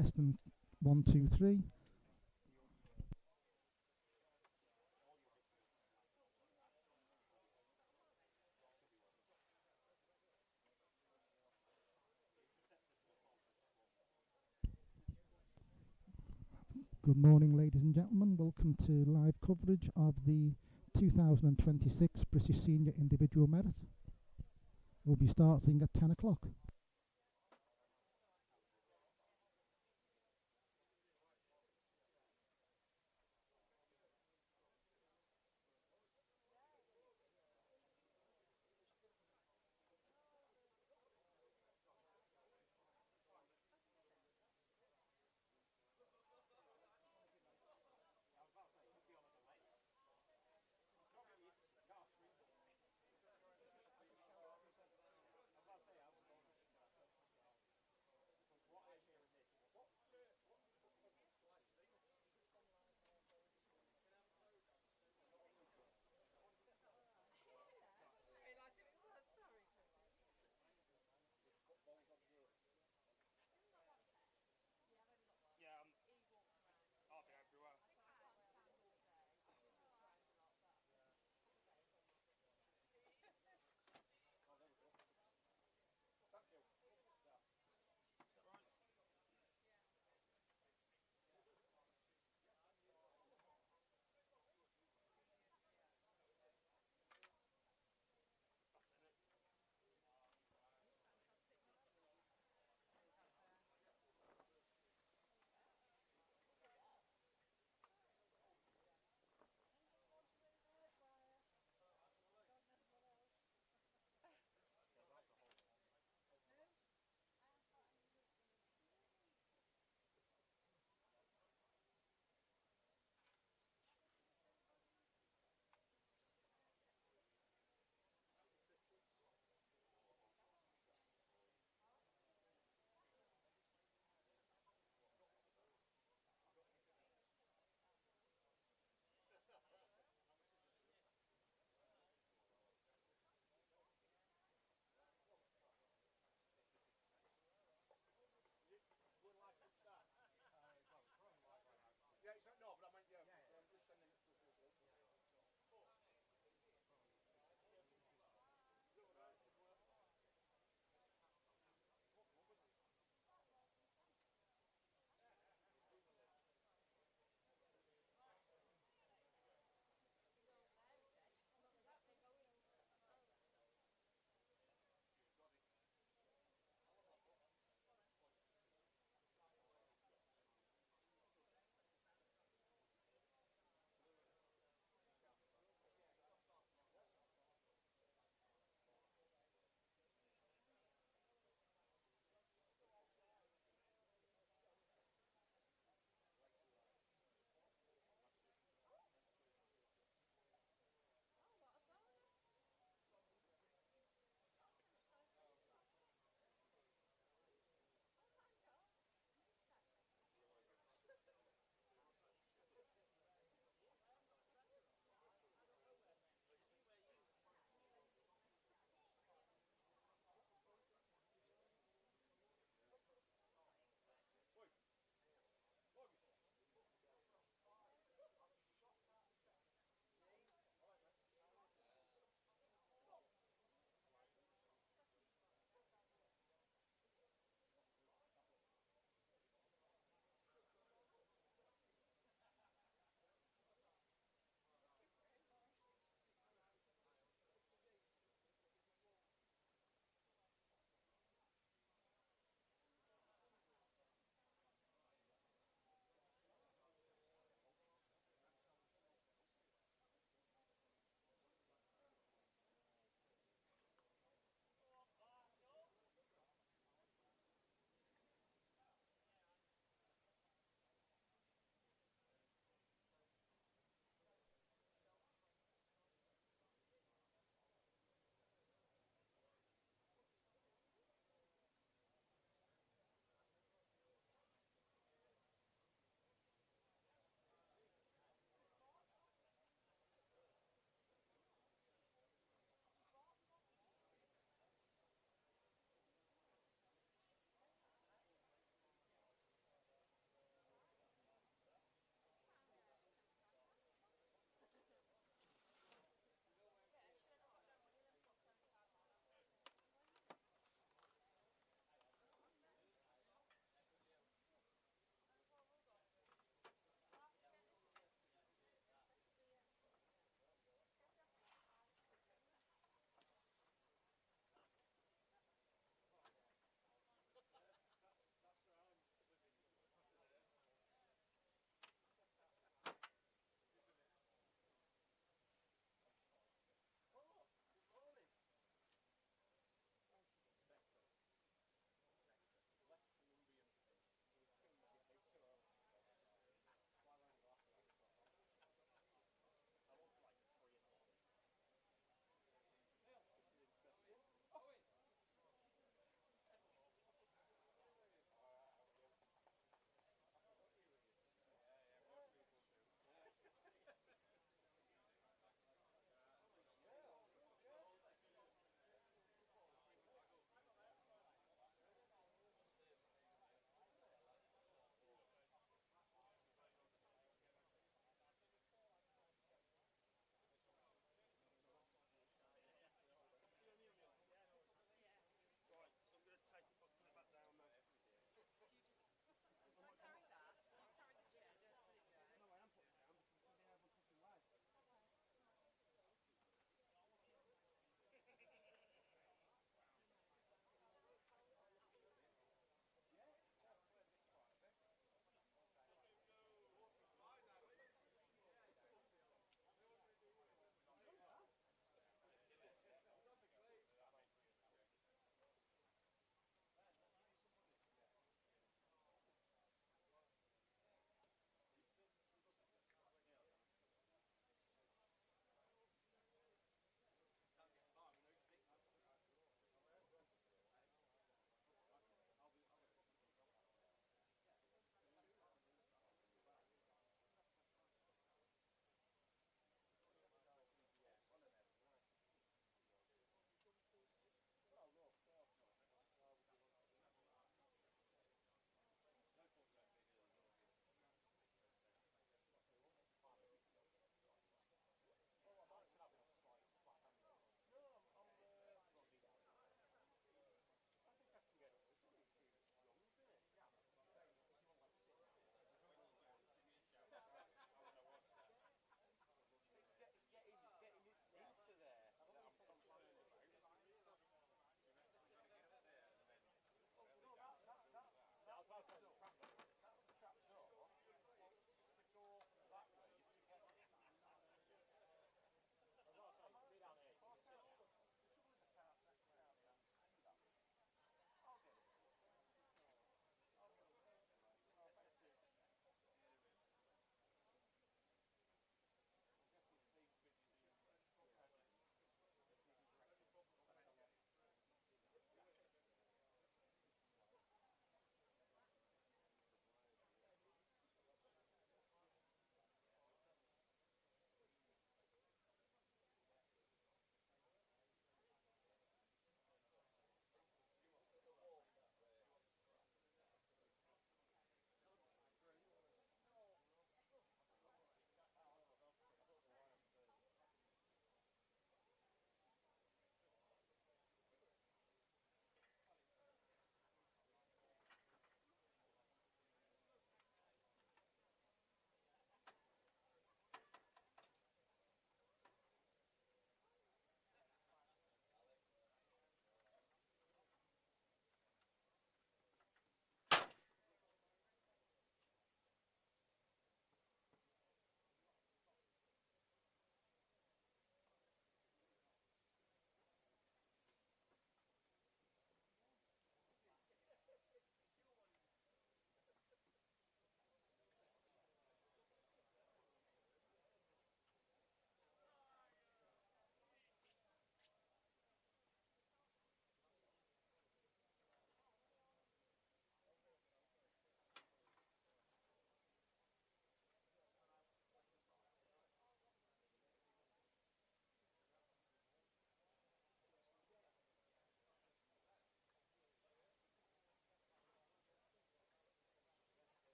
Testing 1, 2, 3. Good morning, ladies and gentlemen. Welcome to live coverage of the 2026 British Senior Individual Merit. We'll be starting at 10 o'clock.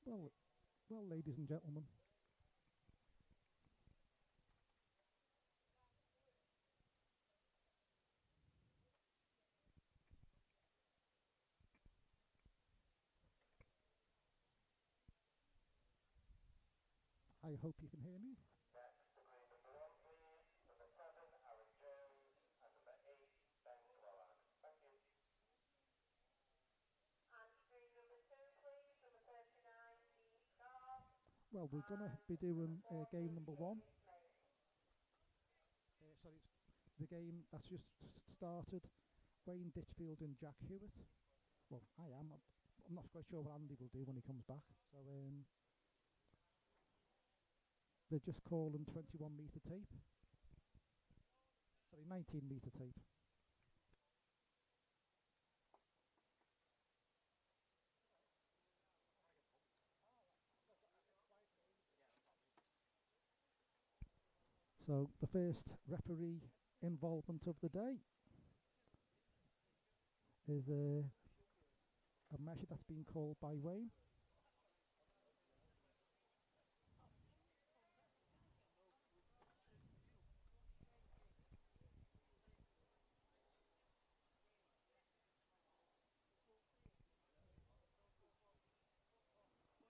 Well, well, ladies and gentlemen, I hope you can hear me. Well, we're going to be doing game number one. Sorry, it's the game that's just started. Wayne Ditchfield and Jack Hewitt. Well, I am. I'm not quite sure what Andy will do when he comes back. So they're just calling 21 metre tape. Sorry, 19 metre tape. So the first referee involvement of the day is a measure that's been called by Wayne.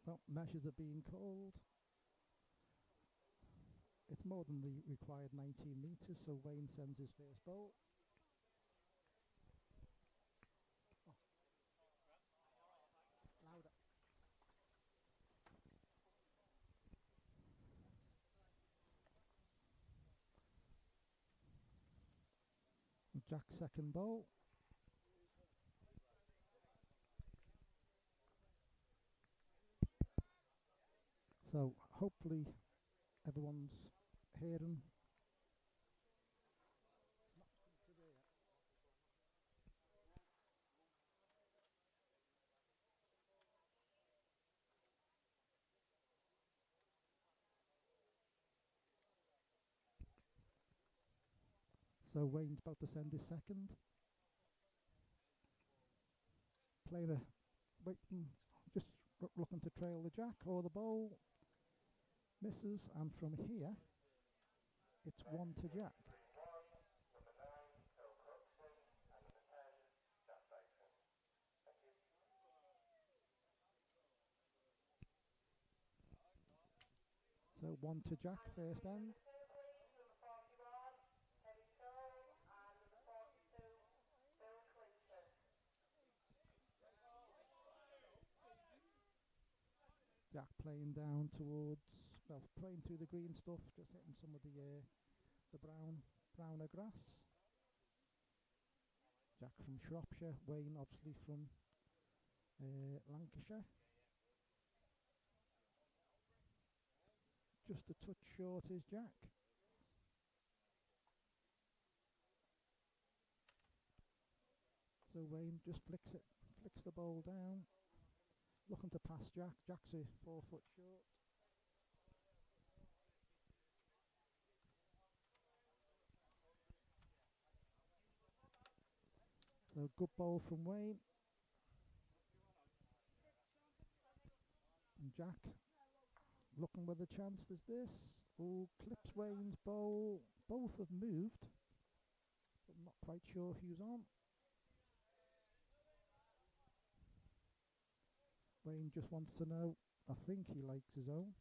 Well, measures are being called. It's more than the required 19 metres, so Wayne sends his first ball. Oh. Louder. Jack's second ball. So hopefully everyone's hearing. So Wayne's about to send his second. Player waiting, just looking to trail the jack or the ball. Misses, and from here, it's 1 to Jack. So 1 to Jack, first end. Jack playing down towards, well, playing through the green stuff, just hitting some of the browner grass. Jack from Shropshire, Wayne obviously from Lancashire. Just a touch short is Jack. So Wayne just flicks the ball down. Looking to pass Jack. Jack's a 4 foot short. So good ball from Wayne. And Jack looking with a chance. There's this. Oh, clips Wayne's bowl. Both have moved. I'm not quite sure who's on. Wayne just wants to know. I think he likes his own.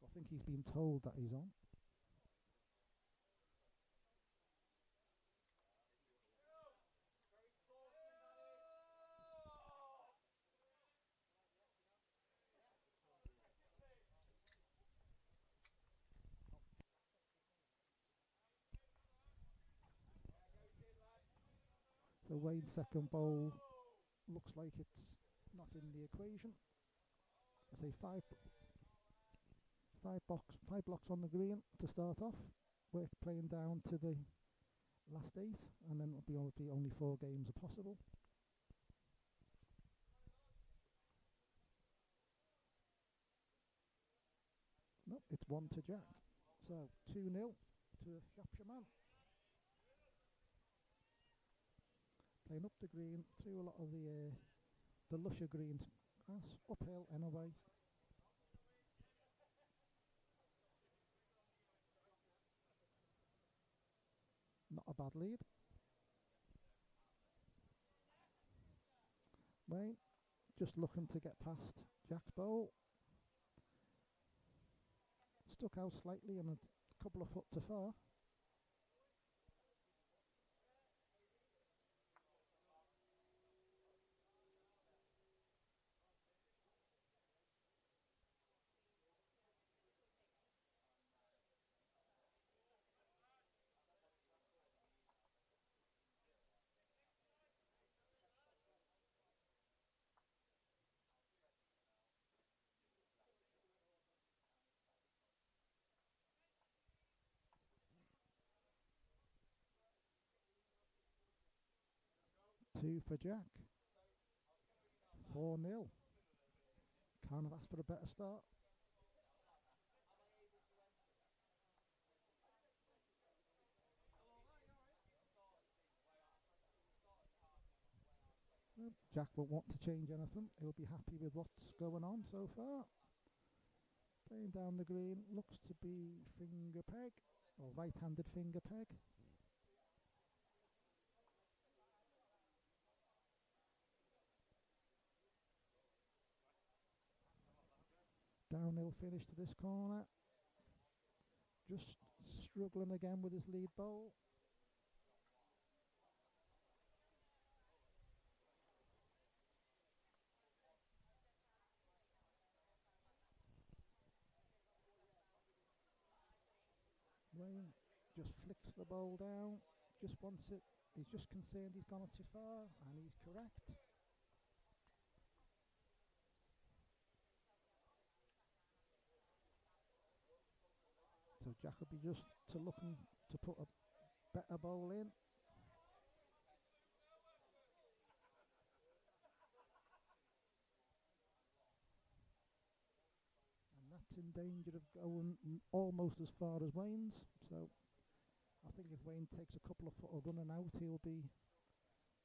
I think he's been told that he's on. So Wayne's second bowl looks like it's not in the equation. I say five blocks on the green to start off. We're playing down to the last 8, and then it'll be only 4 games are possible. Nope, it's 1 to Jack. So 2-0 to Shropshire man. Playing up the green through a lot of the lusher greens Pass, uphill anyway. Not a bad lead. Wayne just looking to get past Jack's bowl. Stuck out slightly and a couple of foot to far. Two for Jack. 4-0. Can't have asked for a better start. Well, Jack won't want to change anything. He'll be happy with what's going on so far. Playing down the green, looks to be finger peg, or right-handed finger peg. Downhill finish to this corner. Just struggling again with his lead bowl. Wayne just flicks the bowl down, just wants it. He's just concerned he's gone too far, and he's correct. So Jack will be just looking to put a better bowl in. And that's in danger of going almost as far as Wayne's. So I think if Wayne takes a couple of foot of running out, he'll be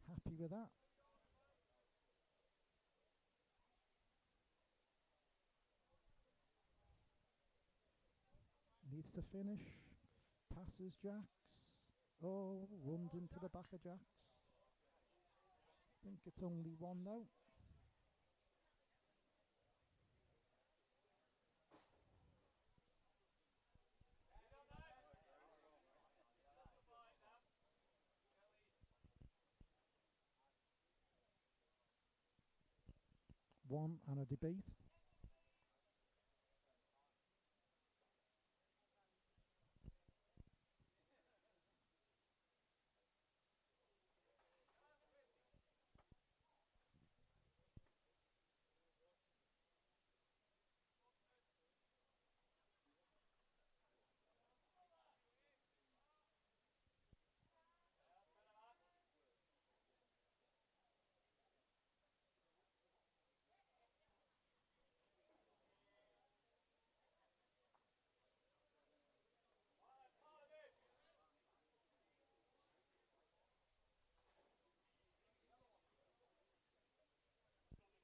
happy with that. Needs to finish. Passes Jack's. Oh, runs into the back of Jack's. I think it's only one though. One and a debate.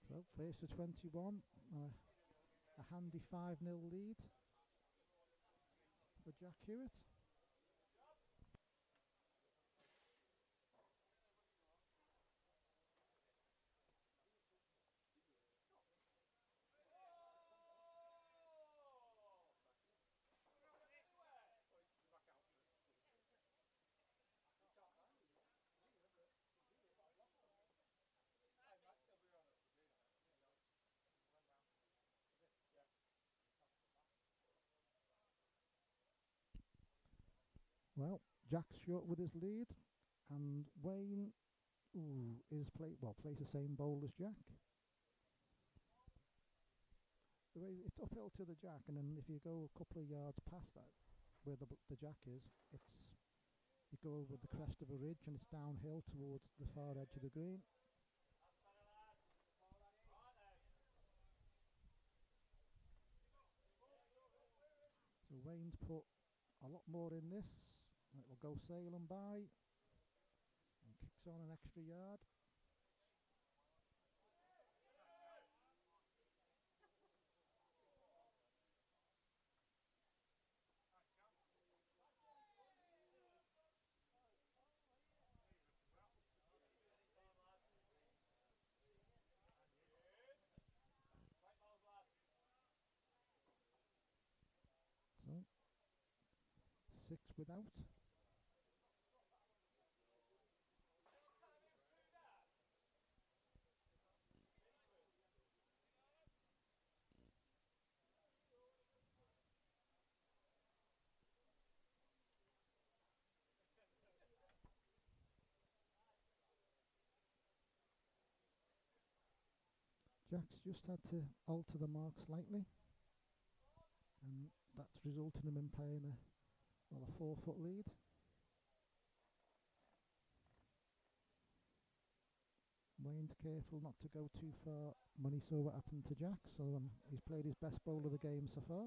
So first to 21, a handy 5-0 lead for Jack Hewitt. Well, Jack's short with his lead, and Wayne plays the same bowl as Jack. The way it's uphill to the Jack, and then if you go a couple of yards past that, where the Jack is, you go over the crest of a ridge, and it's downhill towards the far edge of the green. So Wayne's put a lot more in this. It will go sailing by and kicks on an extra yard. 6 without. Jack's just had to alter the mark slightly, and that's resulted in him playing a 4-foot lead. Wayne's careful not to go too far when he saw what happened to Jack, so he's played his best bowl of the game so far.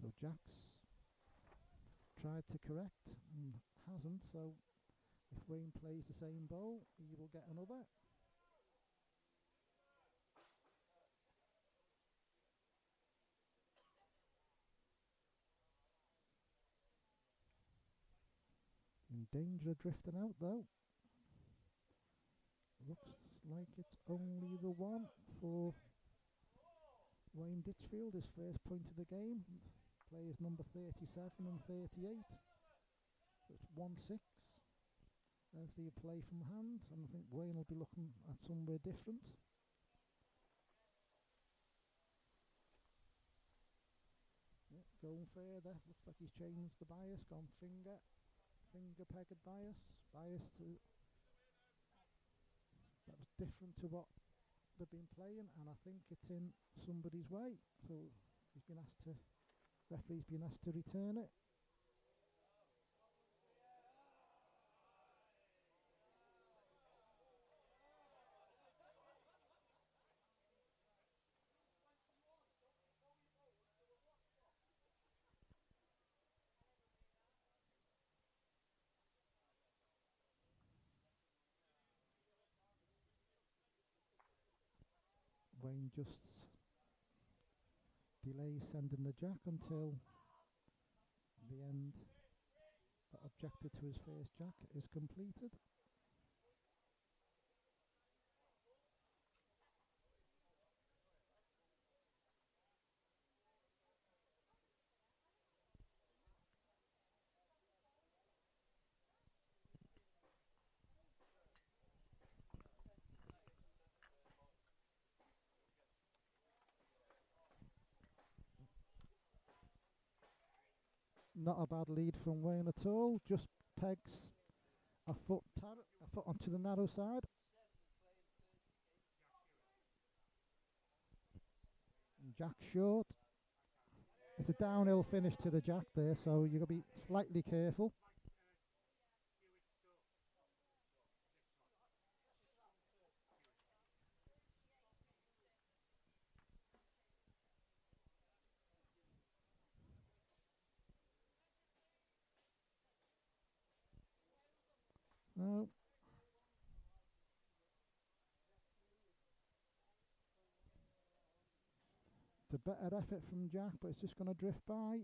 So Jack's tried to correct and hasn't, so if Wayne plays the same bowl, he will get another. In danger of drifting out though. Looks like it's only the one for Wayne Ditchfield, his first point of the game. Players number 37 and 38. It's 1-6. There's the play from hand, and I think Wayne will be looking at somewhere different. Yeah, going further. Looks like he's changed the bias, gone finger pegged bias. Bias to... That was different to what they've been playing, and I think it's in somebody's way. So he's been asked to... Referee's been asked to return it. Wayne just delays sending the jack until the end that objected to his first jack is completed. Not a bad lead from Wayne at all, just pegs a foot onto the narrow side. And Jack short. It's a downhill finish to the jack there, so you've got to be slightly careful. No. It's a better effort from Jack, but it's just going to drift by.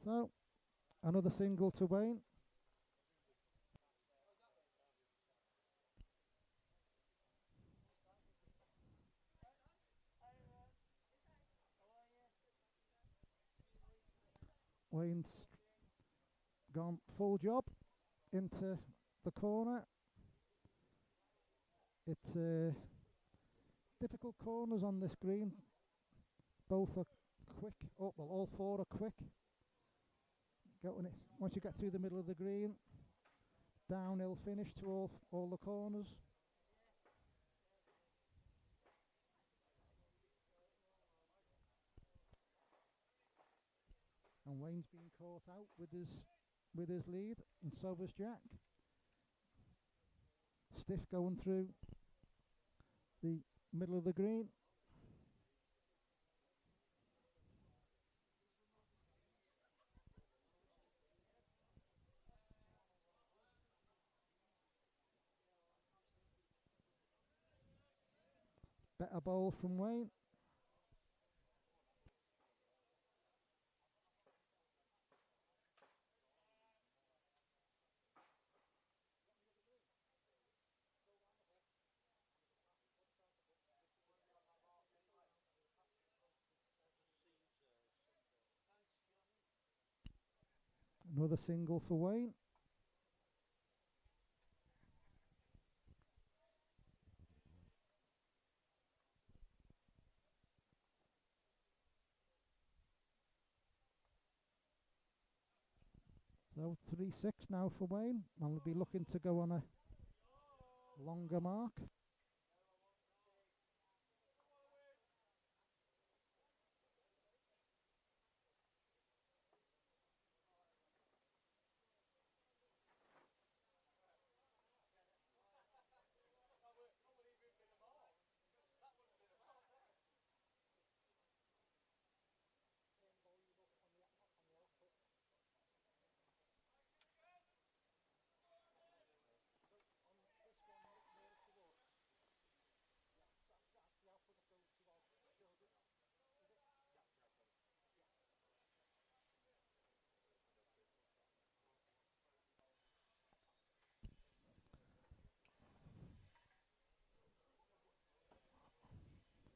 So, another single to Wayne. Wayne's gone full job into the corner. It's difficult corners on this green. Both are quick. Oh, well, all four are quick. Once you get through the middle of the green, downhill finish to all the corners. And Wayne's been caught out with his lead, and so was Jack. Stiff going through the middle of the green. Better bowl from Wayne. Another single for Wayne. So 3-6 now for Wayne, and we'll be looking to go on a longer mark.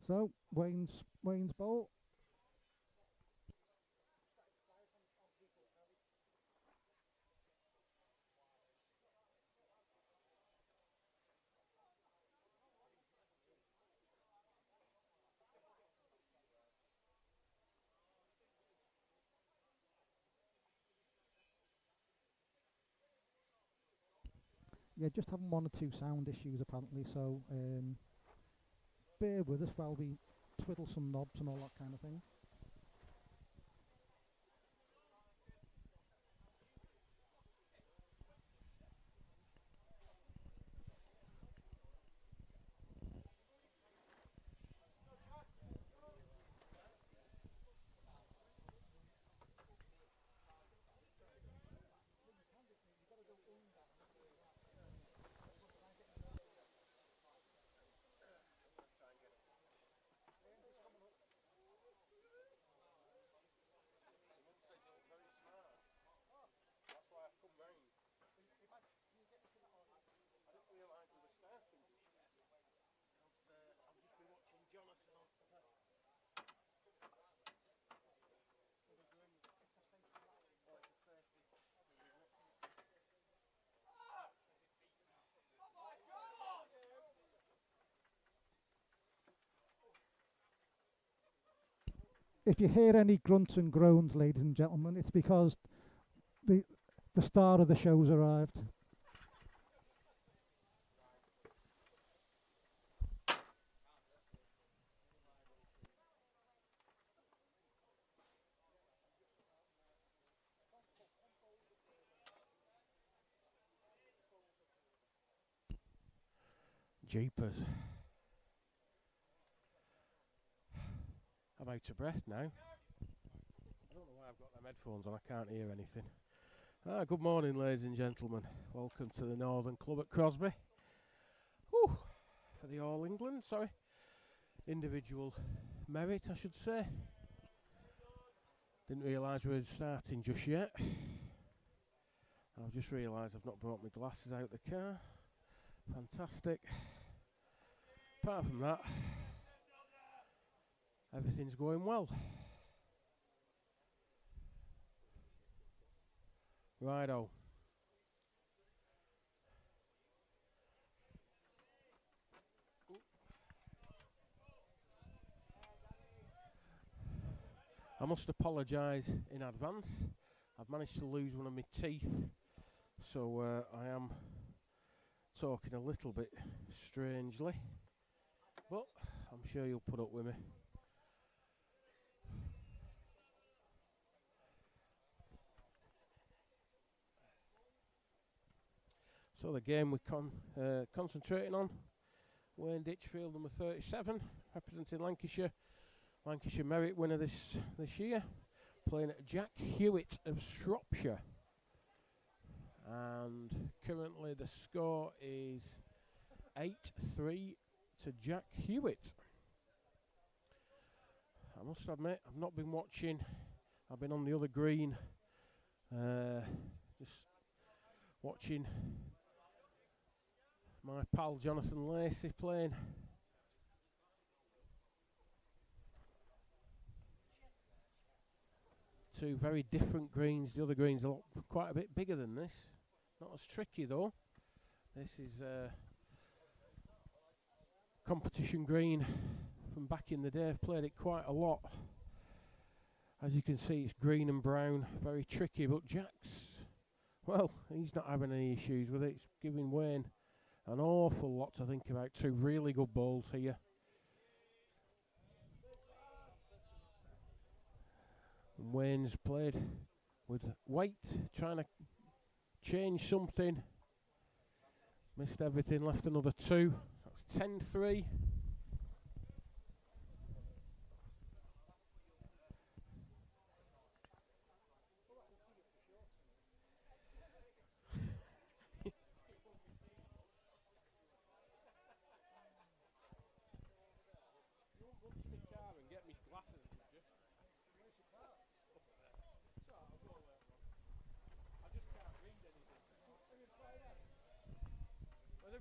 So Wayne's bowl. Yeah, just having one or two sound issues apparently, so bear with us while we twiddle some knobs and all that kind of thing. If you hear any grunts and groans, ladies and gentlemen, it's because the star of the show's arrived. Jeepers. I'm out of breath now. I don't know why I've got them headphones on, I can't hear anything. Good morning, ladies and gentlemen. Welcome to the Northern Club at Crosby. Whew, for the All England, sorry. Individual merit, I should say. Didn't realise we were starting just yet. I've just realised I've not brought my glasses out the car. Fantastic. Apart from that, everything's going well. Righto. I must apologise in advance. I've managed to lose one of my teeth, so I am talking a little bit strangely, but I'm sure you'll put up with me. So the game we're concentrating on, Wayne Ditchfield, number 37, representing Lancashire. Lancashire Merit winner this year, playing at Jack Hewitt of Shropshire. And currently the score is 8-3 to Jack Hewitt. must admit, I've not been watching. I've been on the other green, just watching my pal Jonathan Lacey playing. Two very different greens. The other green's quite a bit bigger than this. Not as tricky though. This is competition green from back in the day. I've played it quite a lot. As you can see, it's green and brown, very tricky, but Jack's, well, he's not having any issues with it. It's giving Wayne an awful lot to think about. Two really good balls here. And Wayne's played with weight, trying to change something. Missed everything, left another two. That's 10-3.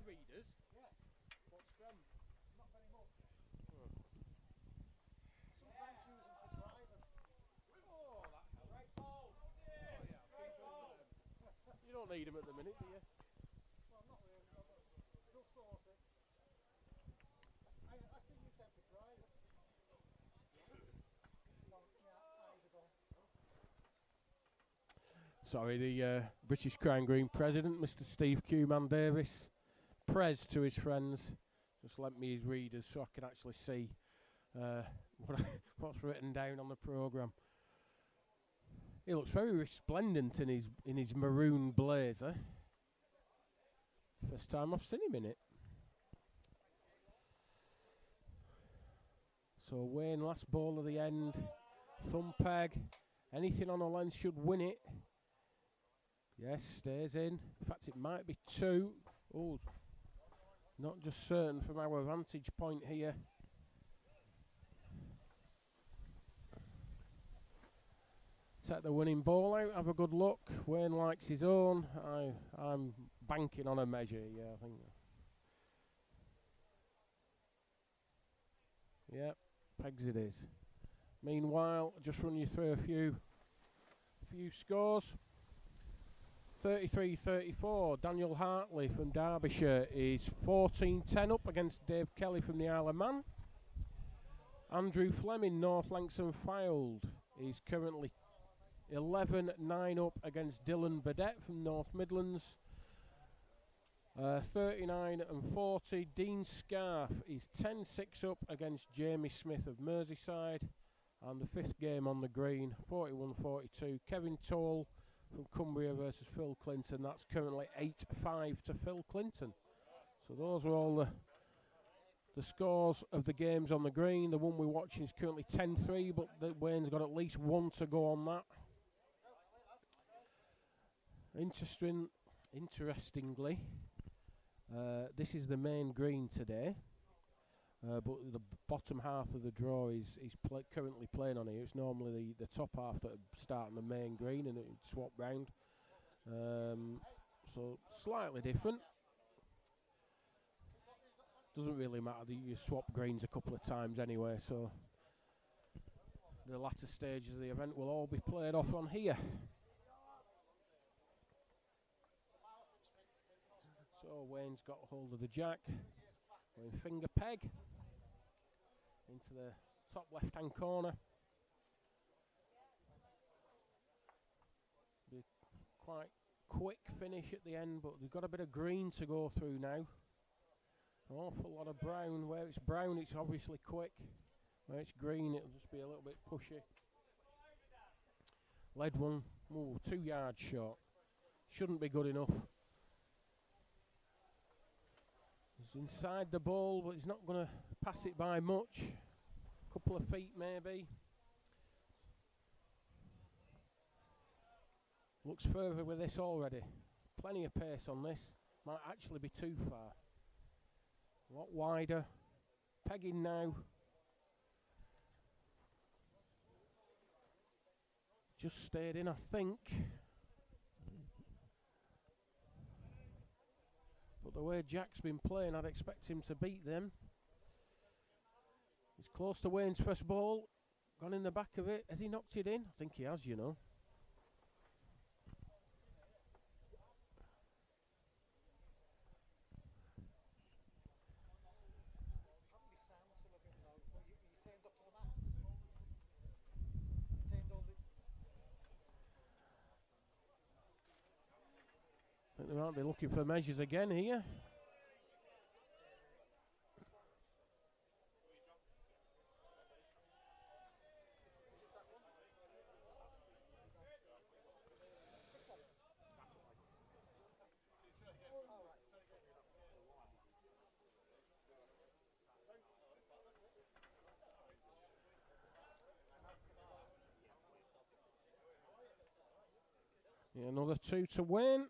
Readers? Yeah. What's from? Not very much. Oh. Sometimes use them for driving. Oh, that helps. Oh, yeah. You don't need them at the minute, do you? Well, not really, no, but we'll sort it. I can use them for driving. Sorry, the British Crown Green President, Mr. Steve Q-Man Davis. Prez to his friends, just lent me his readers so I can actually see what's written down on the programme. He looks very resplendent in his maroon blazer. First time I've seen him in it. So Wayne, last ball of the end, thumb peg, anything on a length should win it. Yes, stays in. In fact, it might be two. Oh. Not just certain from our vantage point here. Take the winning ball out, have a good look. Wayne likes his own. I'm banking on a measure, yeah, I think. Yep, pegs it is. Meanwhile, just run you through a few scores. 33-34, Daniel Hartley from Derbyshire is 14-10 up against Dave Kelly from the Isle of Man. Andrew Fleming, North Lancs and Fylde, is currently 11-9 up against Dylan Burdett from North Midlands. 39-40, Dean Scarf is 10-6 up against Jamie Smith of Merseyside. And the fifth game on the green, 41-42, Kevin Toll from Cumbria versus Phil Clinton. That's currently 8-5 to Phil Clinton. So those are all the scores of the games on the green. The one we're watching is currently 10-3, but Wayne's got at least one to go on that. Interestingly, this is the main green today, but the bottom half of the draw is currently playing on here. It's normally the top half that start on the main green and it would swap round. So slightly different. Doesn't really matter that you swap greens a couple of times anyway, so the latter stages of the event will all be played off on here. So Wayne's got hold of the jack. Wayne finger peg into the top left hand corner. Be quite quick finish at the end, but they've got a bit of green to go through now. An awful lot of brown. Where it's brown, it's obviously quick. Where it's green, it'll just be a little bit pushy. Led one, 2 yards short. Shouldn't be good enough. He's inside the ball, but he's not going to pass it by much. Couple of feet maybe. Looks further with this already. Plenty of pace on this. Might actually be too far. A lot wider. Pegging now. just stayed in, I think. But the way Jack's been playing, I'd expect him to beat them. He's close to Wayne's first ball. Gone in the back of it. Has he knocked it in? I think he has, you know. I think they might be looking for measures again here. Yeah, another 2 to win.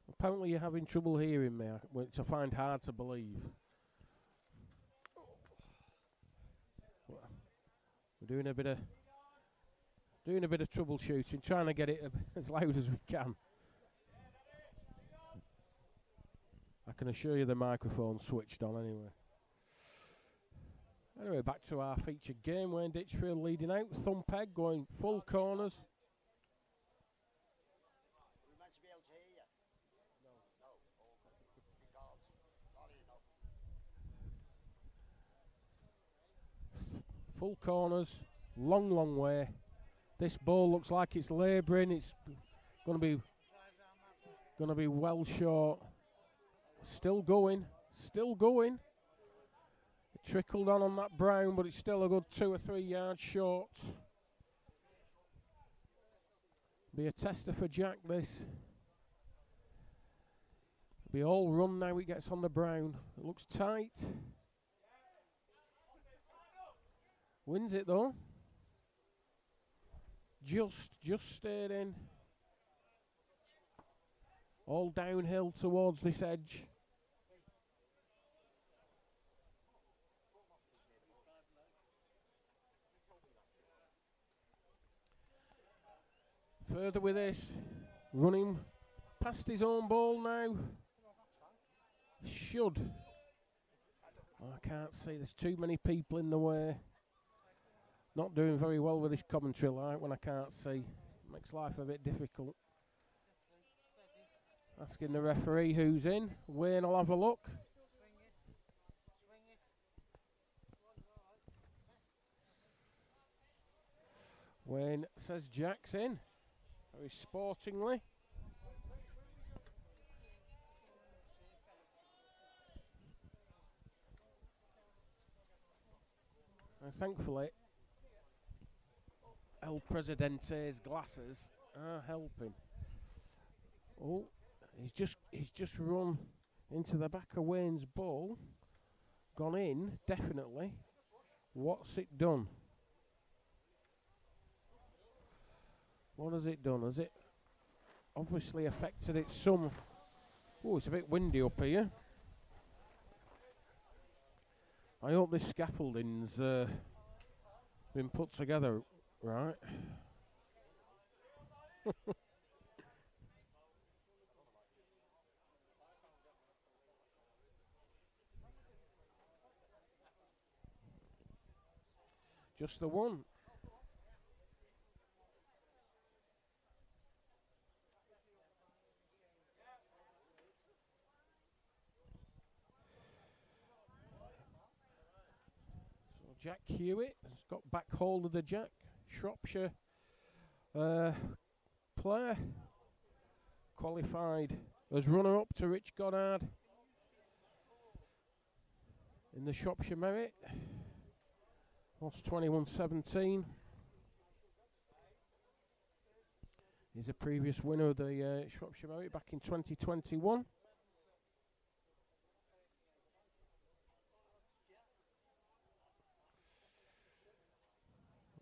Apparently you're having trouble hearing me, which I find hard to believe. We're doing a bit of troubleshooting, trying to get it as loud as we can. I can assure you the microphone's switched on anyway. Anyway, back to our featured game. Wayne Ditchfield leading out. Thumpeg going full corners. Full corners, long way. This ball looks like it's labouring. It's going to be well short. Still going. It trickled on that brown, but it's still a good 2 or 3 yards short. Be a tester for Jack, this. Be all run now he gets on the brown. It looks tight. Wins it though. Just stayed in. All downhill towards this edge. Further with this. Running past his own ball now. Should. I can't see. There's too many people in the way. Not doing very well with this commentary light when I can't see. Makes life a bit difficult. Asking the referee who's in. Wayne will have a look. Wayne says Jack's in. Very sportingly. And thankfully, El Presidente's glasses are helping. Oh, he's just run into the back of Wayne's ball. Gone in, definitely. What's it done? What has it done? Has it obviously affected it some? Oh, it's a bit windy up here. I hope this scaffolding's been put together right. Just the one. So Jack Hewitt has got back hold of the jack. Shropshire player. Qualified as runner-up to Rich Goddard in the Shropshire Merit. Lost 21-17. He's a previous winner of the Shropshire Merit back in 2021.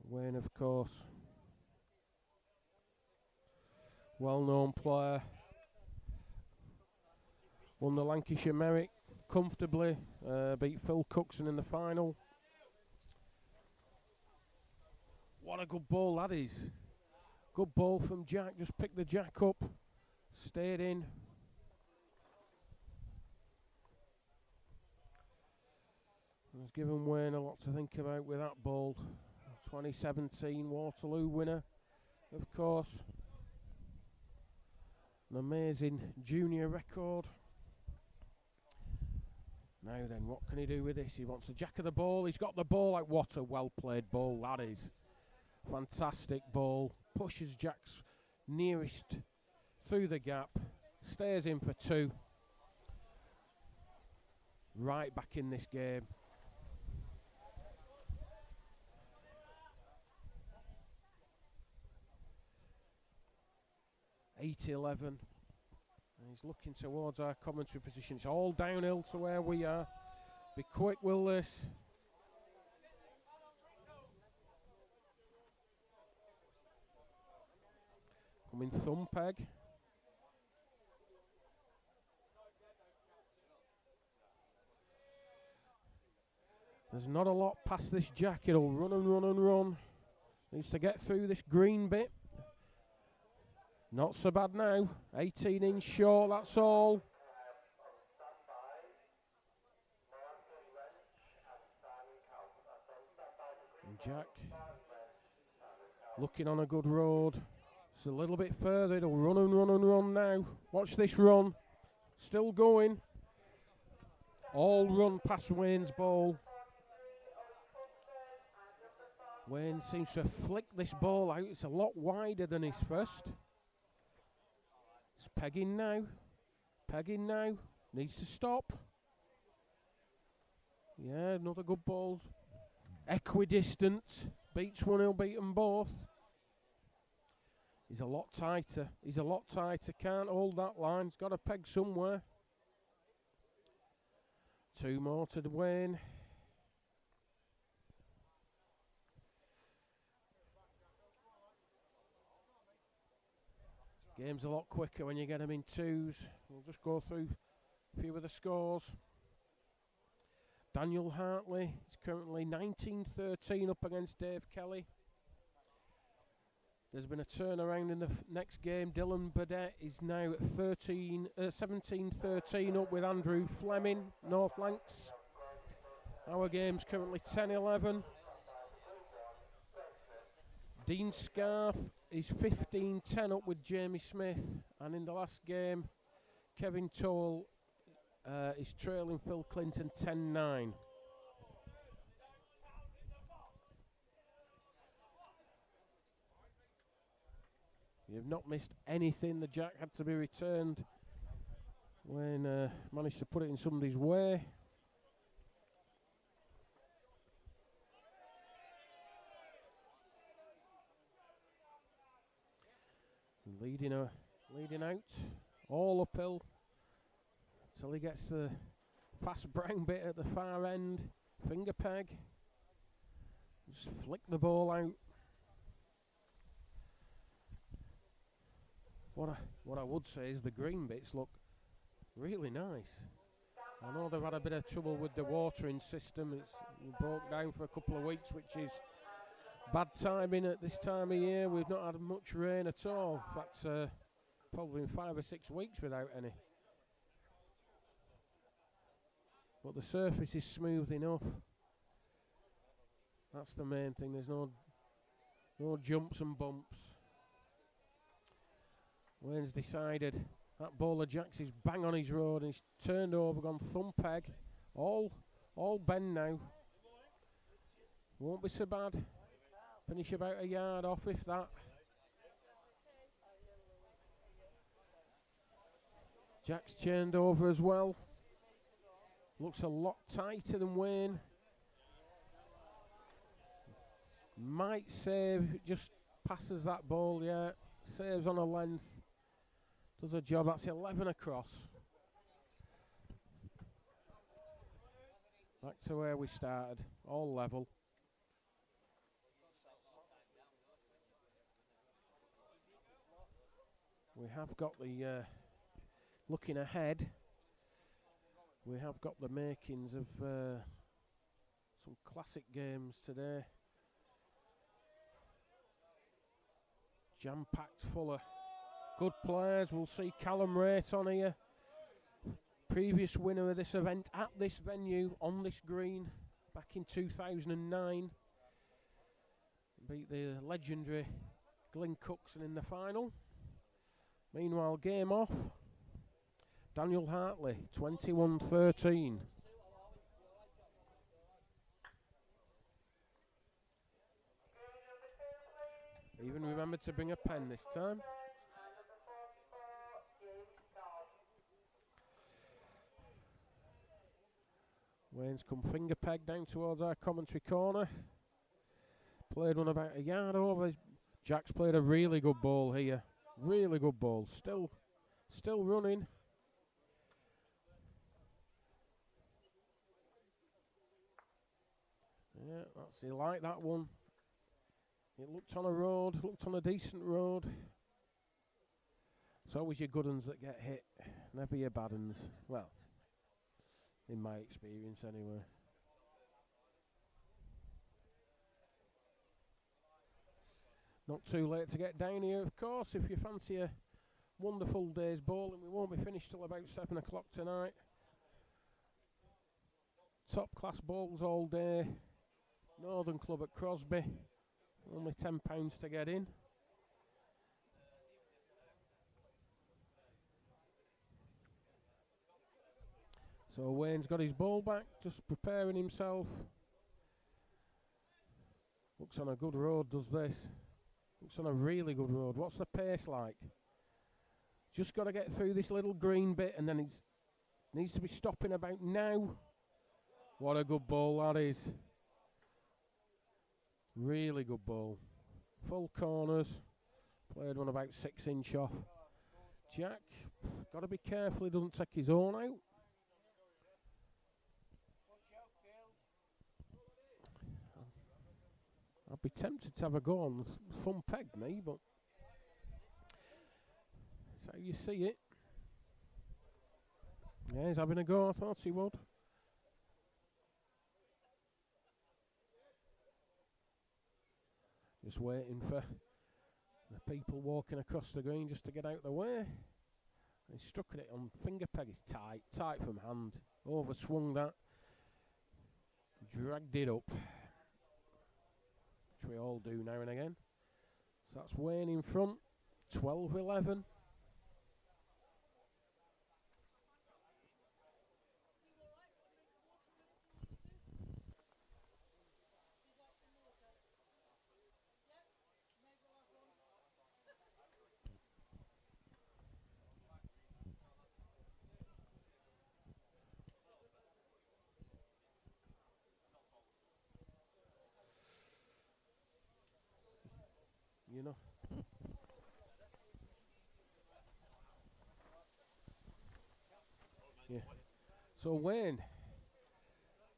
Wayne, of course, well-known player. Won the Lancashire Merit comfortably, beat Phil Cookson in the final. What a good ball that is. Good ball from Jack, just picked the jack up, stayed in. Has given Wayne a lot to think about with that ball. 2017 Waterloo winner, of course. An amazing junior record. Now then, what can he do with this? He wants the jack of the ball. He's got the ball. Like, what a well-played ball that is. Fantastic ball. Pushes Jack's nearest through the gap. Stays in for 2. Right back in this game. (8-11). And he's looking towards our commentary position. It's all downhill to where we are. Be quick, will this? Coming thumb peg. There's not a lot past this jack. It'll run and run and run. Needs to get through this green bit. Not so bad now. 18 inch short, that's all. And Jack looking on a good road. It's a little bit further. It'll run and run and run now. Watch this run. Still going. All run past Wayne's ball. Wayne seems to flick this ball out. It's a lot wider than his first. It's pegging now. Pegging now. Needs to stop. Yeah, another good ball. Equidistant. Beats 1-0, beat them both. He's a lot tighter. He's a lot tighter. Can't hold that line. He's got a peg somewhere. 2 more to Wayne. Game's a lot quicker when you get them in 2s. We'll just go through a few of the scores. Daniel Hartley is currently 19-13 up against Dave Kelly. There's been a turnaround in the next game. Dylan Burdett is now at 17-13 up with Andrew Fleming, North Lancs. Our game's currently 10-11. Dean Scarth is 15-10 up with Jamie Smith. And in the last game, Kevin Toll is trailing Phil Clinton 10-9. You've not missed anything. The jack had to be returned when managed to put it in somebody's way. Leading out, all uphill until he gets the fast brown bit at the far end. Finger peg. Just flick the ball out. What I would say is the green bits look really nice. I know they've had a bit of trouble with the watering system. It's broke down for a couple of weeks, which is bad timing at this time of year. We've not had much rain at all. In fact, probably 5 or 6 weeks without any. But the surface is smooth enough. That's the main thing. There's no jumps and bumps. Wayne's decided that ball of Jack's is bang on his road, and he's turned over, gone thumb peg. All bend now. Won't be so bad. Finish about a yard off, if that. Jack's turned over as well. Looks a lot tighter than Wayne. Might save, just passes that ball, yeah. Saves on a length. Does a job. That's 11 across. Back to where we started, all level. We have got the looking ahead. We have got the makings of some classic games today. Jam-packed full of good players. We'll see Callum Race on here. Previous winner of this event at this venue on this green back in 2009. Beat the legendary Glyn Cookson in the final. Meanwhile, game off. Daniel Hartley, 21-13. Even remembered to bring a pen this time. Wayne's come finger peg down towards our commentary corner. Played one about a yard over. Jack's played a really good ball here. Really good ball. Still running. Yeah, that's he liked that one. It looked on a road, looked on a decent road. It's always your good uns that get hit, never your bad uns. Well, in my experience anyway. Not too late to get down here, of course, if you fancy a wonderful day's bowling. We won't be finished till about 7 o'clock tonight. Top class bowls all day. Northern Club at Crosby. Only £10 to get in. So Wayne's got his ball back, just preparing himself. Looks on a good road, does this. Looks on a really good road. What's the pace like? Just got to get through this little green bit and then he needs to be stopping about now. What a good ball that is. Really good ball. Full corners. Played one about 6 inch off. Jack, got to be careful he doesn't take his own out. I'd be tempted to have a go on thumb peg me, but that's how you see it. Yeah, he's having a go. I thought he would. Just waiting for the people walking across the green just to get out of the way. He struck at it on finger peg. It's tight from hand. Overswung that. Dragged it up. Which we all do now and again. So that's Wayne in front. 12-11. You know. Yeah. So Wayne,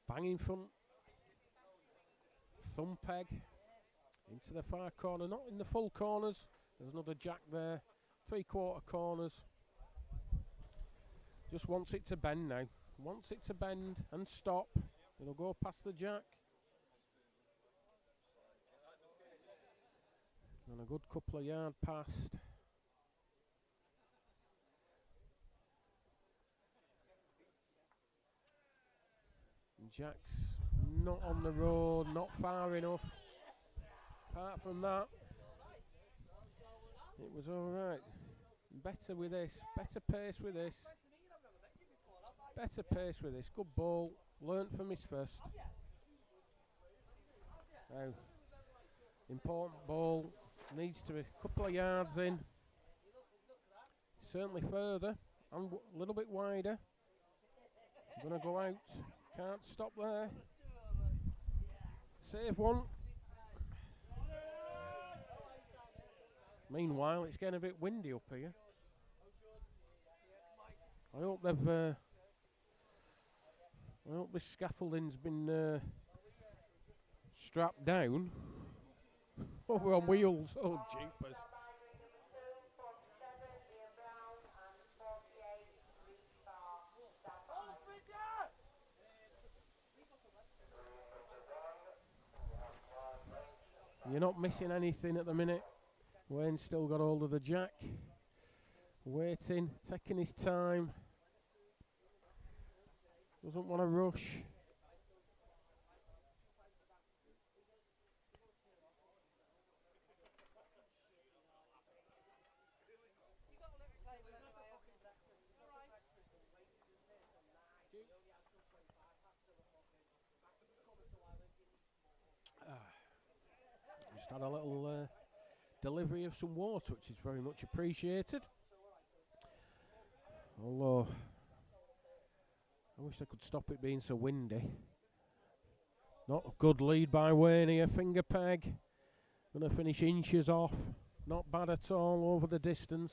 bang in front, thumb peg into the far corner, not in the full corners. There's another jack there, 3/4 corners. Just wants it to bend now. Wants it to bend and stop. It'll go past the jack. And a good couple of yards past. And Jack's not on the road, not far enough. Apart from that, it was alright. Better with this, better pace with this. Better pace with this. Good ball. Learnt from his first. Now, important ball. Needs to be a couple of yards in. Certainly further. And a little bit wider. Going to go out. Can't stop there. Save one. Meanwhile, it's getting a bit windy up here. I hope they've... I hope this scaffolding's been strapped down. Over on wheels. Oh, jeepers. You're not missing anything at the minute. Wayne's still got hold of the jack. Waiting, taking his time. Doesn't want to rush. Just had a little delivery of some water, which is very much appreciated. Although, I wish I could stop it being so windy. Not a good lead by Wayne here. Finger peg. Going to finish inches off. Not bad at all over the distance.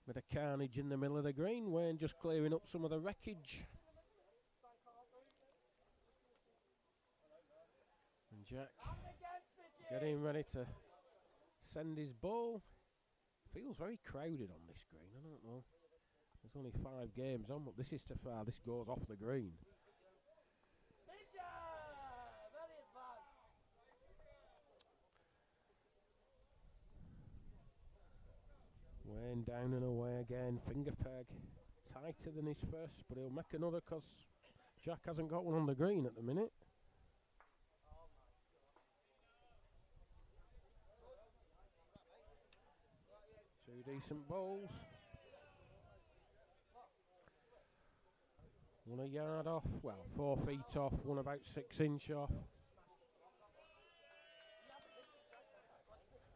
Bit of carnage in the middle of the green. Wayne just clearing up some of the wreckage. And Jack getting ready to send his ball. Feels very crowded on this green. I don't know. There's only 5 games on, but this is too far. This goes off the green. Wayne down and away again. Finger peg. Tighter than his first, but he'll make another because Jack hasn't got one on the green at the minute. 2 decent bowls. 1 a yard off. Well, 4 feet off. 1 about 6 inch off.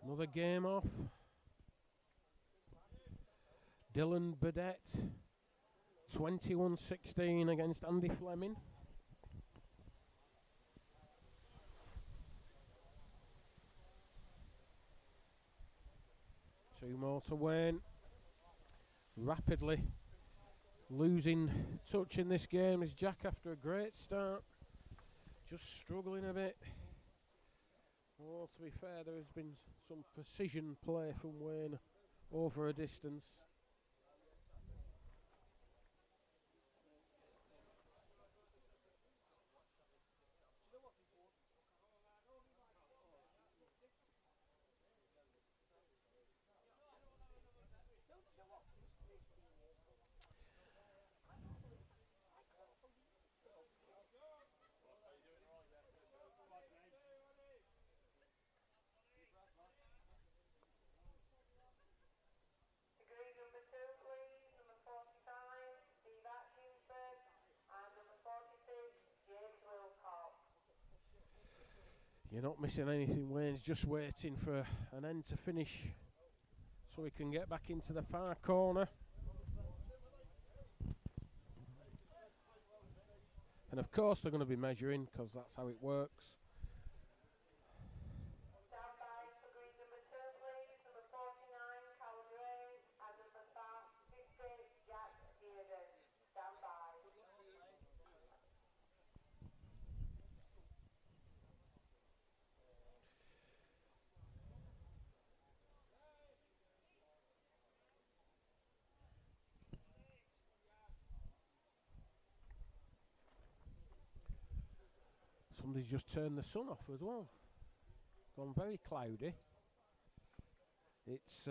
Another game off. Dylan Burdett, 21-16 against Andy Fleming. Two more to Wayne. Rapidly losing touch in this game is Jack after a great start. Just struggling a bit. Oh, to be fair, there has been some precision play from Wayne over a distance. You're not missing anything. Wayne's just waiting for an end to finish so he can get back into the far corner. And of course they're going to be measuring because that's how it works. Somebody's just turned the sun off as well. Gone very cloudy. It's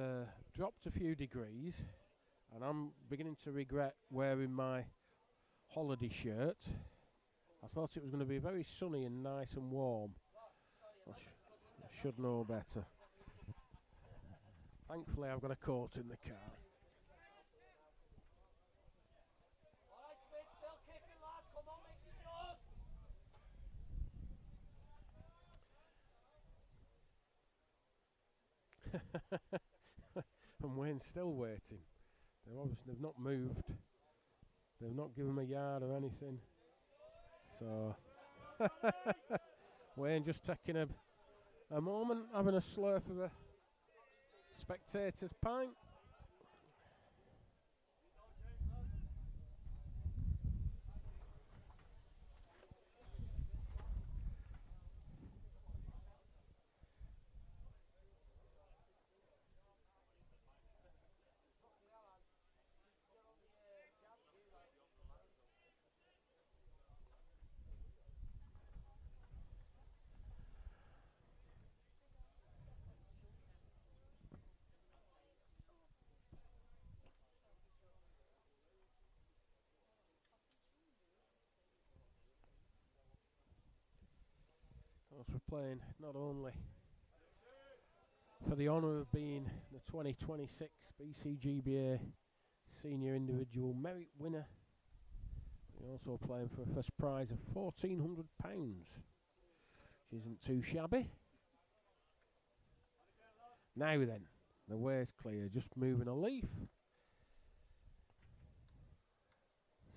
dropped a few degrees, and I'm beginning to regret wearing my holiday shirt. I thought it was going to be very sunny and nice and warm. I should know better. Thankfully, I've got a coat in the car. And Wayne's still waiting. They've not moved. They've not given him a yard or anything. So Wayne just taking a moment, having a slurp of a spectator's pint. course, we're playing not only for the honour of being the 2026 BCGBA Senior Individual Merit Winner, we're also playing for a first prize of £1,400, which isn't too shabby. Now then, the way's clear, just moving a leaf.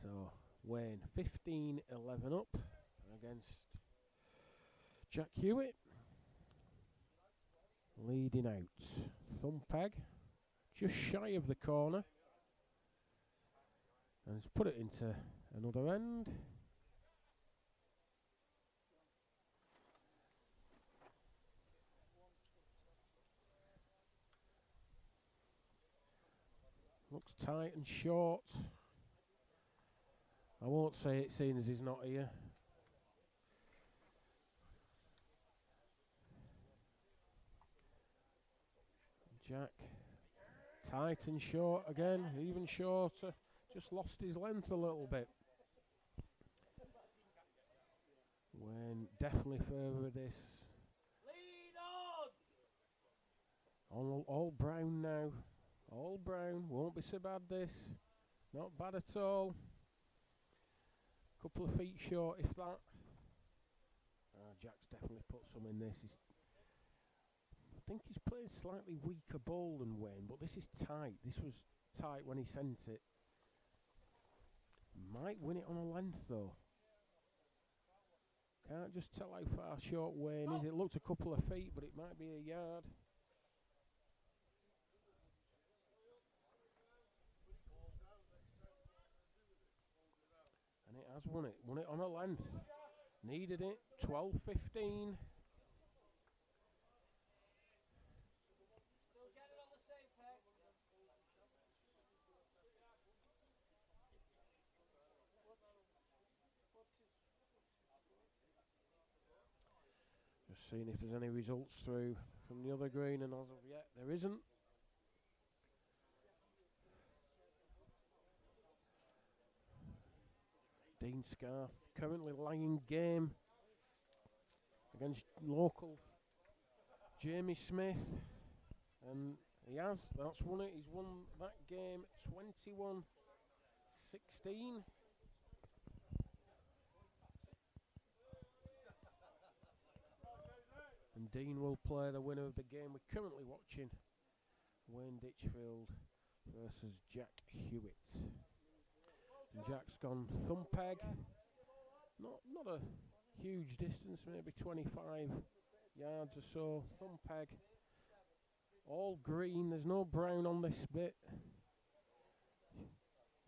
So, Wayne 15-11 up against Jack Hewitt. Leading out. Thumpeg just shy of the corner. And he's put it into another end. Looks tight and short. I won't say it seeing as he's not here. Jack, tight and short again, even shorter. Just lost his length a little bit. Wayne definitely further this. Lead on! All brown now. All brown. Won't be so bad this. Not bad at all. Couple of feet short if that. Jack's definitely put some in this. I think he's playing slightly weaker ball than Wayne, but this is tight. This was tight when he sent it. Might win it on a length though. Can't just tell how far short Wayne is. It looked a couple of feet, but it might be a yard. And it has won it. Won it on a length. Needed it. 12-15. Just seeing if there's any results through from the other green, and as of yet, there isn't. Dean Scarth currently lying game against local Jamie Smith, and he has. That's won it. He's won that game 21-16. And Dean will play the winner of the game we're currently watching, Wayne Ditchfield versus Jack Hewitt. And Jack's gone Thumpeg. Not a huge distance, maybe 25 yards or so. Thumpeg. All green, there's no brown on this bit.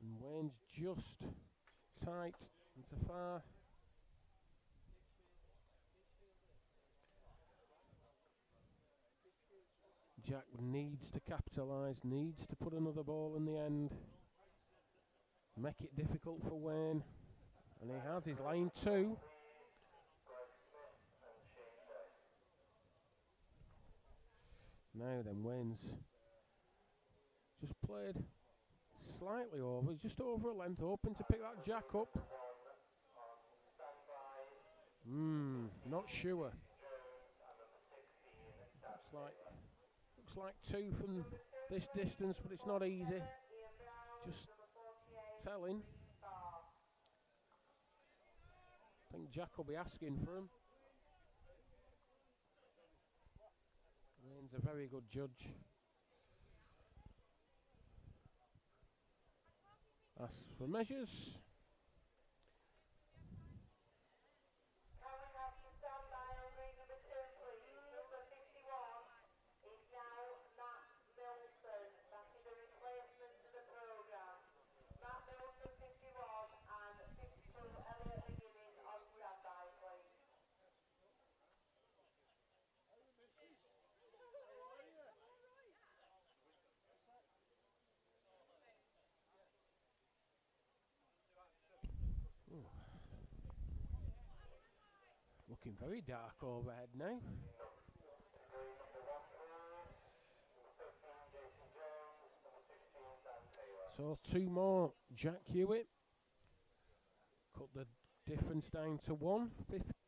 And Wayne's just tight and to far. Jack needs to capitalise, needs to put another ball in the end. Make it difficult for Wayne. And he has his line 2. Now then, Wayne's just played slightly over. He's just over a length, hoping to pick that Jack up. Not sure. Looks like 2 from this distance, but it's not easy. Just telling. I think Jack will be asking for him. Wayne's a very good judge. As for measures, looking very dark overhead now. So 2 more. Jack Hewitt cut the difference down to 1.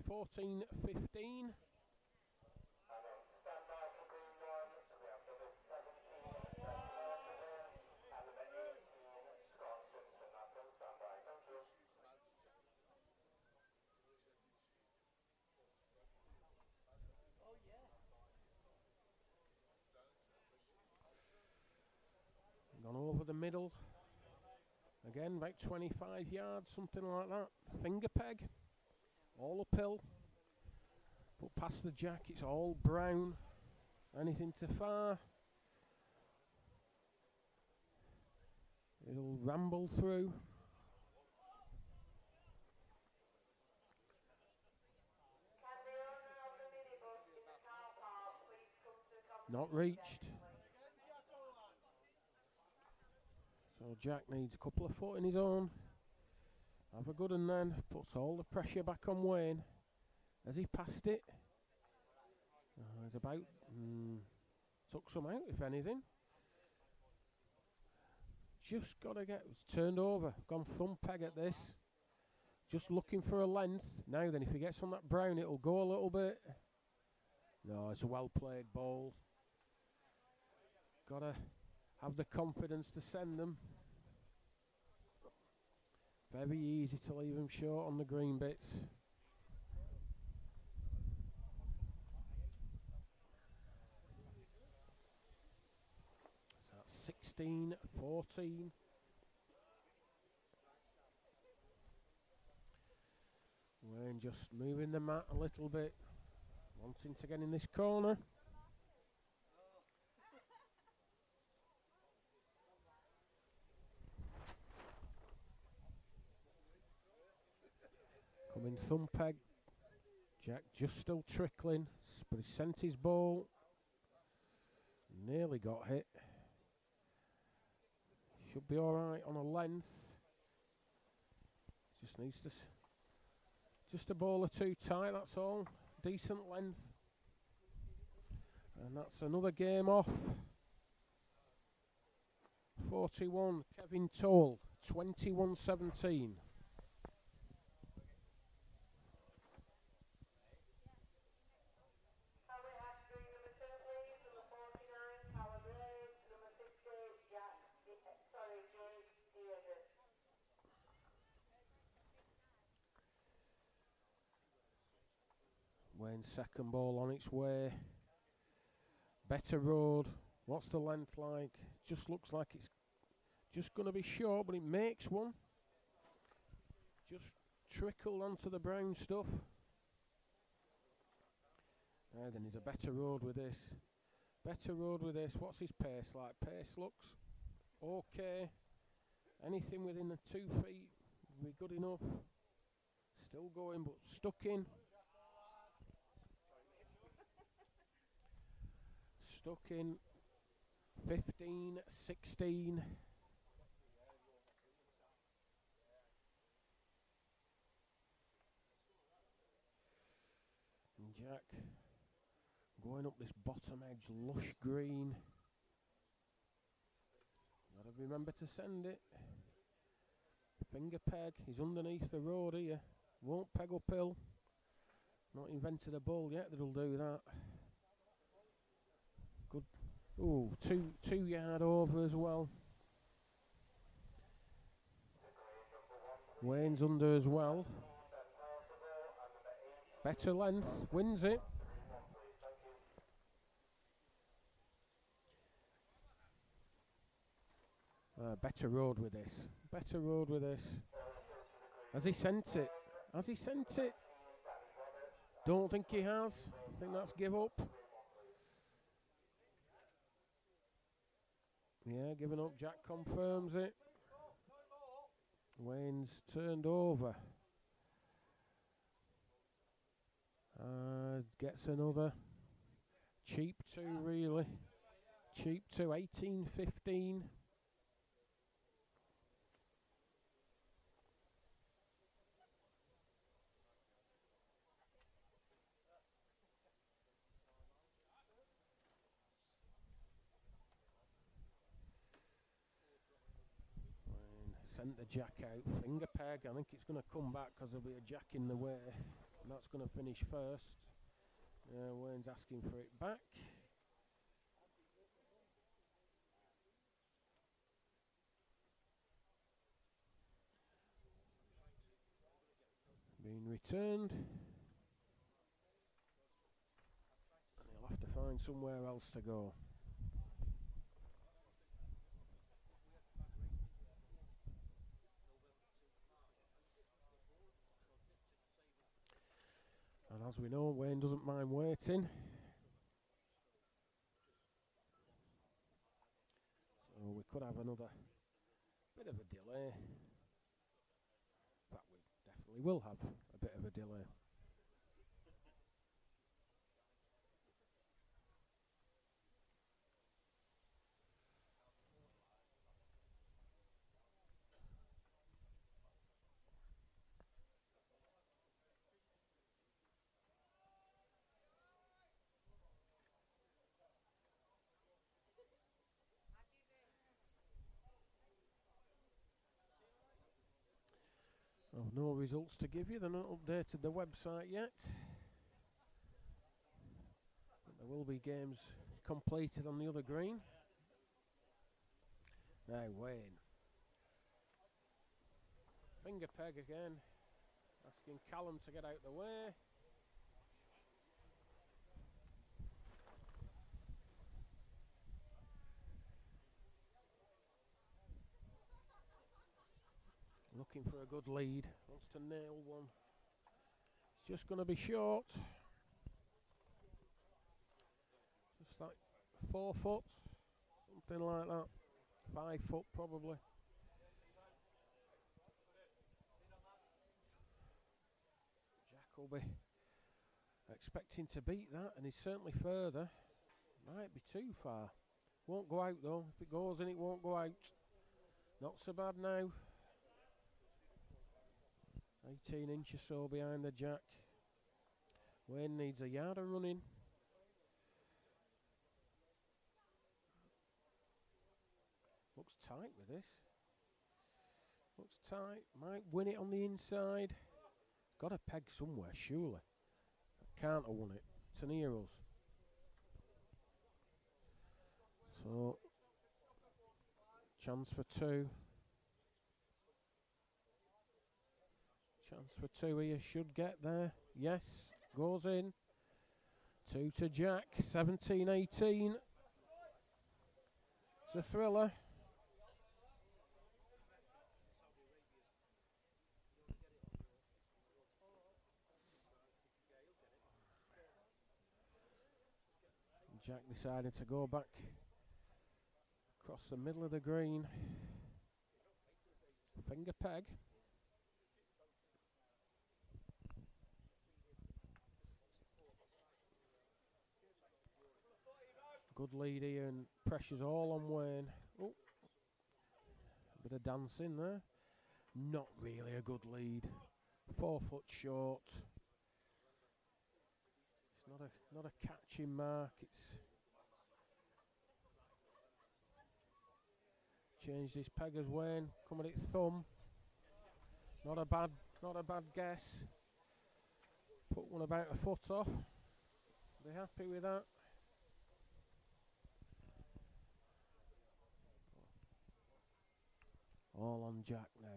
14-15. Gone over the middle. Again, about 25 yards, something like that. Finger peg. All uphill. But past the jack, it's all brown. Anything too far, it'll ramble through. Not reached. So Jack needs a couple of foot in his own. Have a good one then. Puts all the pressure back on Wayne. Has he passed it? He's about... took some out, if anything. Just got to get... It's turned over. Gone thumb peg at this. Just looking for a length. Now then, if he gets on that brown, it'll go a little bit. No, it's a well-played ball. Got to have the confidence to send them. Very easy to leave them short on the green bits. So that's 16-14. Wayne just moving the mat a little bit. Wanting to get in this corner. Coming thumb peg. Jack just still trickling, but he sent his ball. Nearly got hit. Should be alright on a length. Just needs to... just a ball or two tight, that's all. Decent length. And that's another game off. 41, Kevin Toll, 21-17. Wayne's second ball on its way. Better road. What's the length like? Just looks like it's just going to be short, but it makes one. Just trickled onto the brown stuff. Then there's a better road with this. Better road with this. What's his pace like? Pace looks okay. Anything within the 2 feet will be good enough. Still going, but stuck in. Stuck in. 15-16. And Jack going up this bottom edge, lush green. Gotta remember to send it. Finger peg, he's underneath the road here. Won't peg uphill. Not invented a ball yet that'll do that. Good. Ooh, 2 yard over as well. Wayne's under as well. Better length, wins it. Better road with this. Better road with this. Has he sent it? Has he sent it? Don't think he has. I think that's give up. Yeah, giving up. Jack confirms it. Wayne's turned over. Gets another. Cheap 2, really. Cheap 2, 18-15. Sent the jack out. Finger peg. I think it's going to come back because there'll be a jack in the way. And that's going to finish first. Wayne's asking for it back. Being returned. And he'll have to find somewhere else to go. And as we know, Wayne doesn't mind waiting. So we could have another bit of a delay. In fact, we definitely will have a bit of a delay. Oh, no results to give you. They're not updated the website yet. But there will be games completed on the other green. Now Wayne. Finger peg again. Asking Callum to get out the way. Looking for a good lead. Wants to nail one. It's just going to be short. Just like 4 foot. Something like that. 5 foot probably. Jack will be expecting to beat that, and he's certainly further. Might be too far. Won't go out though. If it goes in, it won't go out. Not so bad now. 18 inches or so behind the Jack. Wayne needs a yard of running. Looks tight with this. Looks tight. Might win it on the inside. Got a peg somewhere, surely. Can't have won it. It's an Heroes. So, chance for 2. Chance for 2 here, should get there. Yes, goes in. 2 to Jack, 17-18. It's a thriller. Jack decided to go back across the middle of the green. Finger peg. Good lead here, and pressure's all on Wayne. Oh, a bit of dancing there. Not really a good lead. 4 foot short. It's not a catching mark. It's changed his peg as Wayne. Come at it thumb. Not a bad guess. Put one about a foot off. Be happy with that. All on Jack now.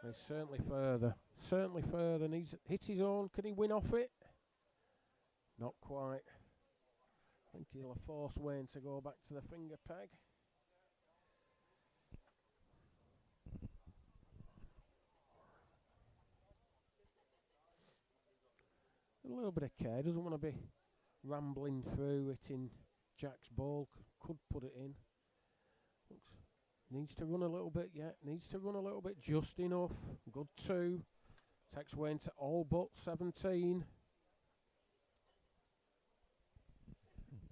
He's certainly further. Certainly further. And he's hit his own. Can he win off it? Not quite. I think he'll have forced Wayne to go back to the finger peg. A little bit of care. Doesn't want to be rambling through, hitting Jack's ball. Could put it in. Needs to run a little bit, yeah. Needs to run a little bit, just enough. Good 2. Takes Wayne to all but 17.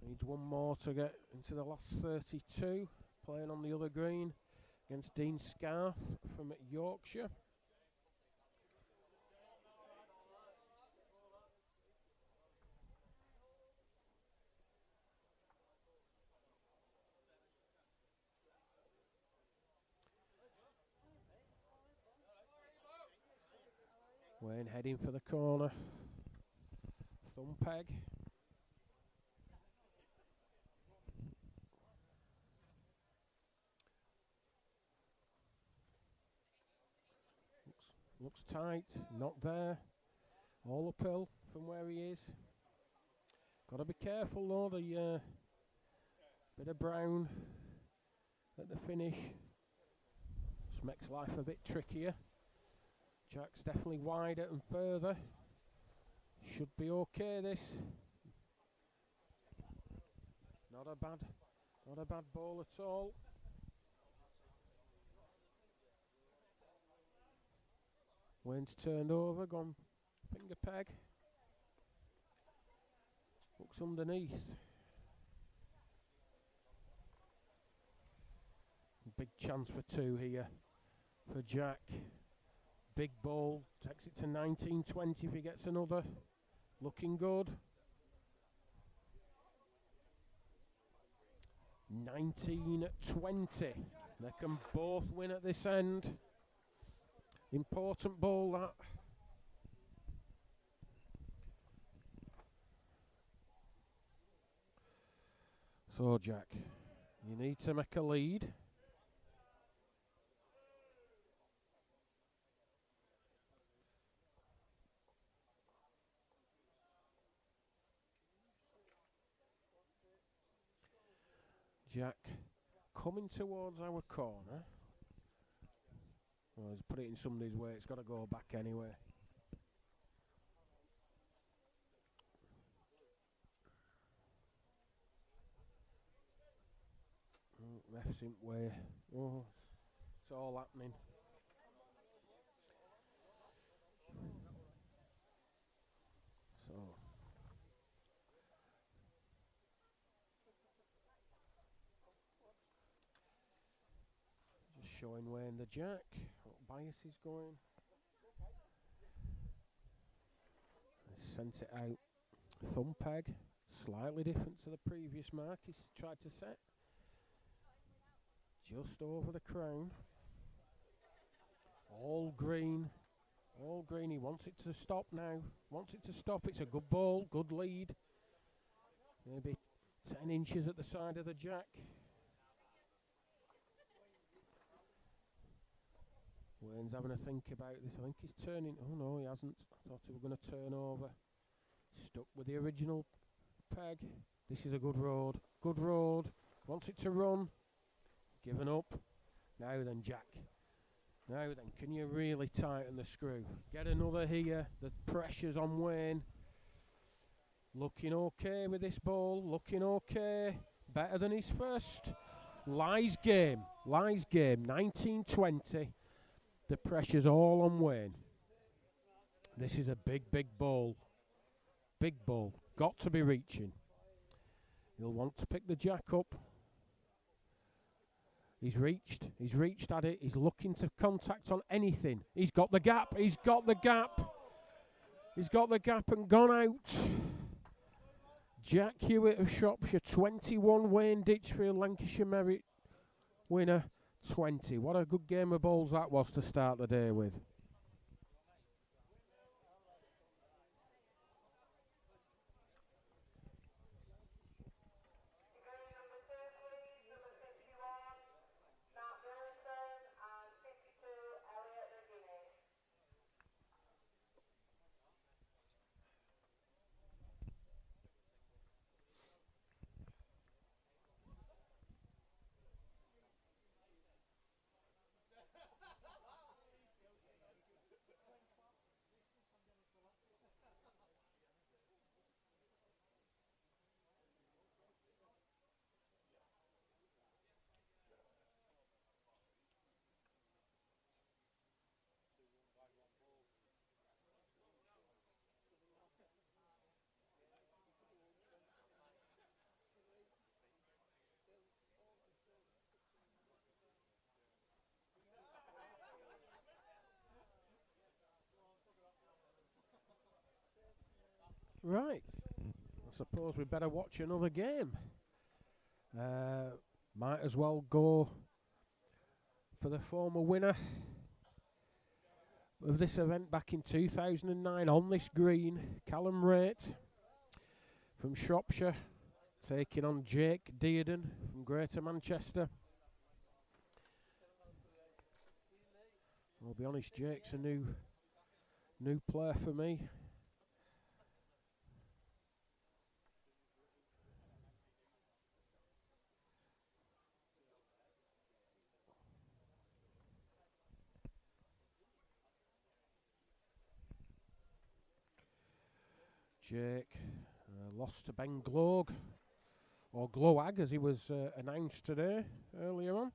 Needs one more to get into the last 32. Playing on the other green against Dean Scarth from Yorkshire. Wayne heading for the corner. Thumb peg. Looks tight, not there. All uphill from where he is. Got to be careful though, the bit of brown at the finish. Just makes life a bit trickier. Jack's definitely wider and further. Should be okay this. Not a bad ball at all. Wayne's turned over, gone finger peg. Looks underneath. Big chance for two here for Jack. Big ball, takes it to 19-20 if he gets another. Looking good. 19-20. They can both win at this end. Important ball that. So Jack, you need to make a lead. Jack coming towards our corner. Well, he's put it in somebody's way. It's got to go back anyway. Ref's in way. Oh, it's all happening. So. Just showing Wayne the Jack. What bias is going. Sent it out. Thumb peg. Slightly different to the previous mark he's tried to set. Just over the crown. All green. All green. He wants it to stop now. Wants it to stop. It's a good ball. Good lead. Maybe 10 inches at the side of the Jack. Wayne's having a think about this. I think he's turning. Oh no, he hasn't. I thought he was going to turn over. Stuck with the original peg. This is a good road. Good road. Wants it to run. Given up. Now then, Jack. Now then, can you really tighten the screw? Get another here. The pressure's on Wayne. Looking okay with this ball. Looking okay. Better than his first. Lies game. Lies game. 19-20. The pressure's all on Wayne. This is a big, big ball. Big ball. Got to be reaching. He'll want to pick the Jack up. He's reached. He's reached at it. He's looking to contact on anything. He's got the gap. He's got the gap. He's got the gap and gone out. Jack Hewitt of Shropshire, 21. Wayne Ditchfield, Lancashire Merit winner, 20. What a good game of balls that was to start the day with. Right. I suppose we better watch another game. Might as well go for the former winner of this event back in 2009 on this green. Callum Raitt from Shropshire taking on Jake Dearden from Greater Manchester. I'll be honest, Jake's a new player for me. Jake lost to Ben Glog, or Gloag as he was announced today earlier on.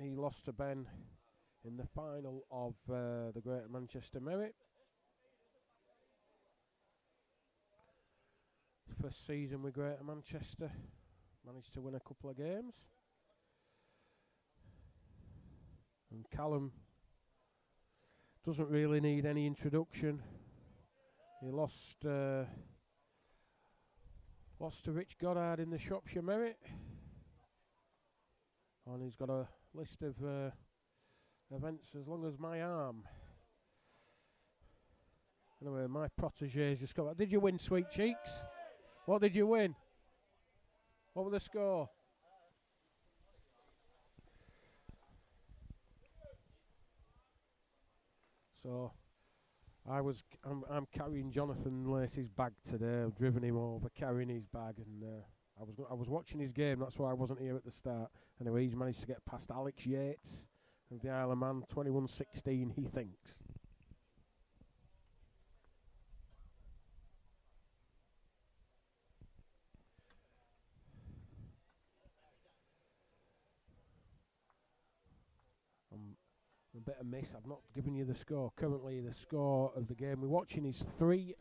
He lost to Ben in the final of the Greater Manchester Merit. First season with Greater Manchester, managed to win a couple of games. And Callum doesn't really need any introduction. He lost to Rich Goddard in the Shropshire Merit. And he's got a list of events as long as my arm. Anyway, my protege's just got. Did you win, Sweet Cheeks? What did you win? What was the score? So, I'm carrying Jonathan Lacey's bag today. I've driven him over, carrying his bag, and I was watching his game. That's why I wasn't here at the start. Anyway, he's managed to get past Alex Yates of the Isle of Man, 21-16. He thinks. A bit of miss. I've not given you the score. Currently, the score of the game we're watching is 3-6.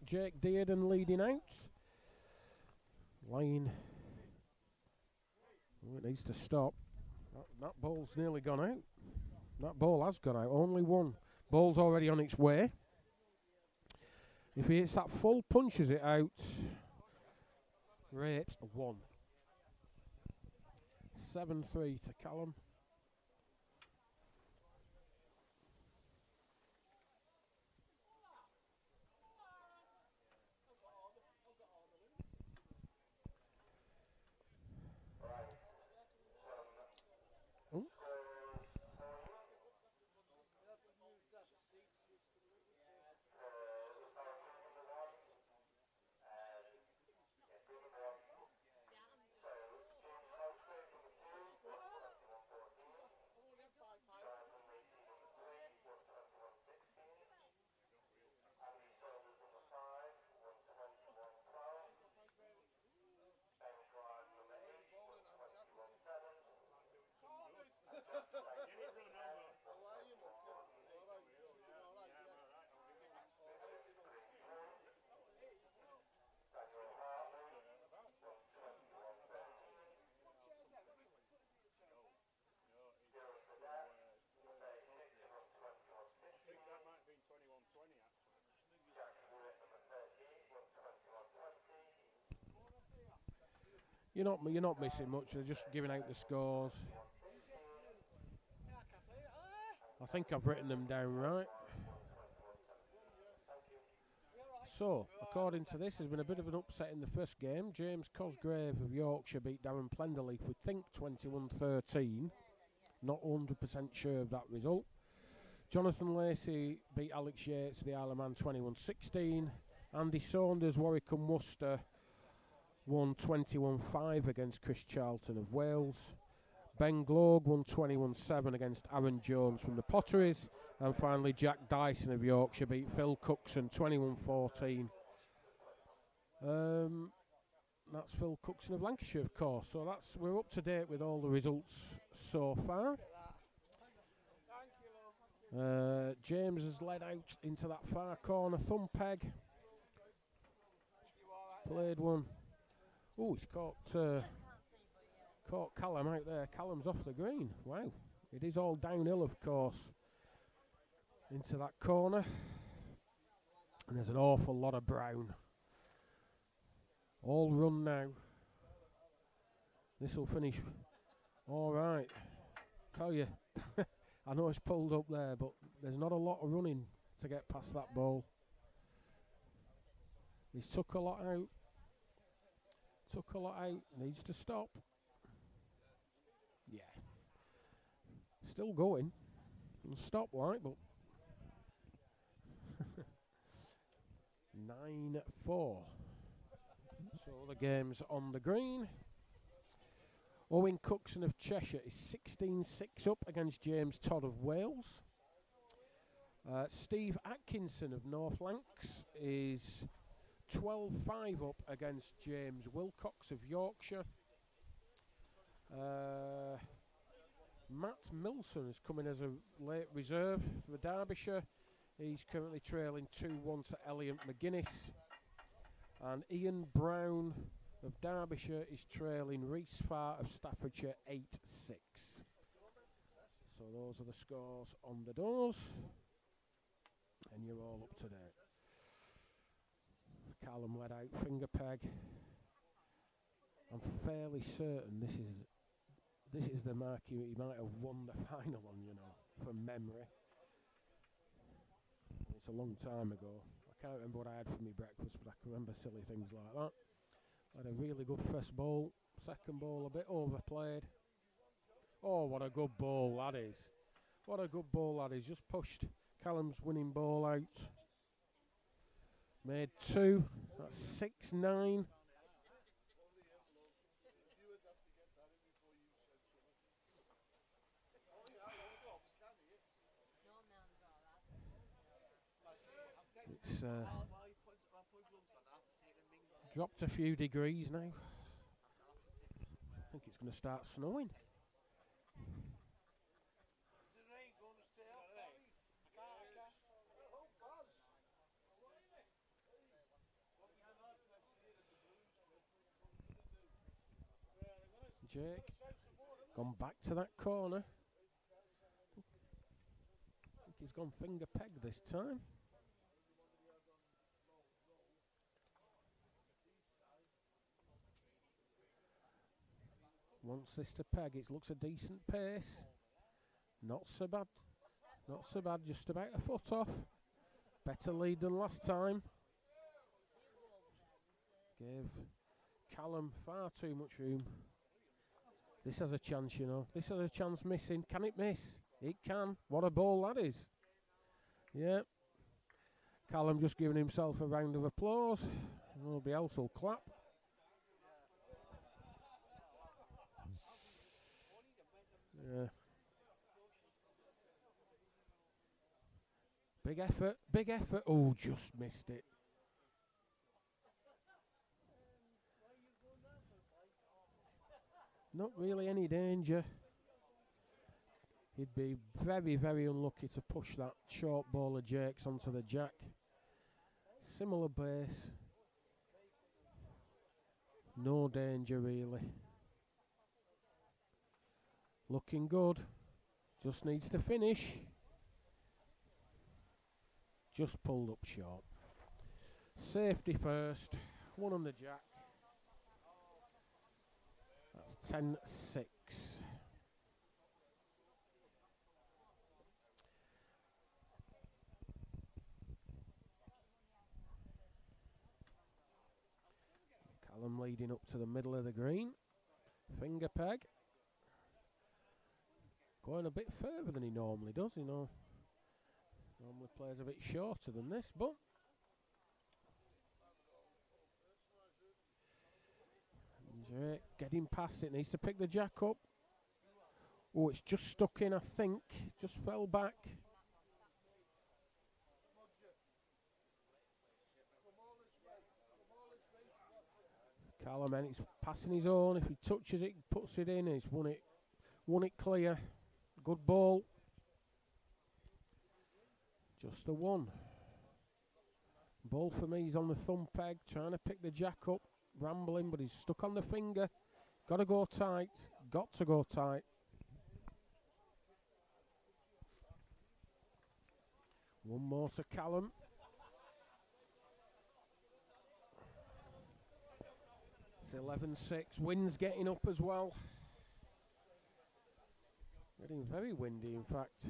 Jake Dearden leading out. Line. Oh, it needs to stop. That ball's nearly gone out. That ball has gone out. Only one. Ball's already on its way. If he hits that full, punches it out. Rate 1. 7-3 to Callum. You're not missing much. They're just giving out the scores. I think I've written them down right. So, according to this, there's been a bit of an upset in the first game. James Cosgrave of Yorkshire beat Darren Plenderleaf with Think 21-13. Not 100% sure of that result. Jonathan Lacey beat Alex Yates of the Isle of Man 21-16. Andy Saunders, Warwick and Worcester won 21-5 against Chris Charlton of Wales. Ben Glog won 21-7 against Aaron Jones from the Potteries. And finally, Jack Dyson of Yorkshire beat Phil Cookson 21-14. That's Phil Cookson of Lancashire, of course. So we're up to date with all the results so far. James has led out into that far corner. Thumb peg. Played one. Oh, he's caught Callum out there. Callum's off the green. Wow. It is all downhill, of course, into that corner. And there's an awful lot of brown. All run now. This will finish all right. Tell you, I know it's pulled up there, but there's not a lot of running to get past that ball. He's took a lot out. Needs to stop. Yeah. Still going. Stop right, but 9-4. So the game's on the green. Owen Cookson of Cheshire is 16-6 up against James Todd of Wales. Steve Atkinson of North Lancs is 12-5 up against James Wilcox of Yorkshire. Matt Milson is coming as a late reserve for Derbyshire. He's currently trailing 2-1 to Elliot McGuinness. And Ian Brown of Derbyshire is trailing Reese Farr of Staffordshire 8-6. So those are the scores on the doors. And you're all up to date. Callum led out finger peg. I'm fairly certain this is the mark he might have won the final on, you know, from memory. It's a long time ago. I can't remember what I had for my breakfast, but I can remember silly things like that. I had a really good first bowl. Second bowl a bit overplayed. Oh, what a good bowl that is. What a good bowl that is. Just pushed Callum's winning ball out. Made 2. That's 6-9. It's dropped a few degrees now. I think it's going to start snowing. Jake gone back to that corner. I think he's gone finger peg this time. Wants this to peg. It looks a decent pace. Not so bad. Not so bad. Just about a foot off. Better lead than last time. Gave Callum far too much room. This has a chance, you know. This has a chance missing. Can it miss? It can. What a ball that is. Yeah. Callum just giving himself a round of applause. Nobody else will clap. Yeah. Big effort. Big effort. Oh, just missed it. Not really any danger. He'd be very, very unlucky to push that short ball of Jake's onto the jack. Similar base. No danger really. Looking good. Just needs to finish. Just pulled up short. Safety first. One on the jack. That's 10-6. Callum leading up to the middle of the green. Finger peg. Going a bit further than he normally does, you know. Normally plays a bit shorter than this, but Drake getting past it, needs to pick the jack up. Oh, it's just stuck in, I think. Just fell back. Callum, and he's passing his own. If he touches it, puts it in, he's won it clear. Good ball. Just the one. Ball for me, he's on the thumb peg, trying to pick the jack up, rambling, but he's stuck on the finger. Got to go tight. Got to go tight. One more to Callum. It's 11-6. Wind's getting up as well. Getting very windy, in fact.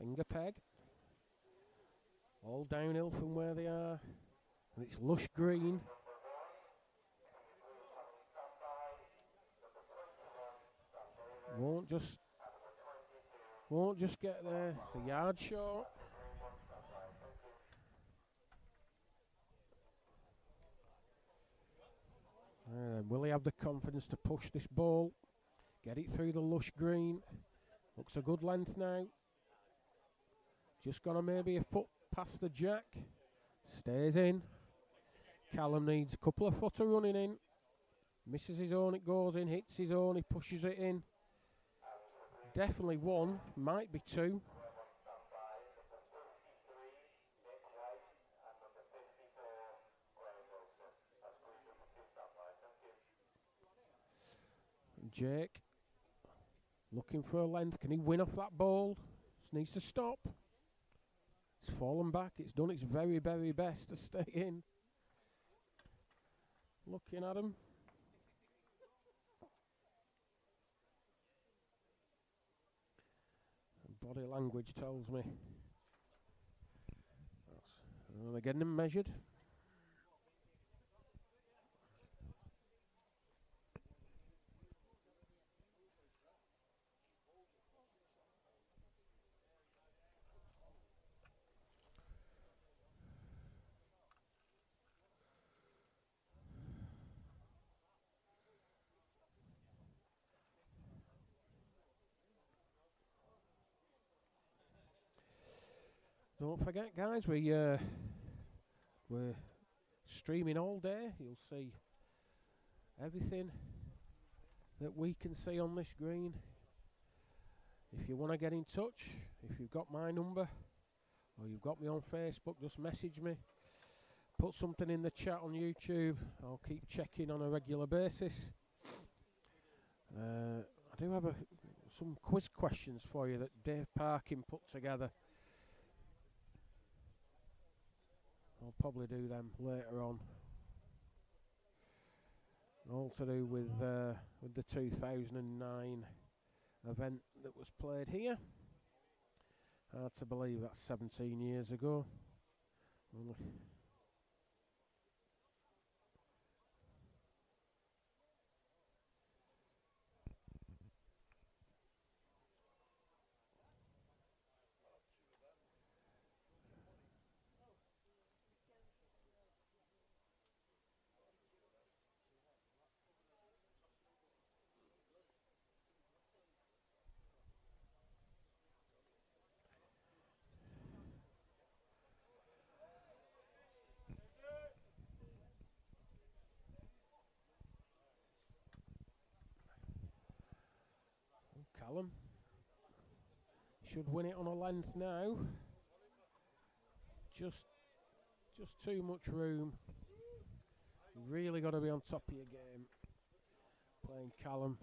Finger peg. All downhill from where they are. And it's lush green. Won't just get there. It's a yard short. Will he have the confidence to push this ball? Get it through the lush green. Looks a good length now. Just gonna maybe a foot past the jack. Stays in. Callum needs a couple of footer running in. Misses his own, it goes in. Hits his own, he pushes it in. Definitely one, might be two. Jake looking for a length. Can he win off that ball? Just needs to stop. It's fallen back. It's done its very, very best to stay in. Looking at him. Body language tells me. They're getting him measured. Don't forget, guys, we're streaming all day. You'll see everything that we can see on this green. If you want to get in touch, if you've got my number or you've got me on Facebook, just message me. Put something in the chat on YouTube. I'll keep checking on a regular basis. I do have some quiz questions for you that Dave Parkin put together. I'll probably do them later on. All to do with the 2009 event that was played here. Hard to believe that's 17 years ago. Callum should win it on a length now. Just too much room. Really got to be on top of your game. Playing Callum.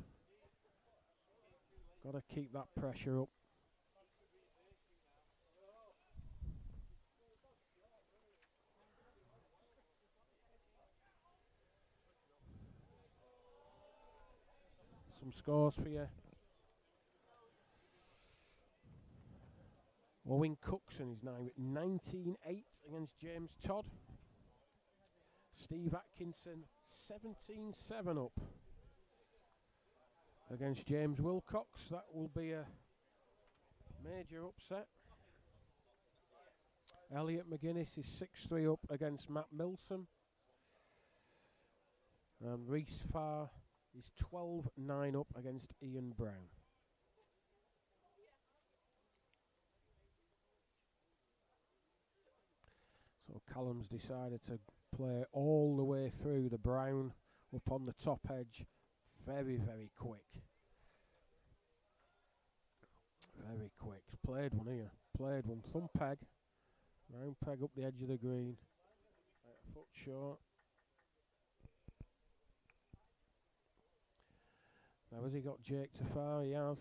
Got to keep that pressure up. Some scores for you. Owen Cookson is now at 19-8 against James Todd. Steve Atkinson 17-7 up against James Wilcox. That will be a major upset. Elliot McGuinness is 6-3 up against Matt Milsom. And Reese Farr is 12-9 up against Ian Brown. So Callum's decided to play all the way through the brown up on the top edge. Very, very quick. Very quick. Played one here. Played one. Thumb peg. Round peg up the edge of the green. A foot short. Now has he got Jake to far? He has.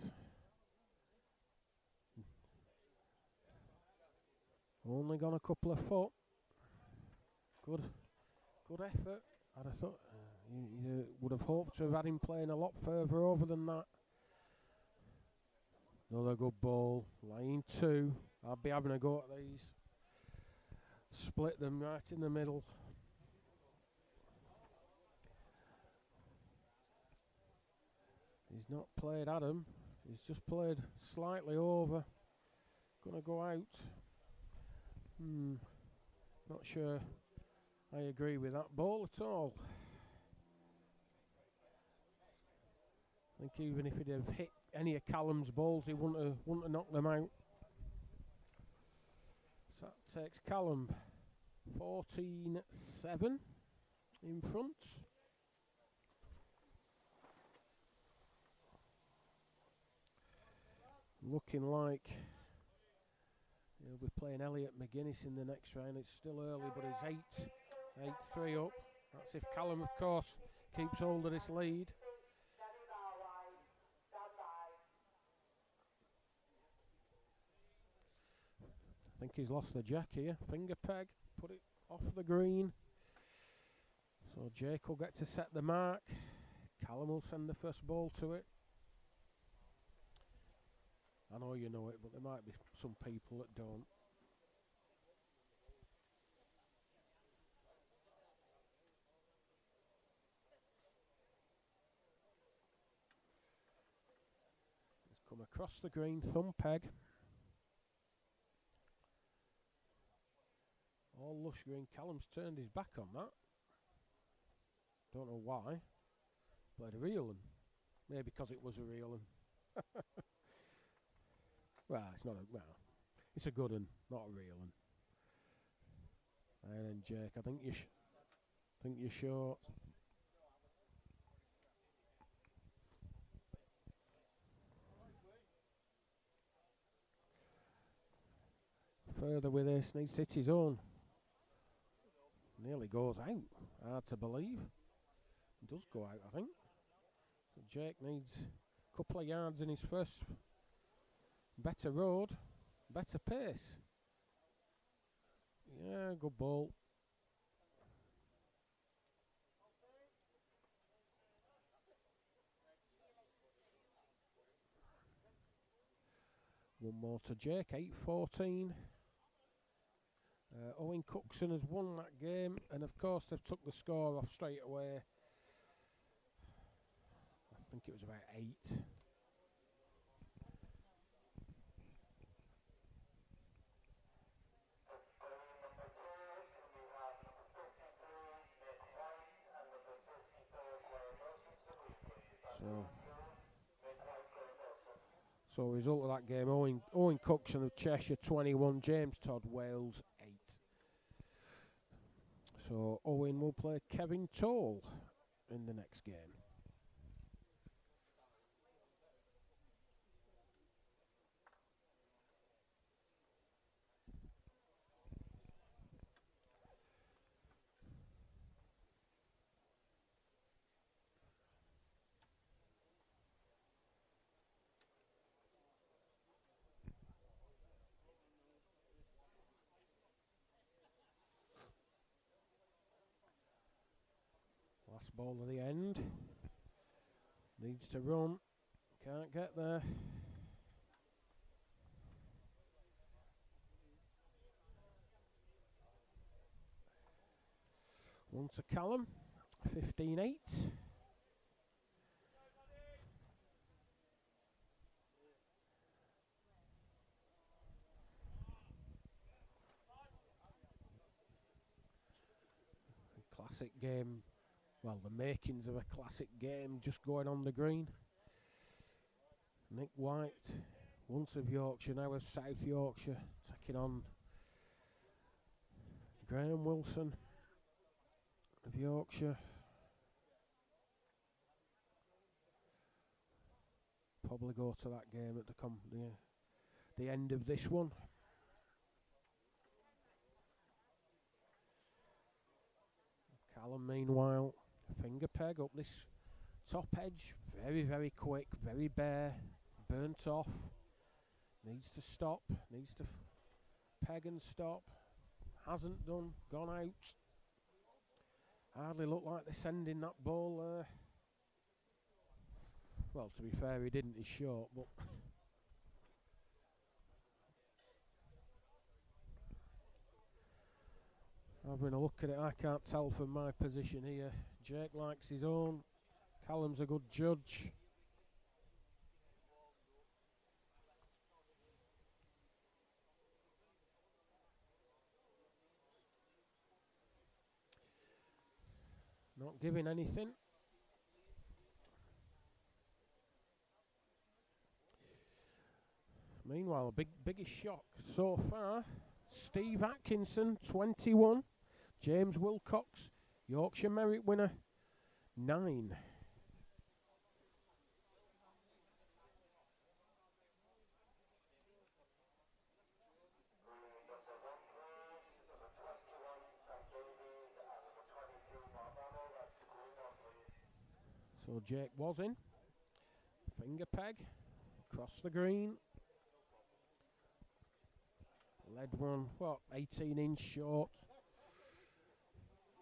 Only gone a couple of foot. Good effort. I'd have thought you would have hoped to have had him playing a lot further over than that. Another good ball. Line 2. I'll be having a go at these. Split them right in the middle. He's not played Adam. He's just played slightly over. Gonna go out. Not sure I agree with that ball at all. I think even if he'd have hit any of Callum's balls, he wouldn't have knocked them out. So that takes Callum 14-7 in front. Looking like he'll be playing Elliot McGuinness in the next round. It's still early, but he's 8-3 up. That's if Callum, of course, keeps hold of this lead. I think he's lost the jack here. Finger peg, put it off the green. So Jake will get to set the mark. Callum will send the first ball to it. I know you know it, but there might be some people that don't. It's come across the green, thumb peg. All lush green. Callum's turned his back on that. Don't know why. Played a real one. Maybe because it was a real one. Well, it's not a. Well, it's a good one, not a real one. And then Jake, I think you're short. Further with this, needs to hit his own. Nearly goes out. Hard to believe. It does go out, I think. So Jake needs a couple of yards in his first. Better road, better pace. Yeah, good ball. One more to Jake, 8-14. Owen Cookson has won that game, and of course they've took the score off straight away. I think it was about 8. So result of that game, Owen Cookson of Cheshire 21, James Todd Wales 8. So Owen will play Kevin Toll in the next game. Last ball of the end. Needs to run. Can't get there. One to Callum. 15-8. Classic game. Well, the makings of a classic game just going on the green. Nick White, once of Yorkshire, now of South Yorkshire, taking on Graham Wilson of Yorkshire. Probably go to that game at the end of this one. Callum, meanwhile, finger peg up this top edge. Very, very quick, very bare, burnt off. Needs to stop, needs to peg and stop. Hasn't done, gone out. Hardly looked like they're sending that ball there. Well, to be fair, he didn't, he's short, but having a look at it, I can't tell from my position here. Jake likes his own. Callum's a good judge. Not giving anything. Meanwhile, biggest shock so far. Steve Atkinson, 21. James Wilcox, Yorkshire Merit winner, 9. So Jake was in. Finger peg. Across the green. Led one, 18-inch short.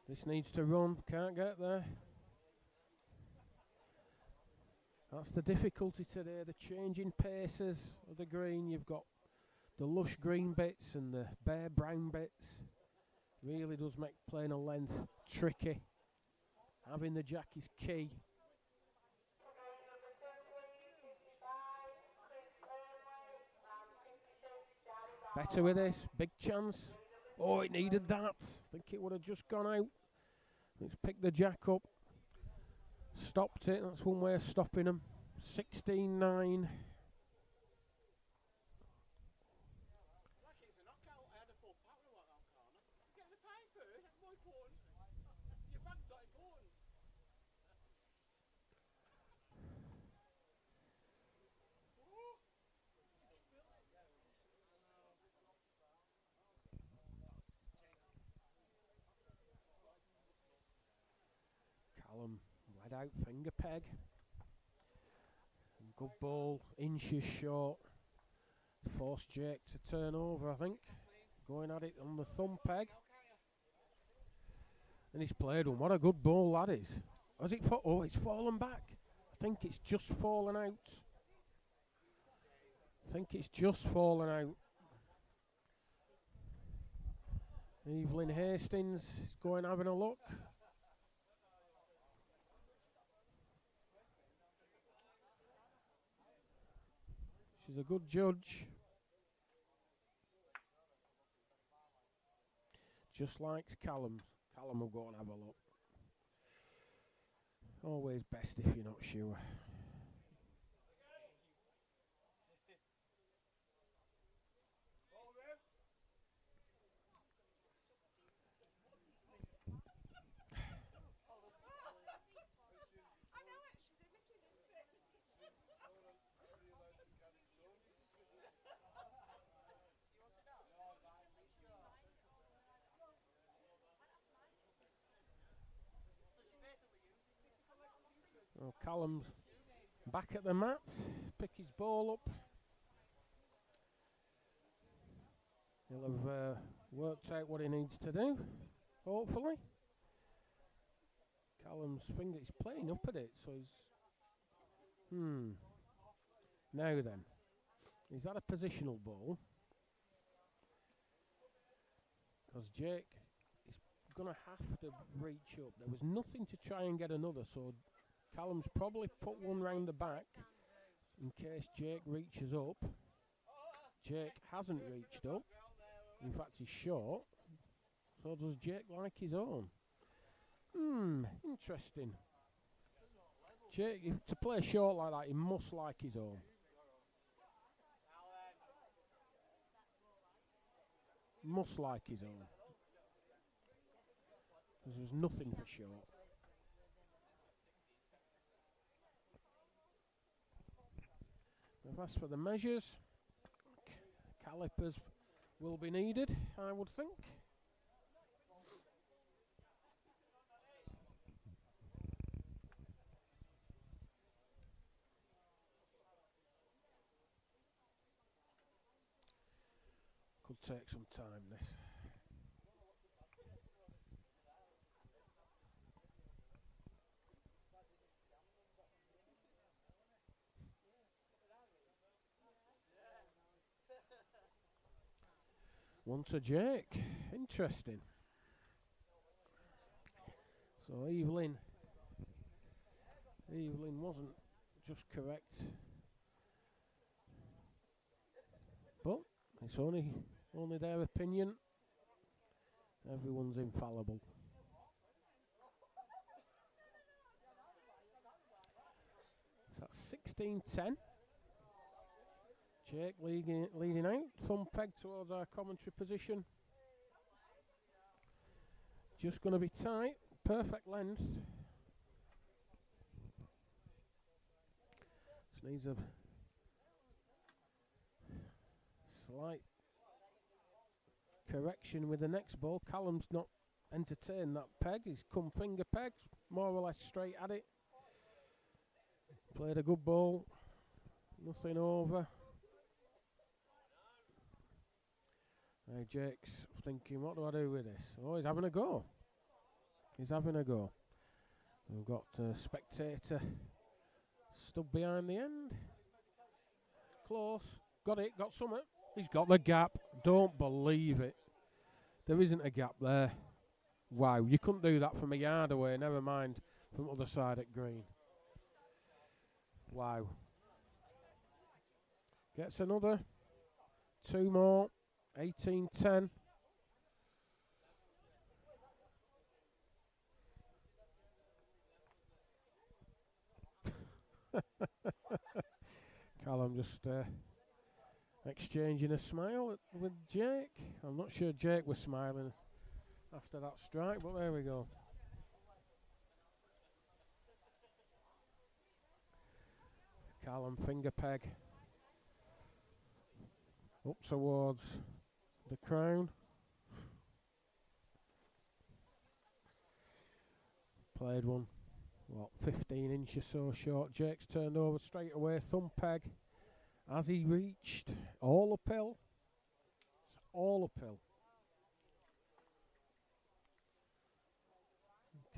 This needs to run. Can't get there. That's the difficulty today. The changing paces of the green. You've got the lush green bits and the bare brown bits. Really does make playing a length tricky. Having the jack is key. Better with this, big chance. Oh, it needed that. I think it would have just gone out. Let's pick the jack up. Stopped it, that's one way of stopping them. 16-9. Callum led out, finger peg. Good ball, inches short. Forced Jake to turn over, I think. Going at it on the thumb peg. And he's played one. What a good ball that is. Has it oh, it's fallen back. I think it's just fallen out. I think it's just fallen out. Evelyn Hastings is going having a look. She's a good judge. Just likes Callum. Callum will go and have a look. Always best if you're not sure. Oh, Callum's back at the mat, pick his ball up. He'll have worked out what he needs to do, hopefully. Callum's finger, he's playing up at it, so he's... Now then, is that a positional ball? Because Jake is going to have to reach up. There was nothing to try and get another, so Callum's probably put one round the back in case Jake reaches up. Jake hasn't reached up. In fact, he's short. So does Jake like his own? Interesting. Jake, to play short like that, he must like his own. Must like his own. Because there's nothing for short. As for the measures, calipers will be needed, I would think. Could take some time, this. One to Jake. Interesting. So Evelyn wasn't just correct, but it's only their opinion. Everyone's infallible. So that's 16-10. Jake leading out. Thumb peg towards our commentary position. Just going to be tight. Perfect length. Just needs a slight correction with the next ball. Callum's not entertained that peg. He's come finger pegs, more or less straight at it. Played a good ball. Nothing over. Hey, Jake's thinking, what do I do with this? Oh, he's having a go. He's having a go. We've got a spectator stood behind the end. Close. Got it. Got something. He's got the gap. Don't believe it. There isn't a gap there. Wow. You couldn't do that from a yard away. Never mind from the other side at green. Wow. Gets another. Two more. 18-10. Callum just exchanging a smile with Jake. I'm not sure Jake was smiling after that strike, but there we go. Callum finger peg up towards the crown. Played one, what, 15 inches or so short. Jake's turned over straight away. Thumb peg. Has he reached? All uphill. It's all uphill.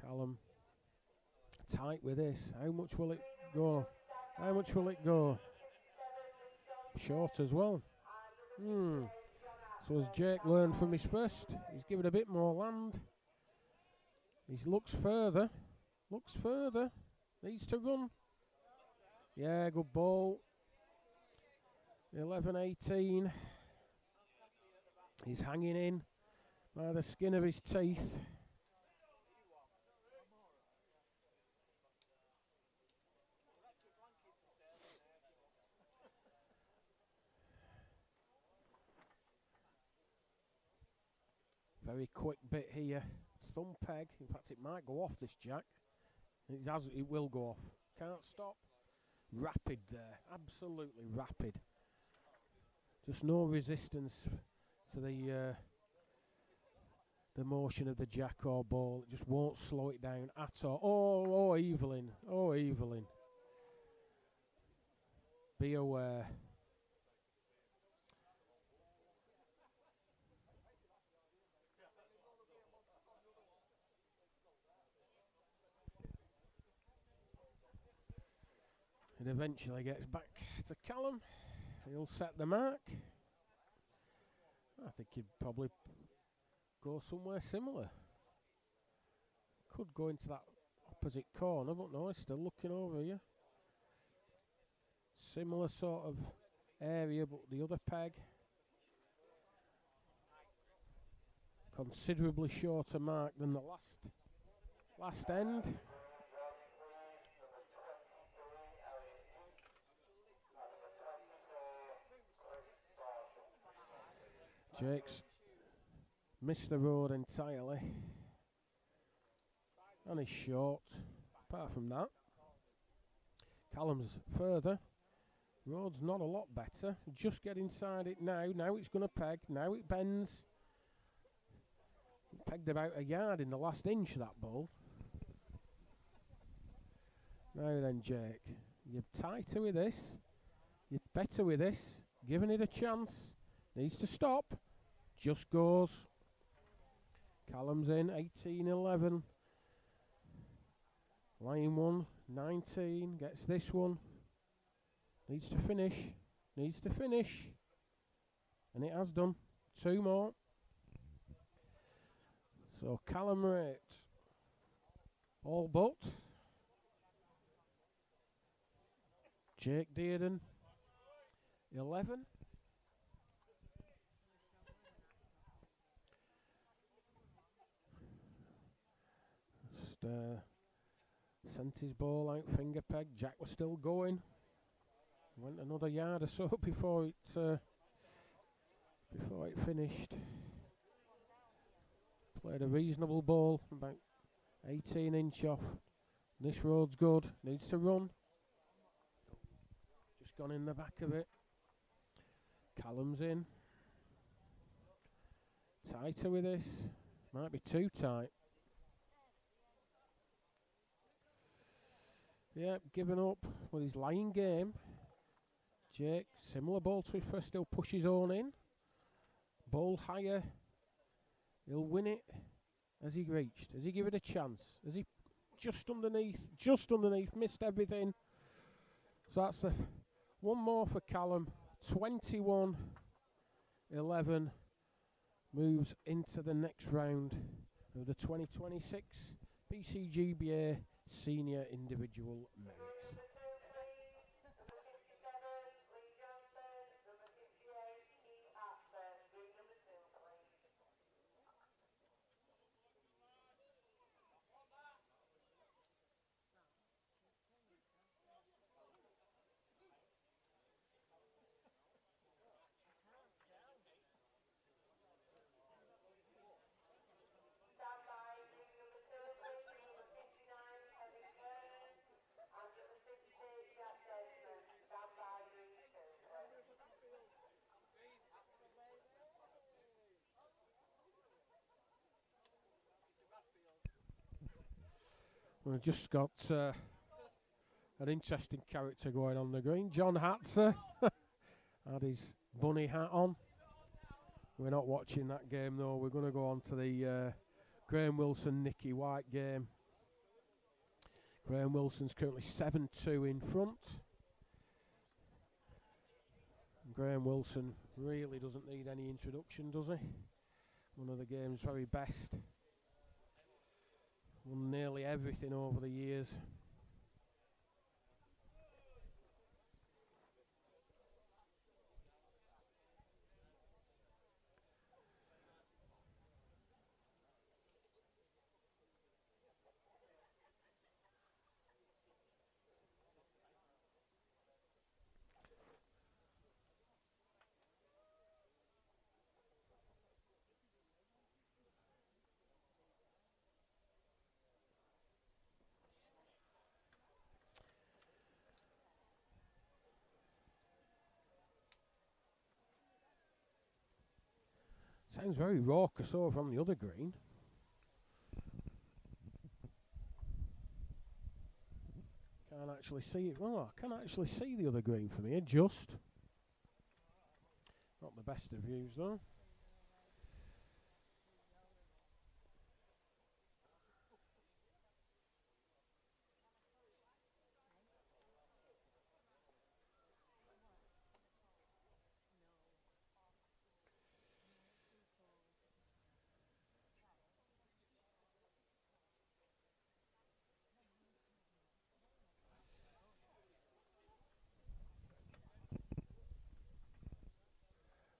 Callum tight with this. How much will it go? How much will it go? Short as well. So has Jake learned from his first? He's given a bit more land. He looks further. Looks further. Needs to run. Yeah, good ball. 11-18. He's hanging in by the skin of his teeth. Very quick bit here. Thumb peg. In fact, it might go off this jack. It will go off. Can't stop. Rapid there. Absolutely rapid. Just no resistance to the motion of the jack or ball. It just won't slow it down at all. Oh, Evelyn. Oh, Evelyn. Be aware. It eventually gets back to Callum. He'll set the mark. I think he'd probably go somewhere similar. Could go into that opposite corner, but no, he's still looking over here. Similar sort of area, but the other peg. Considerably shorter mark than the last end. Jake's missed the road entirely. And he's short. Apart from that, Callum's further. Road's not a lot better. Just get inside it now. Now it's going to peg. Now it bends. It pegged about a yard in the last inch of that ball. Now then, Jake. You're tighter with this. You're better with this. Giving it a chance. Needs to stop. Just goes. Callum's in, 18-11. Line 1, 19. Gets this one. Needs to finish. Needs to finish. And it has done. 2 more. So Callum Rate. All but. Jake Dearden. 11. Just sent his ball out, finger peg. Jack was still going. Went another yard or so before it finished. Played a reasonable ball, about 18 inch off. This road's good. Needs to run. Just gone in the back of it. Callum's in. Tighter with this. Might be too tight. Yep, given up with his lying game. Jake, similar ball to his first, still pushes on in. Ball higher. He'll win it. Has he reached? Has he given it a chance? Has he just underneath, missed everything. So that's the one more for Callum. 21-11. Moves into the next round of the 2026 BCGBA Senior Individual Merit. We've just got an interesting character going on the green. John Hatzer had his bunny hat on. We're not watching that game though. We're going to go on to the Graham Wilson-Nicky White game. Graham Wilson's currently 7-2 in front. Graham Wilson really doesn't need any introduction, does he? One of the game's very best. Won nearly everything over the years. Sounds very raucous over on the other green. Can't actually see it. Oh, I can actually see the other green from here, just. Not the best of views though.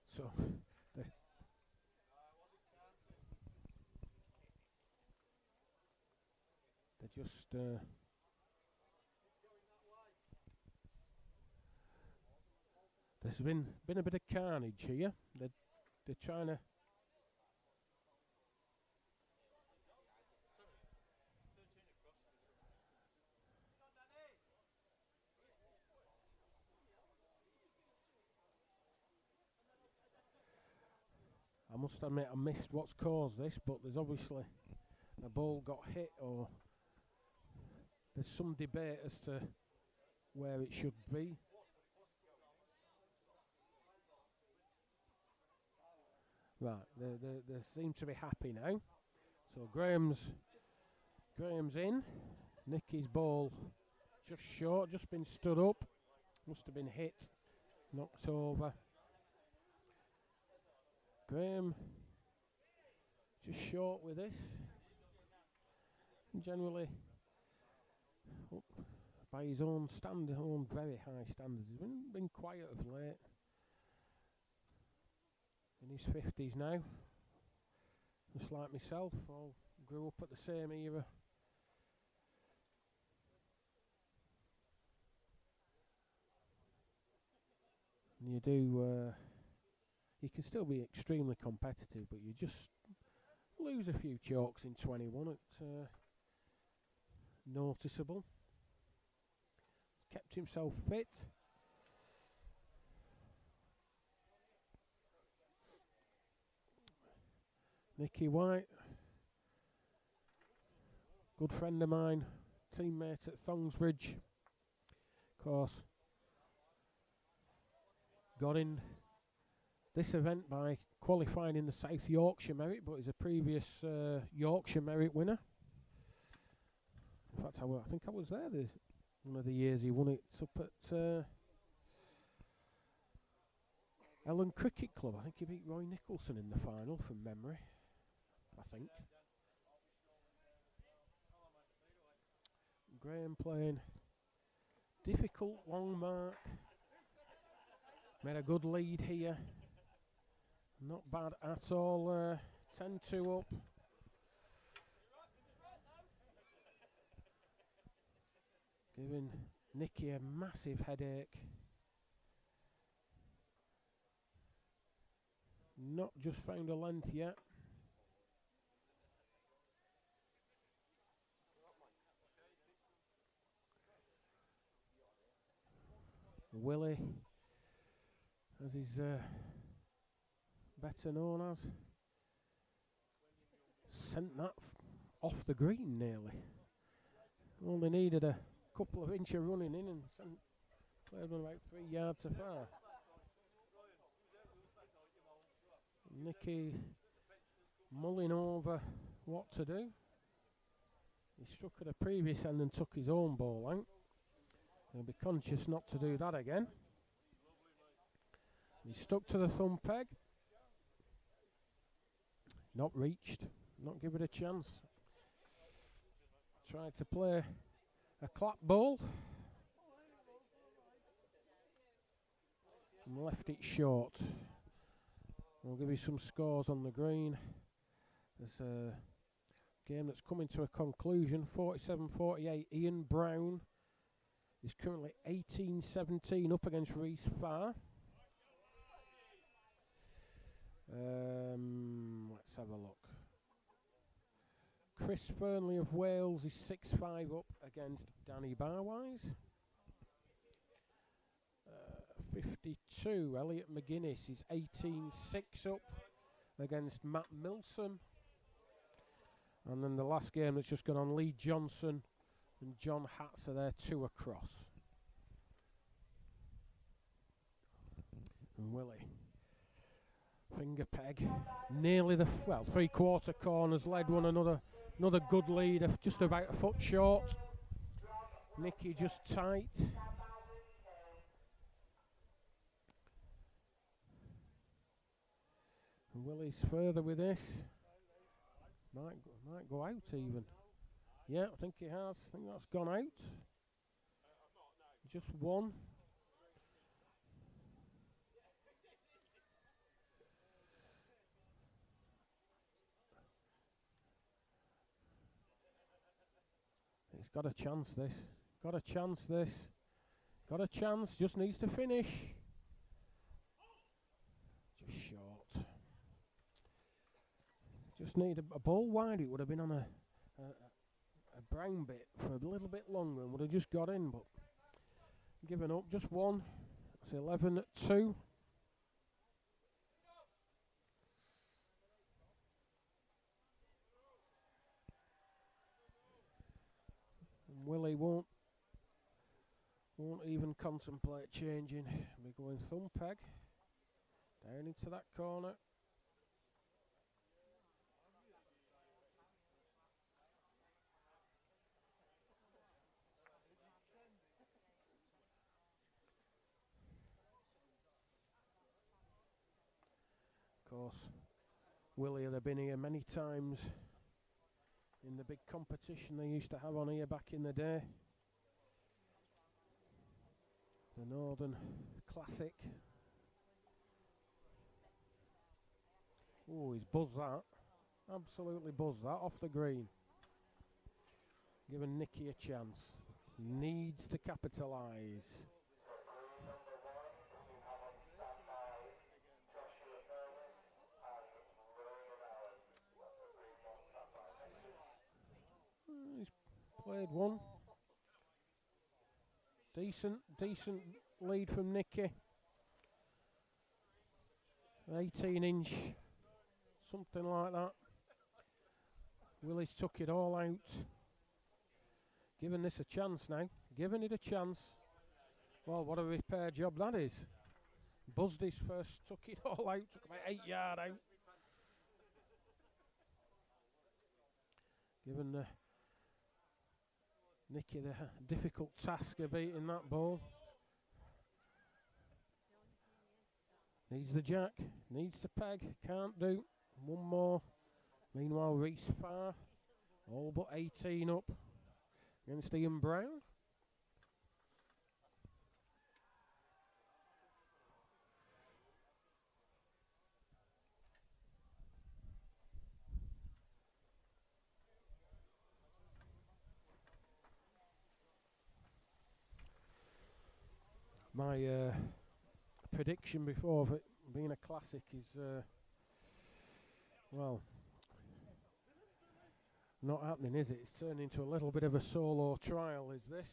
So they're just there's been a bit of carnage here. They're trying to. I must admit I missed what's caused this, but there's obviously a ball got hit, or there's some debate as to where it should be. Right, they seem to be happy now. So Graham's in. Nicky's ball just short, just been stood up. Must have been hit, knocked over. Graham just short with this. Generally up by his own standard, own very high standards. He's been quiet of late. In his 50s now. Just like myself, all grew up at the same era. And you do, you can still be extremely competitive, but you just lose a few chalks in 21. It's noticeable. He's kept himself fit. Nicky White, good friend of mine, teammate at Thongsbridge. Of course, got in this event by qualifying in the South Yorkshire Merit, but he's a previous Yorkshire Merit winner. In fact, I think I was there one of the years he won it. It's up at Ellen Cricket Club. I think he beat Roy Nicholson in the final from memory, I think. Graham playing difficult long mark. Made a good lead here. Not bad at all. 10-2 up. Giving Nicky a massive headache. Not just found a length yet. Willie, as he's better known as, sent that off the green nearly. Only needed a couple of inches running in and played on about 3 yards afar. Nicky mulling over what to do. He struck at a previous end and took his own ball out. He'll be conscious not to do that again. He stuck to the thumb peg. Not reached. Not give it a chance. Tried to play a clap ball. And left it short. We'll give you some scores on the green. There's a game that's coming to a conclusion. 47-48. Ian Brown is currently 18-17 up against Reese Farr. Let's have a look. Chris Fernley of Wales is 6-5 up against Danny Barwise. 52, Elliot McGuinness is 18-6 up against Matt Milson. And then the last game that's just gone on, Lee Johnson and John Hatz are there 2 across. And Willie, finger peg, nearly the 3/4 corners, led one another good lead of just about a foot short. Nicky just tight. And Willie's further with this. Might go out even. Yeah, I think he has. I think that's gone out. Just one. He's got a chance, this. Got a chance, this. Got a chance, just needs to finish. Just short. Just need a ball wide. It would have been on a brown bit for a little bit longer and would have just got in, but given up. Just one. It's 11-2. And Willie won't even contemplate changing. We're going thumb peg down into that corner. course, Willie had been here many times in the big competition they used to have on here back in the day. The Northern Classic. Oh, he's buzzed that. Absolutely buzzed that off the green. Giving Nicky a chance. Needs to capitalise. He's played one. Decent lead from Nicky. 18-inch, something like that. Willie's took it all out. Giving this a chance now. Giving it a chance. Well, what a repair job that is. Buzzed his first, took it all out, took about 8 yard out. Giving Nicky the difficult task of beating that ball. Needs the jack, needs the peg, can't do. One more. Meanwhile, Reese Farr, all but 18 up against Ian Brown. My prediction before of it being a classic is, well, not happening, is it? It's turned into a little bit of a solo trial, is this?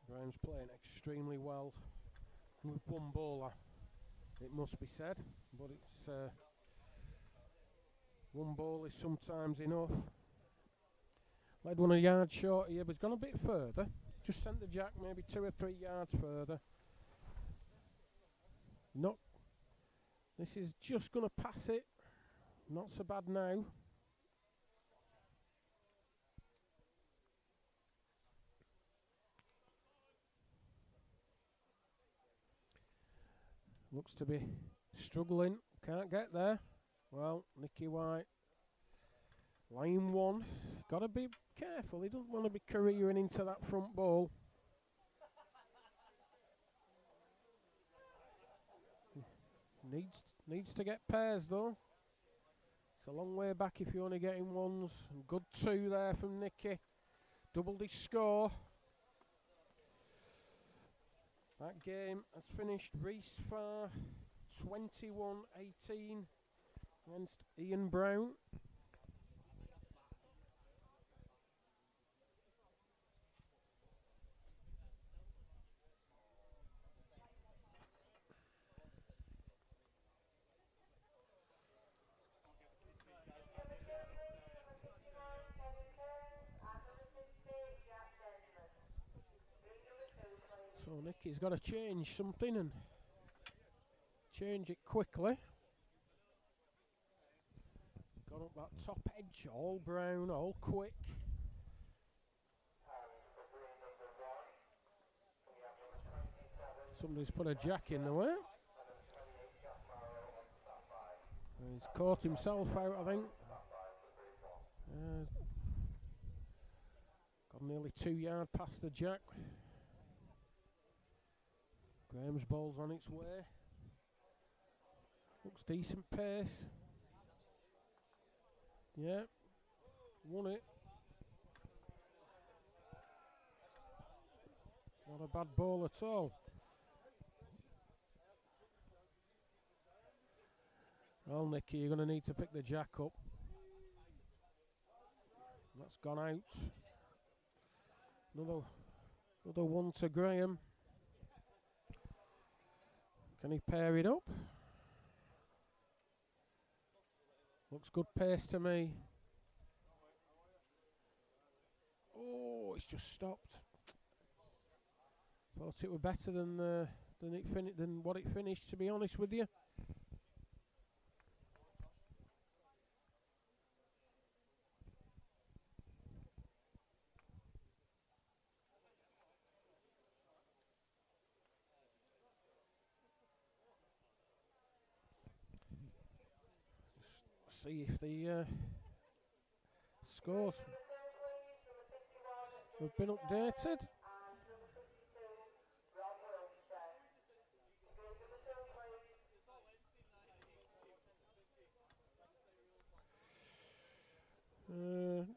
Graham's playing extremely well with one bowler, it must be said, but it's one ball is sometimes enough. Led one a yard short here, but he's gone a bit further. Just sent the jack maybe 2 or 3 yards further. Not. This is just going to pass it. Not so bad now. Looks to be struggling. Can't get there. Well, Nicky White. Line 1. Got to be careful. He doesn't want to be careering into that front ball. Needs to get pairs though. It's a long way back if you're only getting ones. Good 2 there from Nicky. Doubled his score. That game has finished Reese Farr 21-18 against Ian Brown. So Nicky's got to change something and change it quickly. Got up that top edge, all brown, all quick. Somebody's put a jack in the way. He's caught himself out, I think. Got nearly 2 yards past the jack. Graham's ball's on its way. Looks decent pace. Yeah, won it. Not a bad ball at all. Well, Nicky, you're going to need to pick the jack up. That's gone out. Another one to Graham. Can he pair it up? Looks good pace to me. Oh, it's just stopped. Thought it were better than what it finished, to be honest with you. see if the scores have been updated.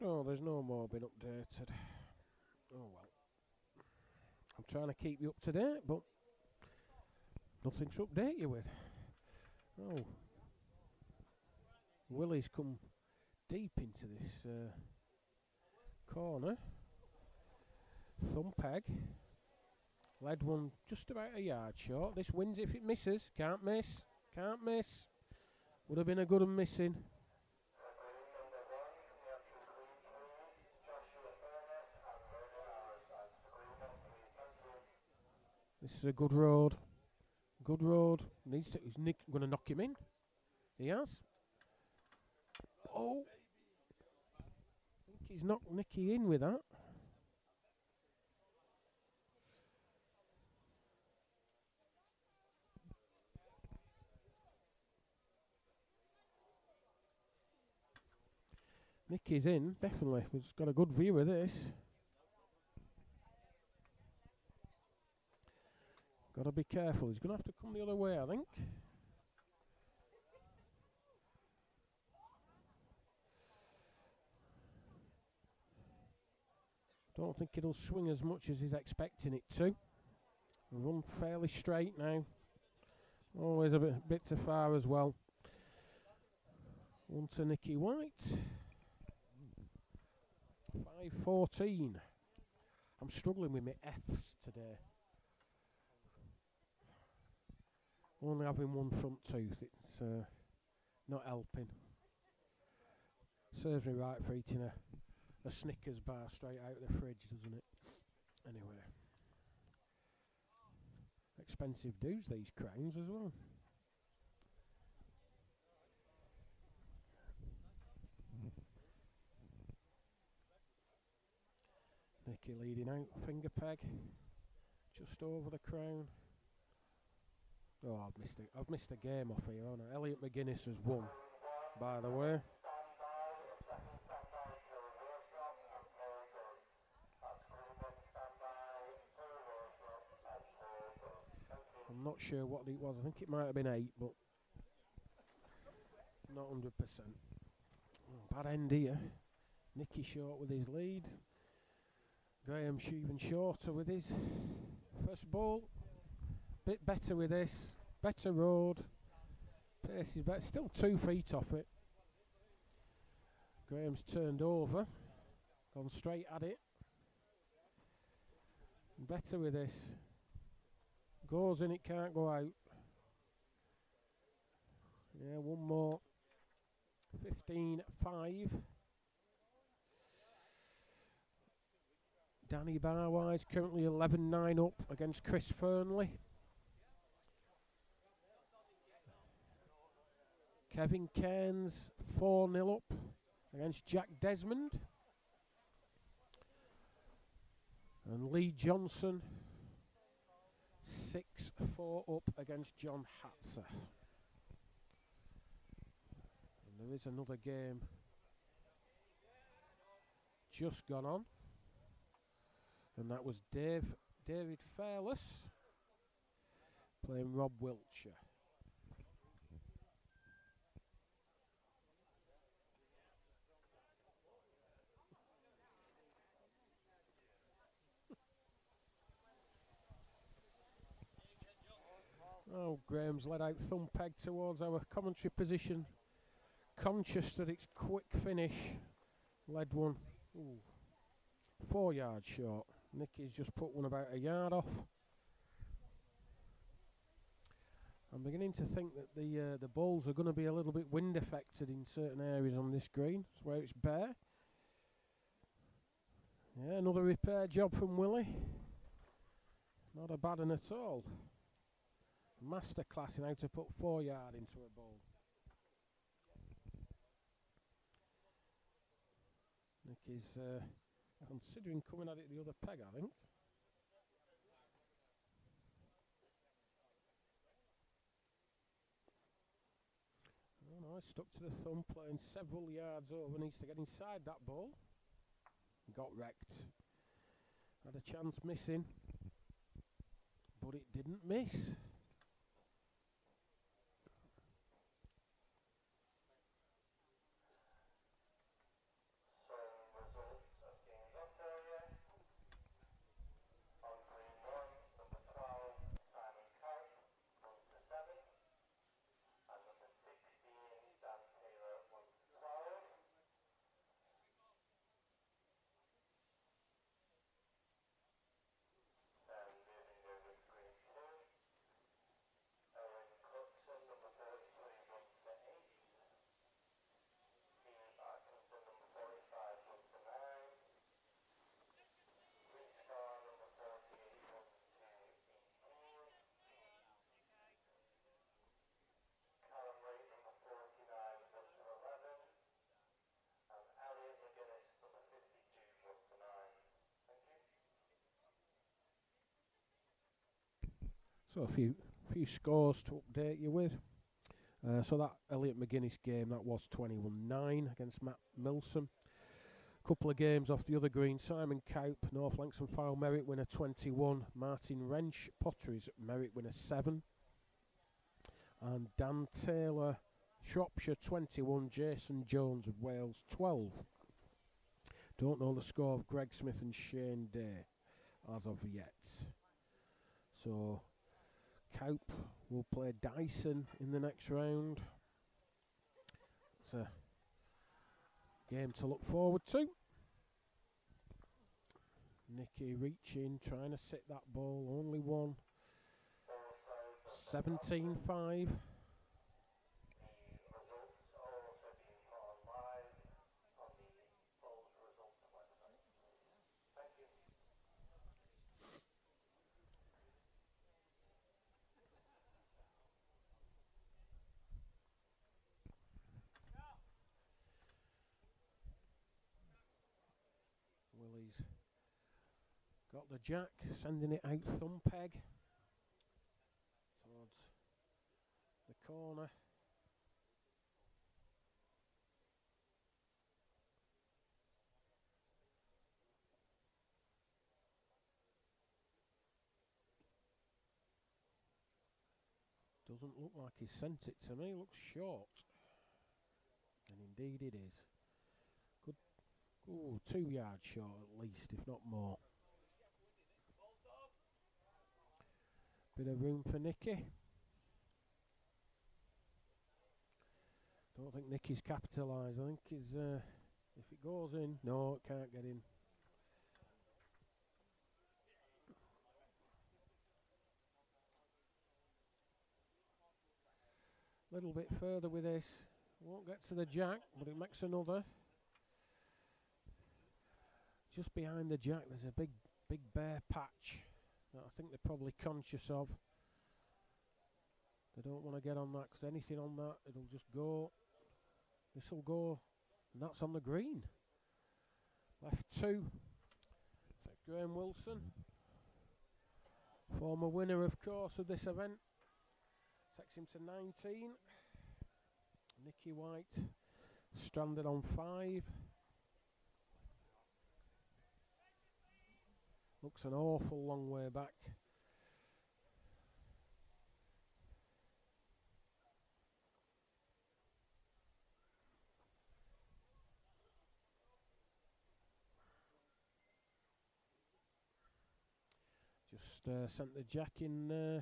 No, there's no more been updated. Oh well. I'm trying to keep you up to date, but nothing to update you with. Oh. Willie's come deep into this corner. Thumb peg. Led one just about a yard short. This wins if it misses. Can't miss. Can't miss. Would have been a good one missing. This is a good road. Good road. Needs to. Is Nick going to knock him in? He has. Oh. I think he's knocked Nicky in with that. Nicky's in, definitely. He's got a good view of this. Got to be careful. He's going to have to come the other way, I think. Don't think it'll swing as much as he's expecting it to. Run fairly straight now. Always a bit too far as well. One to Nicky White. 5:14. I'm struggling with my F's today. Only having one front tooth, it's not helping. Serves me right for eating a Snickers bar straight out of the fridge, doesn't it? Anyway. Expensive dues, these crowns as well. Nicky leading out, finger peg, just over the crown. Oh, I've missed a game off here, haven't I? Elliot McGuinness has won, by the way. I'm not sure what it was. I think it might have been 8, but not 100%. Oh, bad end here. Nicky short with his lead. Graham even shorter with his first ball. Bit better with this. Better road. Pace is better. Still 2 feet off it. Graham's turned over. Gone straight at it. Better with this. Goes in, it can't go out. Yeah, one more. 15-5. Danny Barwise currently 11-9 up against Chris Fernley. Kevin Cairns 4-0 up against Jack Desmond. And Lee Johnson 6-4 up against John Hatzer. And there is another game just gone on. And that was David Fairless playing Rob Wiltshire. Oh, Graham's led out thumb peg towards our commentary position. Conscious that it's quick finish. Led one 4 yards short. Nicky's just put one about a yard off. I'm beginning to think that the balls are going to be a little bit wind affected in certain areas on this green, where it's bare. Yeah, another repair job from Willie. Not a bad one at all. Masterclass in how to put 4 yard into a ball. Nicky's considering coming at it the other peg, I think. Oh, stuck to the thumb, playing several yards over. Needs to get inside that ball. Got wrecked. Had a chance missing, but it didn't miss. So a few scores to update you with. So that Elliot McGuinness game, that was 21-9 against Matt Milsom. Couple of games off the other green. Simon Cowp, North Lanxham File Merit winner 21. Martin Wrench, Potteries Merit winner 7. And Dan Taylor, Shropshire 21. Jason Jones of Wales 12. Don't know the score of Greg Smith and Shane Day as of yet. So Cowp will play Dyson in the next round. It's a game to look forward to. Nicky reaching, trying to sit that ball. Only one. 17-5. Willie's got the jack, sending it out thumb peg towards the corner. Doesn't look like he sent it to me, looks short. And indeed it is. Good, 2 yards short at least, if not more. Bit of room for Nicky. Don't think Nicky's capitalised. I think he's, if it goes in, no, it can't get in. Little bit further with this. Won't get to the jack, but it makes another. Just behind the jack, there's a big bare patch that I think they're probably conscious of. They don't want to get on that, because anything on that, it'll just go. This will go, and that's on the green. Left 2. That's Graham Wilson, former winner, of course, of this event. Takes him to 19. Nicky White stranded on 5. Looks an awful long way back. Just sent the jack in the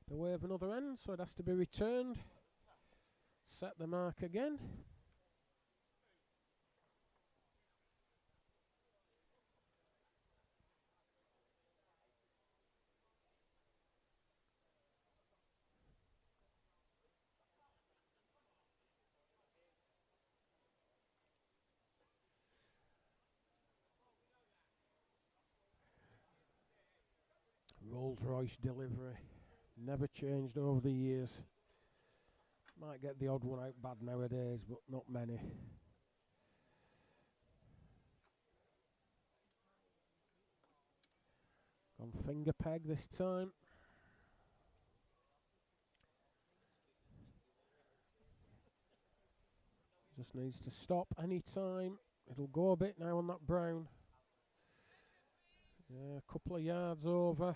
way of another end, so it has to be returned. Set the mark again. Rolls-Royce delivery. Never changed over the years. Might get the odd one out bad nowadays, but not many. Gone finger peg this time. Just needs to stop any time. It'll go a bit now on that brown. Yeah, a couple of yards over.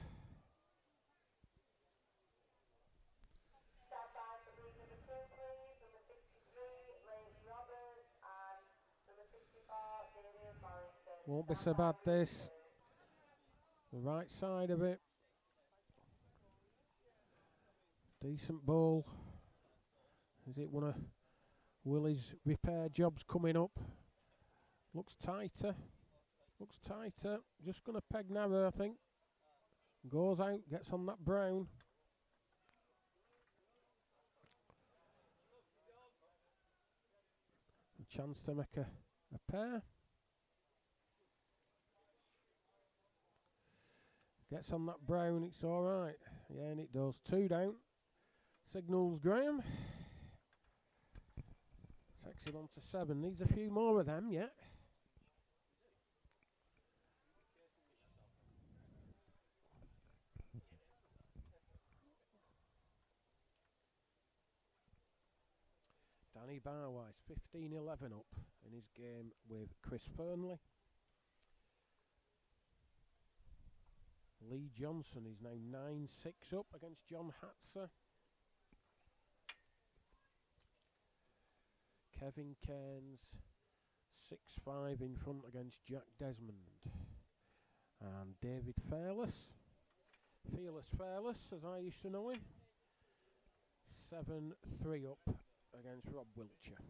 Won't be so bad this. The right side of it. Decent ball. Is it one of Willie's repair jobs coming up? Looks tighter. Looks tighter. Just going to peg narrow, I think. Goes out, gets on that brown. A chance to make a pair. Gets on that brown, it's all right. Yeah, and it does. 2 down. Signals Graham. Takes him on to 7. Needs a few more of them yet. Danny Barwise, 15-11 up in his game with Chris Fernley. Lee Johnson is now 9-6 up against John Hatzer. Kevin Cairns 6-5 in front against Jack Desmond. And David Fearless as I used to know him, 7-3 up against Rob Wiltshire.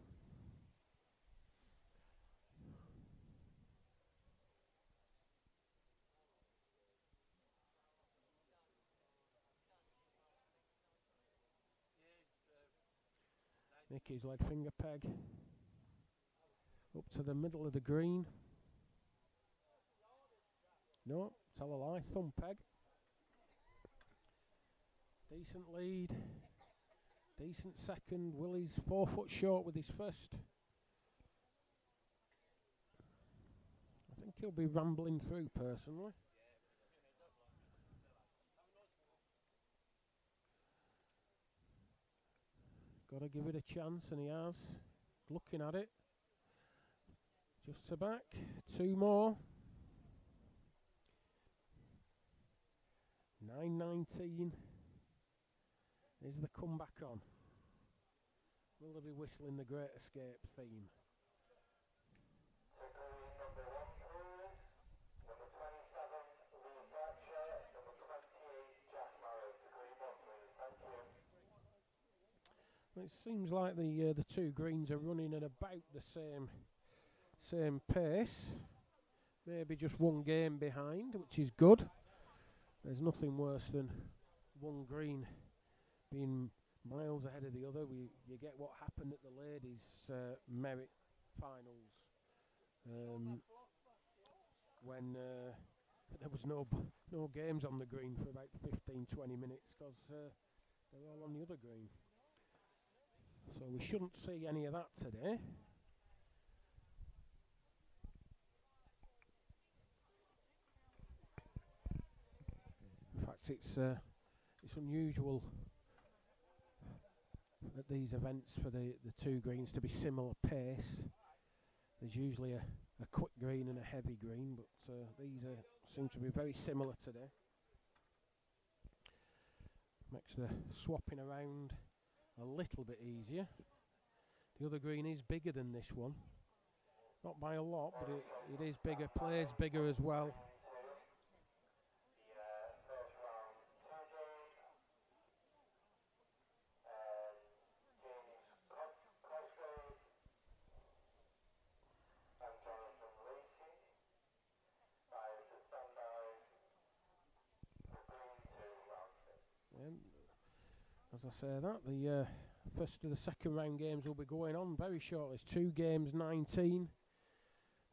Nicky's lead finger peg up to the middle of the green. No, tell a lie, thumb peg. Decent lead, decent second. Willie's 4 foot short with his first. I think he'll be rambling through personally. Got to give it a chance, and he has. Looking at it. Just to back. 2 more. 9-19. Is the comeback on? Will they be whistling the Great Escape theme? It seems like the 2 greens are running at about the same pace. Maybe just 1 game behind, which is good. There's nothing worse than 1 green being miles ahead of the other. You get what happened at the ladies' merit finals when there was no games on the green for about 15-20 minutes because they're all on the other green. So we shouldn't see any of that today. In fact, it's unusual at these events for the 2 greens to be similar pace. There's usually a quick green and a heavy green, but these seem to be very similar today. Makes the swapping around a little bit easier. The other green is bigger than this one. Not by a lot, but it is bigger, plays bigger as well. As I say that, the first of the second round games will be going on very shortly. It's 2 games, 19.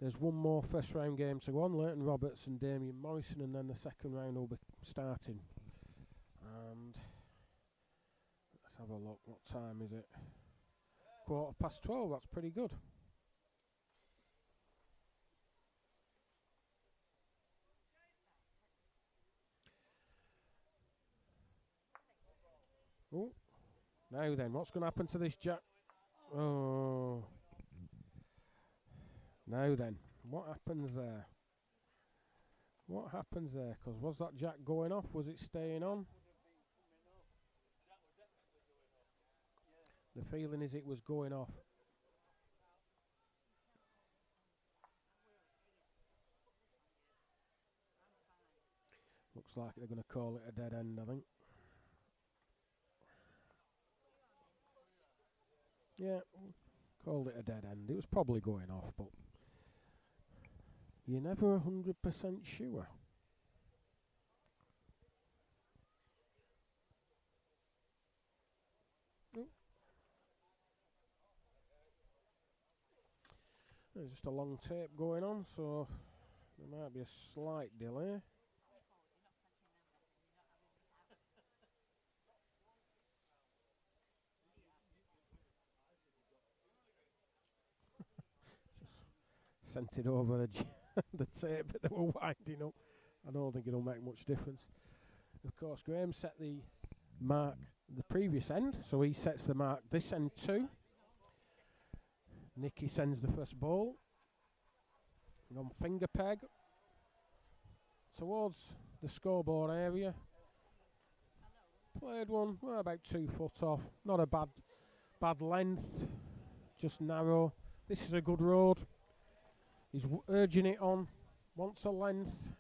There's 1 more first round game to go on, Leighton Roberts and Damien Morrison, and then the second round will be starting. And let's have a look, what time is it? 12:15, that's pretty good. Oh, now then, what's going to happen to this jack? Oh, Now then, what happens there? What happens there? Because was that jack going off? Was it staying on? The feeling is it was going off. Looks like they're going to call it a dead end, I think. Yeah, called it a dead end. It was probably going off, but you're never 100% sure. There's just a long tape going on, so there might be a slight delay. Just sent it over the tape that they were winding up. I don't think it'll make much difference. Of course, Graham set the mark the previous end, so he sets the mark this end too. Nicky sends the first ball. On finger peg towards the scoreboard area. Played one, well, about 2 foot off. Not a bad length, just narrow. This is a good road. He's urging it on. Wants a length.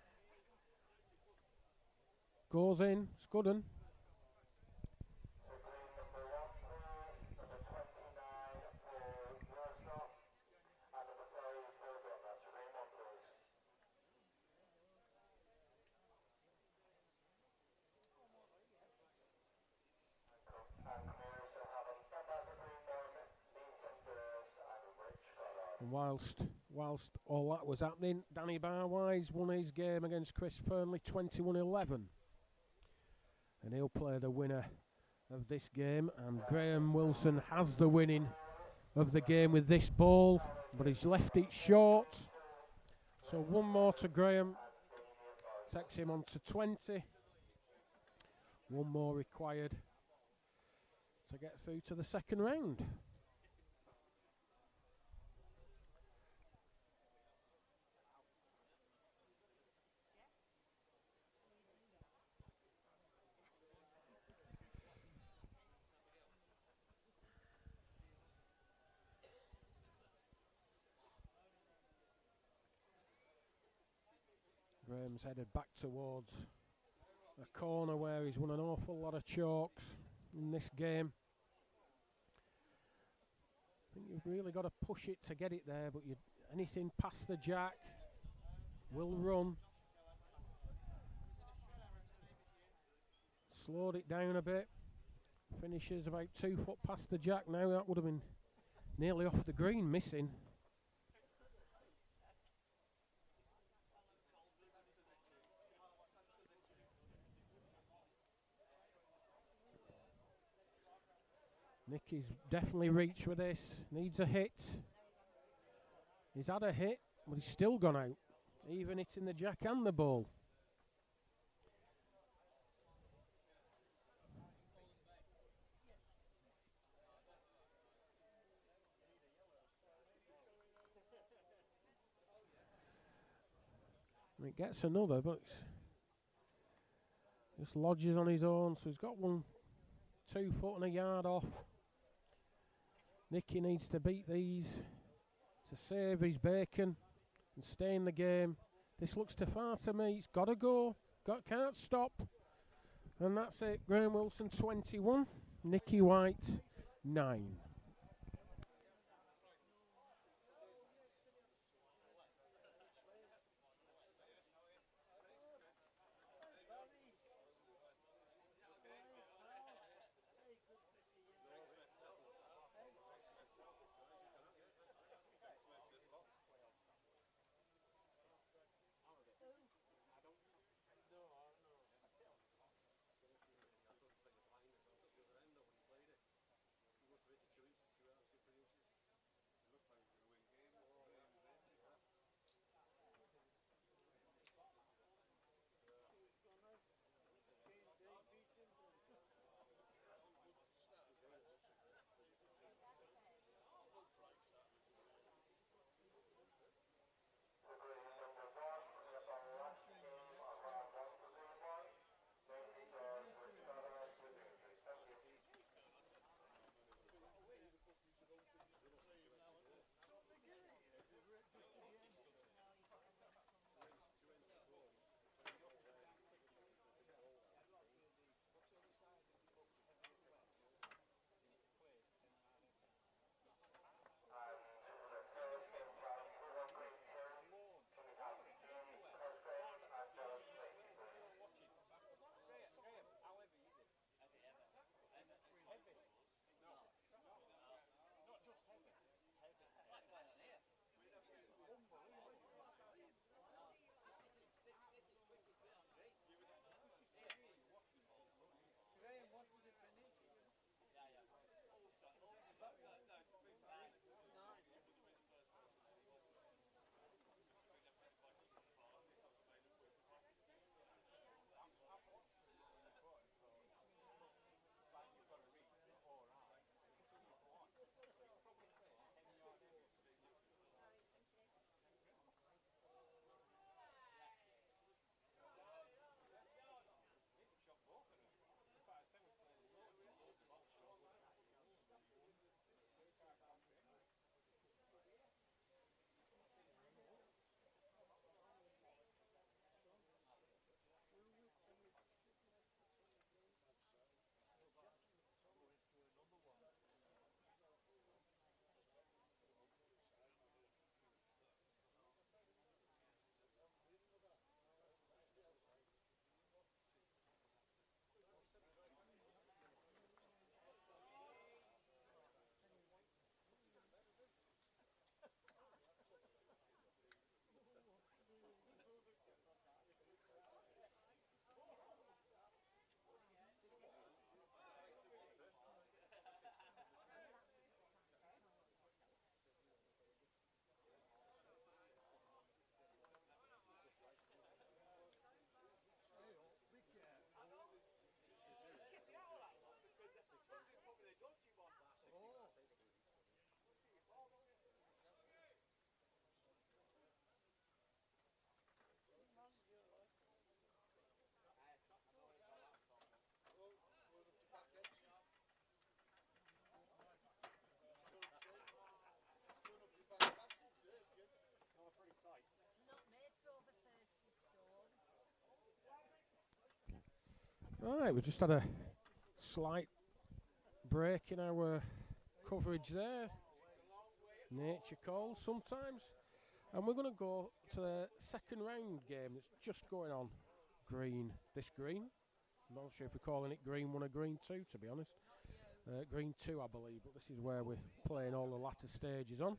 Goes in. It's good un. And whilst all that was happening, Danny Barwise won his game against Chris Fernley 21-11. And he'll play the winner of this game. And Graham Wilson has the winning of the game with this ball, but he's left it short. So one more to Graham. Takes him on to 20. One more required to get through to the second round. Graham's headed back towards a corner where he's won an awful lot of chalks in this game. I think you've really got to push it to get it there, but anything past the jack will run. Slowed it down a bit. Finishes about 2 foot past the jack now. That would have been nearly off the green, missing. Nicky's definitely reached with this. Needs a hit. He's had a hit, but he's still gone out. Even hitting the jack and the ball. And it gets another, but just lodges on his own. So he's got 2 foot and a yard off. Nicky needs to beat these to save his bacon and stay in the game. This looks too far to me. He's got to go. Can't stop. And that's it. Graham Wilson 21. Nicky White 9. Right, we just had a slight break in our coverage there. Nature calls sometimes. And we're going to go to the second round game that's just going on. This green. I'm not sure if we're calling it green 1 or green 2, to be honest. Green 2, I believe, but this is where we're playing all the latter stages on.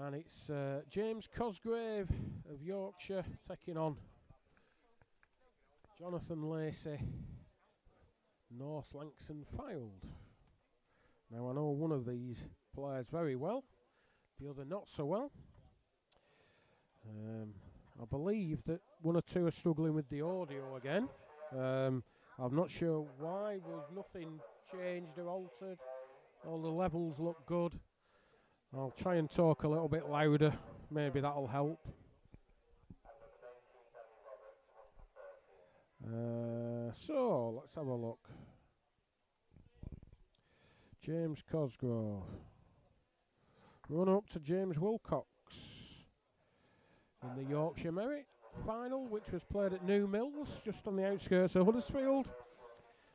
And it's James Cosgrave of Yorkshire taking on Jonathan Lacey, North Lancs and Fylde. Now, I know one of these players very well, the other not so well. I believe that 1 or 2 are struggling with the audio again. I'm not sure why. There's nothing changed or altered. All the levels look good. I'll try and talk a little bit louder. Maybe that'll help. So, let's have a look. James Cosgrove. Run up to James Wilcox in the Yorkshire Merit final, which was played at New Mills, just on the outskirts of Huddersfield.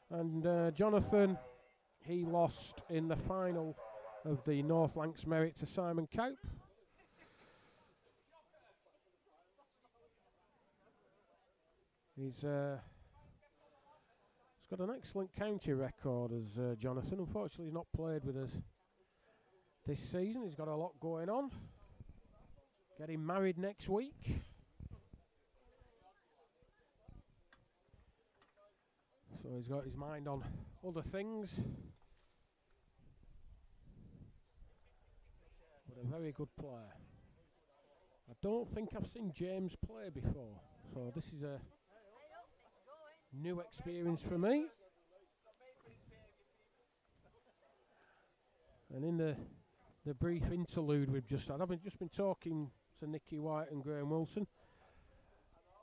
And Jonathan, he lost in the final of the North Lancs Merit to Simon Cowp. He's got an excellent county record as Jonathan. Unfortunately, he's not played with us this season. He's got a lot going on. Getting married next week. So he's got his mind on other things. But a very good player. I don't think I've seen James play before. So this is a new experience for me. And in the brief interlude we've just had, I've just been talking to Nicky White and Graham Wilson,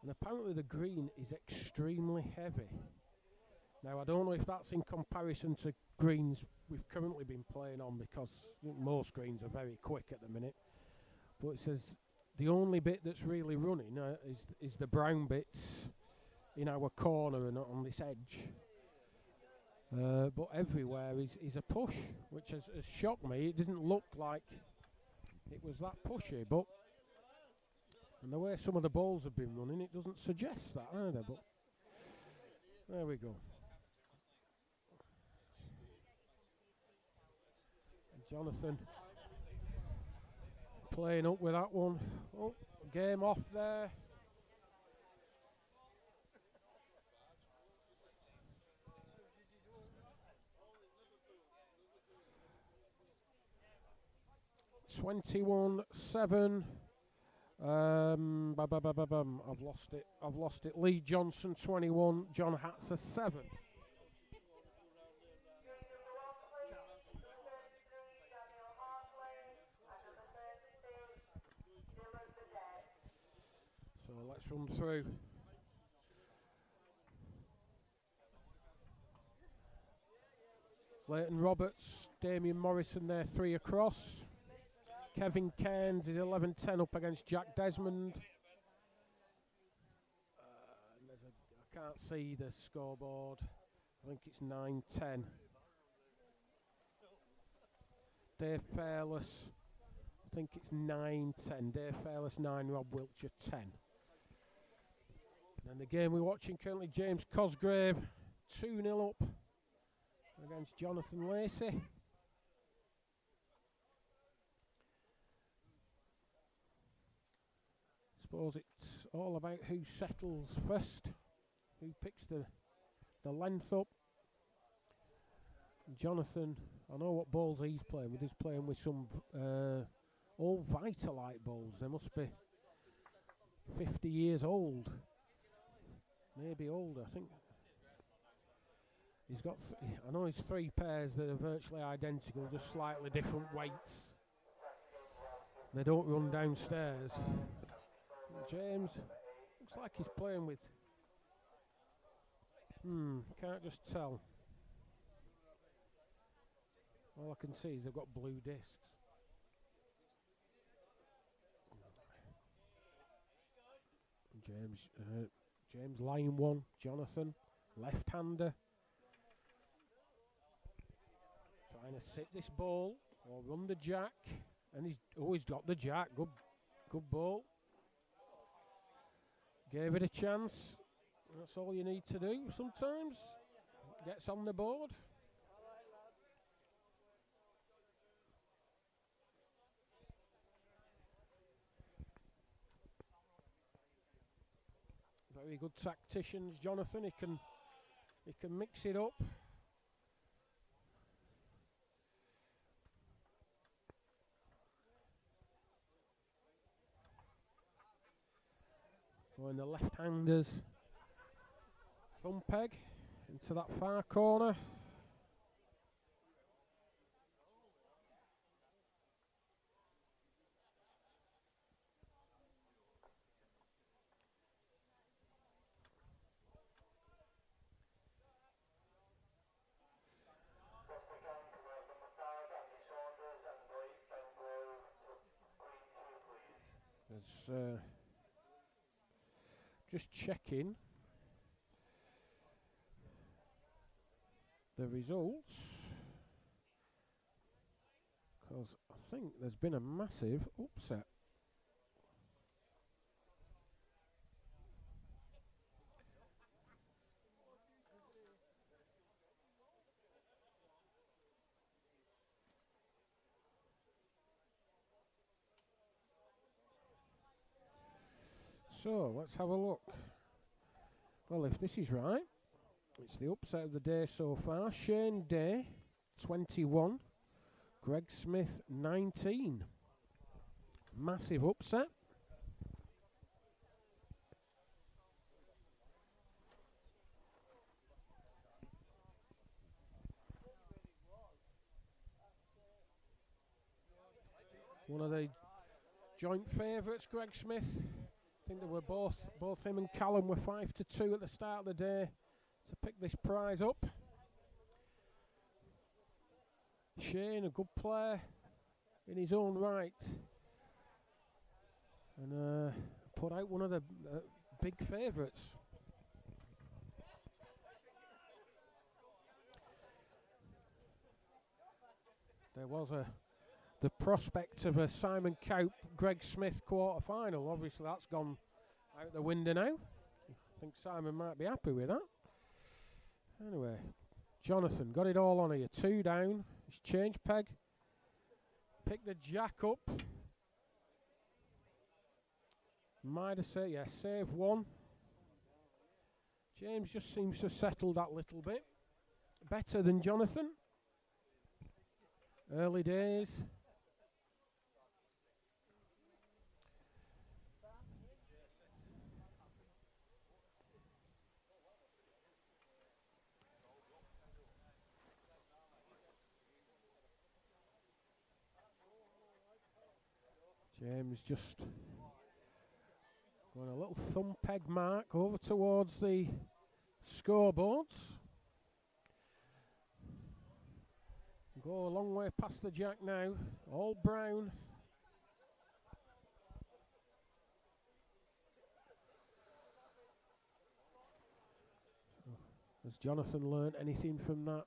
and apparently the green is extremely heavy. Now, I don't know if that's in comparison to greens we've currently been playing on, because most greens are very quick at the minute. But it says the only bit that's really running is the brown bits in our corner and on this edge. But everywhere is a push, which has shocked me. It didn't look like it was that pushy, but and the way some of the balls have been running, it doesn't suggest that either. But there we go. And Jonathan playing up with that one. Oh, game off there. (21-7). I've lost it. Lee Johnson 21, John Hatzer 7. So let's run through. Leighton Roberts, Damien Morrison there, 3 across. Kevin Cairns is 11-10 up against Jack Desmond. I can't see the scoreboard. I think it's 9-10. Dave Fairless, I think it's 9-10. Dave Fairless 9, Rob Wiltshire 10. And the game we're watching currently, James Cosgrave 2-0 up against Jonathan Lacey. Suppose it's all about who settles first, who picks the length up. Jonathan, I know what balls he's playing with. He's playing with some old Vitalite balls. They must be 50 years old, maybe older. I think he's got. I know he's 3 pairs that are virtually identical, just slightly different weights. They don't run downstairs. James looks like he's playing with. Can't just tell. All I can see is they've got blue discs. James James line one. Jonathan, left-hander. Trying to sit this ball or run the jack. And he's always got the jack. Good ball. Gave it a chance. That's all you need to do sometimes. Gets on the board. Very good tacticians, Jonathan. He can mix it up. Going the left-handers thumb peg into that far corner. There's just checking the results, because I think there's been a massive upset. So let's have a look. Well, if this is right, it's the upset of the day so far. Shane Day, 21. Greg Smith, 19. Massive upset. One of the joint favourites, Greg Smith. I think they were both him and Callum were 5-2 at the start of the day to pick this prize up. Shane, a good player in his own right, and put out one of the big favourites. There was the prospect of a Simon Cowp, Greg Smith quarter-final. Obviously, that's gone out the window now. I think Simon might be happy with that. Anyway, Jonathan got it all on here. 2 down. He's changed peg. Pick the jack up. Might have said, yeah, save 1. James just seems to have settled that little bit. Better than Jonathan. Early days. James just going a little thumb peg mark over towards the scoreboards. Go a long way past the jack now. All brown. Has Jonathan learnt anything from that?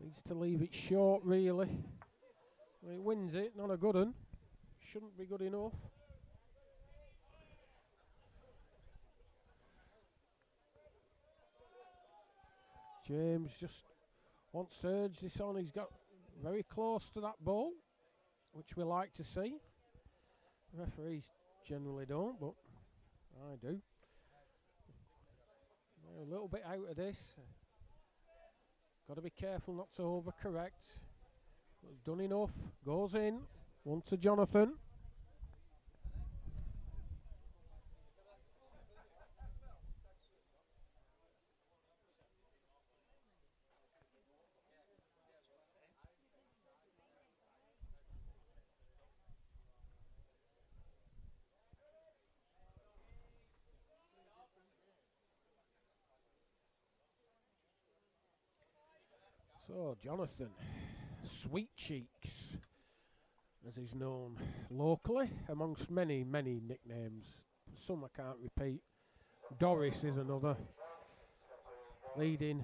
Needs to leave it short, really. Well, he wins it, not a good one. Shouldn't be good enough. James just wants to urge this on. He's got very close to that ball, which we like to see. Referees generally don't, but I do. A little bit out of this. Got to be careful not to overcorrect. He's done enough. Goes in. 1 to Jonathan. So, Jonathan, Sweet Cheeks, as he's known locally, amongst many, many nicknames. Some I can't repeat. Doris is another, leading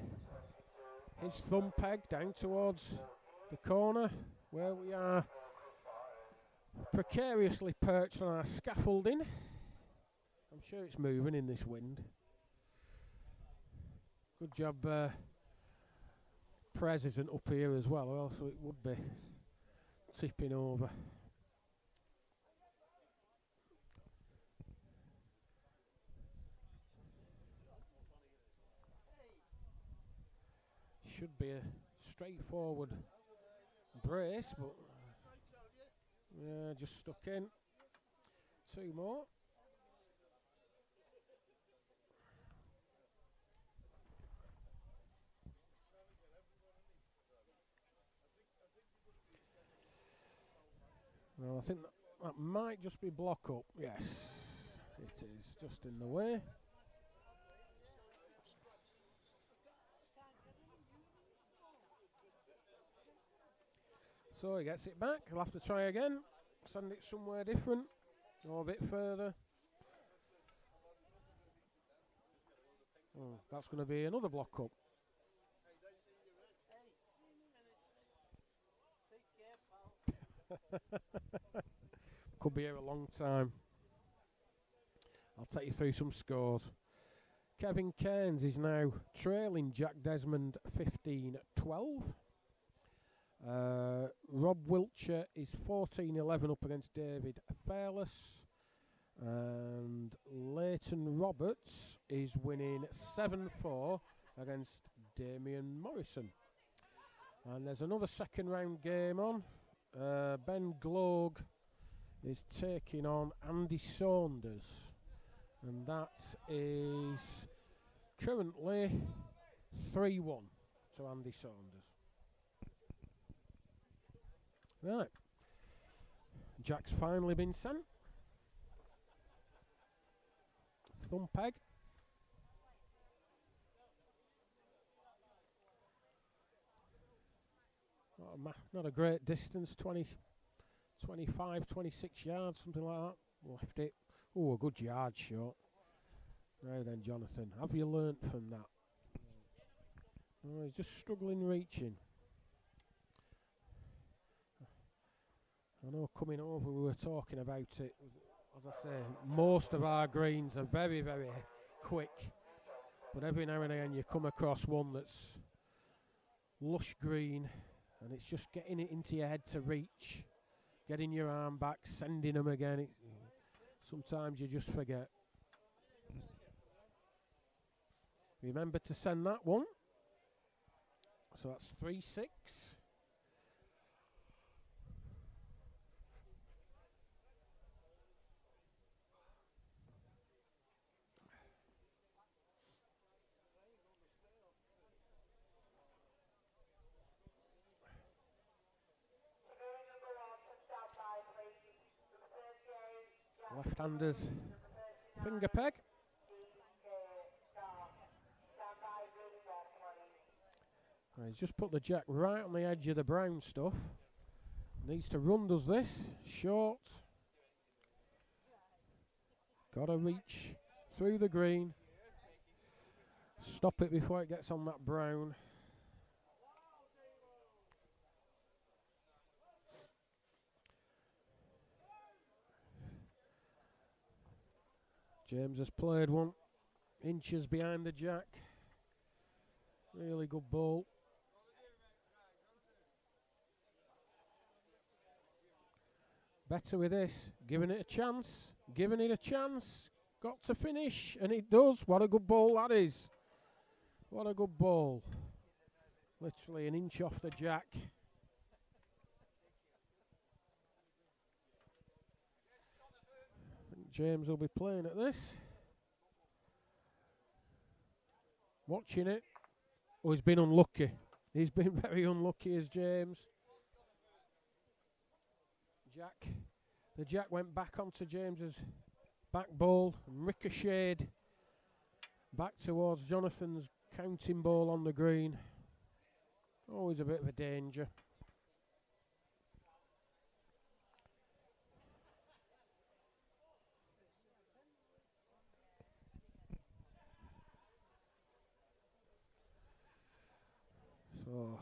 his thumb peg down towards the corner where we are precariously perched on our scaffolding. I'm sure it's moving in this wind. Good job Prez isn't up here as well, or else it would be tipping over. Should be a straightforward brace, but yeah, just stuck in. 2 more. Well, I think that might just be block up. Yes, it is just in the way. So he gets it back. He'll have to try again. Send it somewhere different or a bit further. Oh, that's going to be another block up. Could be here a long time. I'll take you through some scores. Kevin Cairns is now trailing Jack Desmond 15-12. Rob Wiltshire is 14-11 up against David Fairless. And Leighton Roberts is winning 7-4 against Damien Morrison. And there's another second round game on. Ben Gloag is taking on Andy Saunders. And that is currently 3-1 to Andy Saunders. Right. Jack's finally been sent. Thumb peg. Not a great distance, 25, 26 yards, something like that. Left it. Oh, a good yard shot. Now then, Jonathan, have you learnt from that? Oh, he's just struggling reaching. I know coming over we were talking about it. As I say, most of our greens are very, very quick. But every now and again you come across one that's lush green and it's just getting it into your head to reach. Getting your arm back, sending them again. Sometimes you just forget. Remember to send that one. So that's 3-6. Left-handers finger peg. He's just put the jack right on the edge of the brown stuff. Needs to run, does this. Short. Got to reach through the green. Stop it before it gets on that brown. James has played one. Inches behind the jack. Really good ball. Better with this. Giving it a chance. Giving it a chance. Got to finish. And it does. What a good ball that is. What a good ball. Literally an inch off the jack. I think James will be playing at this. Watching it. Oh, he's been unlucky. He's been very unlucky as James. Jack. The jack went back onto James's back ball and ricocheted back towards Jonathan's counting ball on the green. Always a bit of a danger. So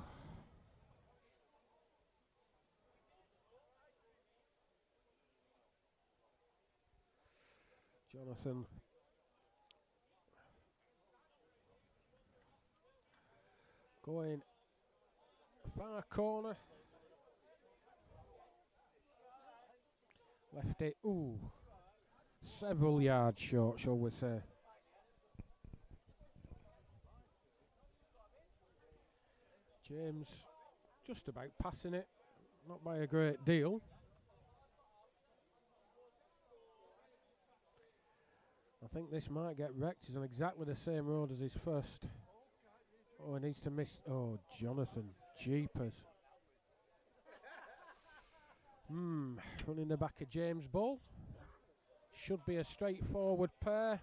Jonathan going far corner. Left it, several yards short, shall we say. James just about passing it, not by a great deal. I think this might get wrecked. He's on exactly the same road as his first. Oh, he needs to miss. Oh, Jonathan, jeepers. Running the back of James Bull. Should be a straightforward pair.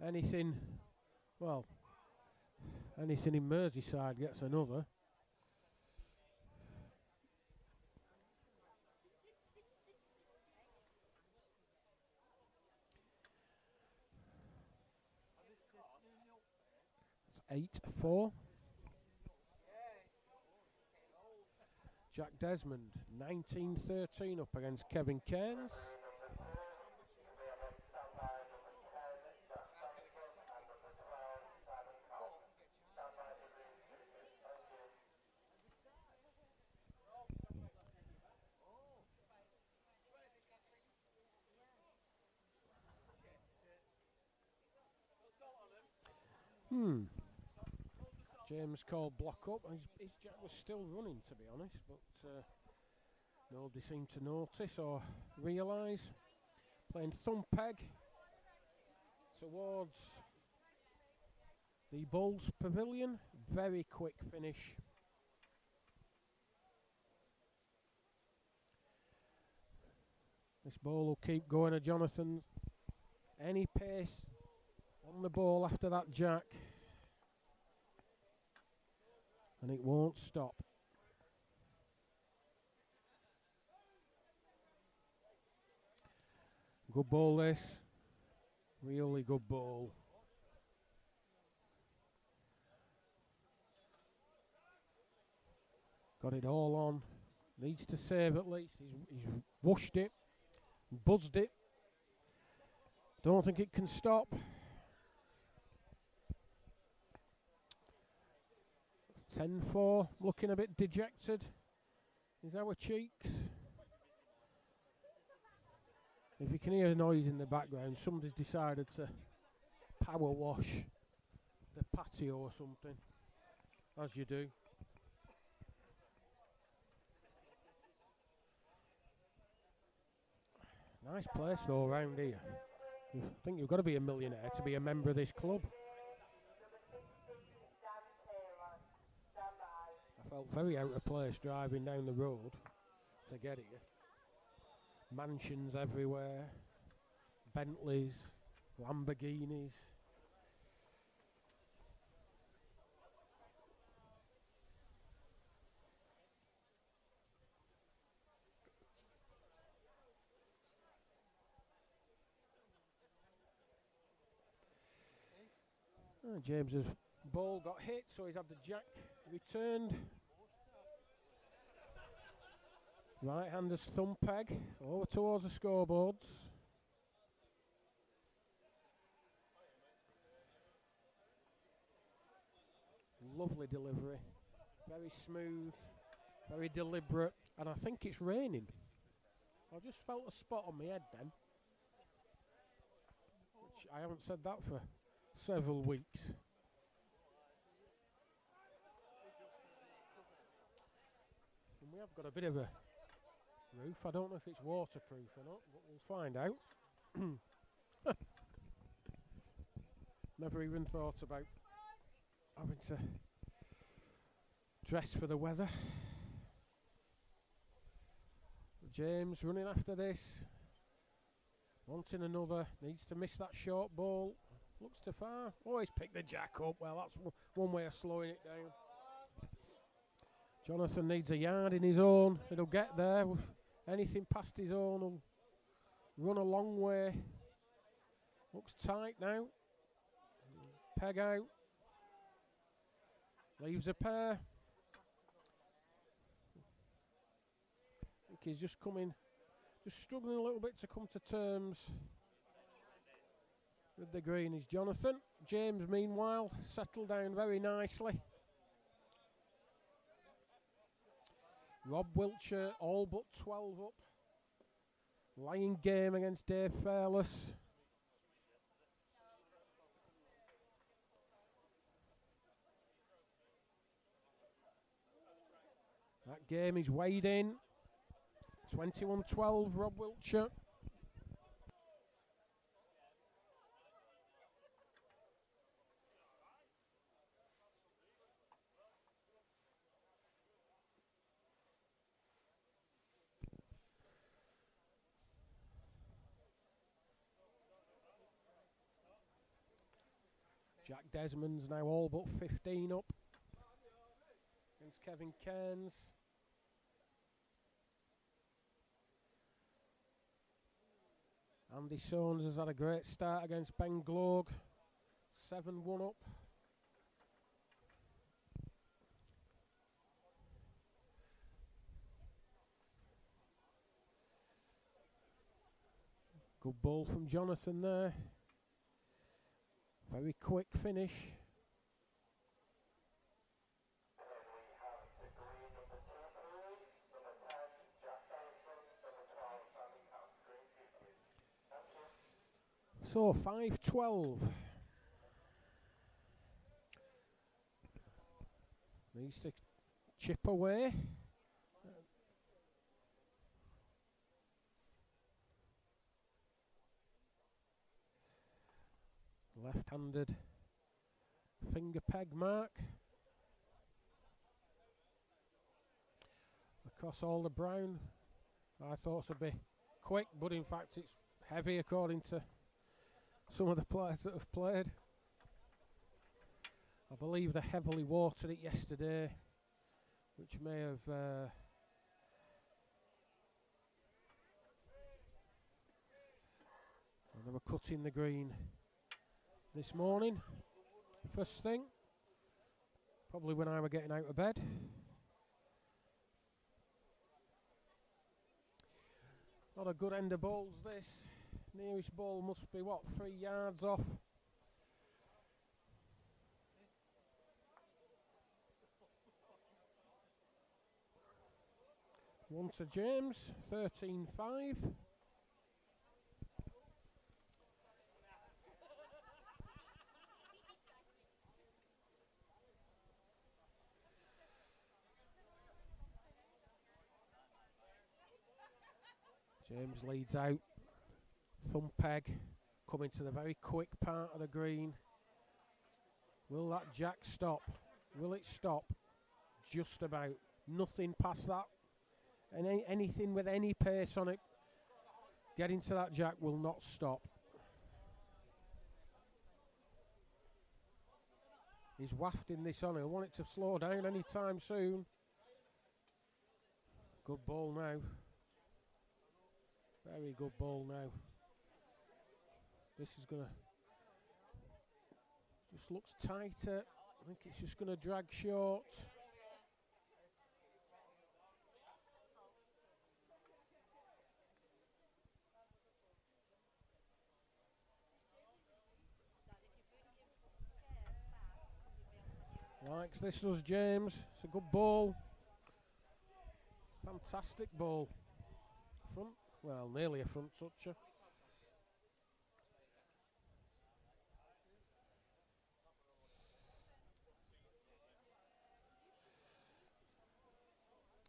Anything in Merseyside gets another. It's 8-4. Jack Desmond, 19-13 up against Kevin Cairns. James called block up. His jack was still running, to be honest, but nobody seemed to notice or realise. Playing thumb peg towards the Bulls pavilion. Very quick finish. This ball will keep going to Jonathan. Any pace on the ball after that jack, and it won't stop. Good ball this. Really good ball. Got it all on. Needs to save at least. He's whooshed it. Buzzed it. Don't think it can stop. 10-4, looking a bit dejected. Is our cheeks? If you can hear a noise in the background, somebody's decided to power wash the patio or something, as you do. Nice place though around here. I think you've got to be a millionaire to be a member of this club. I felt very out of place driving down the road to get here. Mansions everywhere, Bentleys, Lamborghinis. James's ball got hit, so he's had the jack returned. Right-hander's thumb peg over towards the scoreboards. Lovely delivery, very smooth, very deliberate, and I think it's raining. I just felt a spot on my head then, which I haven't said that for several weeks. And we have got a bit of a roof. I don't know if it's waterproof or not, but we'll find out. Never even thought about having to dress for the weather. James running after this, wanting another, needs to miss that short ball. Looks too far. Oh, he's picked the jack up. Well, that's one way of slowing it down. Jonathan needs a yard in his own. He'll get there. Anything past his own will run a long way. Looks tight now. Peg out. Leaves a pair. I think he's just struggling a little bit to come to terms with the green is Jonathan. James, meanwhile, settled down very nicely. Rob Wiltshire, all but 12 up. Lying game against Dave Fairless. That game is weighed in. 21-12, Rob Wiltshire. Jack Desmond's now all but 15 up against Kevin Cairns. Andy Soanes has had a great start against Ben Gloag. 7-1 up. Good ball from Jonathan there. Very quick finish. So 5-12. Needs to chip away. Left-handed finger peg mark. Across all the brown. I thought it would be quick, but in fact it's heavy according to some of the players that have played. I believe they heavily watered it yesterday, which may have and they were cutting the green this morning, first thing, probably when I were getting out of bed. Not a good end of balls this. Nearest ball must be, what, 3 yards off. One to James, 13-5. James leads out. Thumb peg coming to the very quick part of the green. Will that jack stop? Will it stop? Just about. Nothing past that. And anything with any pace on it getting to that jack will not stop. He's wafting this on. He'll want it to slow down anytime soon. Good ball now. Very good ball now. This is going to... just looks tighter. I think it's just going to drag short. Likes this, does James. It's a good ball. Fantastic ball. Front, well, nearly a front toucher.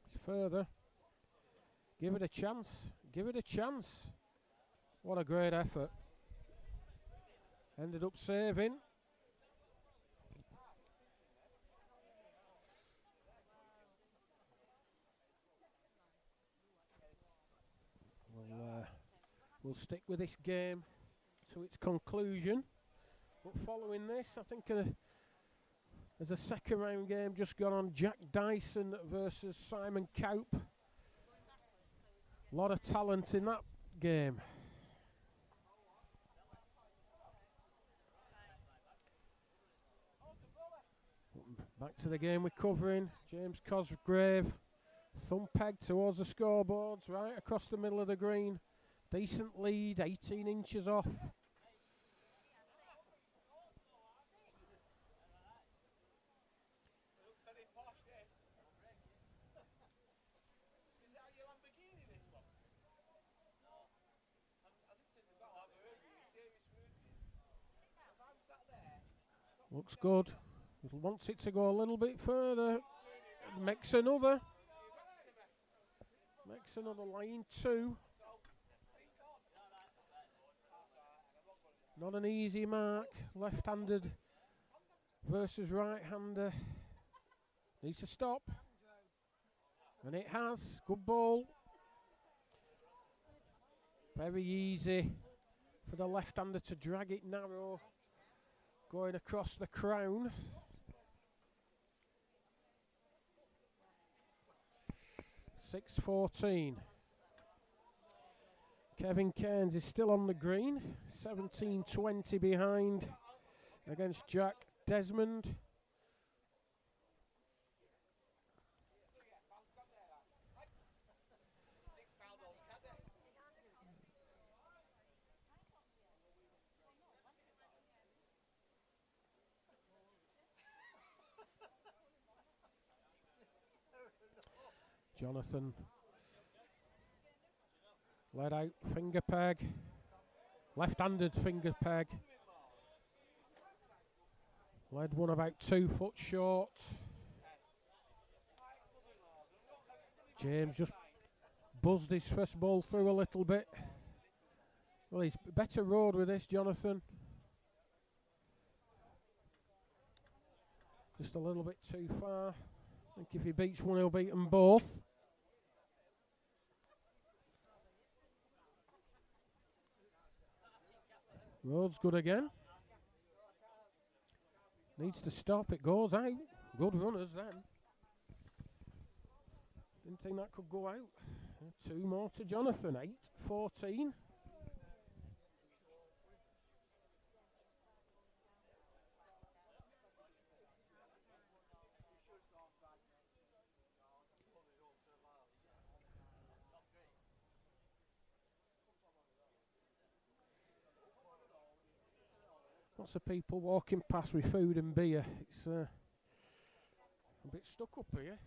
It's further. Give it a chance. Give it a chance. What a great effort. Ended up saving. We'll stick with this game to its conclusion. But following this, I think there's a second round game just gone on. Jack Dyson versus Simon Kaup. A lot of talent in that game. Back to the game we're covering. James Cosgrave. Thumb peg towards the scoreboards, right across the middle of the green. Decent lead, 18 inches off. Looks good. He wants it to go a little bit further. Makes another. Makes another line 2. Not an easy mark. Left-handed versus right-hander. Needs to stop. And it has. Good ball. Very easy for the left-hander to drag it narrow. Going across the crown. .614. Kevin Cairns is still on the green. 17-20 behind against Jack Desmond. Jonathan led out, finger peg, left-handed finger peg. Led one about 2 foot short. James just buzzed his first ball through a little bit. Well, he's better road with this, Jonathan. Just a little bit too far. I think if he beats one, he'll beat them both. Road's good again. Needs to stop. It goes out. Good runners then. Didn't think that could go out. 2 more to Jonathan. 8-14. Lots of people walking past with food and beer. It's a bit stuck up here.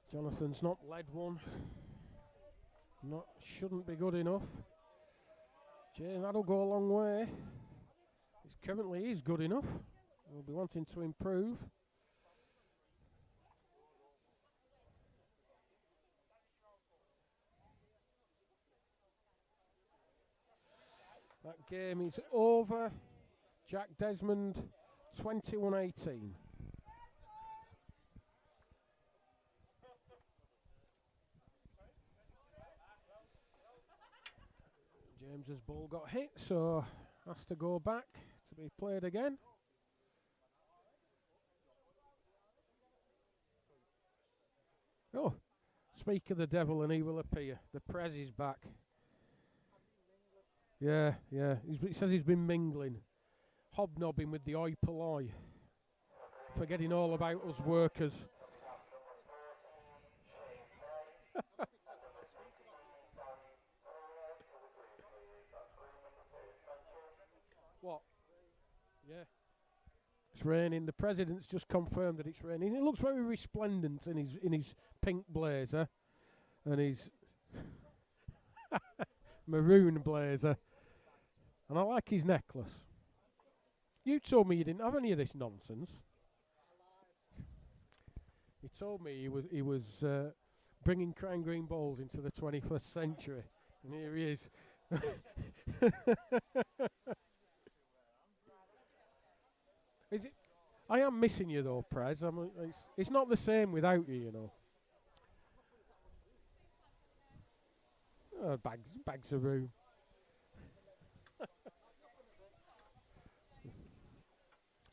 Jonathan's not led one. Shouldn't be good enough. Jay, that'll go a long way. It currently is good enough. We'll be wanting to improve. That game is over. Jack Desmond, 21-18. James's ball got hit, so has to go back to be played again. Oh, speak of the devil and he will appear. The Prez is back. Yeah. He says he's been mingling, hobnobbing with the oi polloi, forgetting all about us workers. What? Yeah. It's raining. The president's just confirmed that it's raining. It looks very resplendent in his pink blazer and his maroon blazer. And I like his necklace. You told me you didn't have any of this nonsense. He told me he was bringing crown green balls into the 21st century, and here he is. Is it? I am missing you though, Prez. It's not the same without you, you know. Bags of room.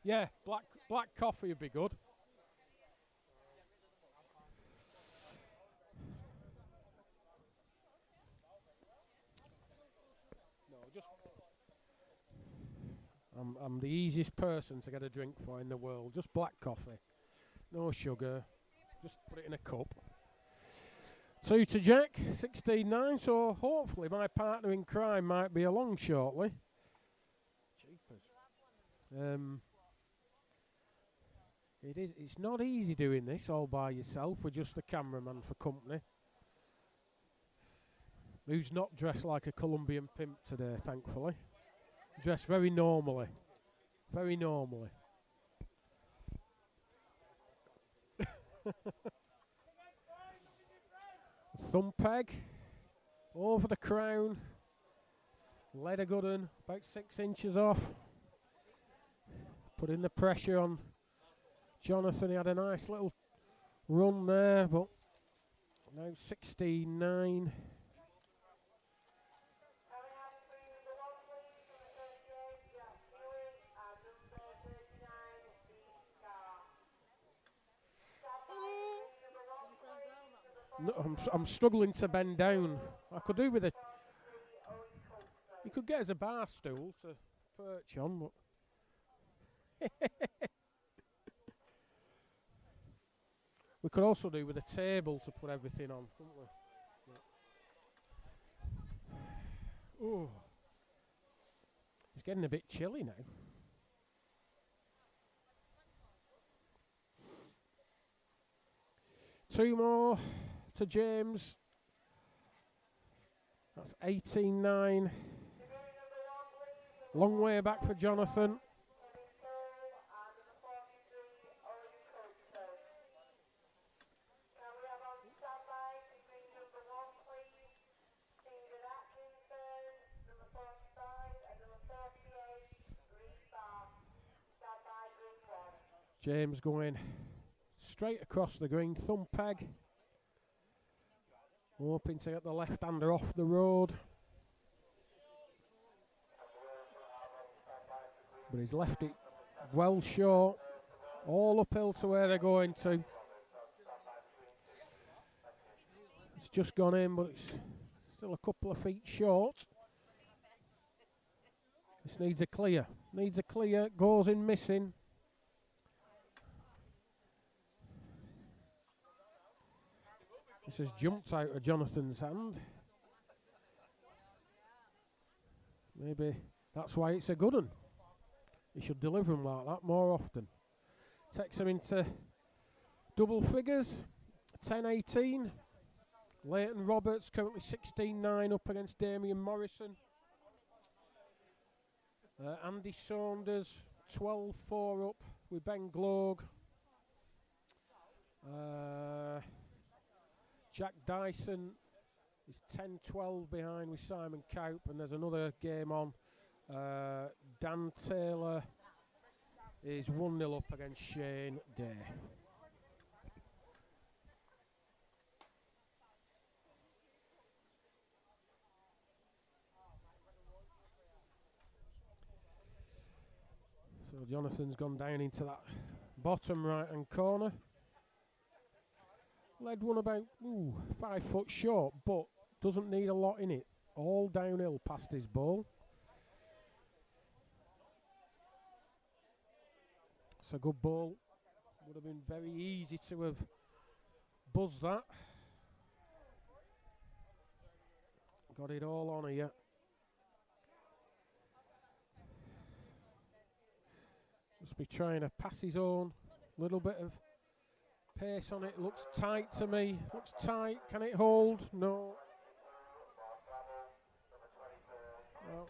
Yeah, black coffee would be good. No, I'm the easiest person to get a drink for in the world. Just black coffee. No sugar. Just put it in a cup. 2 to Jack, 16-9. So hopefully my partner in crime might be along shortly. Jeepers. It's not easy doing this all by yourself with just the cameraman for company. Who's not dressed like a Colombian pimp today, thankfully. Dressed very normally. Very normally. Thumb peg. Over the crown. Lead a good un. About 6 inches off. Putting the pressure on Jonathan. He had a nice little run there, but now 16-9. No, I'm struggling to bend down. I could do with a... You could get as a bar stool to perch on, but... We could also do with a table to put everything on, couldn't we? Yeah. Oh. It's getting a bit chilly now. Two more to James. That's 18-9. Long way back for Jonathan. James going straight across the green, thumb peg. Hoping to get the left-hander off the road. But he's left it well short. All uphill to where they're going to. It's just gone in, but it's still a couple of feet short. This needs a clear. Needs a clear. Goes in missing. This has jumped out of Jonathan's hand. Maybe that's why it's a good one. He should deliver them like that more often. Takes him into double figures. 10-18. Leighton Roberts currently 16-9 up against Damien Morrison. Andy Saunders 12-4 up with Ben Gloag. Jack Dyson is 10-12 behind with Simon Cowp, and there's another game on. Dan Taylor is 1-0 up against Shane Day. So Jonathan's gone down into that bottom right hand corner. Led one about 5 foot short, but doesn't need a lot in it. All downhill past his ball. It's a good ball. Would have been very easy to have buzzed that. Got it all on here. Must be trying to pass his own. Little bit of pace on it. Looks tight to me. Looks tight. Can it hold? No. No.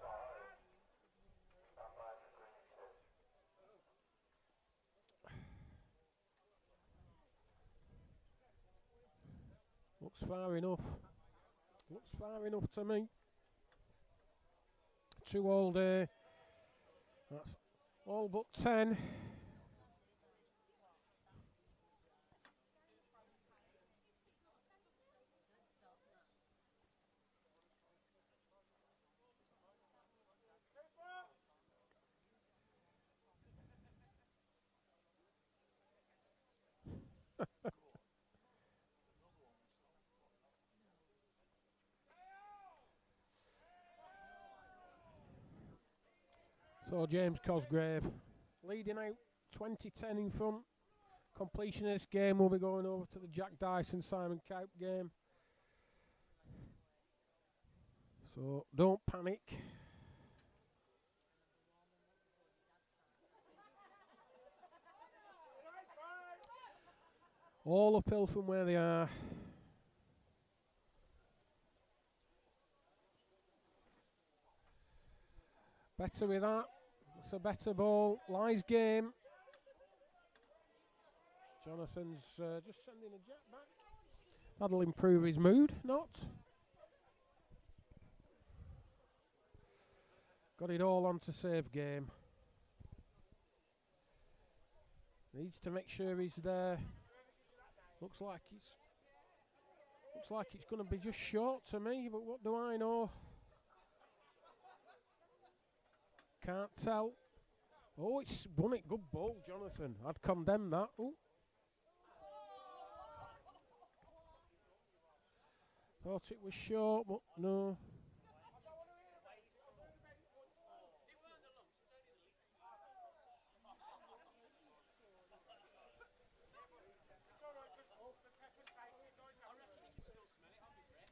Looks far enough. Looks far enough to me. 2 all day. That's all but 10. So James Cosgrave leading out 20-10 in front. Completion of this game will be going over to the Jack Dyson Simon Cowp game. So don't panic. All uphill from where they are. Better with that. It's a better ball. Lies game. Jonathan's just sending a jack back. That'll improve his mood, not. Got it all on to save game. Needs to make sure he's there. Looks like it's going to be just short to me, but what do I know? Can't tell. Oh, it's won it. Good ball, Jonathan. I'd condemn that. Ooh. Thought it was short, but no.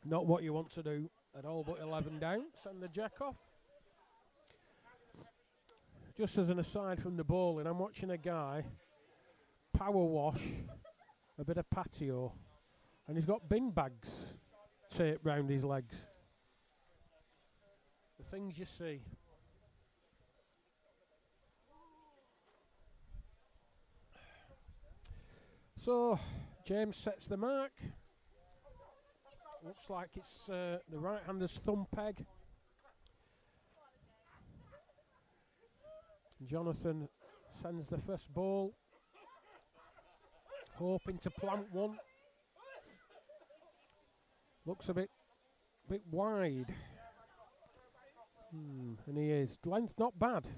Not what you want to do at all, but 11 down. Send the jack off. Just as an aside from the bowling, I'm watching a guy power wash a bit of patio, and he's got bin bags taped round his legs. The things you see. So James sets the mark. Looks like it's the right-hander's thumb peg. Jonathan sends the first ball, hoping to plant one. Looks a bit wide. And he is. Length not bad.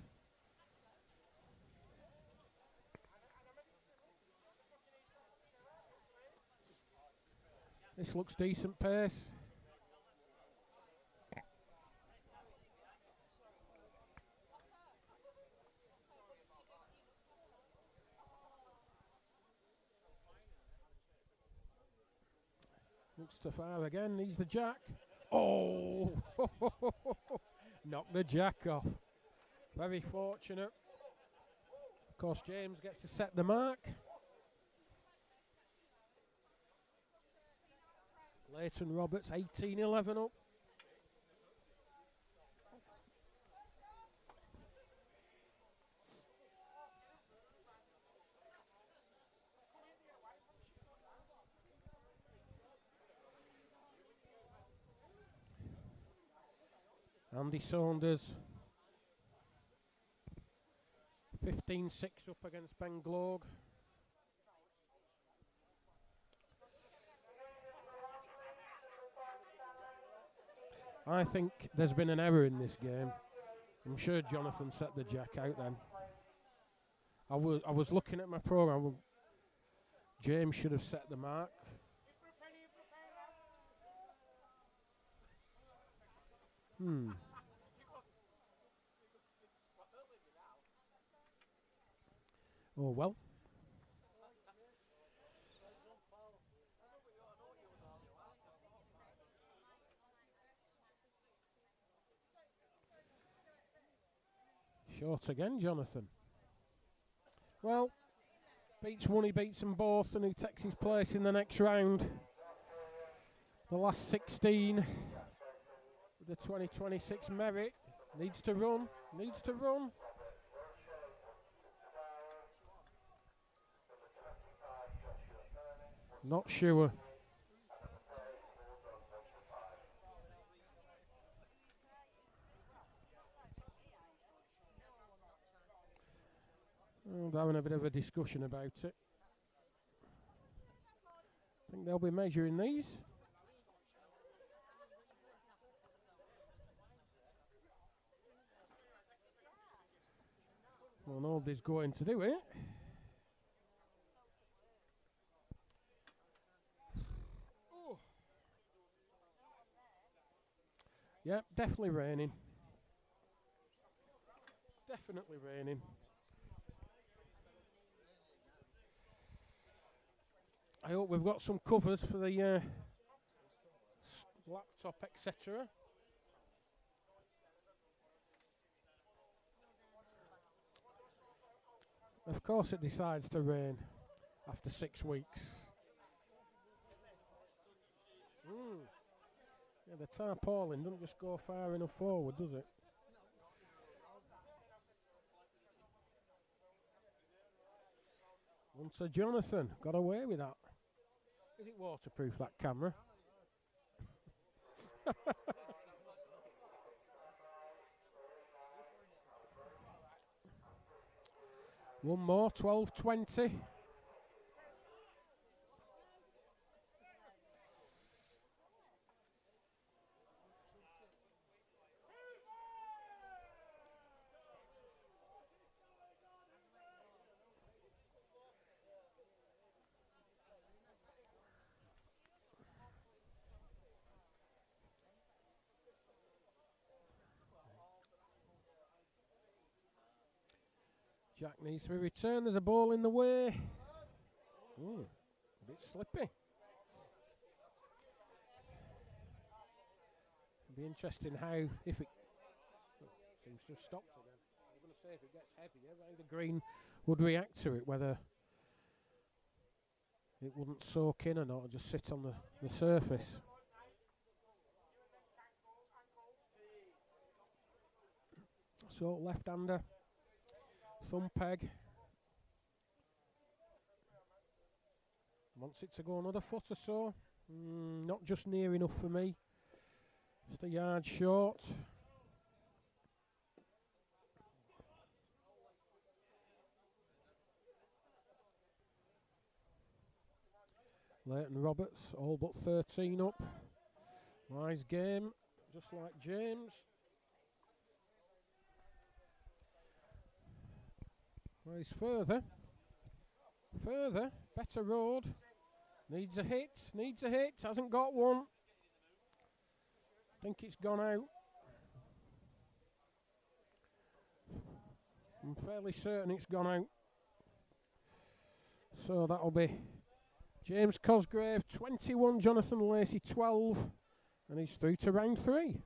This looks decent pace. Looks to fire again. Needs the jack. Oh! Knocked the jack off. Very fortunate. Of course, James gets to set the mark. Leighton Roberts, 18-11 up. Andy Saunders, 15-6 up against Ben Gloag. I think there's been an error in this game. I'm sure Jonathan set the jack out then. I was looking at my programme. James should have set the mark. Oh well. Short again, Jonathan. Well, beats one, he beats them both, and he takes his place in the next round. The last 16 with the 2026 merit. Needs to run. Not sure. We're having a bit of a discussion about it. I think they'll be measuring these. Well, nobody's going to do it. Oh. Yep, definitely raining. definitely raining. I hope we've got some covers for the laptop, etc. Of course it decides to rain after 6 weeks. Yeah, the tarpaulin doesn't just go far enough forward, does it? Sir Jonathan got away with that. Is it waterproof, that camera? One more, 12:20. Jack needs to be returned. There's a ball in the way. Ooh, a bit slippy. It'll be interesting how, if it seems to have stopped again. I'm going to say if it gets heavier, how the green would react to it, whether it wouldn't soak in or not, or just sit on the surface. So left-hander, thumb peg. Wants it to go another foot or so. Not just near enough for me. Just a yard short. Leighton Roberts, all but 13 up. Nice game, just like James. Well, he's further, better road. Needs a hit, hasn't got one. Think it's gone out. I'm fairly certain it's gone out. So that'll be James Cosgrave 21, Jonathan Lacey 12, and he's through to round 3.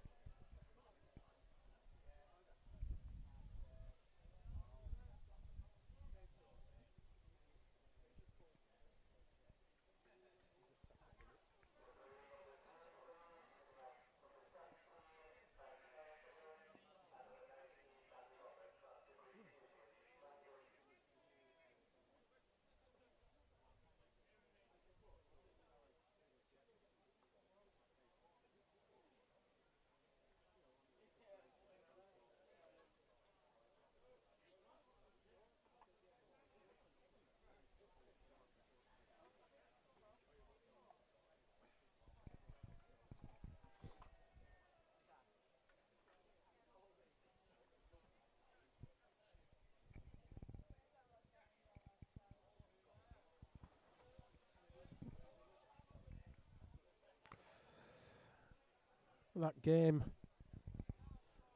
That game,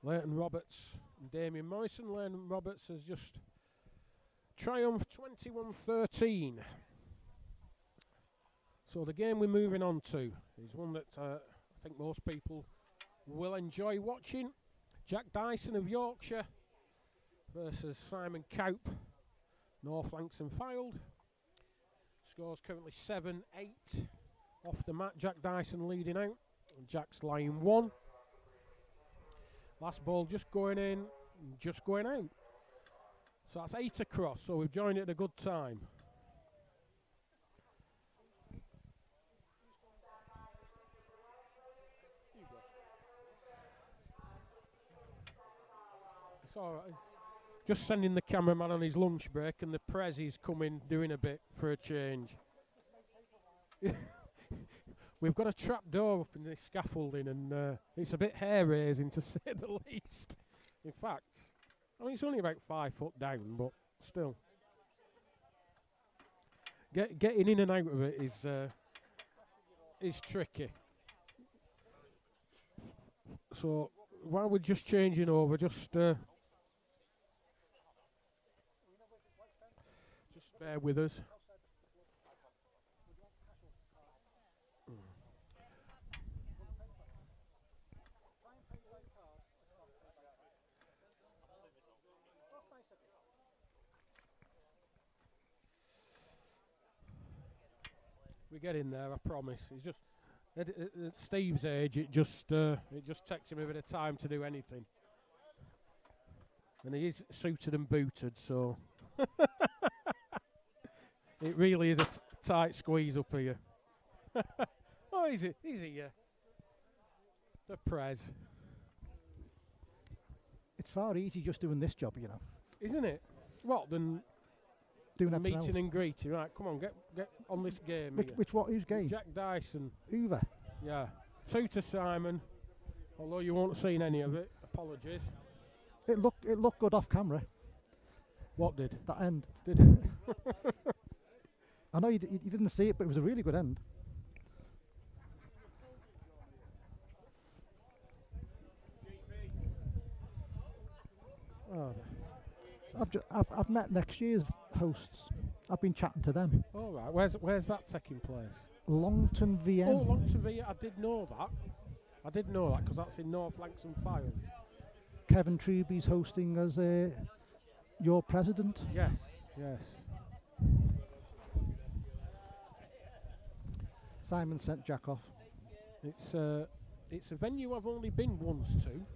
Leighton Roberts and Damien Morrison. Leighton Roberts has just triumphed 21-13. So the game we're moving on to is one that I think most people will enjoy watching. Jack Dyson of Yorkshire versus Simon Cowp, North Lancs and Fylde. Scores currently 7-8 off the mat. Jack Dyson leading out. And Jack's line 1. Last ball just going in, just going out. So that's 8 across, so we've joined it at a good time. It's all right. Just sending the cameraman on his lunch break, and the Prezzi's coming doing a bit for a change. We've got a trap door up in this scaffolding, and it's a bit hair-raising to say the least. In fact, I mean, it's only about 5 foot down, but still. Getting in and out of it is tricky. So while we're just changing over, just Just bear with us. We get in there, I promise. It's just at Steve's age, it just takes him a bit of time to do anything. And he is suited and booted, so it really is a tight squeeze up here. Oh, he's here. The Prez. It's far easier just doing this job, you know. Isn't it? What, than doing meeting and greeting? Right, come on, get on this game here. Whose game? Jack Dyson. Hoover. Yeah. 2 to Simon. Although you won't have seen any of it. Apologies. It looked good off camera. What did? That end. Did it? I know you didn't see it, but it was a really good end. Oh. I've met next year's hosts. I've been chatting to them. All right. Where's that taking place? Longton VM. Oh, Longton VM. I did know that because that's in North Lancashire Fire. Kevin Truby's hosting as your president. Yes. Simon sent Jack off. It's a venue I've only been once to.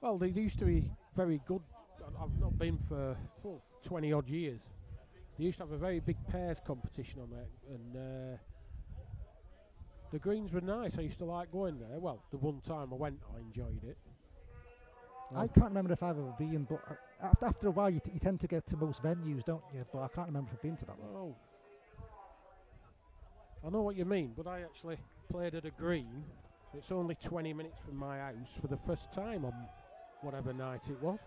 Well, they used to be very good. I've not been for 20 odd years. They used to have a very big pairs competition on there, and the greens were nice. I used to like going there. Well, the one time I went, I enjoyed it. I can't remember if I've ever been, but after a while you tend to get to most venues, don't you? But I can't remember if I've been to that one. Oh. I know what you mean, but I actually played at a green. It's only 20 minutes from my house for the first time on whatever night it was.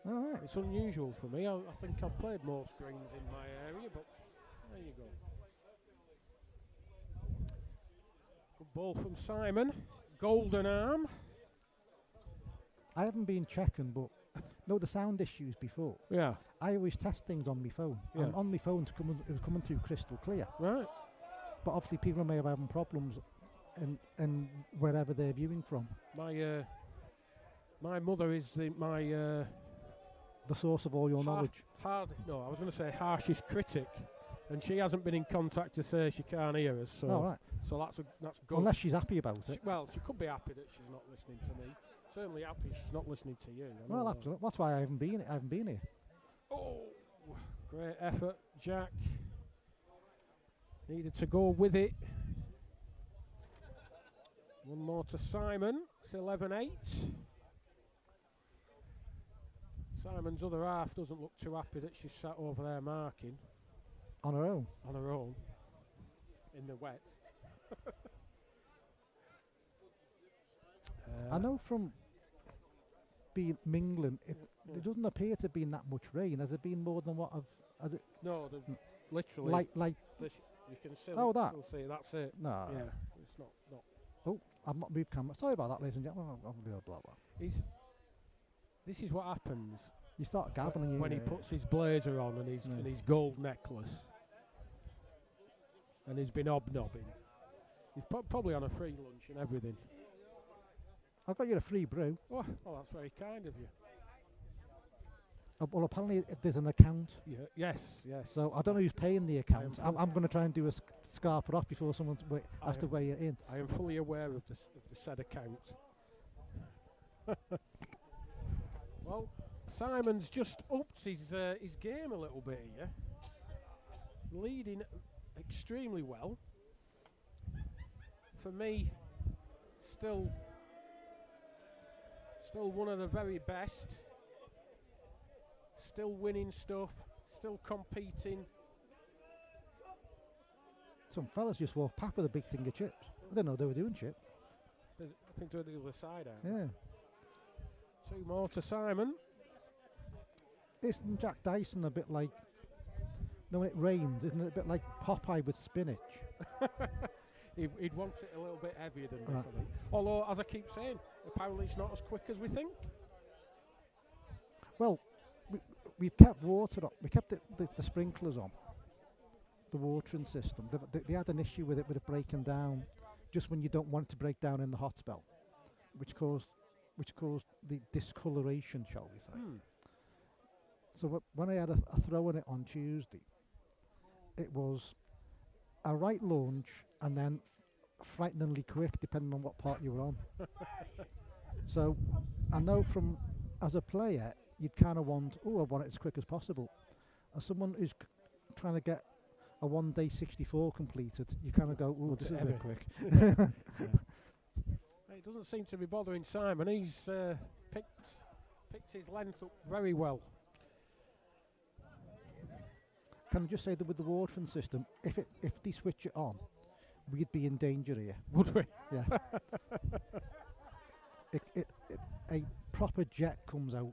All right. It's unusual for me. I think I've played most greens in my area, but there you go. Good ball from Simon. Golden arm. I haven't been checking, but no, the sound issues before. Yeah. I always test things on my phone. Yeah. And on my phone, it was coming through crystal clear. Right. But obviously people may have having problems in wherever they're viewing from. My mother is the source of all your knowledge. I was going to say harshest critic, and she hasn't been in contact to say she can't hear us. So, right. So that's good. Unless she's happy about it. She could be happy that she's not listening to me. Certainly happy she's not listening to you. Well, absolutely. That's why I haven't been here. Oh, great effort, Jack. Needed to go with it. One more to Simon. It's 11-8. Simon's other half doesn't look too happy that she's sat over there marking. On her own? On her own. In the wet. I know from being mingling, it doesn't appear to be that much rain. Has there been more than what I've... No, literally. Like you can still, that? still see, that's it. No. Yeah, it's not. Oh, I've not moved camera. Sorry about that, ladies and gentlemen. I'll blah, blah, blah. This is what happens. You start gabbling when he puts his blazer on and his gold necklace, and he's been hobnobbing. He's probably on a free lunch and everything. I got you a free brew. Oh, well, that's very kind of you. Well, apparently there's an account. Yeah, yes. So I don't know who's paying the account. I'm going to try and do a scarper off before someone has to weigh it in. I am fully aware of the said account. Well, Simon's just upped his game a little bit here. Leading extremely well. For me, still one of the very best. Still winning stuff. Still competing. Some fellas just walked past with a big thing of chips. I didn't know they were doing chips. I think they're the other side out. Yeah. 2 more to Simon. Isn't Jack Dyson a bit like... No, when it rains, isn't it a bit like Popeye with spinach? He'd want it a little bit heavier than this, I think. Although, as I keep saying, apparently it's not as quick as we think. Well, we've kept water up. We kept the sprinklers on, the watering system. They had an issue with it breaking down just when you don't want it to break down in the hot spell, which caused the discoloration, shall we say. So when I had a throw in it on Tuesday, it was a right launch and then frighteningly quick, depending on what part you were on. So I know from as a player, you'd kind of want, I want it as quick as possible. As someone who's trying to get a 1 day 64 completed, you kind of go, this is a bit quick. It doesn't seem to be bothering Simon. He's picked his length up very well. Can I just say that with the watering system, if they switch it on, we'd be in danger here. Would we? Yeah. A proper jet comes out.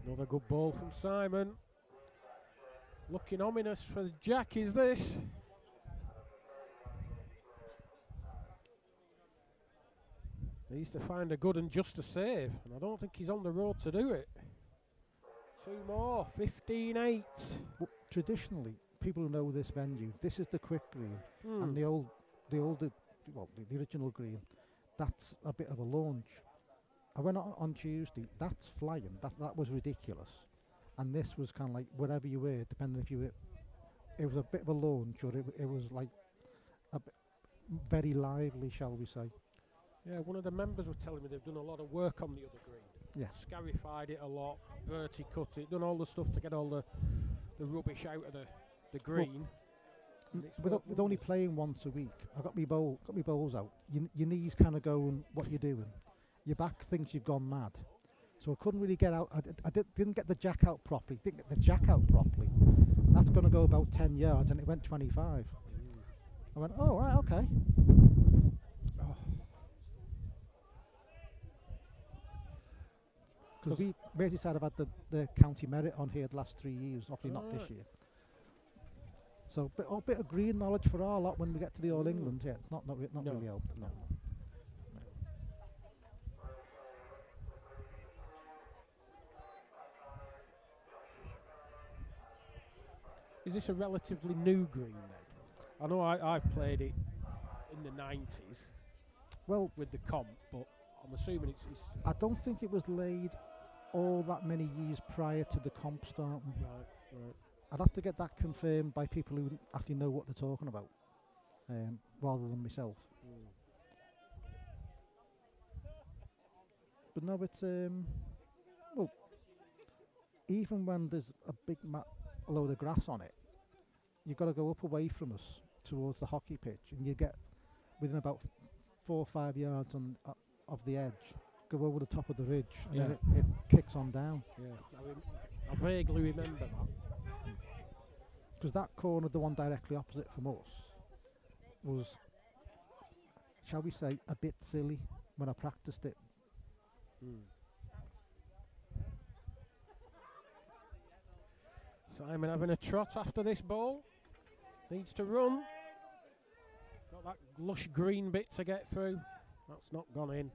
Another good ball from Simon. Looking ominous for Jack, is this? Needs to find a good and just a save, and I don't think he's on the road to do it. 2 more, 15-8. Well, traditionally, people who know this venue, this is the quick green, and the original green, that's a bit of a launch. I went on Tuesday, that's flying, that was ridiculous. And this was kind of like wherever you were, depending if you were, it was a bit of a launch, or it was like a bit very lively, shall we say. Yeah, one of the members were telling me they've done a lot of work on the other green. Yeah. Scarified it a lot, verticut it, done all the stuff to get all the rubbish out of the green. With only playing once a week, I got me bowls out. Your knees kind of going, what you doing? Your back thinks you've gone mad. So I couldn't really get out. I didn't get the jack out properly. That's going to go about 10 yards, and it went 25. I went, oh, right, okay. Because we Merseyside have had the county merit on here the last 3 years, obviously not this year. So a bit of green knowledge for our lot when we get to the All England. Yeah, not really helped. No. Is this a relatively new green then? I know I've played it in the 90s. Well, with the comp, but I'm assuming it's. I don't think it was laid all that many years prior to the comp starting. Right. I'd have to get that confirmed by people who actually know what they're talking about, rather than myself. But no, it's well, even when there's a big a load of grass on it, you've got to go up away from us towards the hockey pitch, and you get within about 4 or 5 yards of the edge, go over the top of the ridge, and then it kicks on down. Yeah, I vaguely remember that. Because that corner, the one directly opposite from us, was, shall we say, a bit silly when I practiced it. Simon having a trot after this ball. Needs to run. Got that lush green bit to get through. That's not gone in.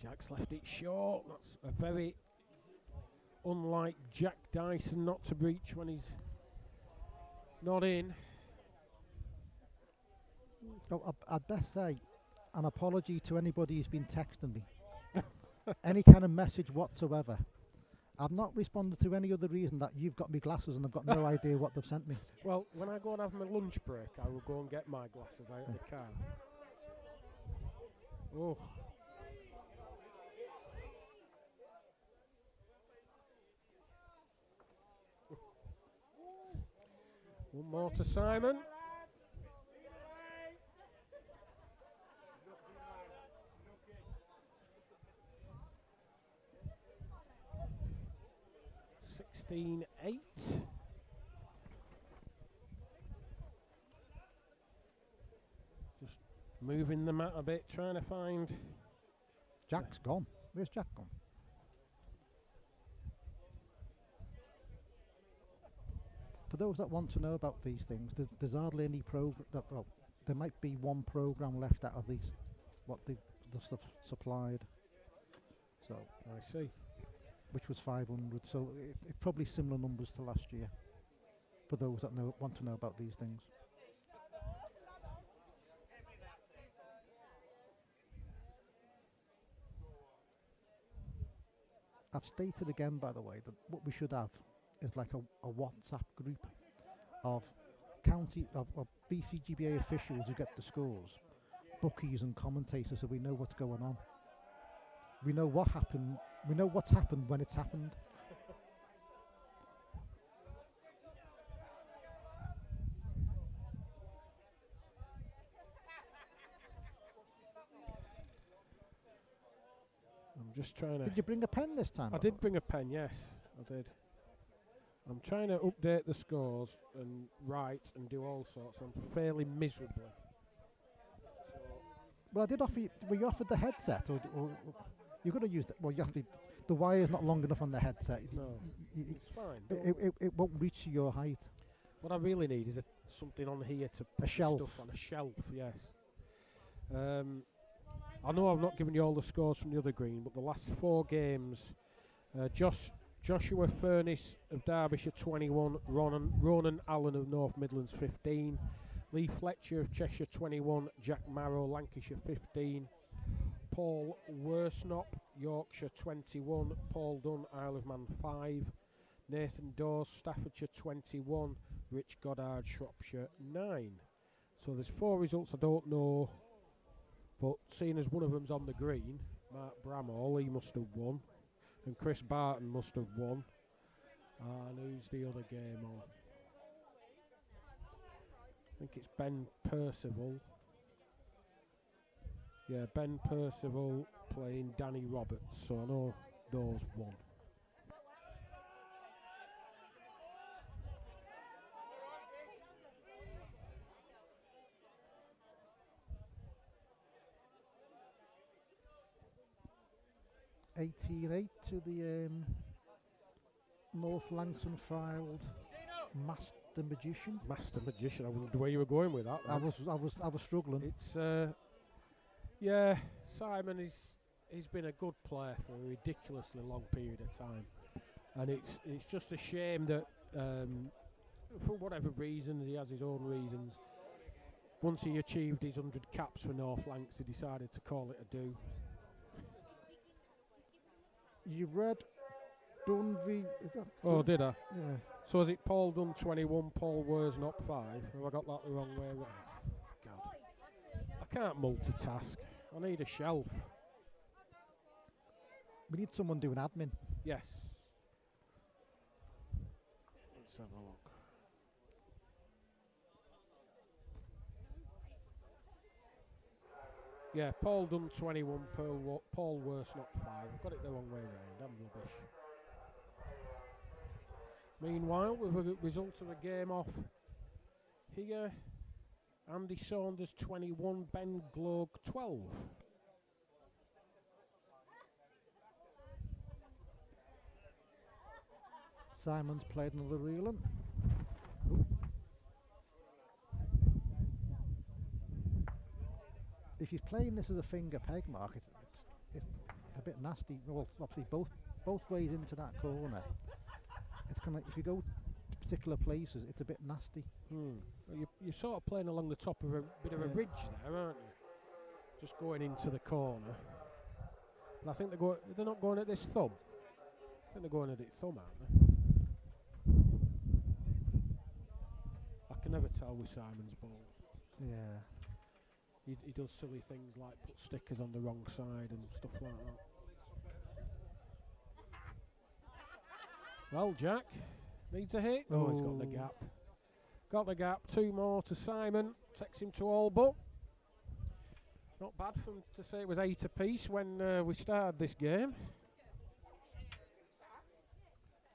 Jack's left it short. That's a very unlike Jack Dyson not to breach when he's not in. Oh, I'd best say an apology to anybody who's been texting me. Any kind of message whatsoever. I've not responded to any other reason that you've got me glasses and I've got no idea what they've sent me. Well, when I go and have my lunch break, I will go and get my glasses out of the car. Oh. One more to Simon. (16-8). Just moving the mat a bit, trying to find. Jack's gone. Where's Jack gone? For those that want to know about these things, there's hardly any program. Well, there might be one program left out of these, what the stuff supplied. So I see. which was 500. So it probably similar numbers to last year. For those that want to know about these things. I've stated again, by the way, that what we should have is like a WhatsApp group of of BCGBA officials who get the scores, bookies and commentators, so we know what's going on. We know what happened. We know what's happened when it's happened. I'm just trying to... Did you bring a pen this time? I did bring a pen, yes, I did. I'm trying to update the scores and write and do all sorts. I'm fairly miserably. So well, I did offer you... Were you offered the headset? Or you're going to use... Well, you have to... The wire's not long enough on the headset. no, it's fine. It won't reach your height. What I really need is something on here to put shelf. stuff on. A shelf, yes. I know I've not given you all the scores from the other green, but the last 4 games, Joshua Furniss of Derbyshire 21, Ronan Allen of North Midlands 15, Lee Fletcher of Cheshire 21, Jack Marrow Lancashire 15, Paul Worsnop Yorkshire 21, Paul Dunn Isle of Man 5, Nathan Dawes Staffordshire 21, Rich Goddard Shropshire 9. So there's 4 results I don't know. But seeing as one of them's on the green, Mark Bramall, he must have won. And Chris Barton must have won. And who's the other game on? I think it's Ben Percival. Yeah, Ben Percival playing Danny Roberts. So I know those won. $18.8 to the North Langston Fylde Master Magician. Master Magician. I wondered where you were going with that. I was struggling. It's yeah. Simon he's been a good player for a ridiculously long period of time, and it's just a shame that for whatever reasons, he has his own reasons. Once he achieved his 100 caps for North Lancs, he decided to call it a do. You read Dunvey. Oh, did I? Yeah. So is it Paul Dunn 21, Paul Worsnop 5? Have I got that the wrong way around? God. I can't multitask. I need a shelf. We need someone doing admin. Yes. Let's have a look. Yeah, Paul Dunn 21, Paul Worsnop 5. I've got it the wrong way around. I'm rubbish. Meanwhile, with a result of a game off here, Andy Saunders 21, Ben Gloag 12. Simon's played another reeling. If he's playing this as a finger peg mark, it's a bit nasty. Well, obviously both ways into that corner. It's kind of, if you go to particular places, it's a bit nasty. Well, you're sort of playing along the top of a bit of a ridge there, aren't you? Just going into the corner. But I think they're not going at this thumb. I think they're going at its thumb, aren't they? I can never tell with Simon's balls. Yeah. He does silly things like put stickers on the wrong side and stuff like that. Well, Jack needs a hit. Oh, he's got the gap. Got the gap. 2 more to Simon. Takes him to all but. Not bad for him to say it was 8 apiece when we started this game.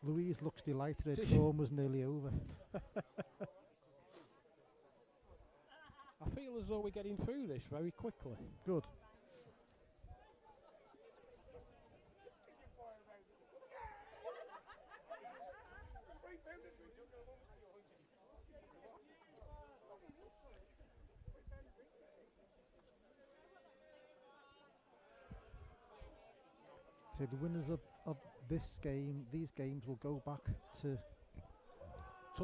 Louise looks delighted. Her form was nearly over. I feel as though we're getting through this very quickly. Good. So the winners of this game, these games will go back to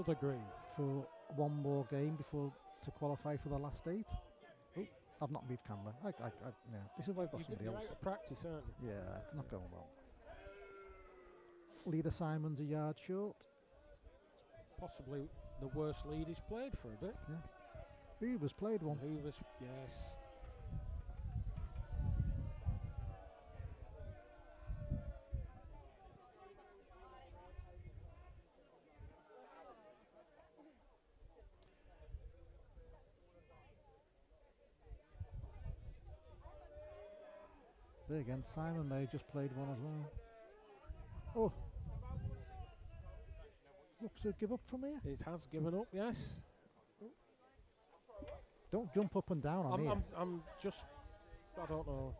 the green for one more game before to qualify for the last 8. Oh, I've not moved camera. Yeah, this is why I've got somebody else. You're out of practice, aren't you? Yeah, it's not going well. Leader Simon's a yard short. Possibly the worst lead he's played for a bit. Yeah. Hoover's played one. Hoover's, yes. There again, Simon may have just played one as well. Oh. Looks to give up from here. It has given up, yes. Don't jump up and down on here. I'm just, I don't know.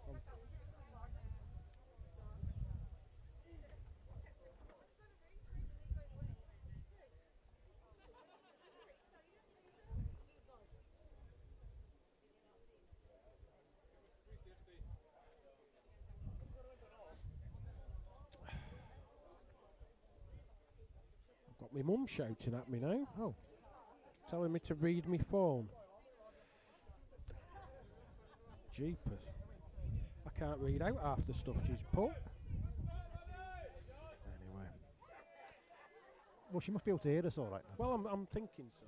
Got my mum shouting at me now. Oh. Telling me to read my phone. Jeepers. I can't read out half the stuff she's put. Anyway. Well, she must be able to hear us all right then. Well, I'm thinking so.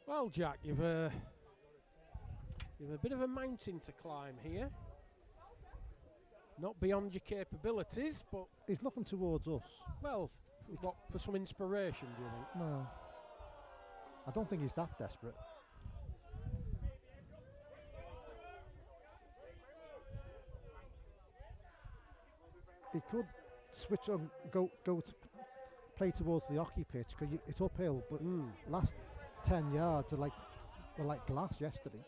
Well, Jack, you've a bit of a mountain to climb here. Not beyond your capabilities, but... He's looking towards us. Well, what, for some inspiration, do you think? No. I don't think he's that desperate. He could switch on, go to play towards the hockey pitch because it's uphill. But last 10 yards are were like glass yesterday.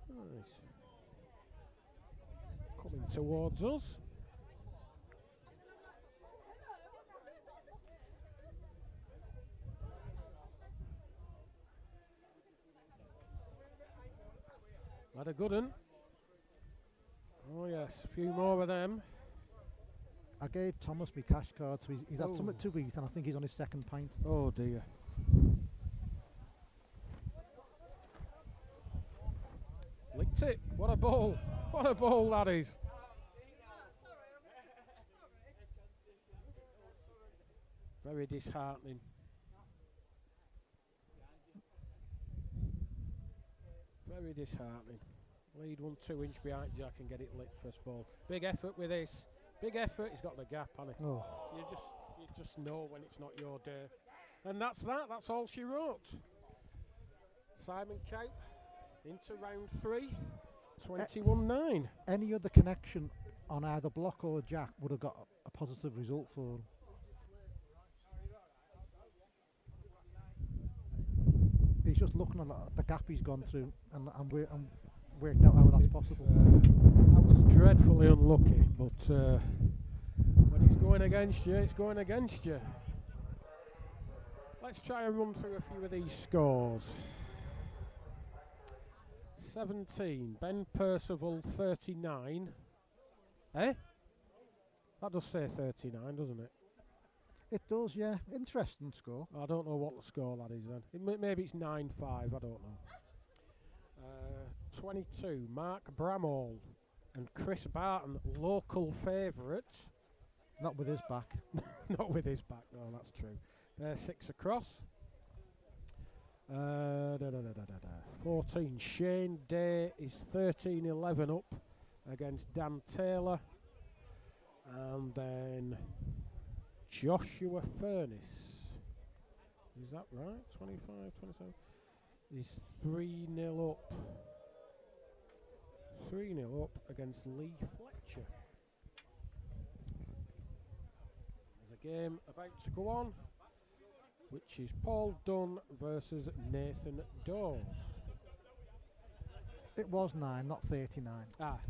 Nice. Coming towards us. Had a good one. Oh yes, a few more of them. I gave Thomas my cash card, so he's had something to eat, and I think he's on his second pint. Oh dear. Licked it. What a ball. What a ball that is. Very disheartening. Very disheartening. Lead 1 2-inch behind Jack and get it licked first ball. Big effort with this. Big effort. He's got the gap on it. Oh. You just know when it's not your day. And that's that. That's all she wrote. Simon Cope into round 3. 21-9. Any other connection on either Block or Jack would have got a positive result for him. He's just looking at the gap he's gone through and worked out how that's possible. That was dreadfully unlucky, but when it's going against you, it's going against you. Let's try and run through a few of these scores. 17, Ben Percival 39. Eh? That does say 39, doesn't it? It does, yeah. Interesting score. I don't know what the score that is then. Maybe it's 9-5, I don't know. 22, Mark Bramall and Chris Barton, local favourites. Not with his back. Not with his back, no, that's true. They're 6 across. 14, Shane Day is 13-11 up against Dan Taylor. And then Joshua Furness. Is that right? 25, 27? He's 3-0 up. 3-0 up against Lee Fletcher. There's a game about to go on, which is Paul Dunn versus Nathan Dawes. It was 9, not 39. Ah, right.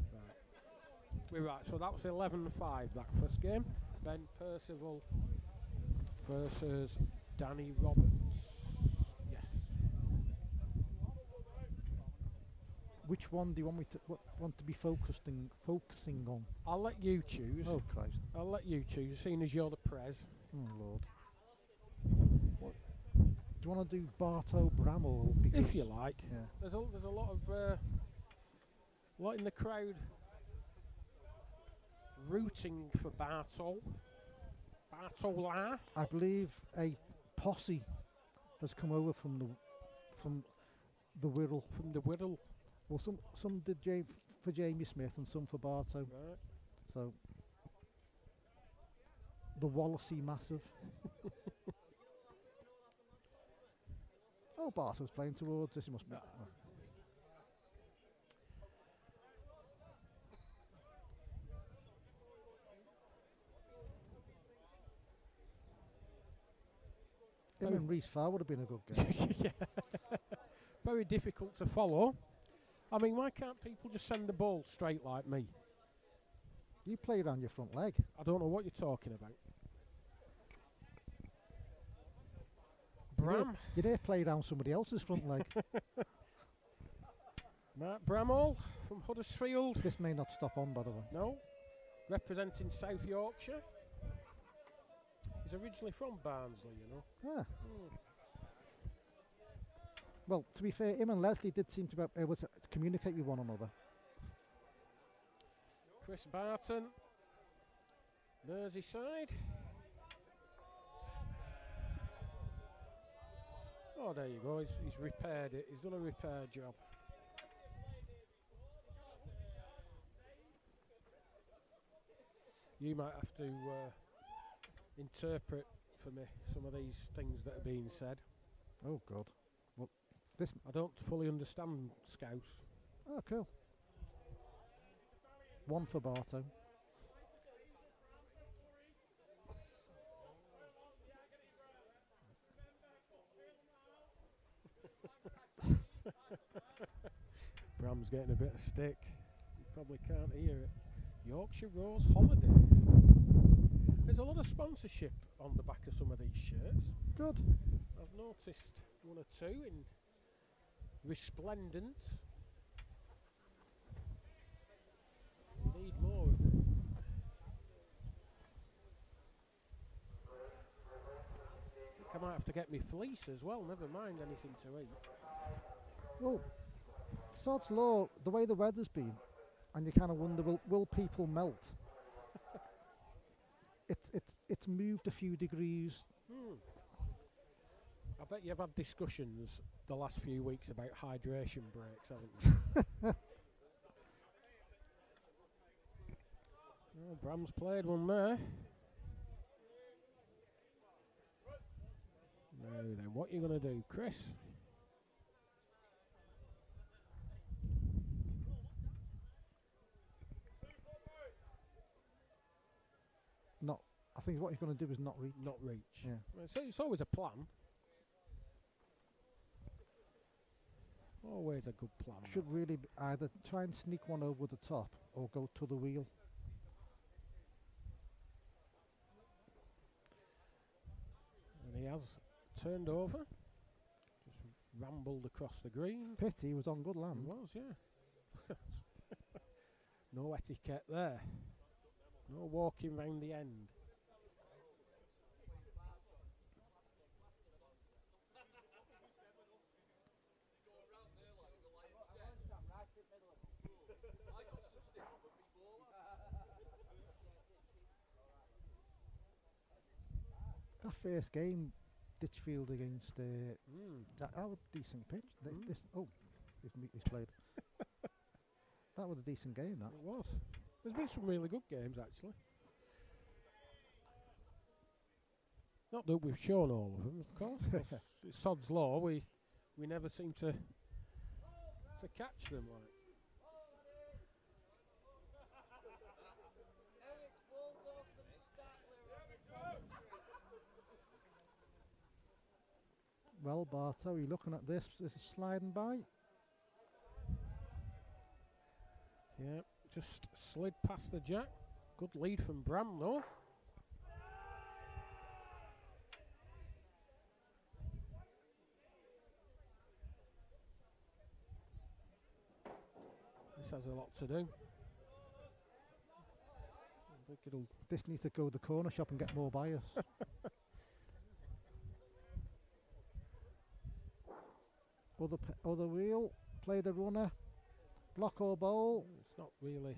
We're right. So that was 11-5, that first game. Ben Percival versus Danny Roberts. Yes. Which one do you want me to want to be focusing on? I'll let you choose. Oh Christ! I'll let you choose, seeing as you're the prez. Oh Lord! What do you want to do, Barto Bramall? If you like. Yeah. There's a lot of lot in the crowd rooting for Bartol. Bartola. I believe a posse has come over from the Wirral. From the Wirral. Well, some did for Jamie Smith and some for Barto. Right. So the Wallacey Massive. Oh, Barto's playing towards this. He must be. Him and Reece Farr would have been a good game. Yeah. Very difficult to follow. I mean, why can't people just send the ball straight like me? You play around your front leg. I don't know what you're talking about. You dare play down somebody else's front leg. Matt Bramall from Huddersfield. This may not stop on, by the way. No. Representing South Yorkshire. He's originally from Barnsley, you know. Ah. Well, to be fair, him and Leslie did seem to be able to communicate with one another. Chris Barton, Merseyside. Oh, there you go. He's repaired it. He's done a repair job. You might have to interpret for me some of these things that are being said. Oh, God. Well, this I don't fully understand Scouse. Oh, cool. One for Barto. Bram's getting a bit of stick. You probably can't hear it. Yorkshire Rose Holidays. There's a lot of sponsorship on the back of some of these shirts. Good. I've noticed one or two in resplendent. We need more of them. I think I might have to get me fleece as well, never mind anything to eat. Well, sod's law, the way the weather's been, and you kind of wonder, will people melt? It's moved a few degrees. I bet you've had discussions the last few weeks about hydration breaks, haven't you? Oh, Bram's played one there. Now then, what are you going to do, Chris? I think what he's going to do is not reach. Not reach. Yeah. Well, so it's always a plan. Always a good plan. Should really either try and sneak one over the top or go to the wheel. And he has turned over. Just rambled across the green. Pity, he was on good land. He was, yeah. No etiquette there. No walking round the end. That first game, Ditchfield against that was a decent pitch. He's played. That was a decent game. That it was. There's been some really good games actually. Not that we've shown all of them, of course. It's sod's law. We never seem to catch them like. Well, Barto, are you looking at this? This is sliding by. Yeah, just slid past the jack. Good lead from Bram, though. This has a lot to do. I think it'll This needs to go to the corner shop and get more buyers. Other wheel, play the runner, block or bowl. It's not really.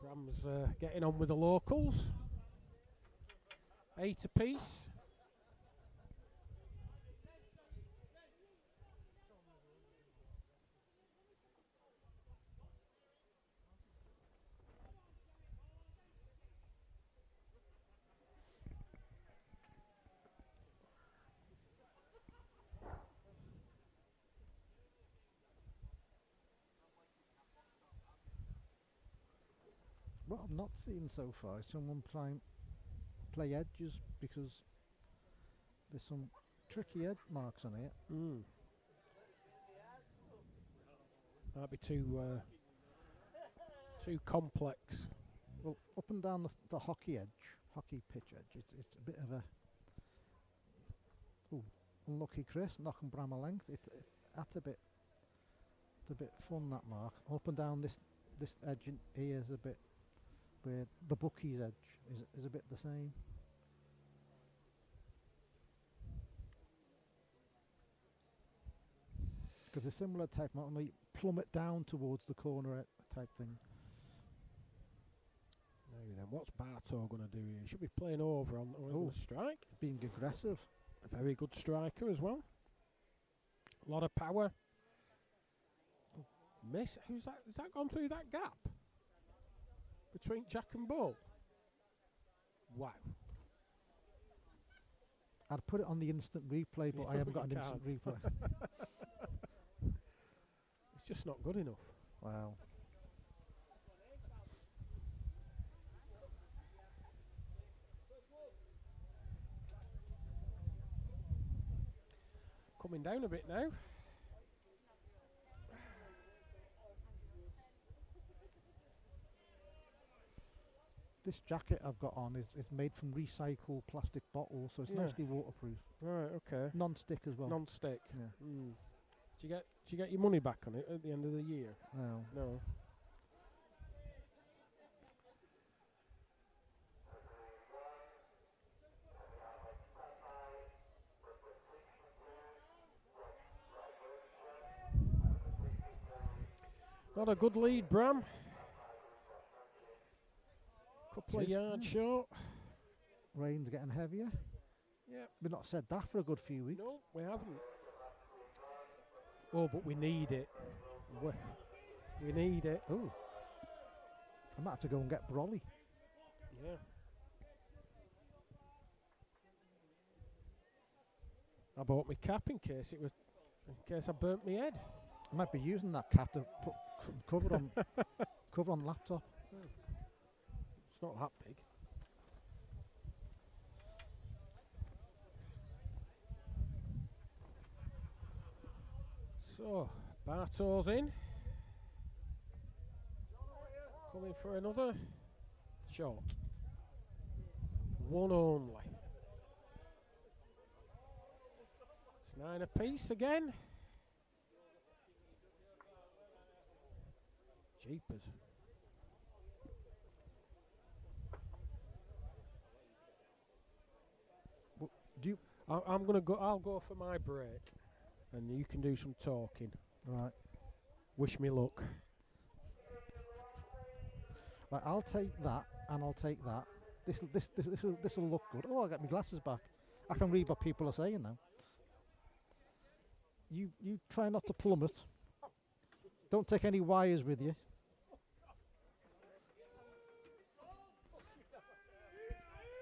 Bram's getting on with the locals. 8 apiece. What I've not seen so far is someone play edges, because there's some tricky edge marks on here. Might be too complex. Well, up and down the hockey pitch edge, it's a bit of a unlucky Chris knocking Bram a length. It's a bit fun, that mark. Up and down this edge in here is a bit where the bookie's edge is a bit the same. Because a similar type might only plummet down towards the corner type thing. Maybe then, what's Bartow going to do here? He should be playing over on the strike. Being aggressive. A very good striker as well. A lot of power. Miss. Who's that? Has that gone through that gap between Jack and Bull? Wow. I'd put it on the instant replay, but I haven't got an instant replay. It's just not good enough. Wow. Coming down a bit now. This jacket I've got on is made from recycled plastic bottles, so it's nicely waterproof. Right, okay. Non-stick as well. Non-stick. Yeah. Do you get your money back on it at the end of the year? No. No. Not a good lead, Bram. Couple of yards short. Rain's getting heavier. Yeah. We've not said that for a good few weeks. No, we haven't. Oh, but we need it. We need it. Oh. I might have to go and get brolly. Yeah. I bought my cap in case I burnt my head. I might be using that cap to put cover on laptop. It's not that big. So, Bartow's in. Coming for another shot. One only. It's 9 apiece again. Jeepers. Well, I'm gonna go. I'll go for my break, and you can do some talking. Right. Wish me luck. Right. I'll take that, and I'll take that. This will look good. Oh, I got my glasses back. I can read what people are saying now. You try not to plummet. Don't take any wires with you.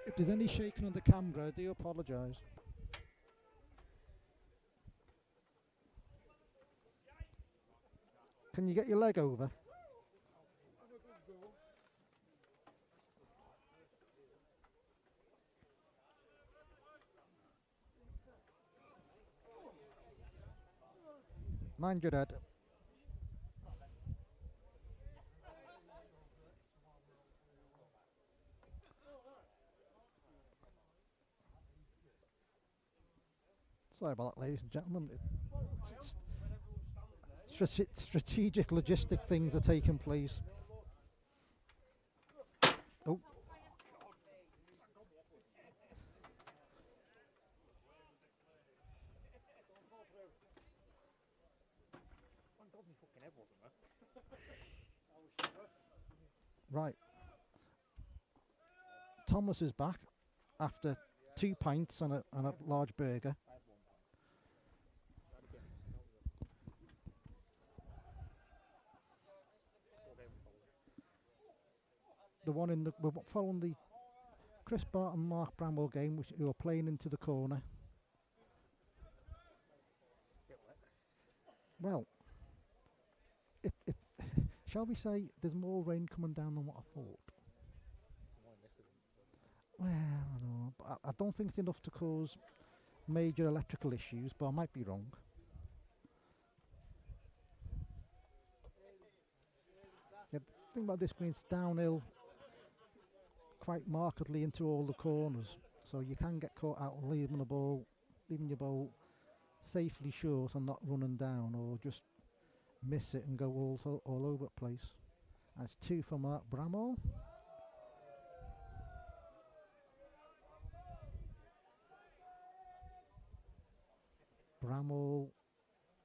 If there's any shaking on the camera, I do apologise. Can you get your leg over? Mind your head. Sorry about that, ladies and gentlemen. Strategic, logistic things are taking place. Oh. Right. Thomas is back after 2 pints and a large burger. We're following the Chris Bart and Mark Bramwell game, who are playing into the corner. Well, it shall we say there's more rain coming down than what I thought. Well, I know, but I don't think it's enough to cause major electrical issues, but I might be wrong. Yeah, the thing about this green, it's downhill quite markedly into all the corners, so you can get caught out leaving your ball safely short and not running down, or just miss it and go all over the place. That's 2 for Mark Bramwell. Bramwell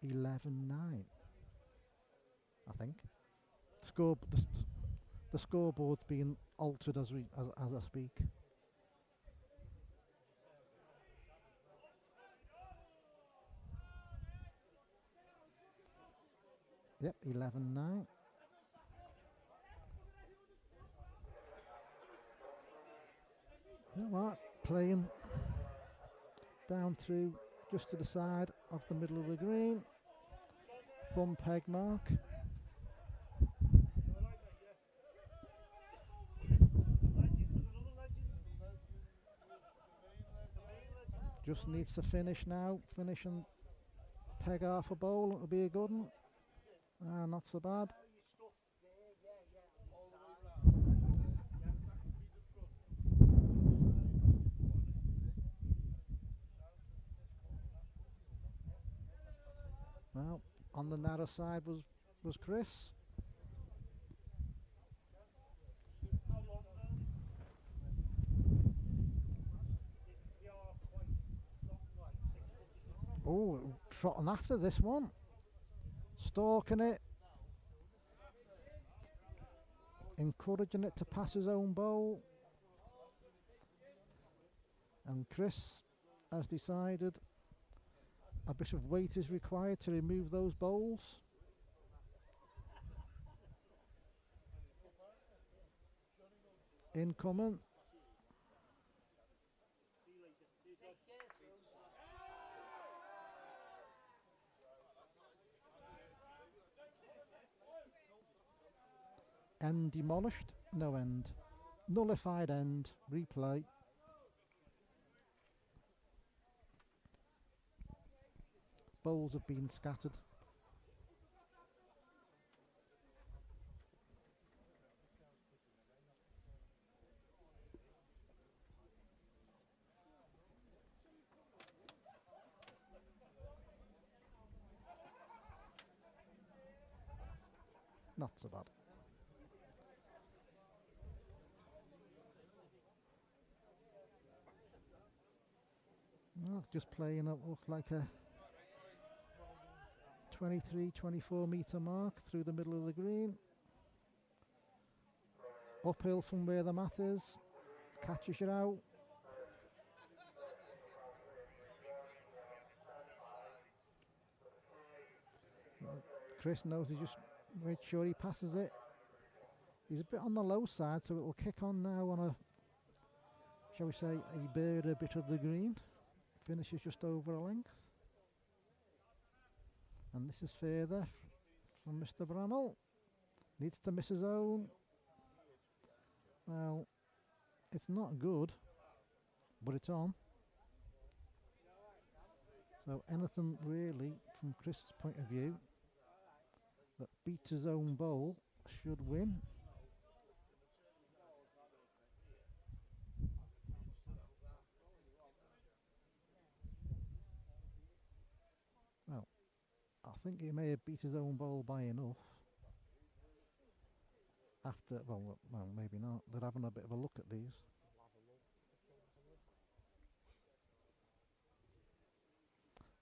11-9, I think. The scoreboard's being altered as I speak. Yep, 11-9. You know what? Playing down through just to the side of the middle of the green. Thumb peg mark. Just needs to finish now. Finish and peg half a bowl. It'll be a good one. Not so bad. Well, on the narrow side was Chris. Oh, trotting after this one. Stalking it. Encouraging it to pass his own bowl. And Chris has decided a bit of weight is required to remove those bowls. Incoming. End demolished. No end. Nullified end. Replay. Bowls have been scattered. Not so bad. Well, just playing it looks like a 23-24 metre mark through the middle of the green. Uphill from where the mat is. Catches it out. Chris knows he just make sure he passes it. He's a bit on the low side, so it will kick on now on a, shall we say, a bird a bit of the green. Finishes just over a length. And this is further from Mr. Bramwell. Needs to miss his own. Well, it's not good, but it's on. So anything really, from Chris's point of view, that beats his own bowl should win. think he may have beat his own ball by enough. After, well, maybe not. They're having a bit of a look at these.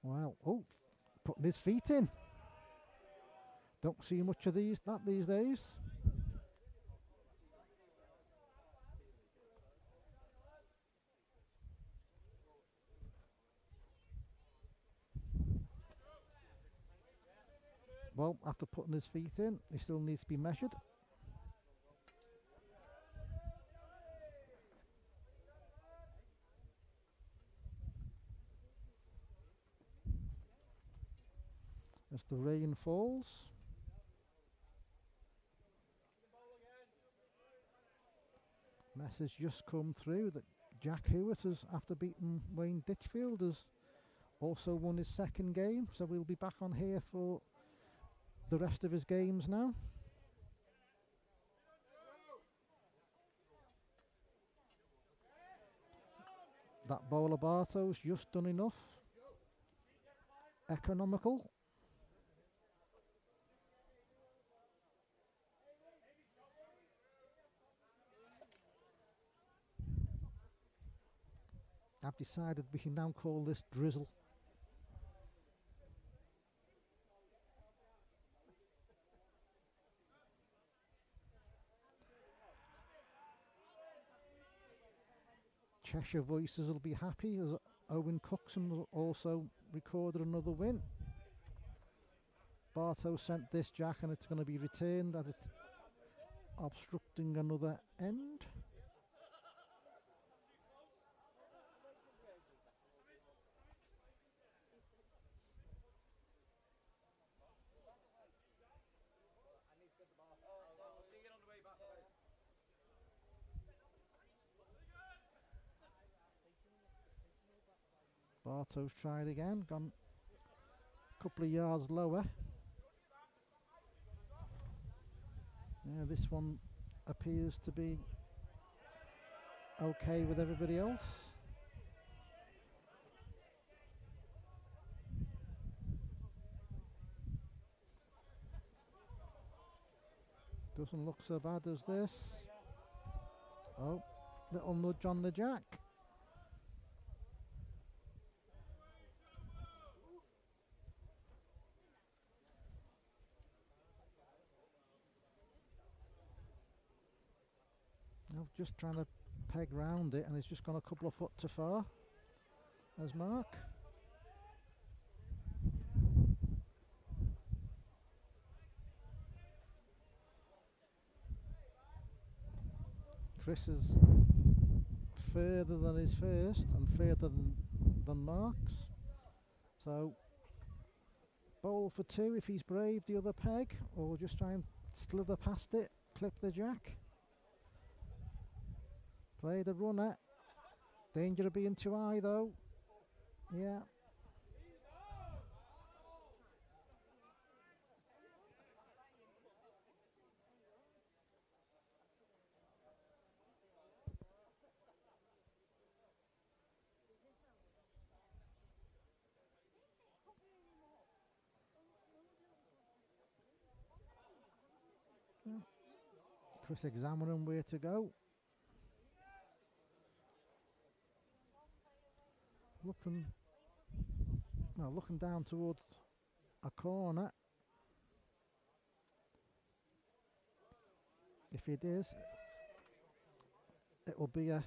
Wow. Oh, putting his feet in. Don't see much of these days. Well, after putting his feet in, he still needs to be measured. As the rain falls. Message just come through that Jack Hewitt has, after beating Wayne Ditchfield, has also won his second game. So we'll be back on here for the rest of his games now. That bowler Bartow's just done enough. Economical. I've decided we can now call this drizzle. Cheshire Voices will be happy as Owen Coxon also recorded another win. Bartow sent this Jack and it's going to be returned as it's obstructing another end. Bartow's tried again, gone a couple of yards lower. Yeah, this one appears to be okay with everybody else. Doesn't look so bad as this. Oh, little nudge on the Jack. Now just trying to peg round it, and it's just gone a couple of foot too far as Mark. Chris is further than his first and further than Mark's. So bowl for two if he's brave, the other peg, or just try and slither past it, clip the Jack. Play the runner. Danger of being too high though. Yeah. Chris examining where to go. Looking down towards a corner. If it is, it'll be a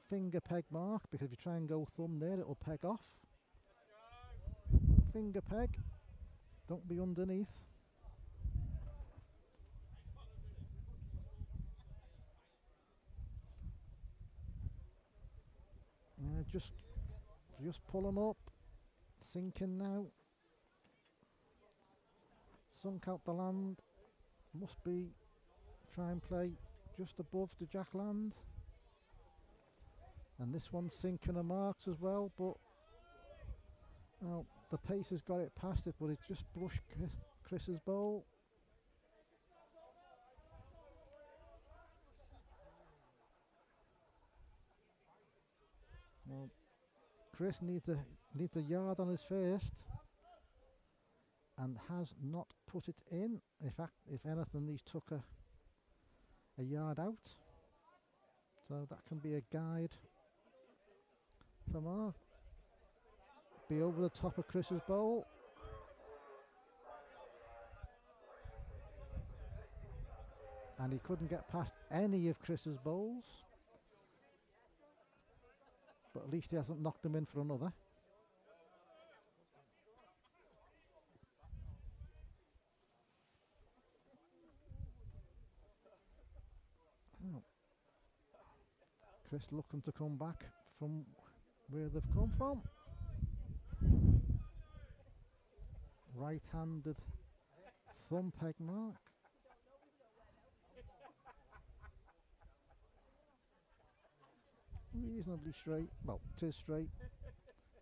finger peg mark, because if you try and go thumb there, it'll peg off. Finger peg, don't be underneath. Just pulling up, sinking now. Sunk out the land, must be try and play just above the Jack land. And this one's sinking a marks as well, but well, the pace has got it past it, but it's just brushed Chris's bowl. Well, Chris needs a yard on his first. and has not put it in. In fact, if anything, he's took a yard out. So that can be a guide for Mark. Be over the top of Chris's bowl. And he couldn't get past any of Chris's bowls. But at least he hasn't knocked him in for another. Oh. Chris looking to come back from where they've come from. Right-handed thumb peg mark. Reasonably straight. Well, it is straight.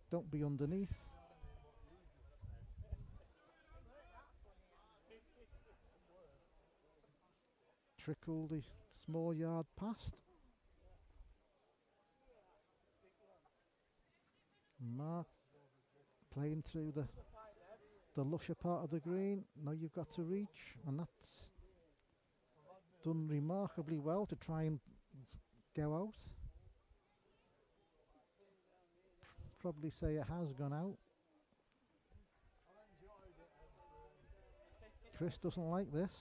Don't be underneath. Trickle the small yard past. Mark playing through the lusher part of the green. Now you've got to reach, and that's done remarkably well to try and go out. Probably say it has gone out. Chris doesn't like this.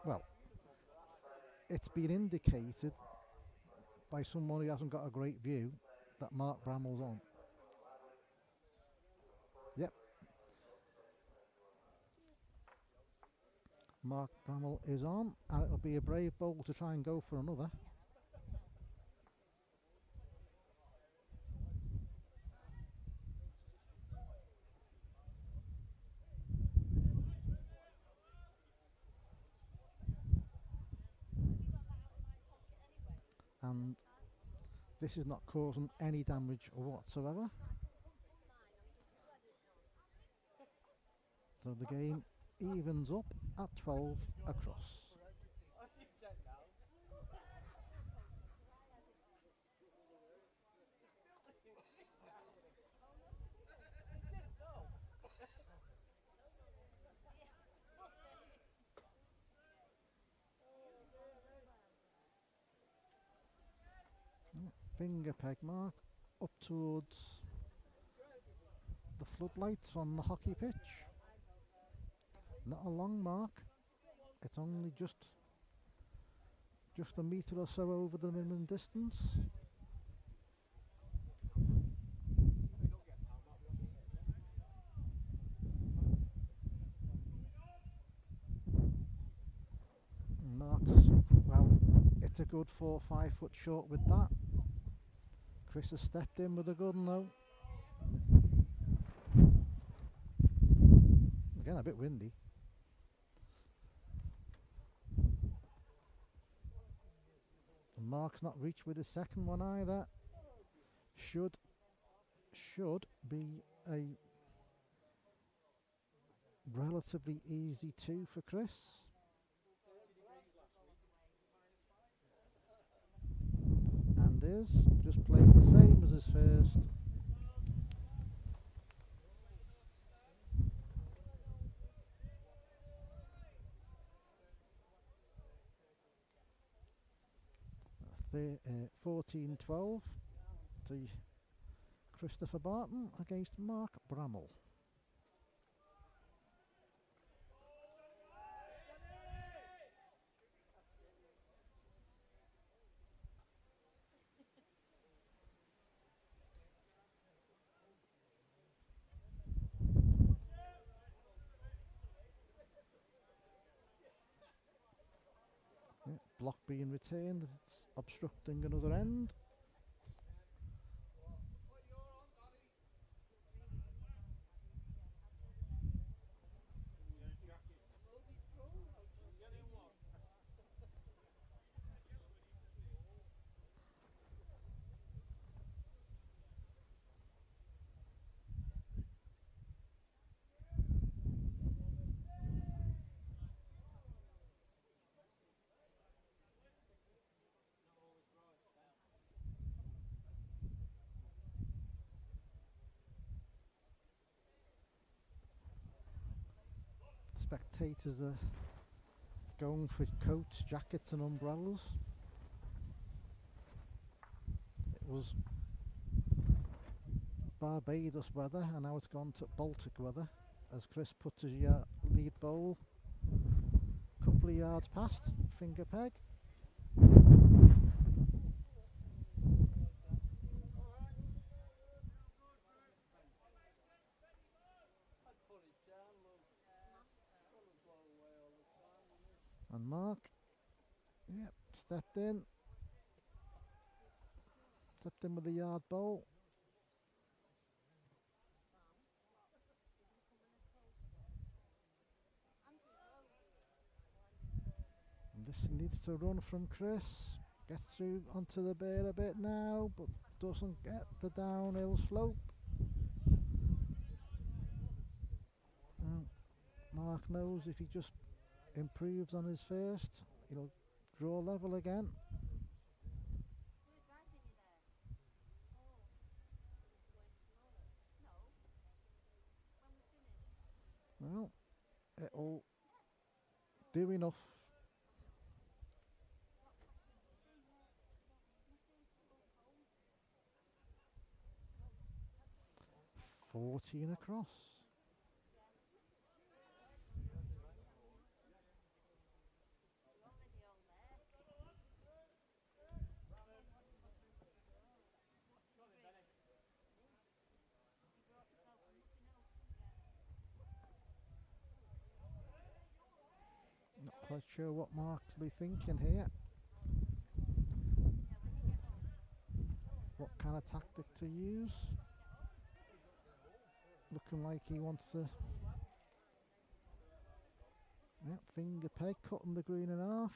Well, it's been indicated by someone who hasn't got a great view that Mark Bramall's on. Yep. Mark Bramall is on, and it'll be a brave bowl to try and go for another. And this is not causing any damage whatsoever. So the game evens up at 12 across. Finger peg mark up towards the floodlights on the hockey pitch. Not a long mark. It's only just a metre or so over the minimum distance. Marks, well, it's a good 4 or 5 foot short with that. Chris has stepped in with a good one though. Again, a bit windy. And Mark's not reached with his second one either. Should be a relatively easy 2 for Chris. And is just played the same as his first. That's 14-12 to Christopher Barton against Mark Bramall. Block being retained, it's obstructing another end. spectators are going for coats, jackets and umbrellas. It was Barbados weather and now it's gone to Baltic weather as Chris puts his lead bowl a couple of yards past, finger peg. And Mark, yep, stepped in with the yard bowl. And this needs to run from Chris. Gets through onto the bear a bit now, but doesn't get the downhill slope. Mark knows if he just improves on his first, he'll draw level again. Well, it'll do enough. $14 across. Not quite sure what Mark's be thinking here. What kind of tactic to use. Looking like he wants to finger peg, cutting the green in half.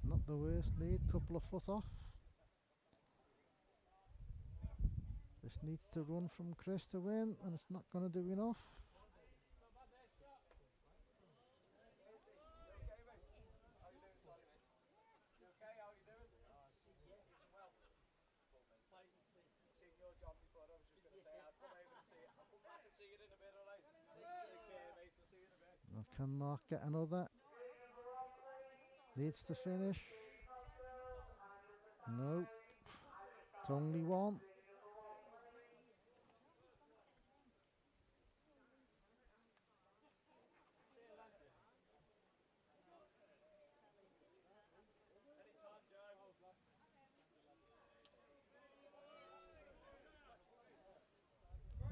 Not the worst lead, couple of foot off. This needs to run from Chris to win, and it's not going to do enough. Now can Mark get another? Needs to finish. Nope. It's only one.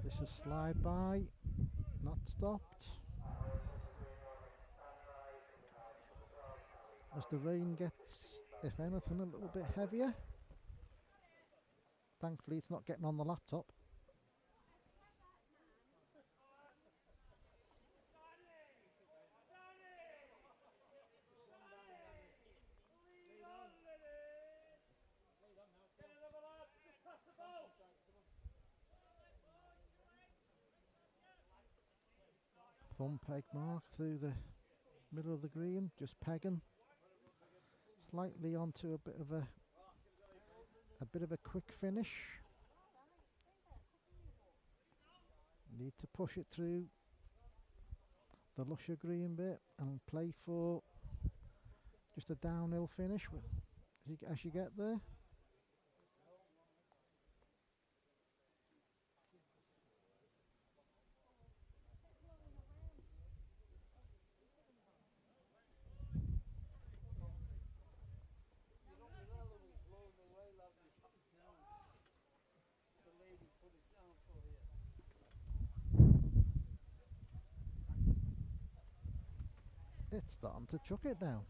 This is slide by, not stopped. As the rain gets, if anything, a little bit heavier. Thankfully it's not getting on the laptop. Thumb peg Mark through the middle of the green, just pegging. Slightly onto a bit of a quick finish. Need to push it through the lusher green bit and play for just a downhill finish as you get there. It's starting to chuck it down.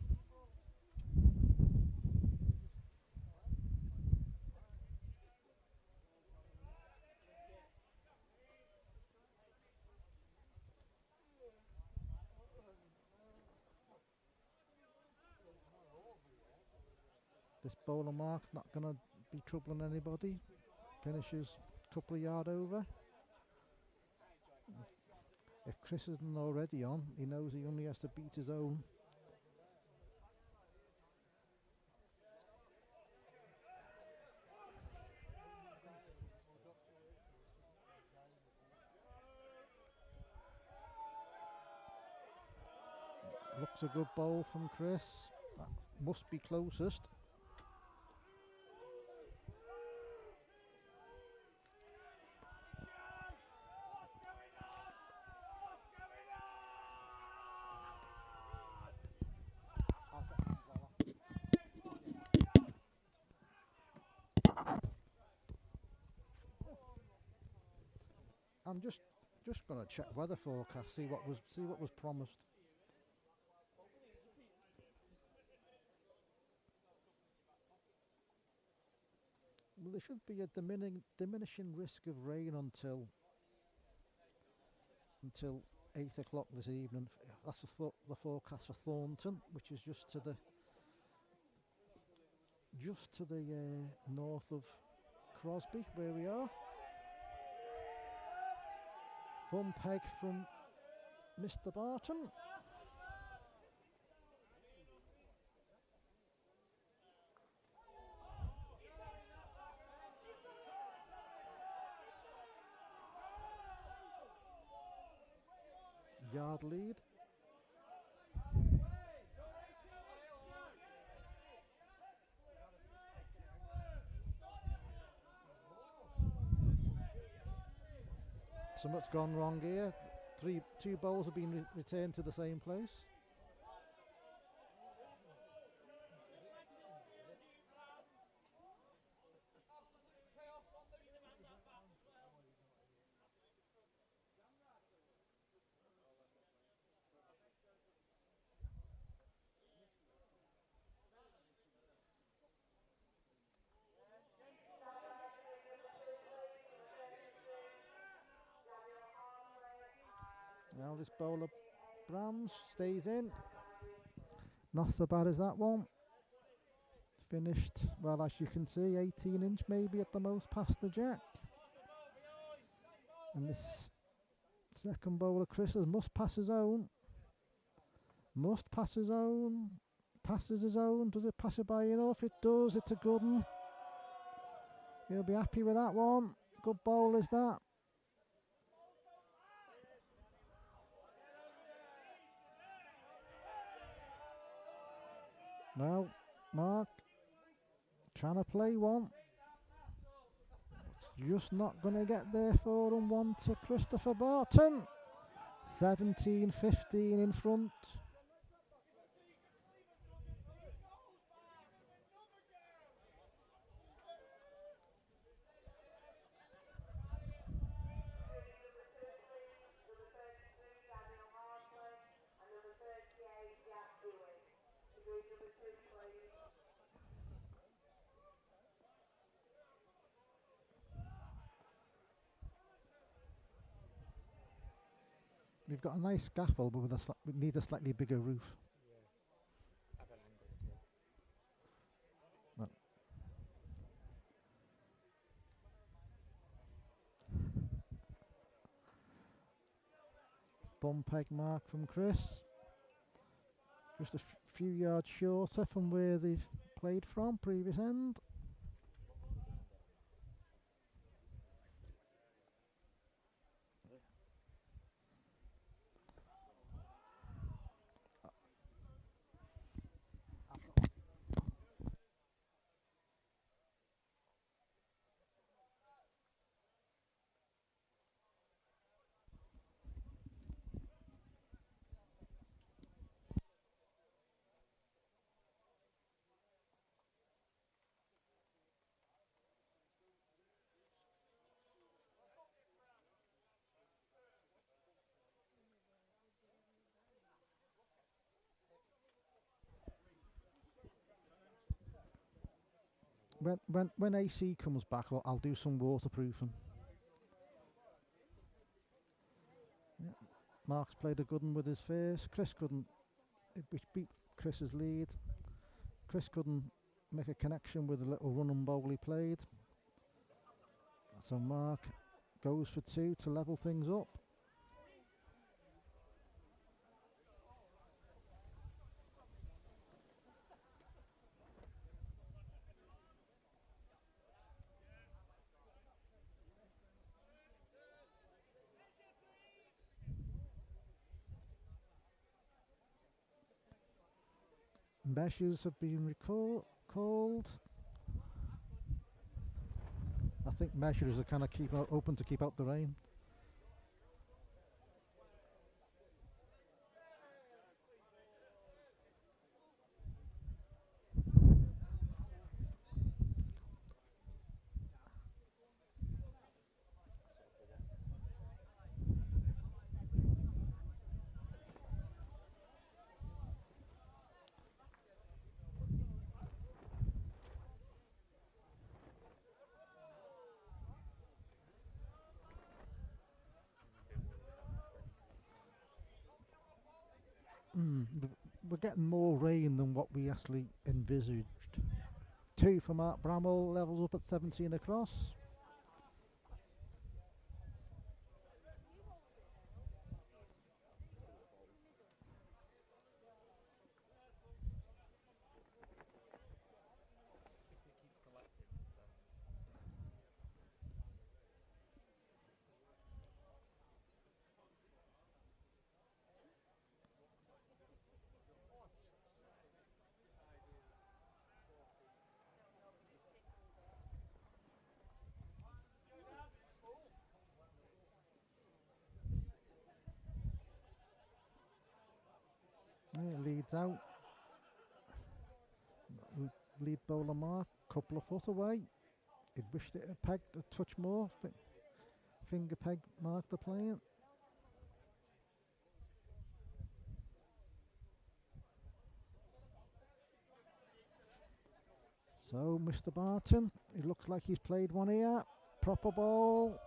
This bowler Mark's not going to be troubling anybody. Finishes a couple of yards over. If Chris isn't already on, he knows he only has to beat his own. Looks a good bowl from Chris. That must be closest. I'm just going to check weather forecast, see what was promised. Well, there should be a diminishing risk of rain until 8 o'clock this evening. That's the forecast for Thornton, which is just to the north of Crosby, where we are. Fun peg from Mr. Barton. Yard lead. Something's gone wrong here. Two bowls have been returned to the same place. Now this bowler Brams stays in. Not so bad as that one. Finished, well, as you can see, 18 inch maybe at the most past the jack. And this second bowler Chris's must pass his own. Must pass his own. Passes his own. Does it pass it by enough? It does. It's a good one. He'll be happy with that one. Good bowl is that. Well, Mark trying to play one. Just not going to get there for him. One to Christopher Barton. 17-15 in front. We've got a nice scaffold, but we need a slightly bigger roof. No. Bum peg mark from Chris. Just a few yards shorter from where they've played from, previous end. When AC comes back, I'll do some waterproofing. Yeah. Mark's played a good one with his first. Chris couldn't, which beat Chris's lead. Chris couldn't make a connection with the little run and bowl he played. So Mark goes for 2 to level things up. Measures have been called. I think measures are kind of open to keep out the rain. We're getting more rain than what we actually envisaged. 2 for Mark Bramall, levels up at 17 across. Yeah, leads out. Lead bowler Mark, couple of foot away. He'd wished it had pegged a touch more. Finger peg Mark the playing. So Mr. Barton, it looks like he's played one here. Proper ball.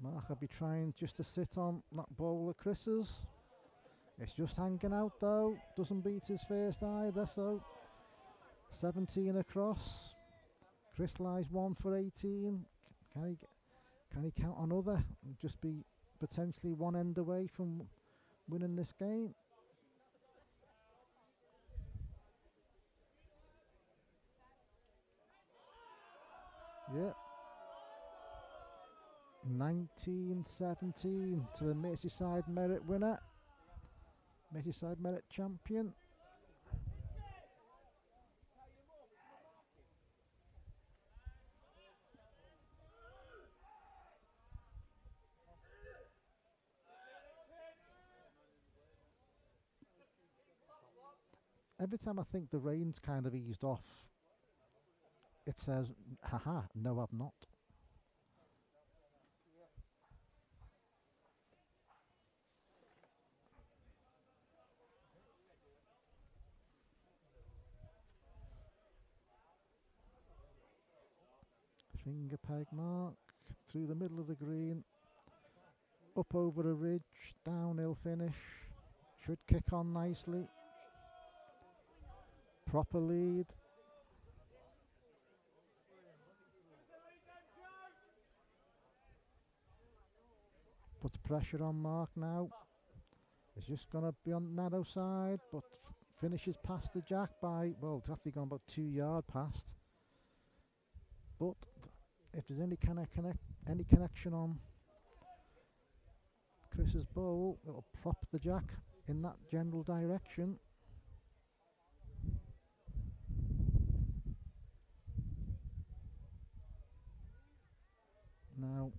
Mark will be trying just to sit on that ball of Chris's. It's just hanging out though. Doesn't beat his first either, so 17 across. Chris lies 1 for 18. Can he count another? Just be potentially one end away from winning this game. Yep. 19-17 to the Merseyside Merit winner. Merseyside Merit champion. Every time I think the rain's kind of eased off, it says, haha, no I've not. Finger peg Mark through the middle of the green, up over a ridge, downhill finish, should kick on nicely. Proper lead. Puts pressure on Mark now. He's just going to be on the narrow side, but finishes past the jack by, well, it's actually gone about 2 yards past. But if there's any kind of any connection on Chris's bowl, it'll prop the jack in that general direction. Now,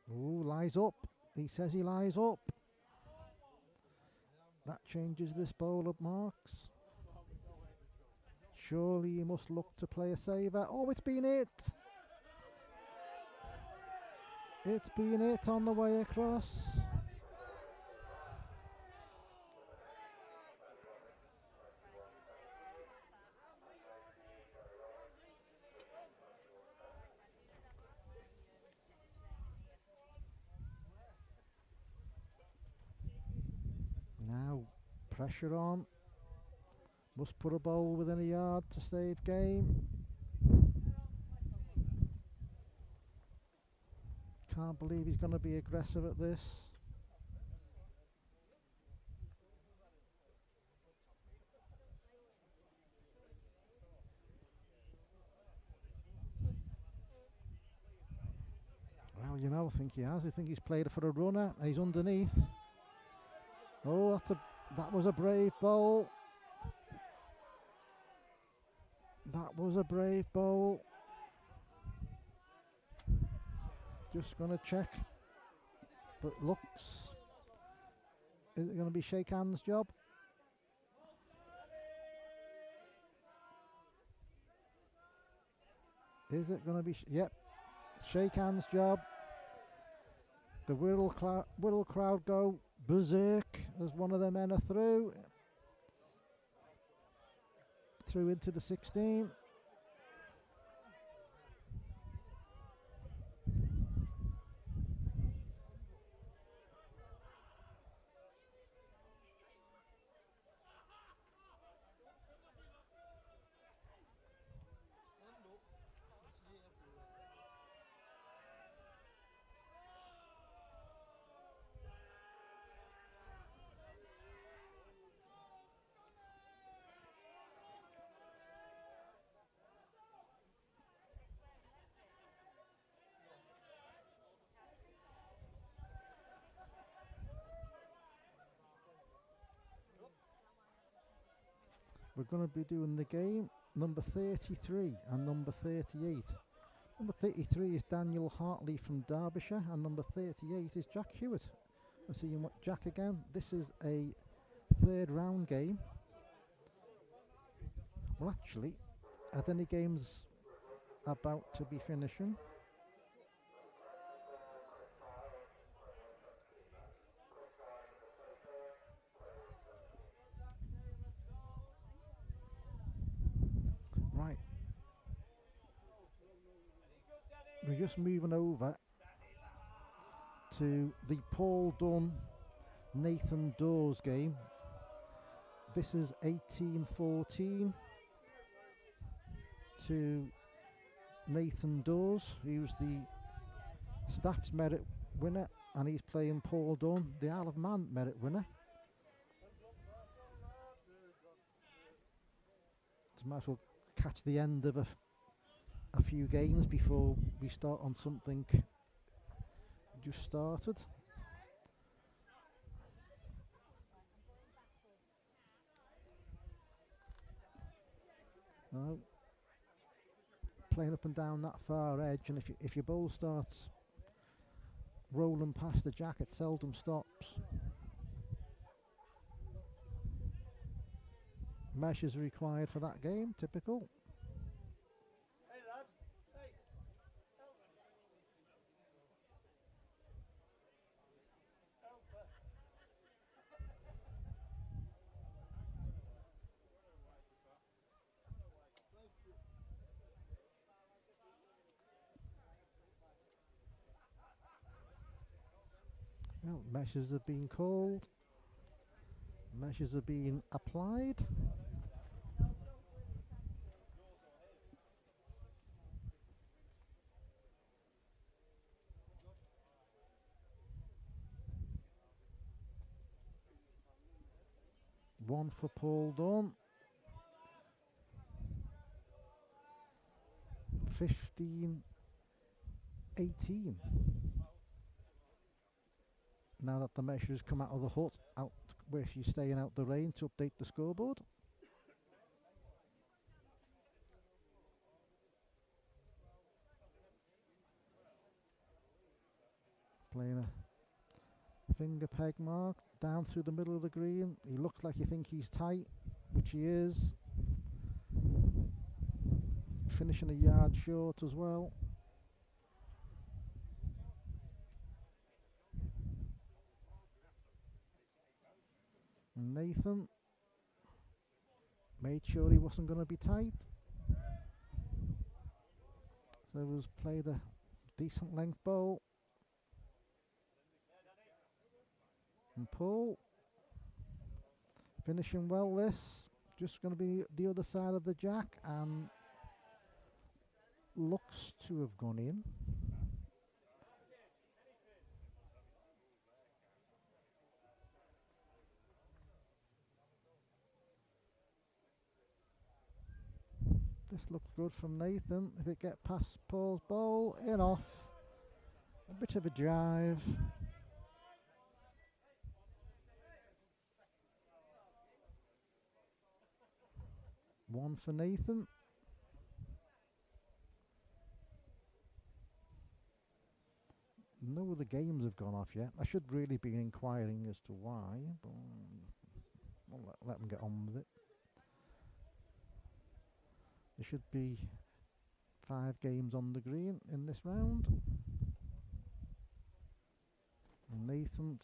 ooh, lies up. He says he lies up. That changes this bowl of Marks. Surely he must look to play a saver. Oh, it's been hit. It's been hit on the way across. Now, pressure on. Must put a ball within a yard to save game. Can't believe he's going to be aggressive at this. Well, you know, I think he has. I think he's played it for a runner, and he's underneath. Oh, that was a brave bowl. That was a brave bowl. Just going to check. But looks. Is it going to be shake hands job? Is it going to be? Yep. Shake hands job. The Whittle crowd go berserk as one of their men are through. Through into the 16. We're going to be doing the game number 33 and number 38. Number 33 is Daniel Hartley from Derbyshire, and number 38 is Jack Hewitt. We're seeing Jack again. This is a third round game. Well, actually, are any games about to be finishing? Right. We're just moving over to the Paul Dunn Nathan Dawes game. This is 18-14 to Nathan Dawes, who's the Staff's Merit winner, and he's playing Paul Dunn, the Isle of Man Merit winner. So might as well catch the end of a few games before we start on something just started. No. Playing up and down that far edge, and if your ball starts rolling past the jack, it seldom stops. Measures required for that game, typical. Well, measures have been called. Measures are being applied. One for Paul Dunn. 15-18. Now that the measures come out of the hut, out where she's staying out the rain, to update the scoreboard. Playing a finger peg mark down through the middle of the green. He looks like you think he's tight, which he is. Finishing a yard short as well. Nathan made sure he wasn't going to be tight. So he was played a decent length bowl. And Paul finishing well this. Just going to be the other side of the jack and looks to have gone in. This looks good from Nathan. If it get past Paul's bowl, in off. A bit of a drive. One for Nathan. No other games have gone off yet. I should really be inquiring as to why, but I'll let them get on with it. There should be 5 games on the green in this round. And Nathan's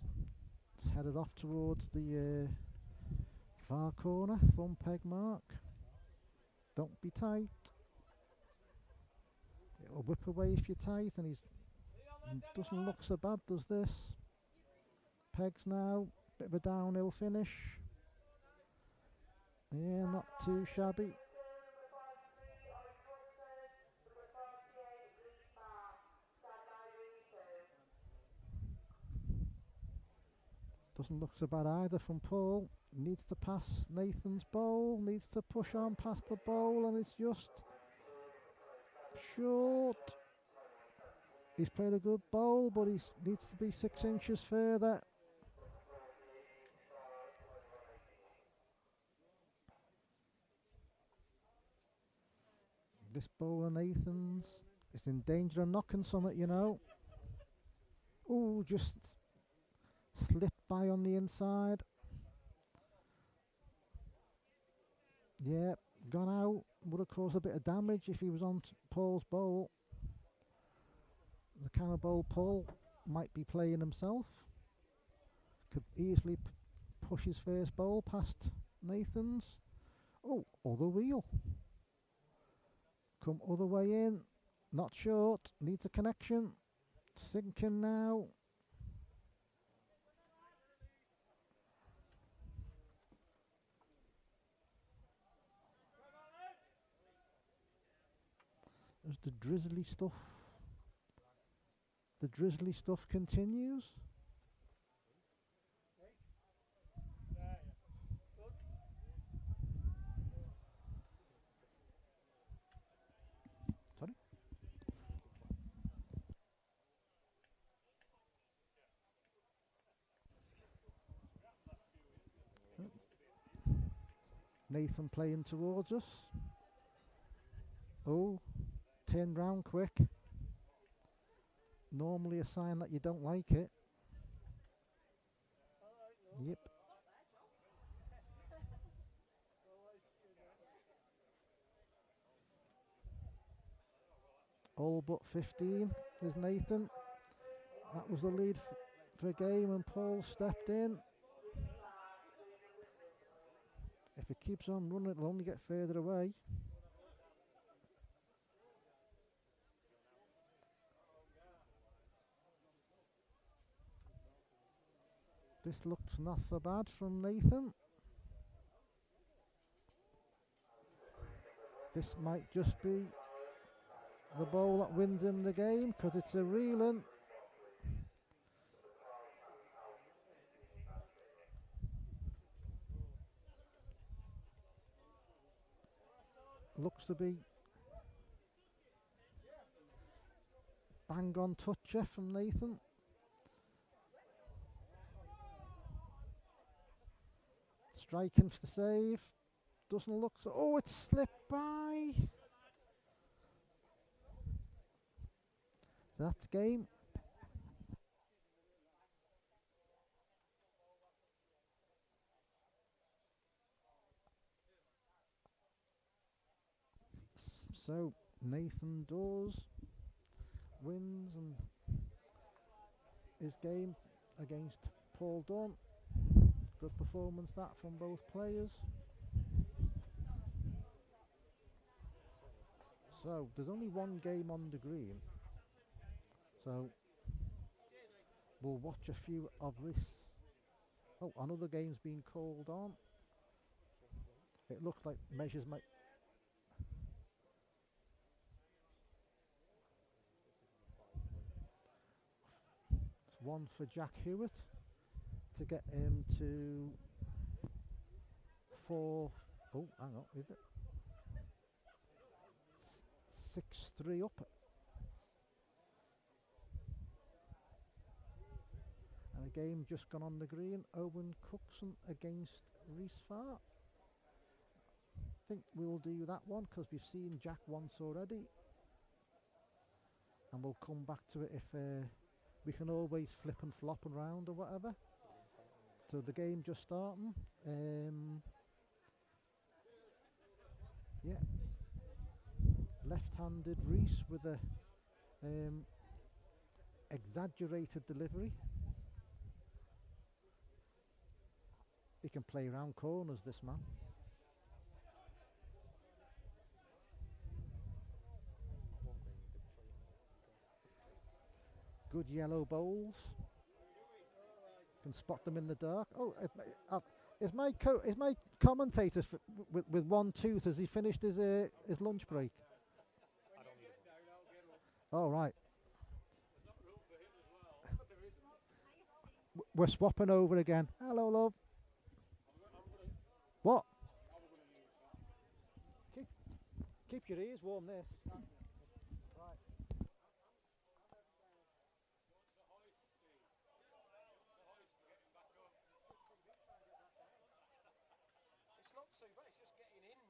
headed off towards the far corner, thumb peg mark. Don't be tight. It'll whip away if you're tight, and doesn't look so bad, does this? Pegs now, bit of a downhill finish. Yeah, not too shabby. Doesn't look so bad either from Paul. Needs to pass Nathan's bowl, needs to push on past the bowl, and it's just short. He's played a good bowl, but he needs to be 6 inches further. This bowler Nathan's is in danger of knocking something, you know. Ooh, just slipped by on the inside. Yeah, gone out. Would have caused a bit of damage if he was on Paul's bowl. The kind of bowl Paul might be playing himself. Could easily push his first bowl past Nathan's. Oh, other wheel. Come other way in. Not short. Needs a connection. Sinking now. There's the drizzly stuff. The drizzly stuff continues. Sorry? Nathan playing towards us. Oh, turn round quick. Normally a sign that you don't like it. Yep. All but 15 is Nathan. That was the lead for game, and Paul stepped in. If it keeps on running, it'll only get further away. This looks not so bad from Nathan. This might just be the bowl that wins him the game, because it's a reeling. Looks to be bang on toucher from Nathan. Striking for the save. Doesn't look so. Oh, it's slipped by. That's game. So Nathan Dawes wins and his game against Paul Dunn. Good performance that from both players. So there's only one game on the green. So we'll watch a few of this. Oh, another game's been called on. It looks like measures might. It's one for Jack Hewitt to get him to 4. Oh, hang on, is it 6-3 up? And a game just gone on the green. Owen Cookson against Reese Farr. I think we'll do that one because we've seen Jack once already, and we'll come back to it if we can always flip and flop around or whatever. So the game just starting. Yeah, left-handed Reese with a exaggerated delivery. He can play round corners, this man. Good yellow bowls. Can spot them in the dark. Oh, is my commentator with one tooth? Has he finished his lunch break? All right. We're swapping over again. Hello, love. What? Keep your ears warm. This. Right. It's not too bad, it's just getting in that's...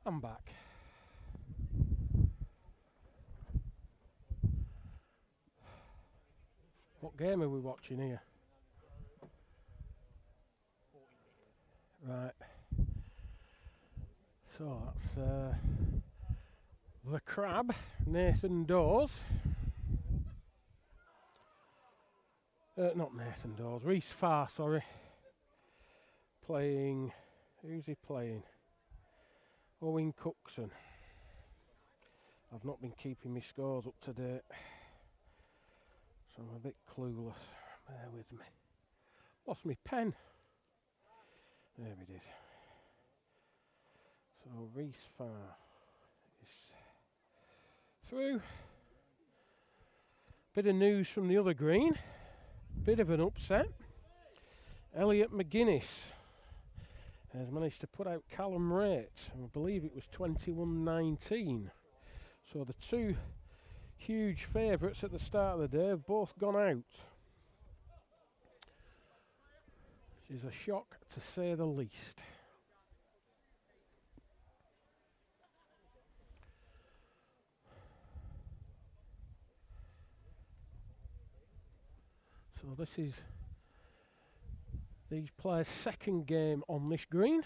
I'm back. What game are we watching here? Right. So that's the Crab, Nathan Dawes. Not Nathan Dawes, Reese Farr, sorry. Playing, who's he playing? Owen Cookson. I've not been keeping my scores up to date, so I'm a bit clueless. Bear with me. Lost my pen. There it is. So Reese Farr is through. Bit of news from the other green. Bit of an upset. Elliot McGuinness has managed to put out Callum Rate. I believe it was 21-19. So the two huge favourites at the start of the day have both gone out. Which is a shock to say the least. So this is these players' second game on this green.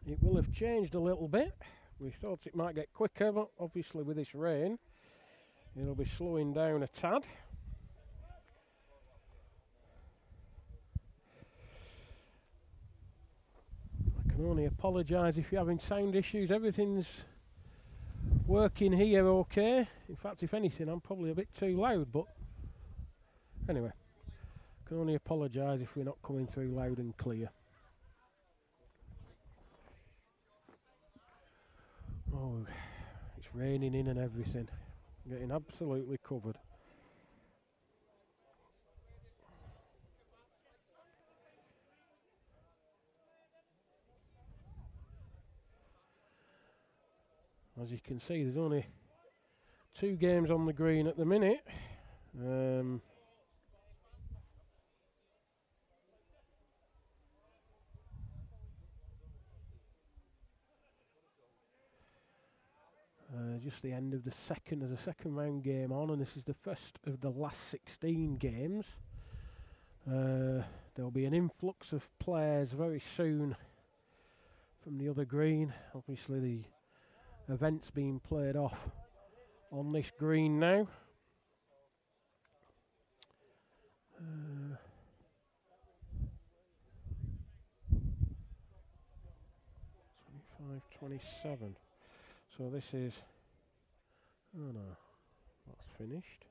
It will have changed a little bit We thought it might get quicker, but obviously with this rain, it'll be slowing down a tad. I can only apologise if you're having sound issues. Everything's working here okay. In fact, if anything, I'm probably a bit too loud, but anyway, I can only apologise if we're not coming through loud and clear. Oh, it's raining in and everything. Getting absolutely covered. As you can see, there's only 2 games on the green at the minute. Just the end of the second, there's a second round game on, and this is the first of the last 16 games. There'll be an influx of players very soon from the other green. Obviously the event's being played off on this green now. 25-27. So this is, oh no, that's finished.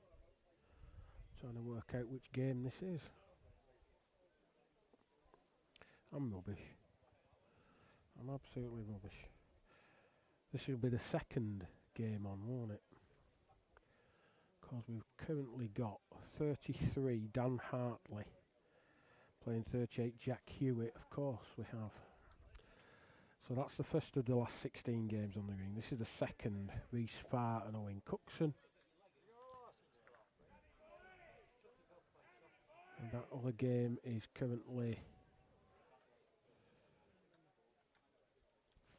Trying to work out which game this is. I'm rubbish. I'm absolutely rubbish. This will be the second game on, won't it? Because we've currently got 33 Dan Hartley playing 38 Jack Hewitt. Of course we have. So that's the first of the last 16 games on the green. This is the second. Reece Farr and Owen Cookson. And that other game is currently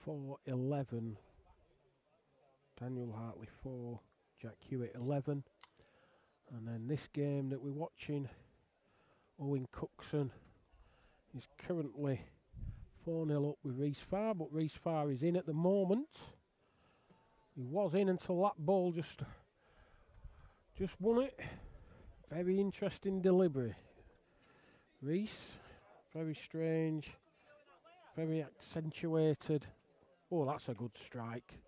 4-11. Daniel Hartley 4, Jack Hewitt 11. And then this game that we're watching, Owen Cookson is currently 4-0 up with Reece Farr, but Reece Farr is in at the moment. He was in until that ball just won it. Very interesting delivery. Reece, very strange, very accentuated. Oh, that's a good strike.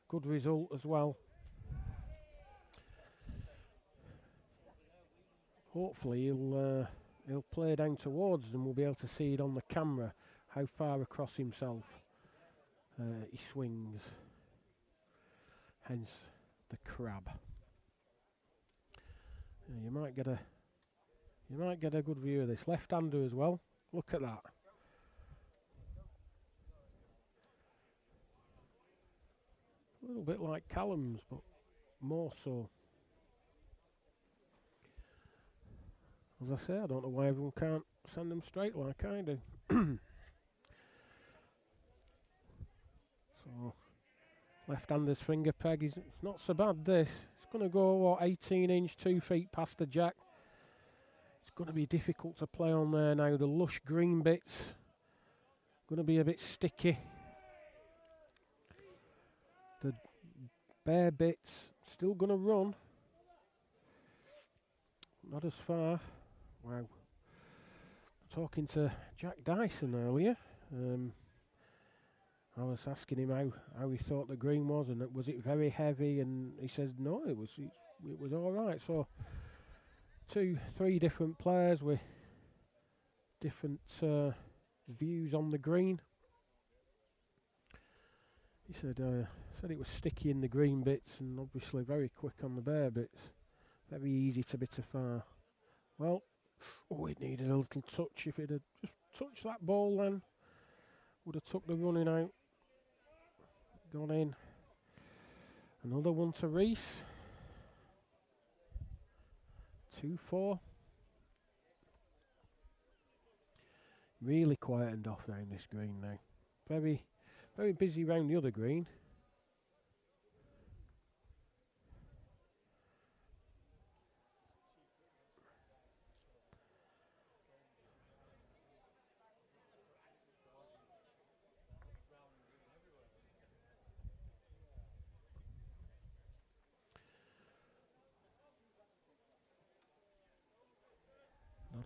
Good result as well. Hopefully he'll play down towards us and we'll be able to see it on the camera how far across himself he swings. Hence the crab. You might get a good view of this. Left-hander as well. Look at that. A little bit like Callum's, but more so. As I say, I don't know why everyone can't send them straight like I do. So, left-hander's finger peg is it's not so bad. This it's going to go what 18-inch, 2 feet past the jack. It's going to be difficult to play on there now. The lush green bits going to be a bit sticky. The bare bits still going to run. Not as far. Wow. Talking to Jack Dyson earlier. I was asking him how he thought the green was, and was it very heavy, and he says no, it was all right. So 2-3 different players with different views on the green. He said it was sticky in the green bits and obviously very quick on the bare bits. Very easy to be too far. Well, it needed a little touch. If it had just touched that ball, then would have took the running out. Gone in. Another one to Reece. 2-4. Really quietened off down this green now. Very, very busy round the other green.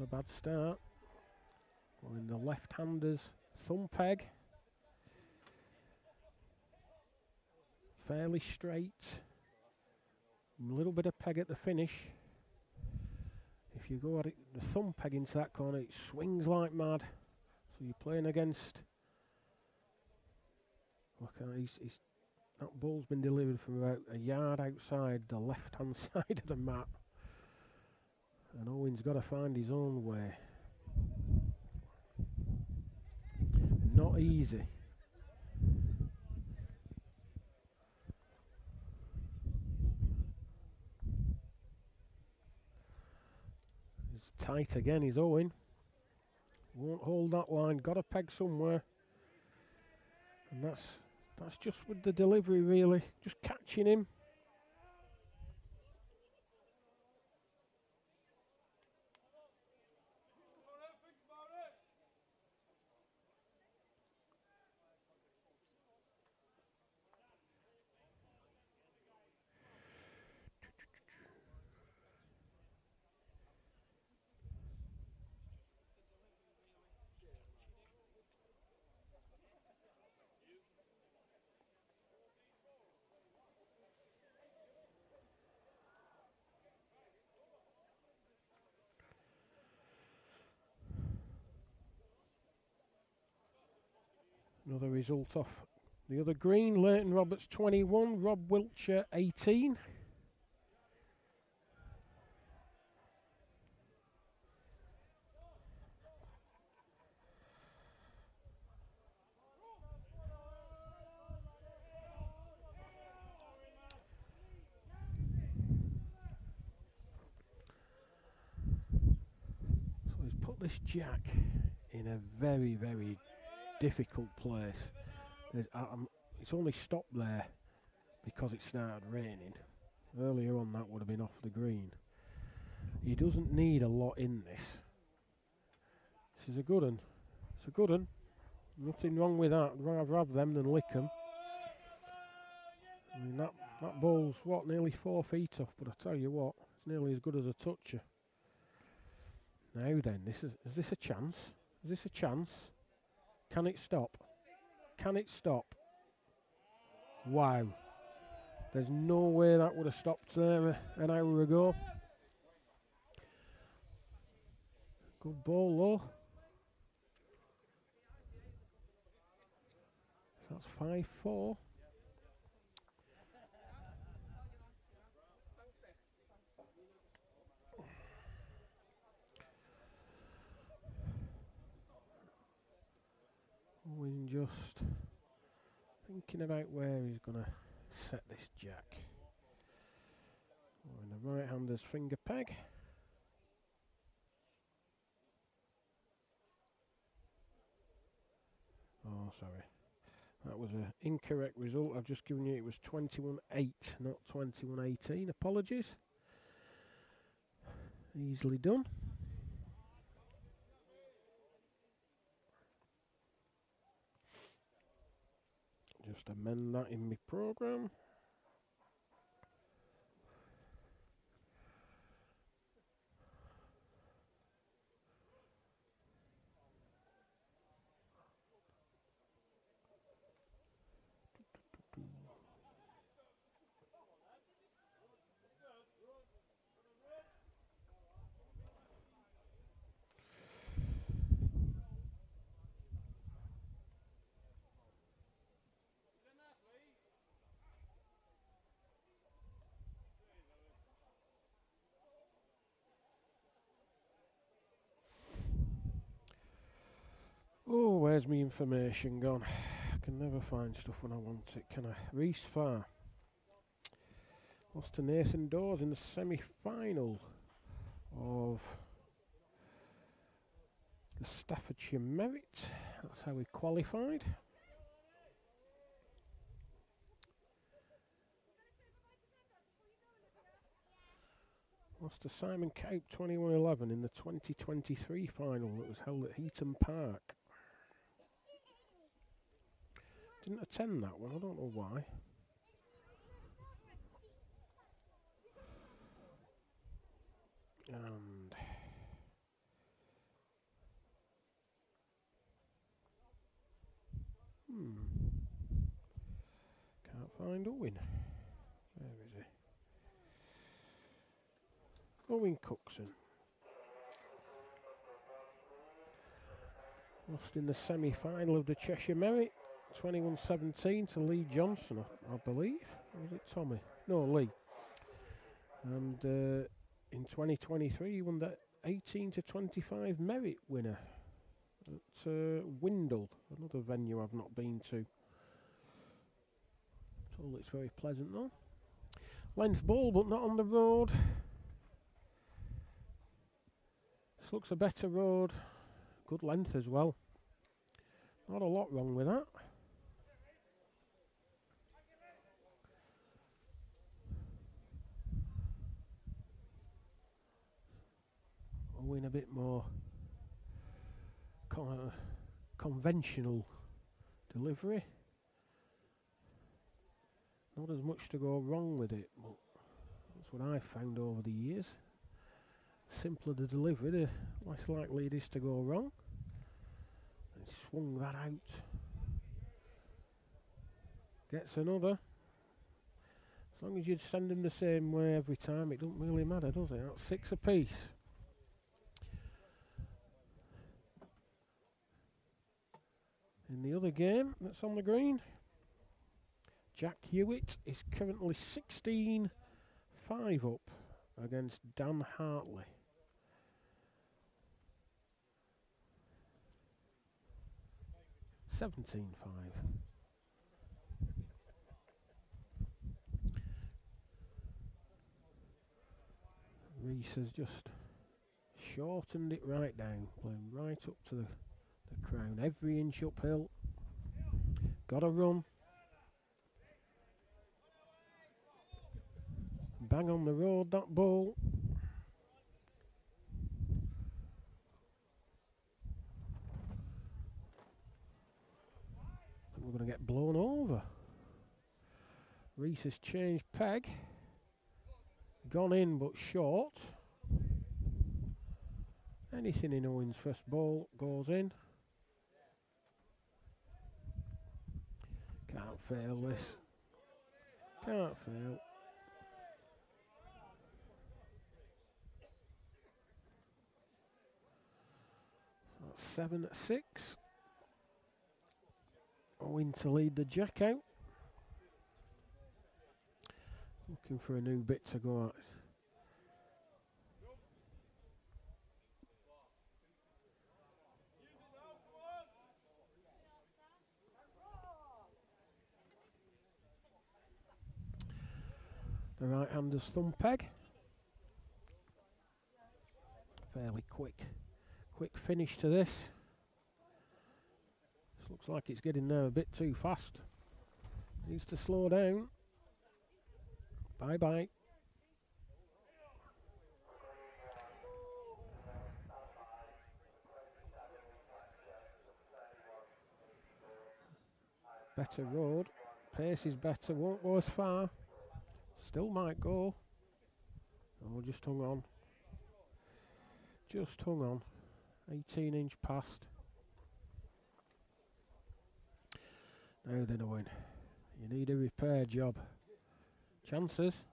Not a bad start. Going the left-hander's thumb peg. Fairly straight. A little bit of peg at the finish. If you go at it, the thumb peg into that corner, it swings like mad. So you're playing against. Look, that ball's been delivered from about a yard outside the left-hand side of the mat. And Owen's got to find his own way. Not easy. He's tight again, he's Owen. Won't hold that line, got a peg somewhere. And that's just with the delivery really, just catching him. Another result off the other green. Leighton Roberts 21, Rob Wiltshire 18. So he's put this jack in a very, very difficult place. It's only stopped there because it started raining. Earlier on that would have been off the green. He doesn't need a lot in this. This is a good one. It's a good one. Nothing wrong with that. I'd rather have them than lick them. I mean that ball's what, nearly 4 feet off, but I tell you what, it's nearly as good as a toucher. Now then, is this a chance? Is this a chance? Can it stop? Can it stop? Wow. There's no way that would have stopped there an hour ago. Good ball though. That's 5-4. Owen just thinking about where he's going to set this jack. Oh, in the right-hander's finger peg. Oh, sorry. That was an incorrect result. I've just given you it was 21-8, not 21-18. Apologies. Easily done. Just amend that in my program. Oh, where's my information gone? I can never find stuff when I want it, can I? Reese Farr lost to Nathan Dawes in the semi-final of the Staffordshire Merit. That's how we qualified. Lost to Simon Cope 21-11 in the 2023 final that was held at Heaton Park. Didn't attend that one, I don't know why. And find Owen. Where is he? Owen Cookson. Lost in the semi-final of the Cheshire Merit, 21-17 to Lee Johnson, I believe. Or was it Tommy? No, Lee. And in 2023, he won the 18-25 Merit winner at Windle, another venue I've not been to. Told it's very pleasant though. Length ball, but not on the road. This looks a better road. Good length as well. Not a lot wrong with that. Owen a bit more conventional delivery. Not as much to go wrong with it, but that's what I've found over the years. Simpler the delivery, the less likely it is to go wrong. And swung that out. Gets another. As long as you send them the same way every time, it doesn't really matter, does it? That's 6 apiece. In the other game that's on the green, Jack Hewitt is currently 16-5 up against Dan Hartley. $17.5. Reese has just shortened it right down, playing right up to the crown, every inch uphill. Got a run. Bang on the road, that ball. I think we're going to get blown over. Reese has changed peg. Gone in but short. Anything in Owen's first ball goes in. Can't fail this. Can't fail. That's 7-6. Owen to lead the jack out. Looking for a new bit to go at. The right-hander's thumb peg. Fairly quick finish to this. This looks like it's getting there a bit too fast. Needs to slow down. Bye-bye. Better road. Pace is better, won't go as far. Still might go. Oh, just hung on. Just hung on. 18-inch past. Now then, Owen. You need a repair job. Chances.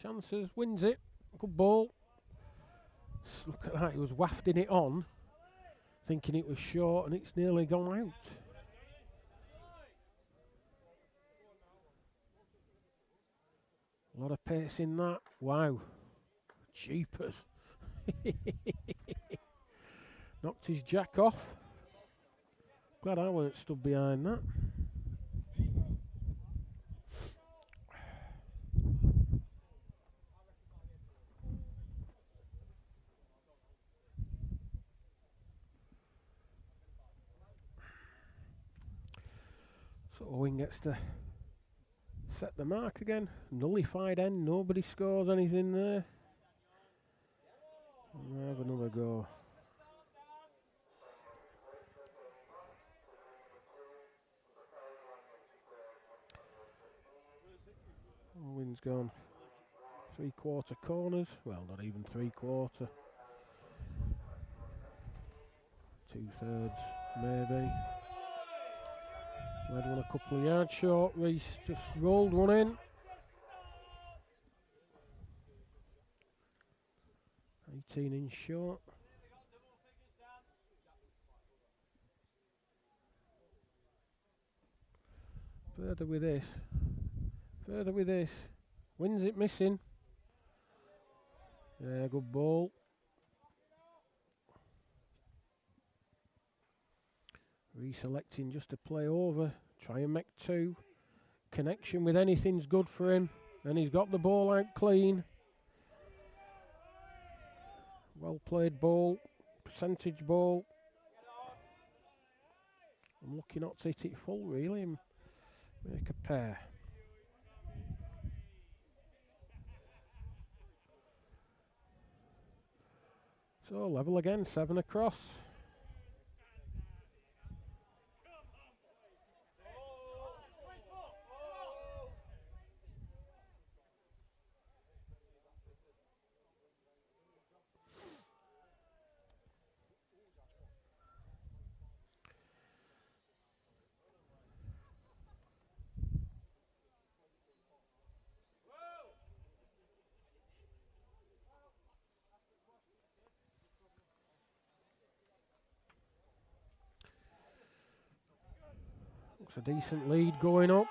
Chances. Wins it. Good ball. Look at that. He was wafting it on, thinking it was short, and it's nearly gone out. A lot of pace in that. Wow. Jeepers. Knocked his jack off. Glad I weren't stood behind that. So Owen gets to set the mark again. Nullified end. Nobody scores anything there. We'll have another go. Owen's gone 3/4 corners. Well, not even 3/4. 2/3 maybe. Led one a couple of yards short. Reese just rolled one in. 18 inch short. Further with this. Further with this. Wins it missing. Yeah, good ball. Reselecting just to play over. Try and make two. Connection with anything's good for him. And he's got the ball out clean. Well played ball. Percentage ball. I'm lucky not to hit it full really and make a pair. So level again, 7 across. Looks a decent lead going up.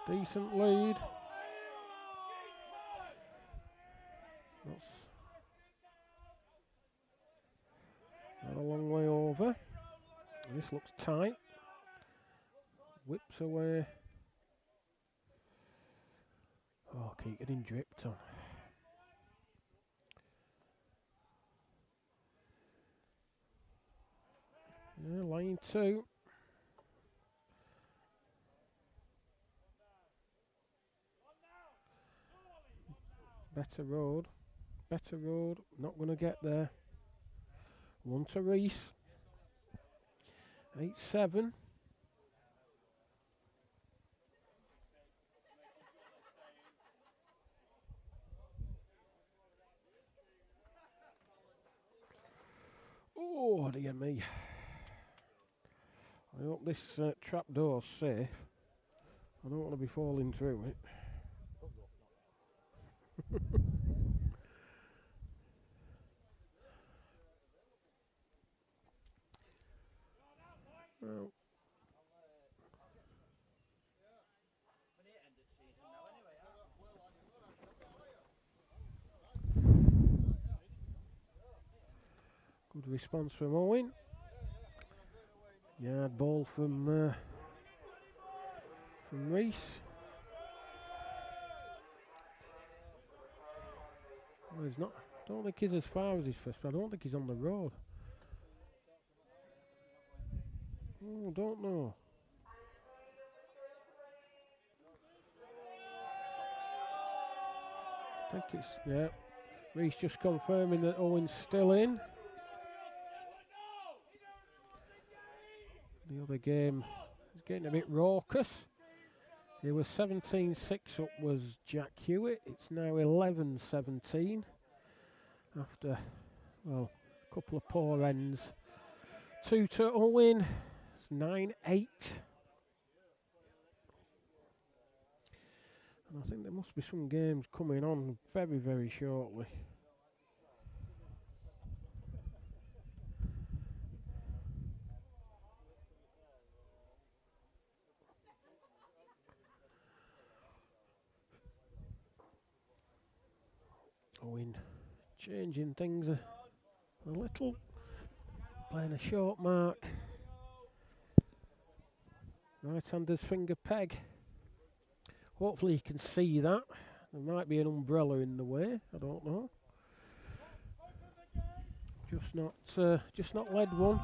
Decent lead. That's not a long way over. This looks tight. Whips away. Oh, keep getting dripped on. Yeah, line 2. Better road. Better road. Not going to get there. 1 to Reese. 8-7. Oh, dear me. I hope this trapdoor's safe. I don't want to be falling through it. Well. Good response from Owen. Yard ball from Reese. Well, he's not. I don't think he's as far as his first, but I don't think he's on the road. Oh, don't know. I think it's, yeah. Reese just confirming that Owen's still in. The other game is getting a bit raucous. It was 17-6 up was Jack Hewitt. It's now 11-17 after, well, a couple of poor ends. 2 to Owen. It's 9-8. And I think there must be some games coming on very, very shortly. Owen changing things a little, playing a short mark. Right-hander's finger peg. Hopefully you can see that. There might be an umbrella in the way. I don't know. Just not led one.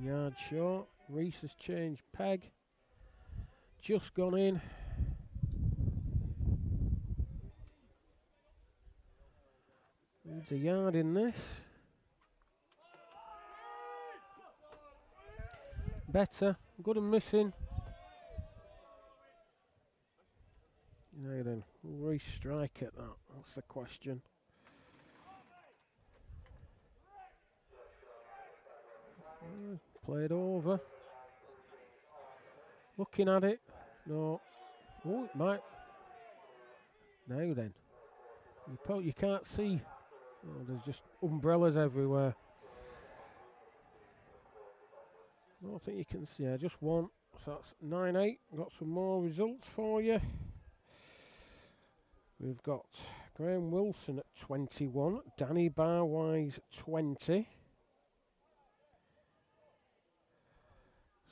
A yard short. Reese has changed peg. Just gone in. Needs a yard in this. Better. Good and missing. Now then, will Reese strike at that? That's the question. Played over. Looking at it. No. Oh, it might. Now then. You can't see. Oh, there's just umbrellas everywhere. I don't think you can see. Just one. So that's 9-8. Got some more results for you. We've got Graham Wilson at 21. Danny Barwise 20.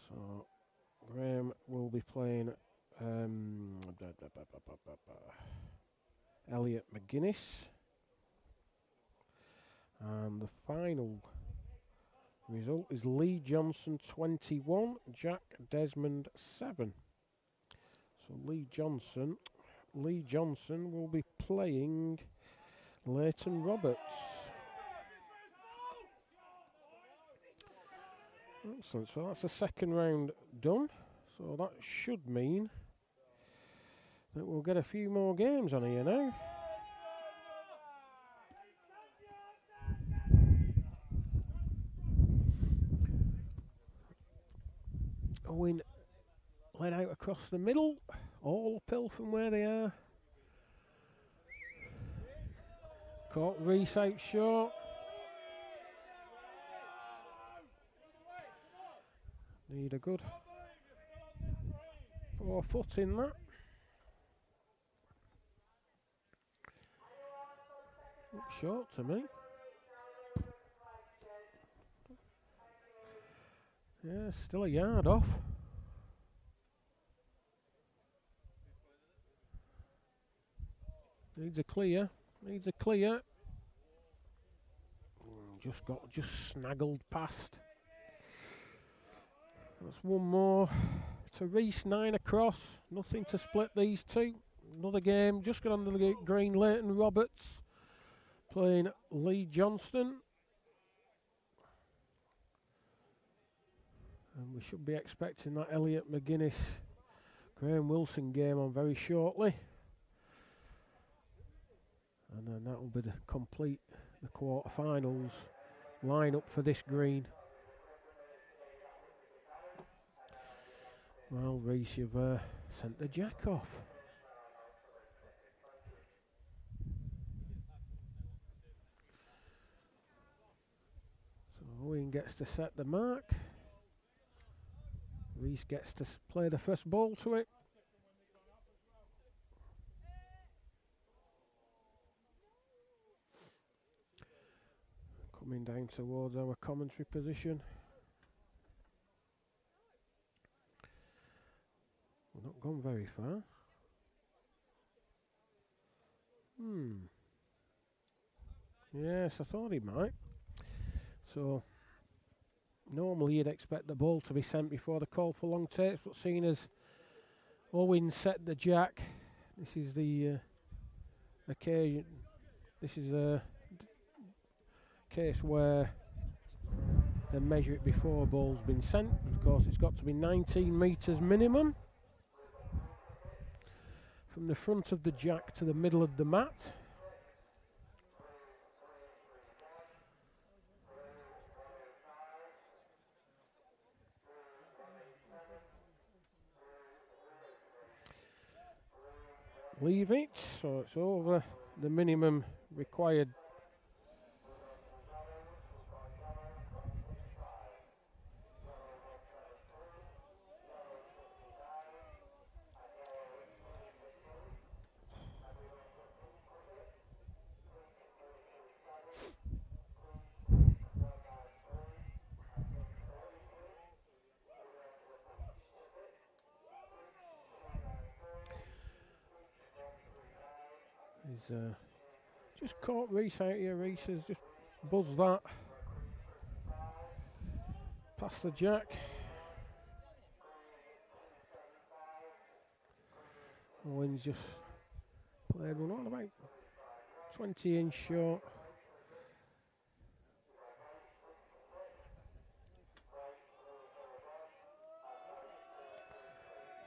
So Graham will be playing Elliot McGuinness. And the final result is Lee Johnson 21, Jack Desmond 7. So Lee Johnson will be playing Leighton Roberts. Excellent, so that's the second round done. So that should mean that we'll get a few more games on here now. Owen led out across the middle, all uphill from where they are. Caught Reese out short. Need a good 4 foot in that. Looks short to me. Yeah, still a yard off. Needs a clear. Just snaggled past. That's one more to Reese, 9 across. Nothing to split these two. Another game. Just got under the green. Leighton Roberts playing Lee Johnston. And we should be expecting that Elliot McGuinness, Graham Wilson game on very shortly. And then that will be the quarterfinals lineup for this green. Well, Reese, you've sent the jack off. So Owen gets to set the mark. Reese gets to play the first ball to it. Coming down towards our commentary position. We've not gone very far. Yes, I thought he might. So normally you'd expect the ball to be sent before the call for long takes, but seeing as Owen set the jack, this is the occasion. This is a case where they measure it before a ball's been sent. Of course, it's got to be 19 metres minimum from the front of the jack to the middle of the mat. Leave it, so it's over the minimum required. He's just caught Reese out here. Reese has just buzzed that past the jack. Owen's just played one all about 20 inch short.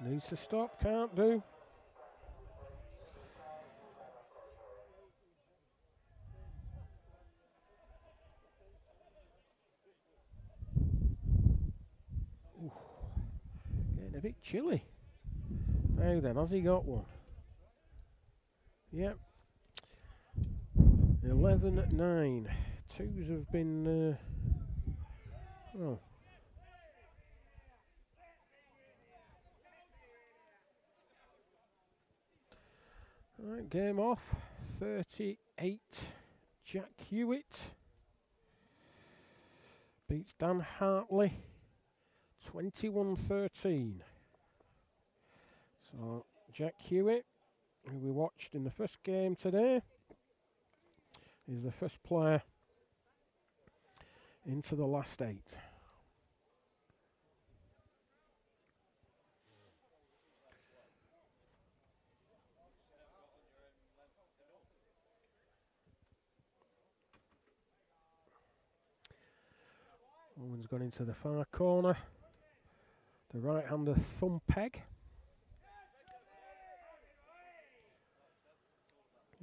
Needs to stop, can't do. bit chilly. Now then, has he got one? Yep. 11-9. Twos have been, well. Right, game off. 38. Jack Hewitt beats Dan Hartley 21-13. So Jack Hewitt, who we watched in the first game today, is the first player into the last 8. Owen's gone into the far corner. The right-hander thumb peg.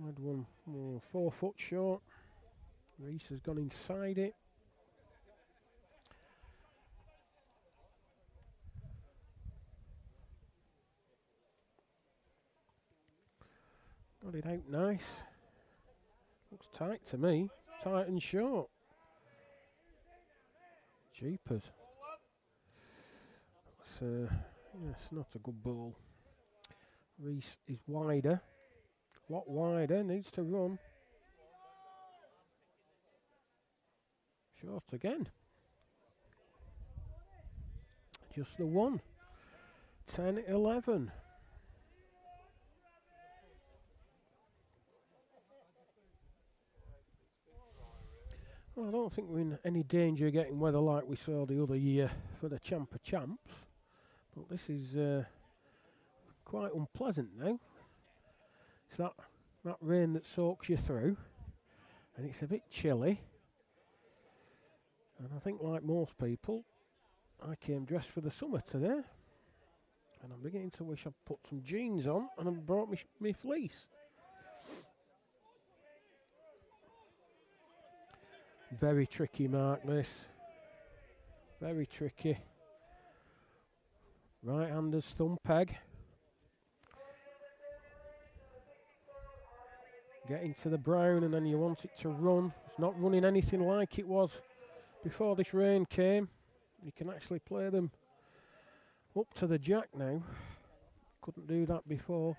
Had one more 4 foot short. Reese has gone inside it. Got it out nice. Looks tight to me. Tight and short. Jeepers. Yes, not a good ball. Reese is wider. A lot wider. Needs to run. Short again. Just the one. 10-11. Well, I don't think we're in any danger of getting weather like we saw the other year for the Champ of Champs. But this is quite unpleasant now. It's that rain that soaks you through. And it's a bit chilly. And I think like most people, I came dressed for the summer today. And I'm beginning to wish I'd put some jeans on and I brought me fleece. Very tricky mark, this. Very tricky. Right-hander's thumb peg. Get into the brown and then you want it to run. It's not running anything like it was before this rain came. You can actually play them up to the jack now. Couldn't do that before.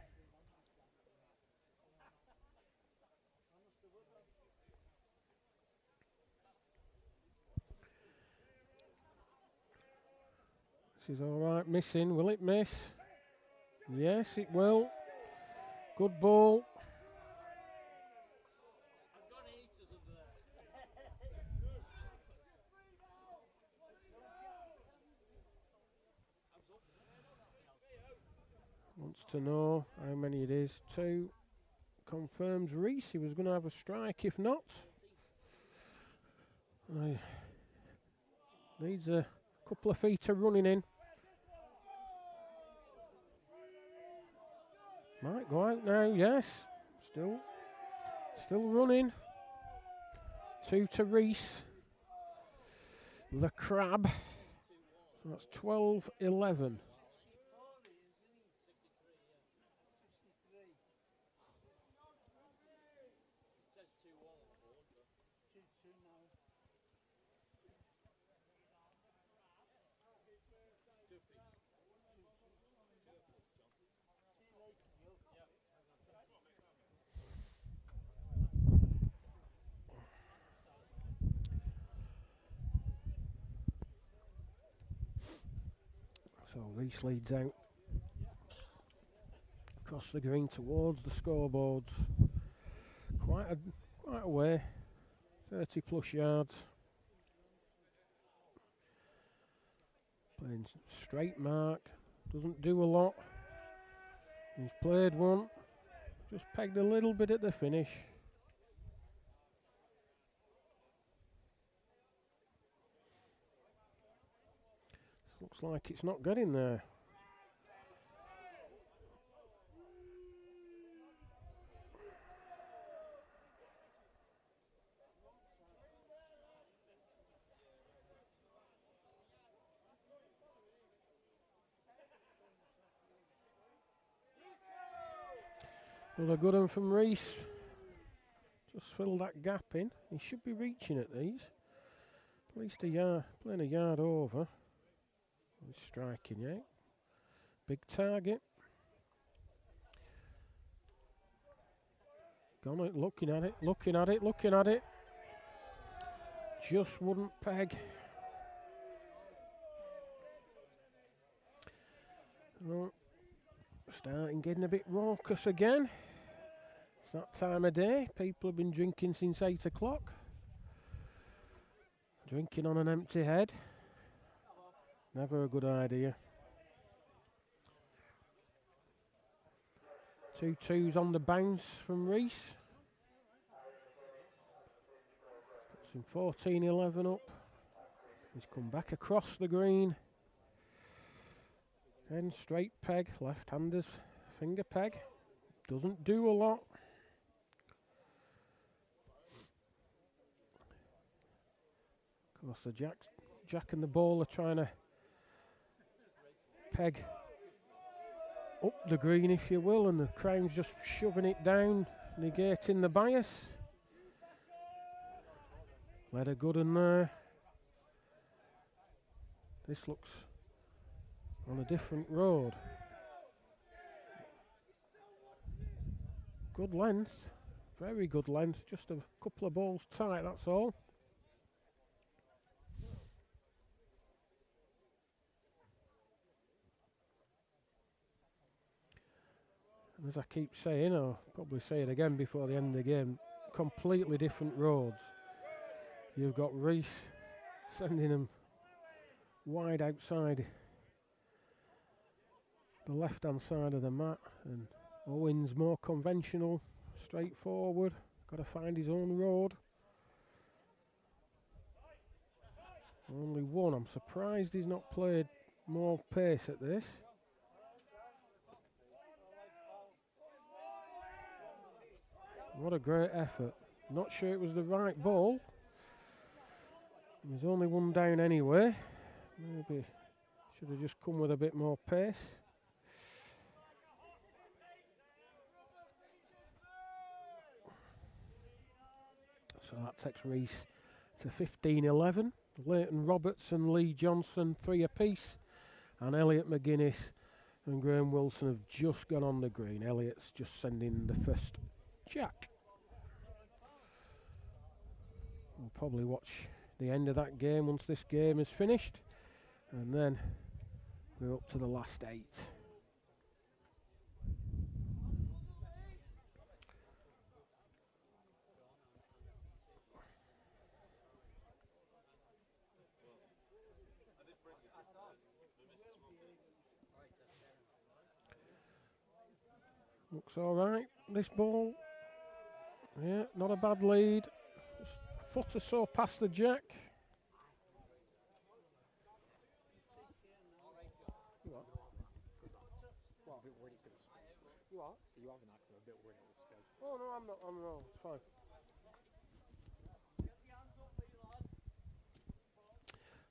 This is alright, missing. Will it miss? Yes, it will. Good ball. Wants to know how many it is. 2. Confirms Reese. He was going to have a strike if not. Needs a couple of feet of running in. Might go out now, yes. Still running. 2 to Reese. The crab. So that's 12-11. So Reese leads out across the green towards the scoreboards. Quite a way, 30 plus yards. Playing straight mark, doesn't do a lot. He's played one, just pegged a little bit at the finish. Looks like it's not getting there. Another good one from Reese. Just fill that gap in. He should be reaching at these. At least a yard, playing a yard over. He's striking, yeah. Big target. Gone it, looking at it, looking at it, looking at it. Just wouldn't peg. Oh, starting getting a bit raucous again. It's that time of day. People have been drinking since 8 o'clock. Drinking on an empty head. Never a good idea. 2 twos on the bounce from Reese. Puts him 14-11 up. He's come back across the green. Then straight peg, left-hander's finger peg. Doesn't do a lot. Of course, the Jack and the ball are trying to peg up the green, if you will, and the Crown's just shoving it down, negating the bias. Let a good one there. This looks on a different road. Good length, very good length, just a couple of balls tight, that's all. And as I keep saying, I'll probably say it again before the end of the game, completely different roads. You've got Reese sending them wide outside the left-hand side of the mat, and Owen's more conventional, straightforward, got to find his own road. Only one. I'm surprised he's not played more pace at this. What a great effort. Not sure it was the right ball. There's only one down anyway. Maybe should have just come with a bit more pace. So that takes Reese to 15-11. Leighton Roberts and Lee Johnson 3 apiece. And Elliot McGuinness and Graham Wilson have just gone on the green. Elliot's just sending the first jack. We'll probably watch the end of that game once this game is finished. And then we're up to the last 8. Looks all right, this ball. Yeah, not a bad lead. Just a foot or so past the jack. You are? Well, a bit worried it's going to spin. You are? You have an actor, a bit worried it will spin. Oh, no, I'm not. No, it's fine.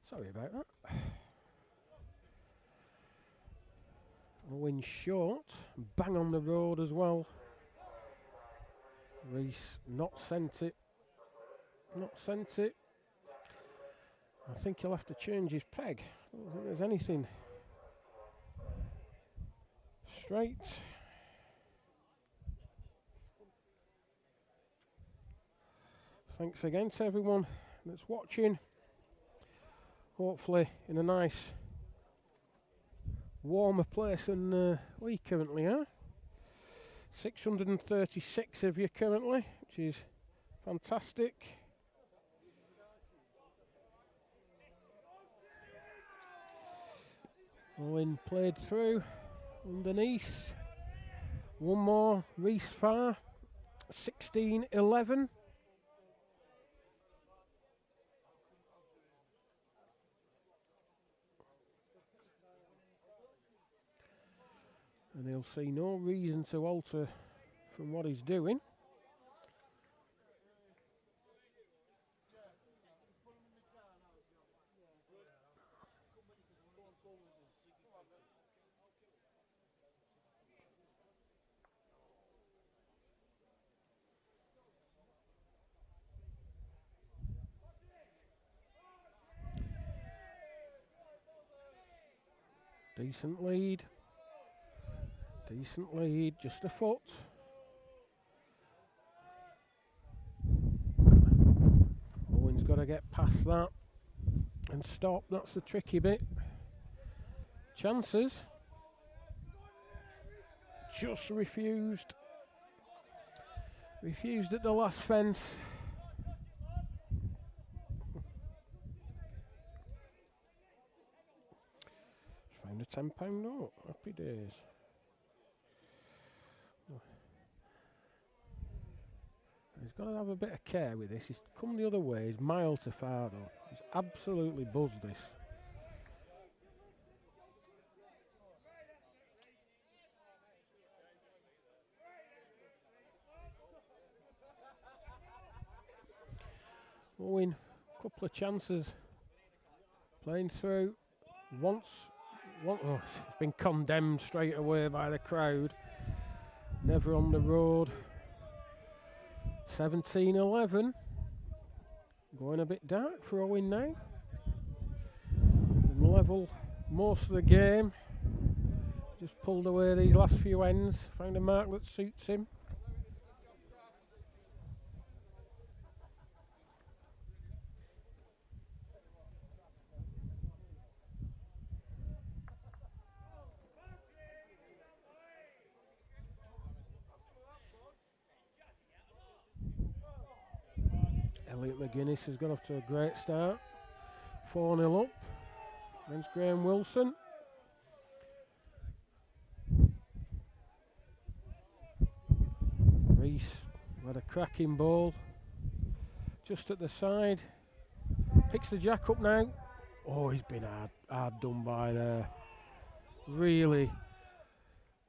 Sorry about that. Owen short, bang on the road as well. Reese not sent it. Not sent it. I think he'll have to change his peg. I don't think there's anything straight. Thanks again to everyone that's watching. Hopefully in a nice warmer place than we currently are. 636 of you currently, which is fantastic. Owen played through underneath. One more, Reese Farr, 16-11. And he'll see no reason to alter from what he's doing. Decent lead. Decent lead, just a foot. Owen's got to get past that and stop. That's the tricky bit. Chances. Just refused. Refused at the last fence. Found a £10 note. Happy days. He's got to have a bit of care with this. He's come the other way. He's mile to far though. He's absolutely buzzed this. Owen, couple of chances. Playing through. Oh, it's been condemned straight away by the crowd. Never on the road. 17-11. Going a bit dark for Owen now. And level most of the game. Just pulled away these last few ends. Found a mark that suits him. Elliot McGuinness has got off to a great start. 4-0 up against Graham Wilson. Reese had a cracking ball. Just at the side. Picks the jack up now. Oh, he's been hard done by there. Really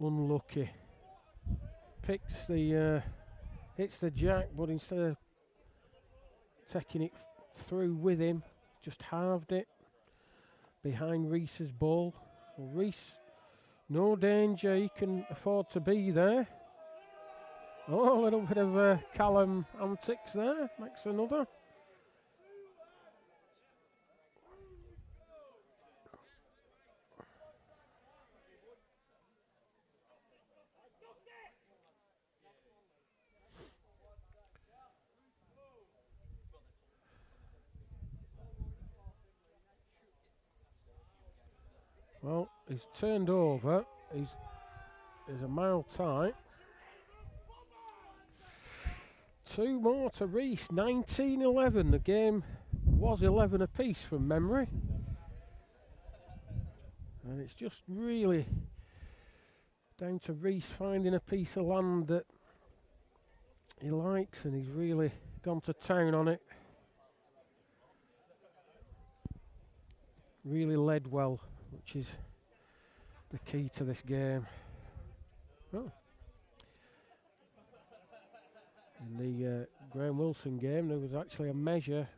unlucky. Picks the hits the jack, but instead of taking it through with him, just halved it behind Reese's ball. Well, Reese, no danger, he can afford to be there. Oh, a little bit of Callum antics there, makes another. Well, he's turned over. He's a mile tight. 2 more to Reese. 19-11. The game was 11 apiece from memory. And it's just really down to Reese finding a piece of land that he likes, and he's really gone to town on it. Really led well, which is the key to this game. Oh. In the Graham Wilson game, there was actually a measure.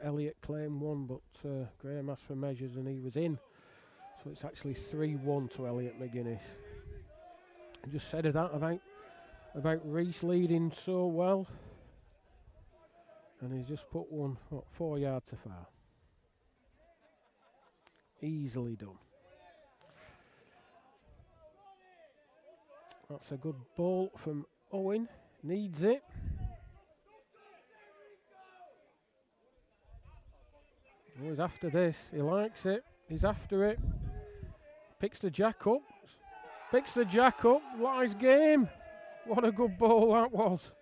Elliot claimed one, but Graham asked for measures and he was in. So it's actually 3-1 to Elliot McGuinness. I just said that about Reese leading so well. And he's just put one, 4 yards to far. Easily done. That's a good ball from Owen. Needs it. Oh, he's after this. He likes it. He's after it. Picks the jack up. Picks the jack up. Lies game. What a good ball that was.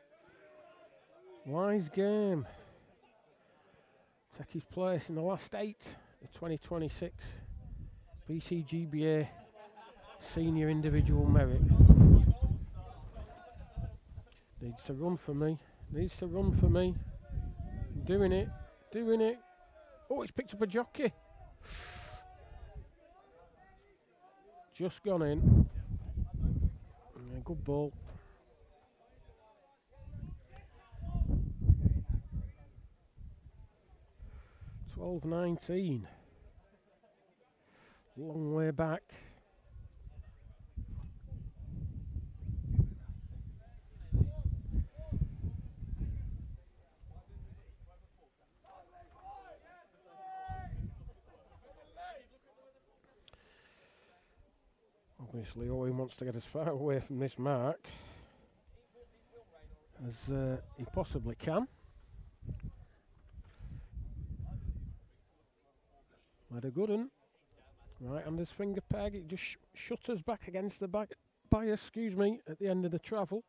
Lies game. Take his place in the last 8. The 2026 BCGBA Senior Individual Merit. Needs to run for me. Needs to run for me. Doing it. Doing it. Oh, he's picked up a jockey. Just gone in. Yeah, good ball. $12.19. Long way back. Obviously, Owen wants to get as far away from this mark as he possibly can. Had a good one. Right-hander's finger peg. It just shutters back against the bias, at the end of the travel.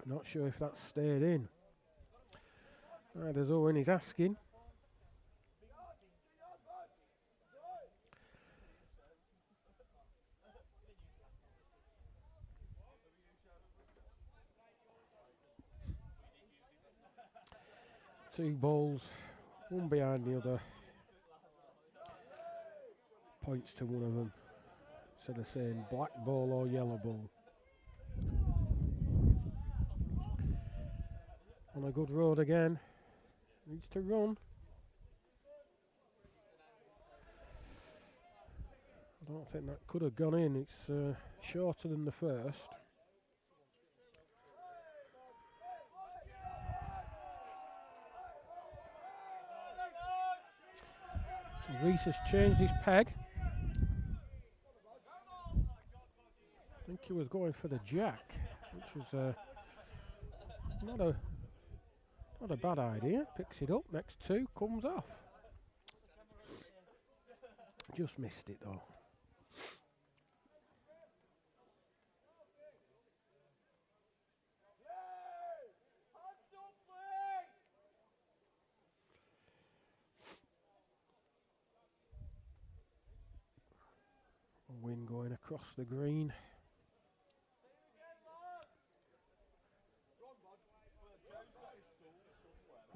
Not sure if that's stayed in. Right, there's Owen, he's asking. Two balls, one behind the other. Points to one of them. Instead of saying black ball or yellow ball. On a good road again. Needs to run. I don't think that could have gone in. It's shorter than the first. So Reese has changed his peg. I think he was going for the jack, which was not a bad idea. Picks it up, next two, comes off. Just missed it though. Win going across the green.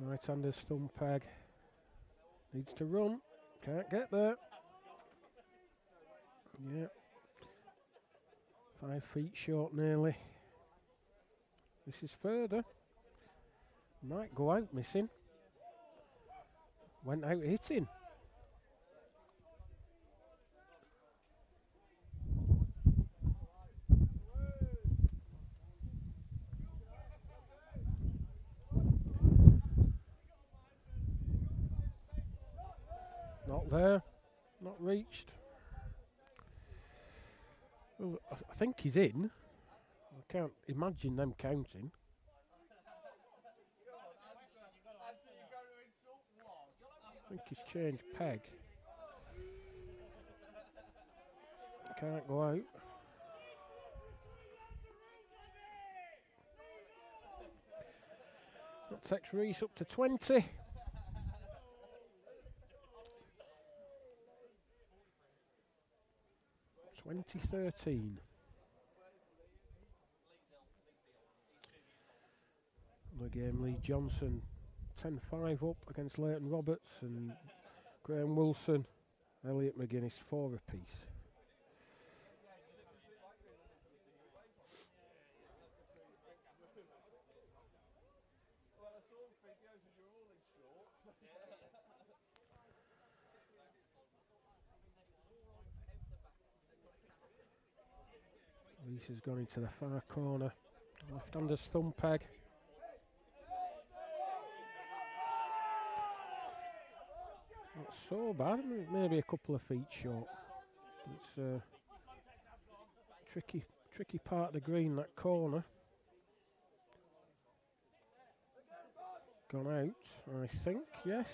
Right-hander's thumb peg. Needs to run. Can't get there. Yeah. 5 feet short nearly. This is further. Might go out missing. Went out hitting. Not there, not reached. Well, I think he's in. I can't imagine them counting. I think he's changed peg. Can't go out. That takes Reese up to 20. (2013). Another game, Lee Johnson 10-5 up against Leighton Roberts and Graham Wilson, Elliot McGuinness 4 apiece. Reese has gone into the far corner. Left-hander's thumb peg. Not so bad, maybe a couple of feet short. It's a tricky part of the green, that corner. Gone out, I think, yes.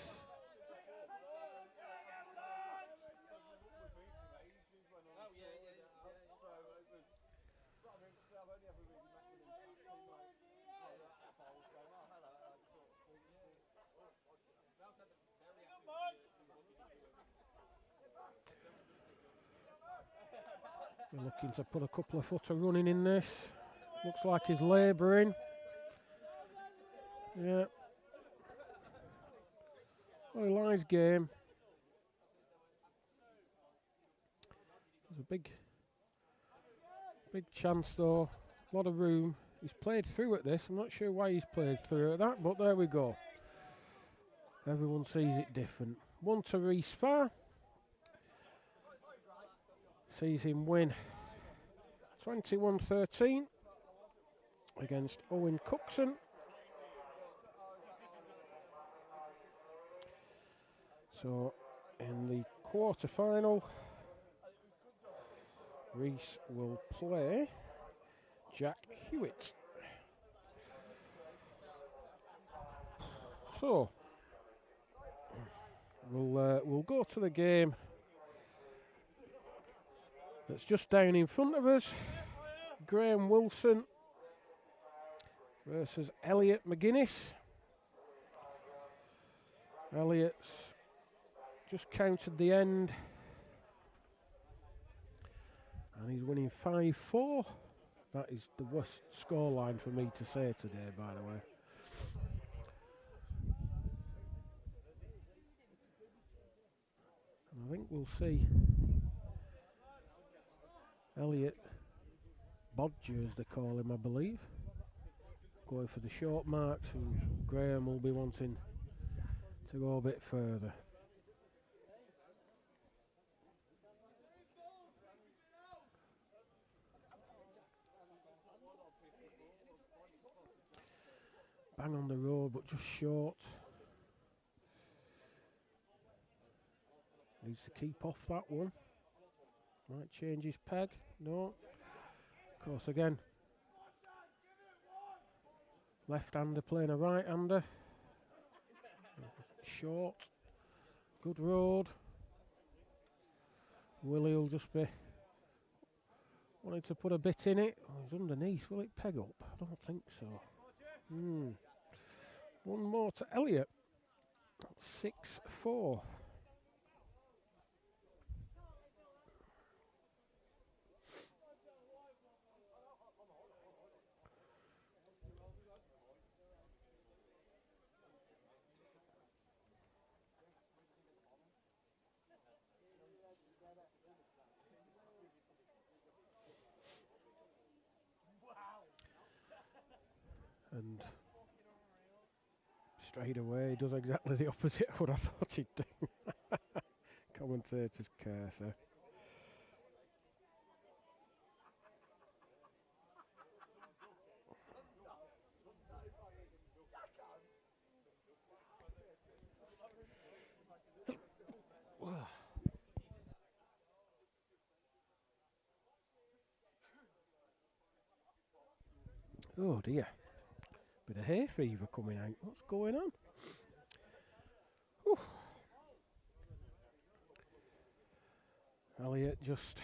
We're looking to put a couple of footer running in this. Looks like he's labouring. Yeah. Well, Eli's game. There's a big chance though. A lot of room. He's played through at this. I'm not sure why he's played through at that, but there we go. Everyone sees it different. 1 to Reese Farr. Sees him win 21-13 against Owen Cookson. So in the quarter-final, Reese will play Jack Hewitt. So we'll go to the game that's just down in front of us. Graham Wilson versus Elliot McGuinness. Elliot's just counted the end and he's winning 5-4. That is the worst scoreline for me to say today, by the way. And I think we'll see Elliot Bodger, as they call him, I believe, going for the short marks, and Graham will be wanting to go a bit further. Bang on the road, but just short. Needs to keep off that one. Might change his peg. No. Of course, again. Left-hander playing a right-hander. Short. Good road. Willie will just be wanting to put a bit in it. Oh, he's underneath. Will it peg up? I don't think so. One more to Elliot. 6-4. And straight away, he does exactly the opposite of what I thought he'd do. Commentator's cursor. Oh dear. Bit of hay fever coming out. What's going on? Whew. Elliot just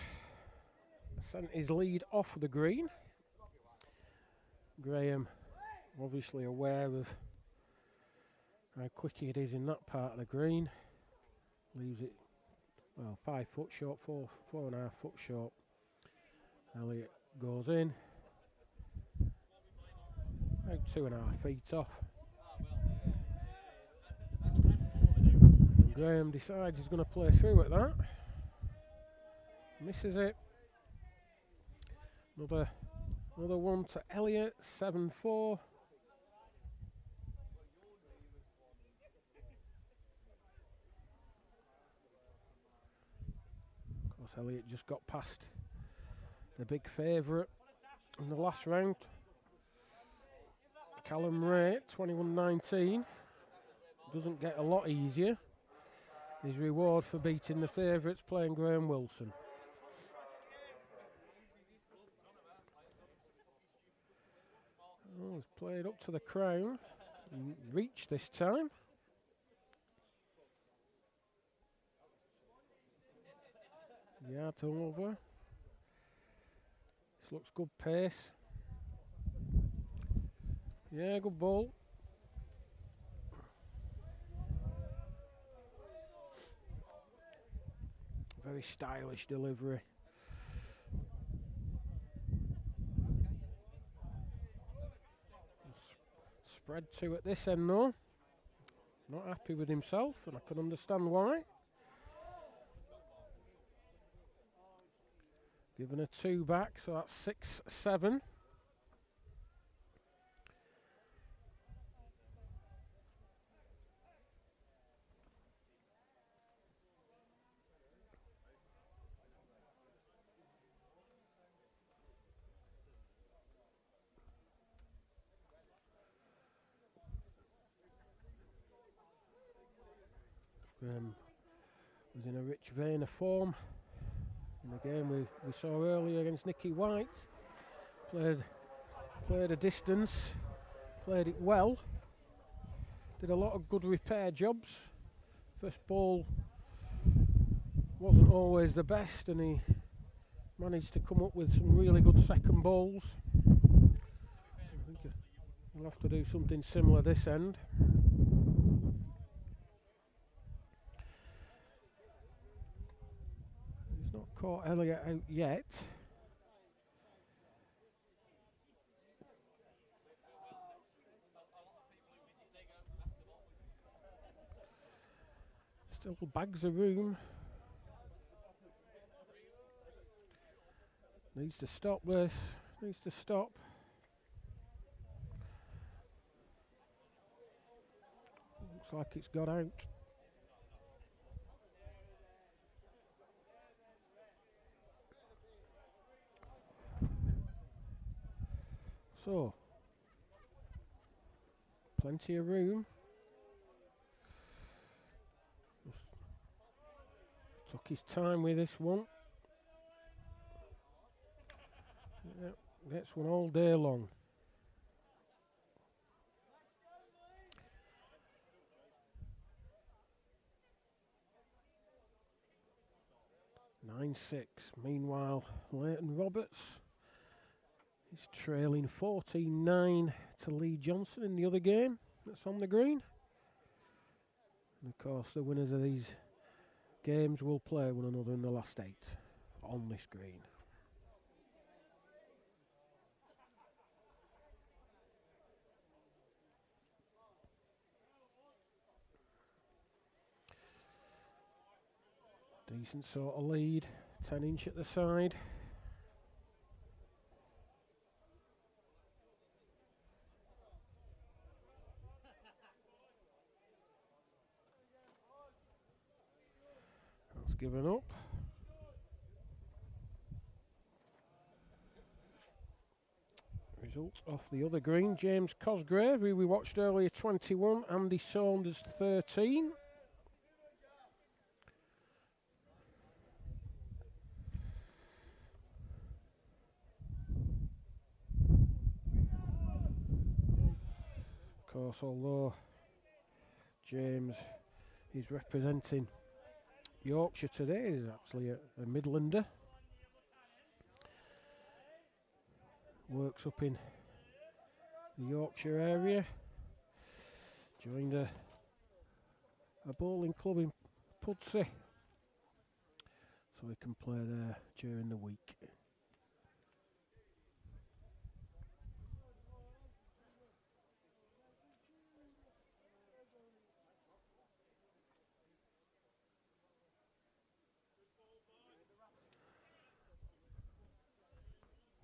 sent his lead off the green. Graham obviously aware of how quick it is in that part of the green. Leaves it, well, 5 foot short, 4.5 foot short. Elliot goes in. About 2.5 feet off. And Graham decides he's going to play through at that. Misses it. Another one to Elliot, 7-4. Of course, Elliot just got past the big favourite in the last round. Callum Ray, 21-19. Doesn't get a lot easier. His reward for beating the favourites playing Graham Wilson. Oh, he's played up to the crown. Reach this time. Yard over. This looks good pace. Yeah, good ball. Very stylish delivery. Spread 2 at this end though. Not happy with himself, and I can understand why. Given a 2 back, so that's 6-7. was in a rich vein of form in the game we saw earlier against Nicky White. Played a distance, played it well, did a lot of good repair jobs. First ball wasn't always the best, and he managed to come up with some really good second balls. I think he'll have to do something similar this end. He's not caught Elliott out yet. Still bags of room. Needs to stop this. Needs to stop. Looks like it's got out. So, plenty of room. Took his time with this one. Yep, gets one all day long. (9-6). Meanwhile, Leighton Roberts is trailing 14-9 to Lee Johnson in the other game that's on the green. And of course, the winners of these games will play one another in the last 8 on this green. Decent sort of lead, 10-inch at the side. That's given up. Result off the other green, James Cosgrave, who we watched earlier, 21, Andy Saunders, 13. Of course, although James is representing Yorkshire today, he's actually a Midlander. Works up in the Yorkshire area. Joined a bowling club in Pudsey, so he can play there during the week.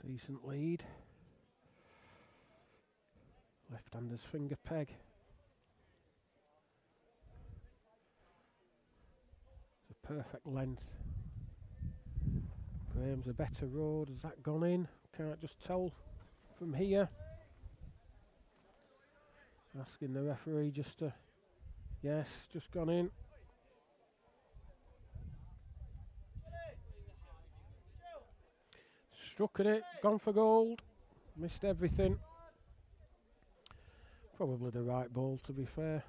Decent lead. Left-hander's finger peg. It's a perfect length. Graham's a better road. Has that gone in? Can't just tell from here. Asking the referee just to... Yes, just gone in. Struck at it, gone for gold, missed everything. Probably the right ball, to be fair.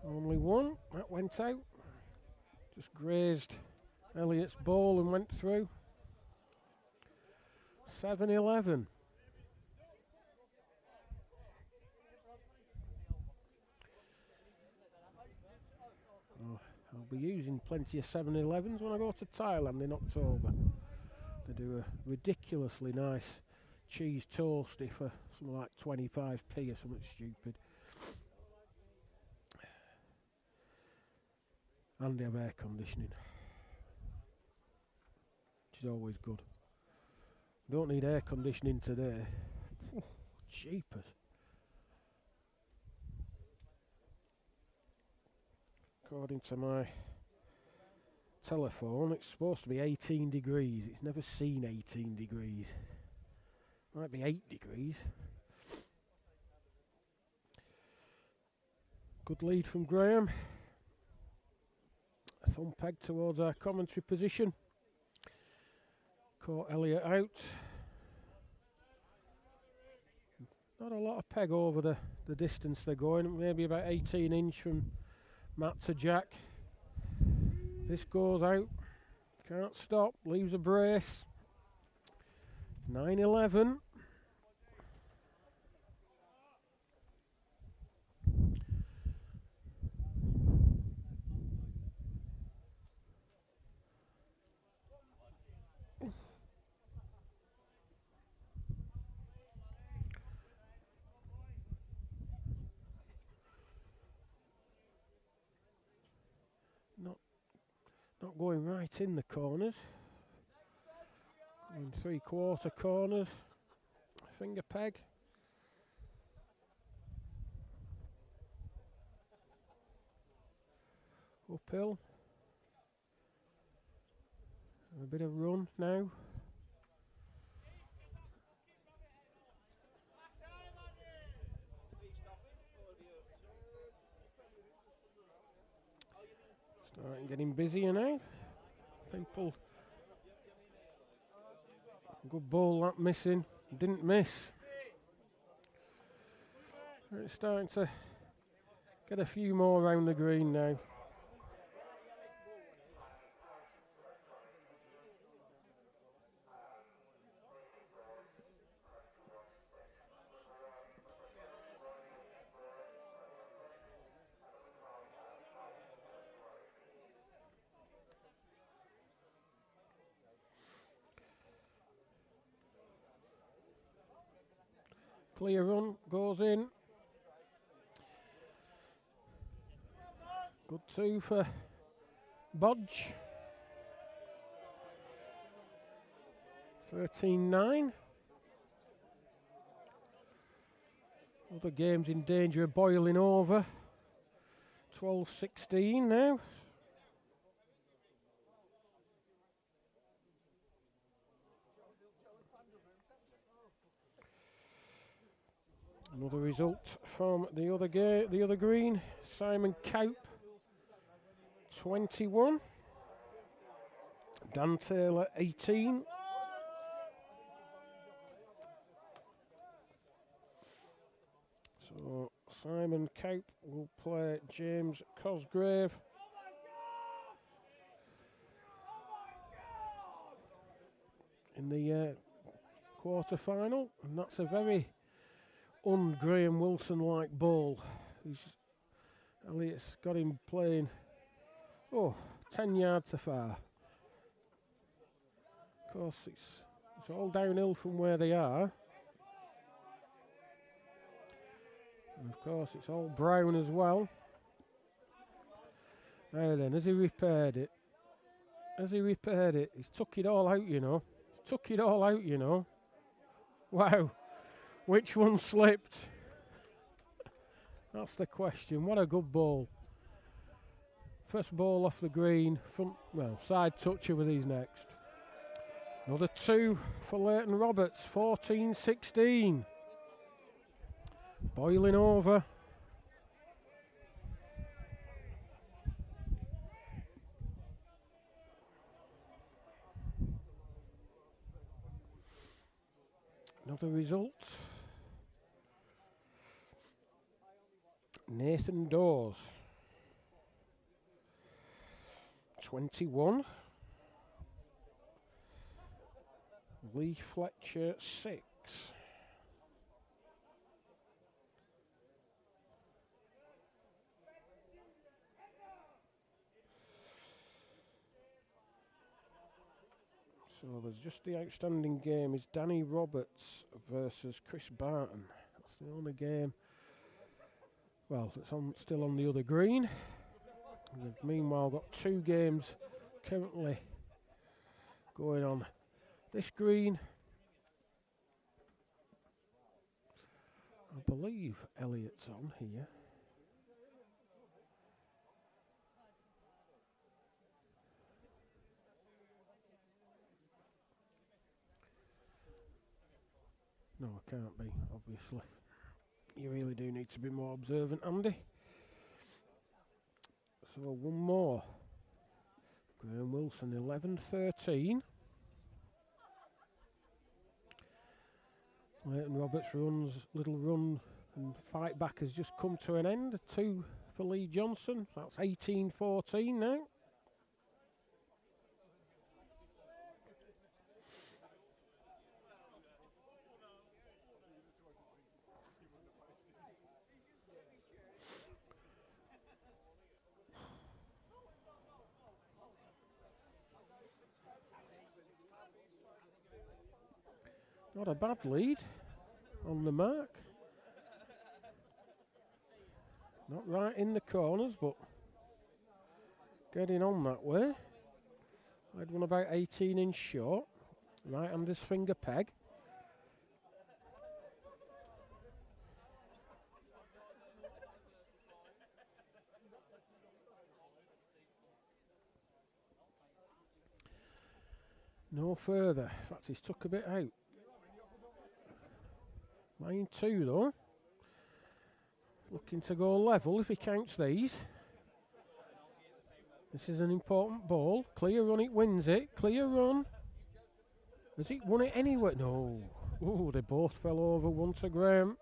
Only one, that went out. Just grazed Elliott's ball and went through. 7-11. I'll be using plenty of 7-Elevens when I go to Thailand in October. They do a ridiculously nice cheese toasty for something like 25p or something stupid. And they have air conditioning, which is always good. Don't need air conditioning today. Jeepers. According to my telephone, it's supposed to be 18 degrees. It's never seen 18 degrees. Might be 8 degrees. Good lead from Graham. Thumb peg towards our commentary position. Caught Elliott out. Not a lot of peg over the distance they're going. Maybe about 18 inch from Matt to Jack. This goes out. Can't stop. Leaves a brace. 9-11. Not going right in the corners. And 3/4 corners. Finger peg. Uphill. A bit of run now. Starting getting busier now. People. Good ball, that missing. Didn't miss. It's starting to get a few more around the green now. Clear run, goes in. Good 2 for Bodge. 13-9. Other games in danger of boiling over. 12-16 now. Another result from the other green. Simon Cowp, 21. Dan Taylor, 18. So Simon Cowp will play James Cosgrave. In the quarter-final, and that's a very un-Graham Wilson-like ball. Elliott's got him playing 10 yards too far. Of course, it's all downhill from where they are. And of course, it's all brown as well. Now then, has he repaired it? He's took it all out, you know. Wow. Which one slipped? That's the question. What a good ball. First ball off the green. Side toucher with his next. Another 2 for Leighton Roberts. 14-16. Boiling over. Another result. Nathan Dawes, 21. Lee Fletcher, 6. So there's just the outstanding game is Danny Roberts versus Chris Barton. That's the only game. Well, it's still on the other green. We've meanwhile got 2 games currently going on this green. I believe Elliott's on here. can't be, obviously. You really do need to be more observant, Andy. So one more. Graham Wilson, 11-13. Leighton Roberts' little run and fight back has just come to an end. 2 for Lee Johnson. That's 18-14 now. Not a bad lead on the mark. Not right in the corners, but getting on that way. I had one about 18 inch short. Right-hander's finger peg. No further. In fact, he's took a bit out. Line 2 though. Looking to go level if he counts these. This is an important ball. Clear run, it wins it. Clear run. Has it won it anyway? No. Oh, they both fell over. One to Graham.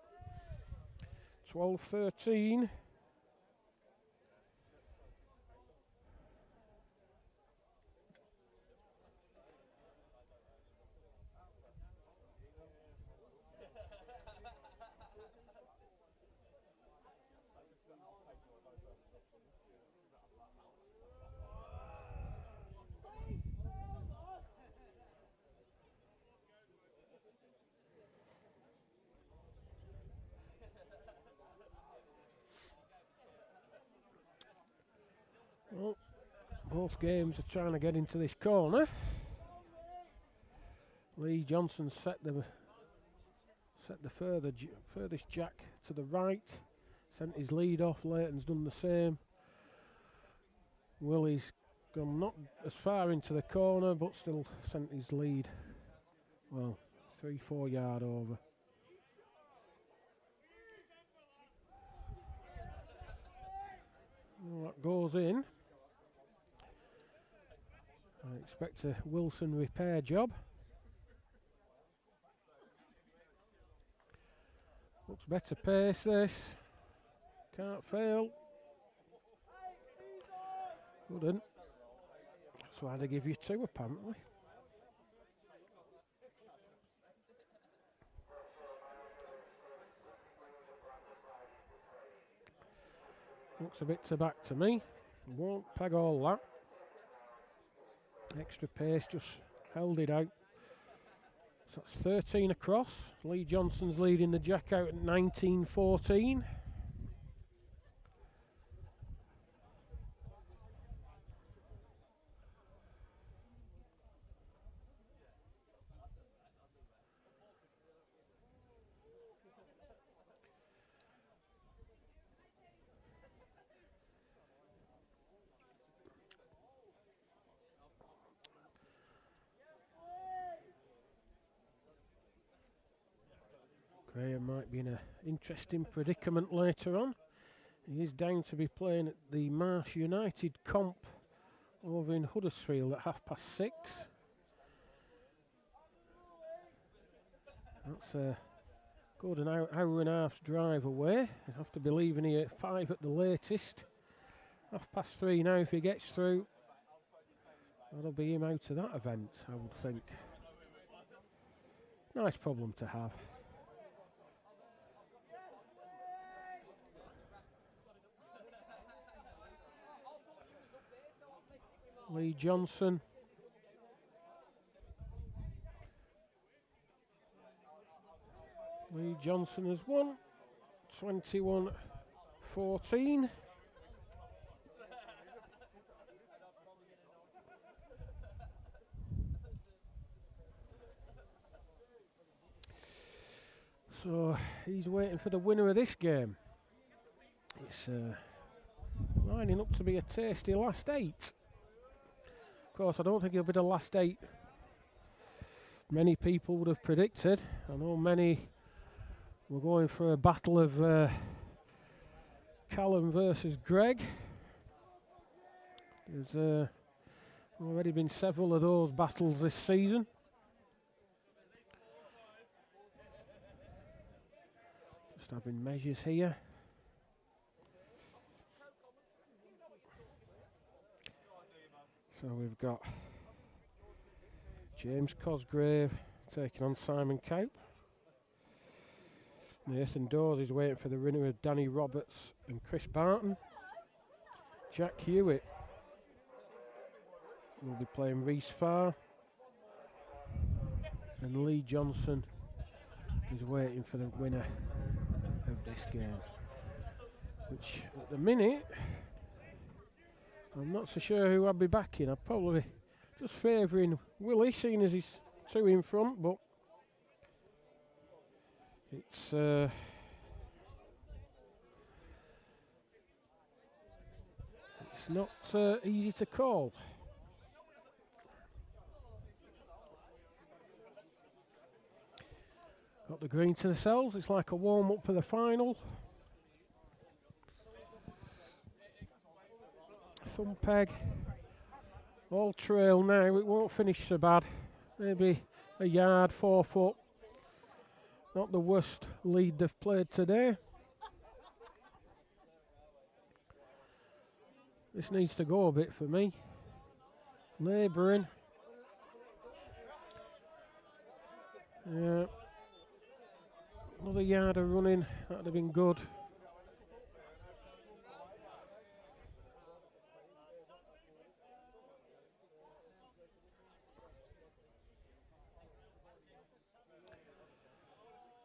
12-13. Well, both games are trying to get into this corner. Lee Johnson set the furthest jack to the right. Sent his lead off. Leighton's done the same. Willie's gone not as far into the corner, but still sent his lead, well, 3-4 yard over. Well, that goes in. I expect a Wilson repair job. Looks better pace this. Can't fail. Couldn't. That's why they give you 2 apparently. Looks a bit to back to me. Won't peg all that. Extra pace, just held it out. So that's 13 across. Lee Johnson's leading the jack out at 19-14. Graham might be in an interesting predicament later on. He is down to be playing at the Marsh United comp over in Huddersfield at 6:30. That's a good an hour and a half's drive away. He'll have to be leaving here at 5 at the latest. 3:30 now if he gets through. That'll be him out of that event, I would think. Nice problem to have. Lee Johnson. Lee Johnson has won. 21-14. So he's waiting for the winner of this game. It's lining up to be a tasty last 8. Of course, I don't think it'll be the last 8 many people would have predicted. I know many We're going for a battle of Callum versus Greg. There's already been several of those battles this season. Just having measures here. So we've got James Cosgrave taking on Simon Cope. Nathan Dawes is waiting for the winner of Danny Roberts and Chris Barton. Jack Hewitt will be playing Reese Farr. And Lee Johnson is waiting for the winner of this game. Which at the minute, I'm not so sure who I'd be backing. I'd probably just favouring Willie, seeing as he's 2 in front, but it's not easy to call. Got the green to the cells. It's like a warm-up for the final. Thumb peg. All trail now. It won't finish so bad. Maybe a yard, 4 foot. Not the worst lead they've played today. This needs to go a bit for me. Labouring. Yeah. Another yard of running. That'd have been good.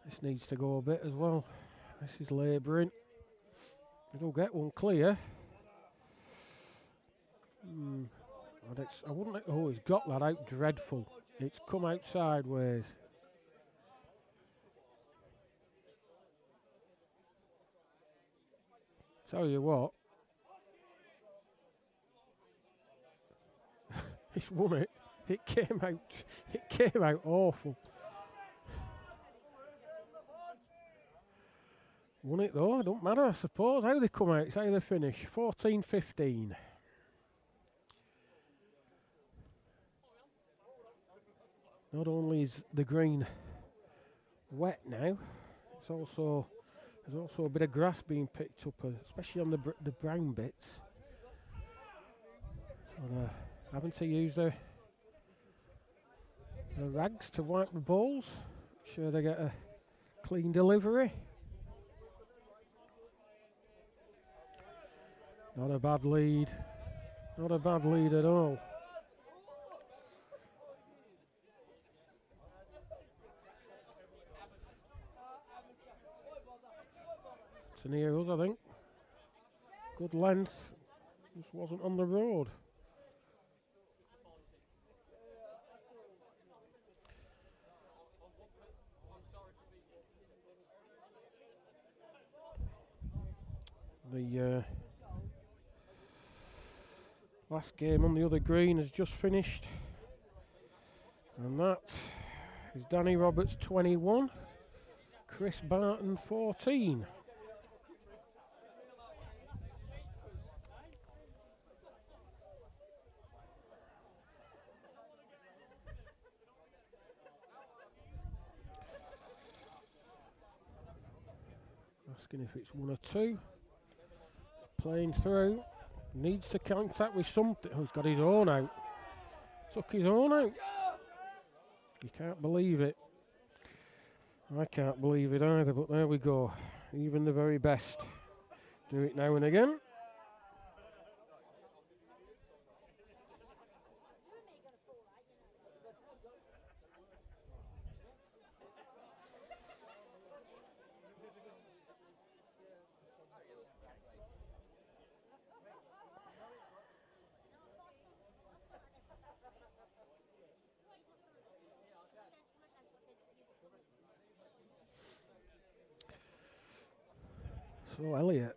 This needs to go a bit as well. This is labouring. It'll get one clear. I wouldn't. Oh, he's got that out dreadful. It's come out sideways. Tell you what. He's won it. It came out awful. Won it though, it don't matter I suppose. How they come out, it's how they finish. 14-15. Not only is the green wet now, there's also a bit of grass being picked up, especially on the brown bits. So they're having to use the rags to wipe the balls. Make sure they get a clean delivery. Not a bad lead. Not a bad lead at all. It's near us, I think. Good length. Just wasn't on the road. The last game on the other green has just finished, and that is Danny Roberts 21, Chris Barton 14. Asking if it's 1 or 2. Playing through. Needs to contact with something. Oh, he's got his own out. Took his own out. You can't believe it. I can't believe it either, but there we go. Even the very best do it now and again. So Elliot,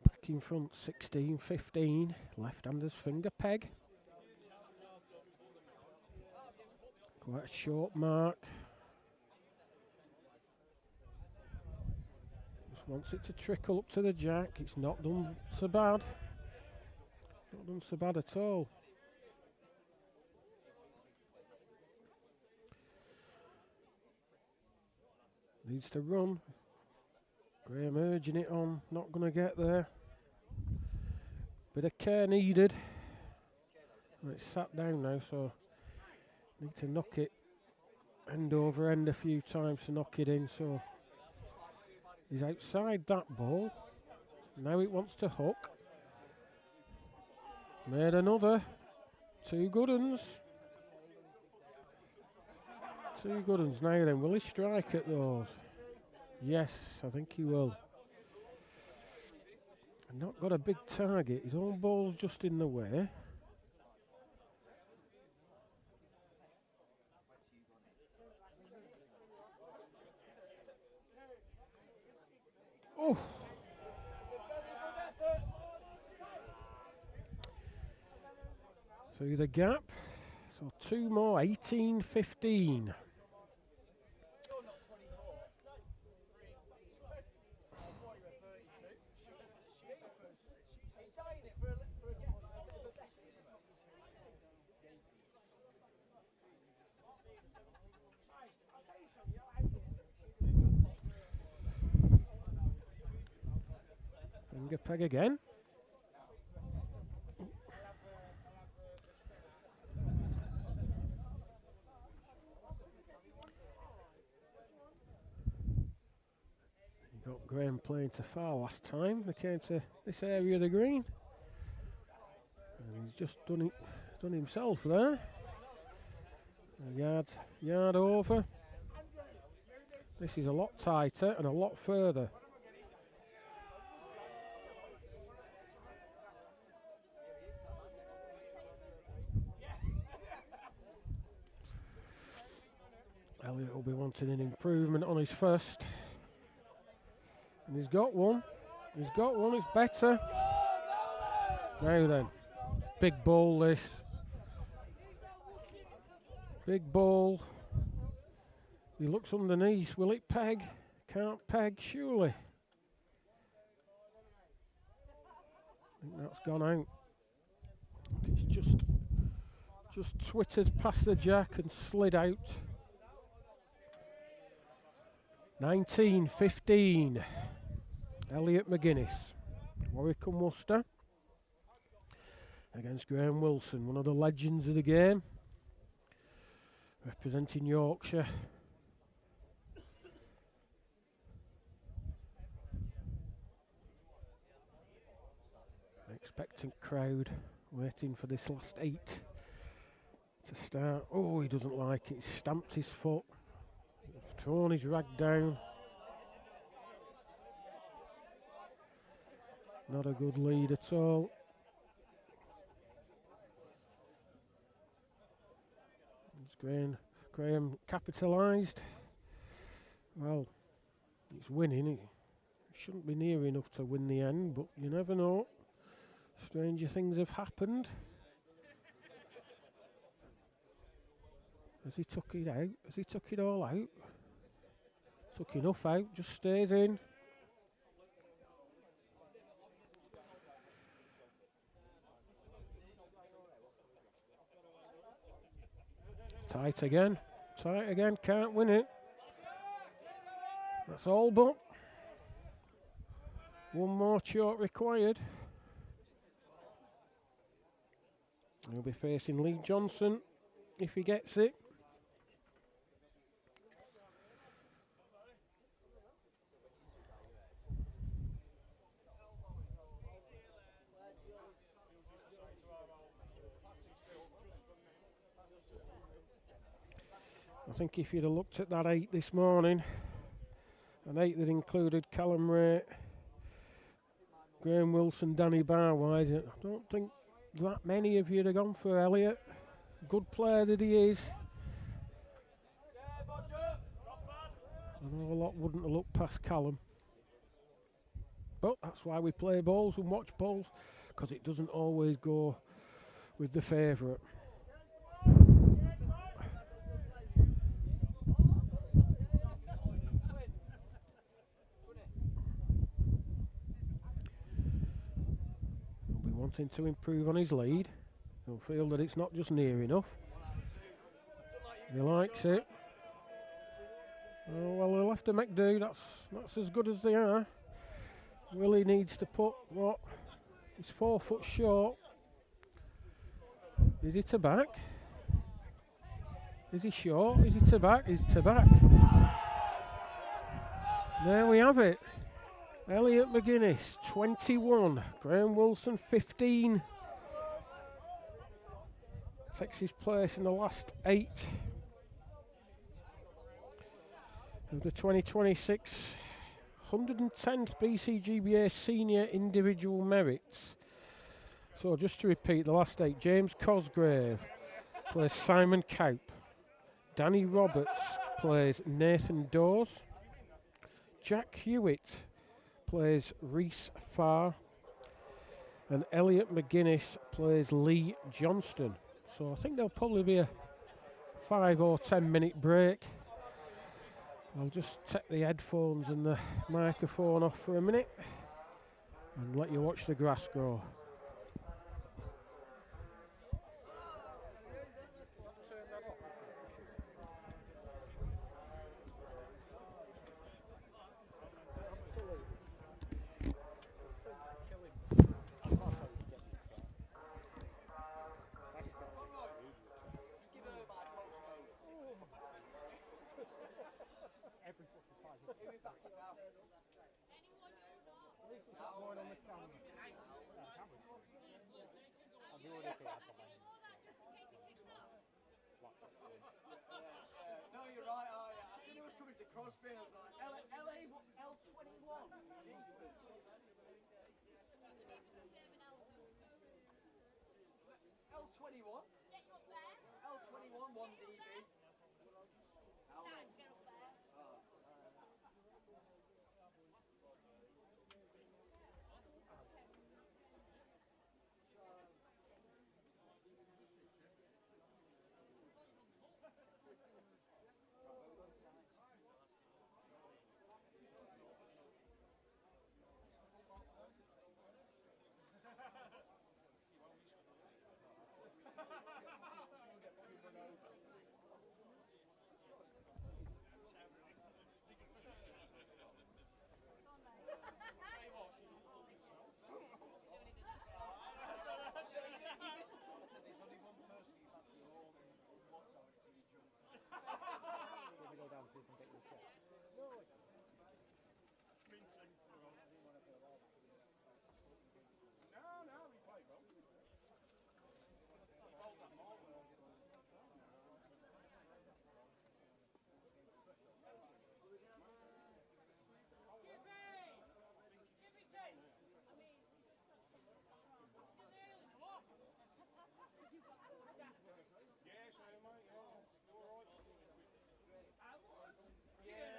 back in front 16-15, left-hander's finger peg. Quite a short mark. Just wants it to trickle up to the jack. It's not done so bad. Not done so bad at all. Needs to run. Graham urging it on. Not going to get there. Bit of care needed. Well, it's sat down now, so need to knock it end over end a few times to knock it in. So he's outside that ball. Now it wants to hook. Made another. 2 good uns. 2 good uns. Now then, will he strike at those? Yes, I think he will. Not got a big target. His own ball's just in the way. Oh. Through the gap. So 2 more, 18-15. Finger peg again. You got Graham playing to foul last time. They came to this area of the green. And he's just done himself there. A yard over. This is a lot tighter and a lot further. Elliot will be wanting an improvement on his first. And he's got one. He's got one. It's better. Now then. Big ball this. Big ball. He looks underneath. Will it peg? Can't peg, surely. I think that's gone out. It's just twittered past the jack and slid out. 19-15. Elliot McGuinness. Warwick and Worcester against Graham Wilson, one of the legends of the game, representing Yorkshire. Expectant crowd waiting for this last 8 to start. Oh, he doesn't like it. He's stamped his foot. Thrown his rag down. Not a good lead at all. Graham capitalised. Well, he's winning. He shouldn't be near enough to win the end, but you never know. Stranger things have happened. Has he took it out? Has he took it all out? Took enough out, just stays in. Tight again, can't win it. That's all but. One more shot required. He'll be facing Lee Johnson if he gets it. I think if you'd have looked at that 8 this morning, an 8 that included Callum Ray, Graham Wilson, Danny Barwise, I don't think that many of you'd have gone for Elliot. Good player that he is. I know a lot wouldn't have looked past Callum. But that's why we play balls and watch balls, because it doesn't always go with the favourite. wanting to improve on his lead. He'll feel that it's not just near enough. He likes it. Oh, well, he'll have to make do. That's as good as they are. Willie needs to put what? He's 4 foot short. Is he to back? Is he short? Is he to back? He's to back. There we have it. Elliot McGuinness, 21. Graham Wilson, 15. Takes his place in the last 8 of the 2026 110th BCGBA Senior Individual Merits. So just to repeat the last 8, James Cosgrave plays Simon Kaup. Danny Roberts plays Nathan Dawes. Jack Hewitt plays Reese Farr. And Elliot McGuinness plays Lee Johnston. So I think there'll probably be a 5 or 10 minute break. I'll just take the headphones and the microphone off for a minute and let you watch the grass grow. No, you're right. I seen it was coming to Crosby, and I was like, LA L21. Jesus. L21. L21 1DB. Yeah.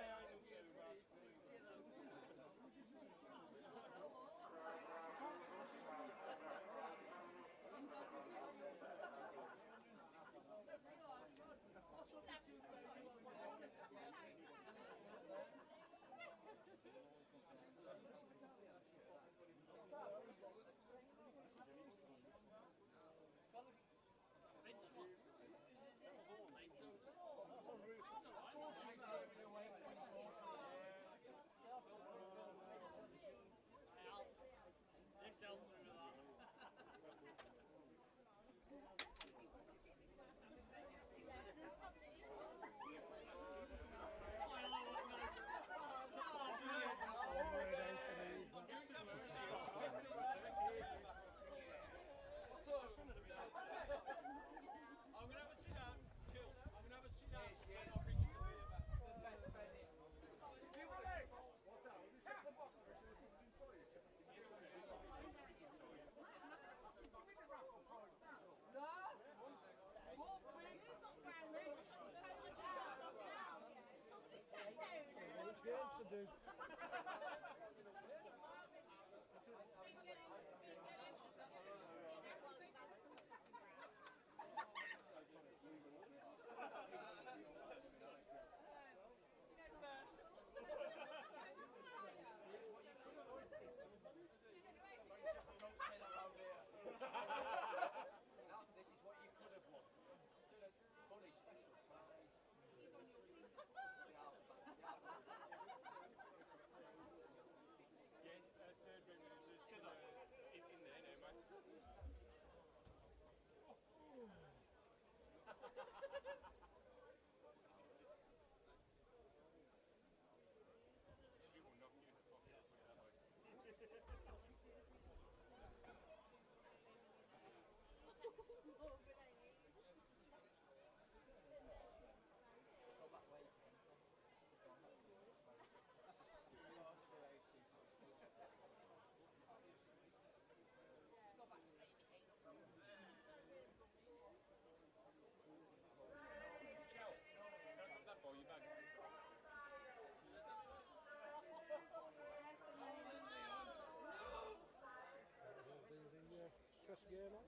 First game on.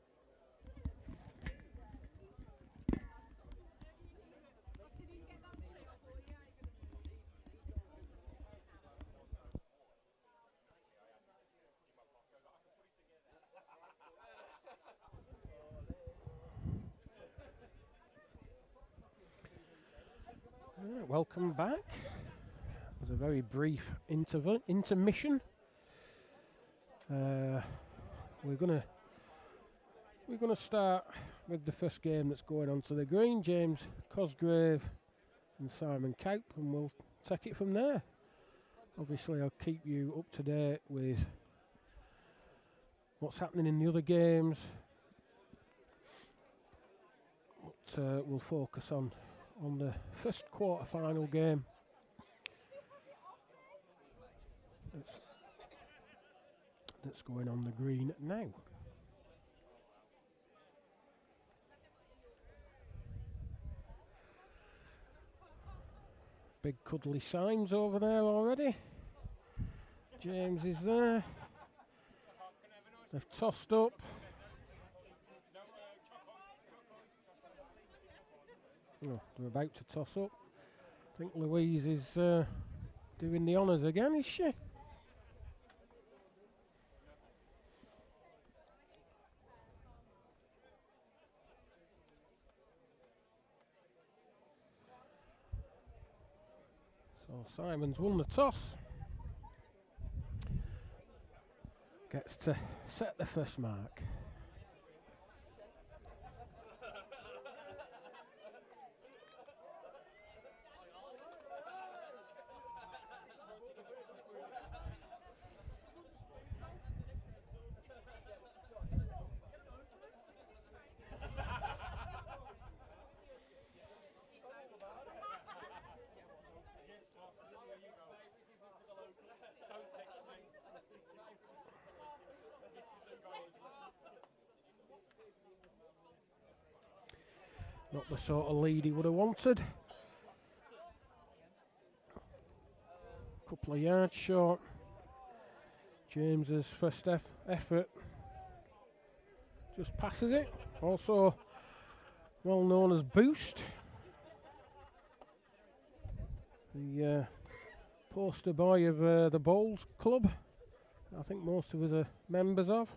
Right, welcome back. It was a very brief intermission. We're gonna start with the first game that's going on to the green. James Cosgrave and Simon Cowp, and we'll take it from there. Obviously, I'll keep you up to date with what's happening in the other games. But we'll focus on the first quarter-final game. That's going on the green now. Big cuddly Symes over there already. James is there. They've tossed up. Oh, they're about to toss up. I think Louise is doing the honours again, is she? So Simon's won the toss. Gets to set the first mark. Not the sort of lead he would have wanted. Couple of yards short. James's first effort just passes it. Also well known as Boost. The poster boy of the Bowls Club. I think most of us are members of.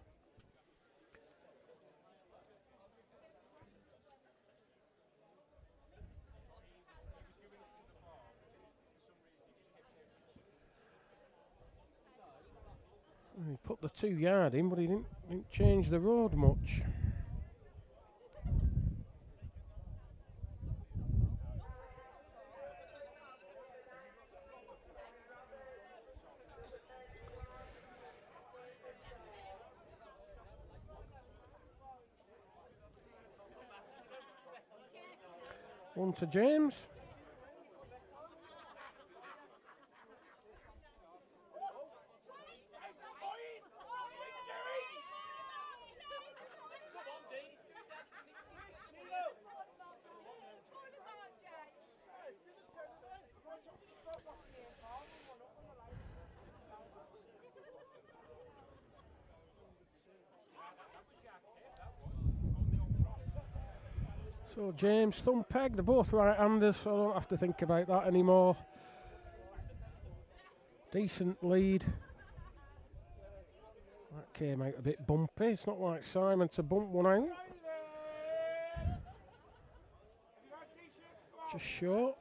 He put the 2 yard in, but he didn't change the road much. One to James. So James, Thumpeg, they're both right-handers, so I don't have to think about that anymore. Decent lead. That came out a bit bumpy. It's not like Simon to bump one out. Just short.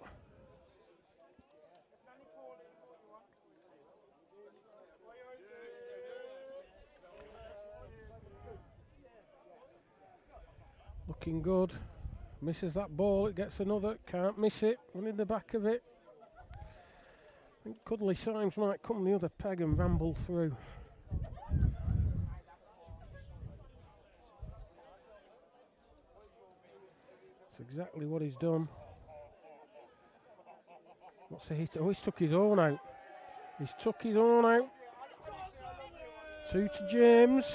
Looking good. Misses that ball, it gets another, can't miss it, running the back of it. I think Cuddly Symes might come the other peg and ramble through. exactly what he's done. What's the hit? Oh, he's took his own out. He's took his own out. 2 to James.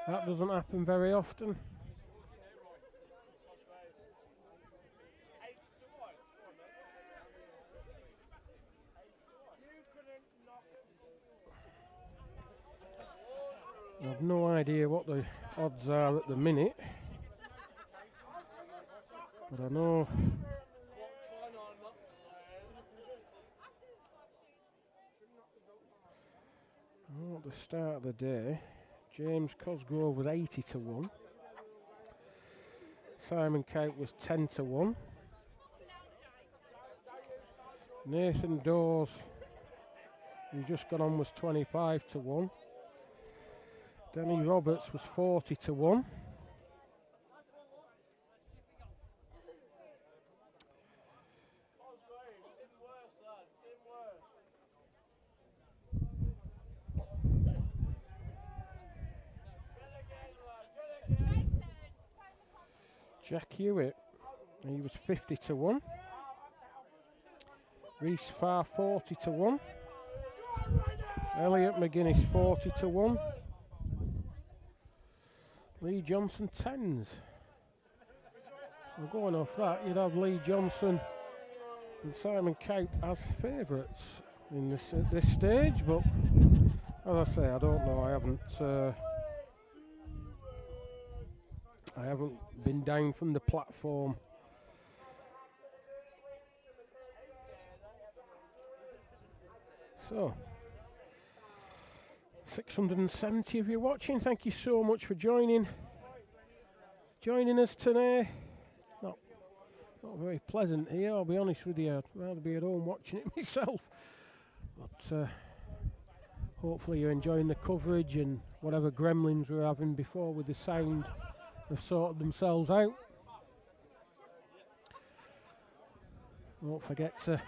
That doesn't happen very often. I've no idea what the odds are at the minute, but I know at the start of the day, James Cosgrove was 80 to 1. Simon Kite was 10 to 1. Nathan Dawes, who's just gone on, was 25 to 1. Danny Roberts was 40 to 1. Jack Hewitt, he was 50 to 1. Reese Farr 40 to 1. Elliot McGuinness 40 to 1. Lee Johnson 10s. So going off that, you'd have Lee Johnson and Simon Kite as favourites in this stage, but as I say, I don't know. I haven't been down from the platform. So 670 of you watching. Thank you so much for joining us today. Not very pleasant here, I'll be honest with you. I'd rather be at home watching it myself. But hopefully you're enjoying the coverage, and whatever gremlins we were having before with the sound have sorted themselves out. Don't forget to,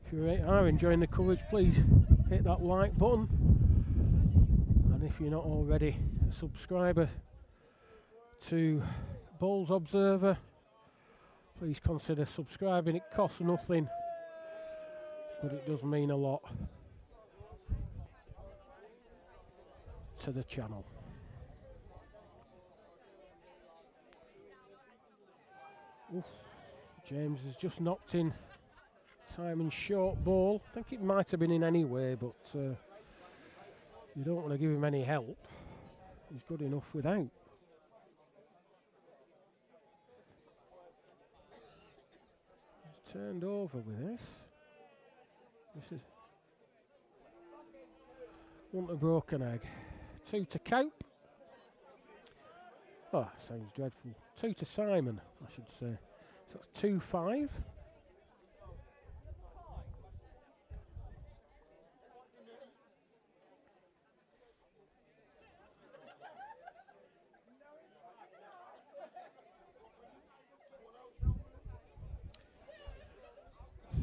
if you are enjoying the coverage, please hit that like button. And if you're not already a subscriber to Bowls Observer, please consider subscribing. It costs nothing, but it does mean a lot to the channel. Oof. James has just knocked in Simon's short ball. I think it might have been in anyway, but you don't want to give him any help. He's good enough without. He's turned over with this. This is want a broken egg. 2 to Cope. Oh, that sounds dreadful. 2 to Simon, I should say. So that's 2-5.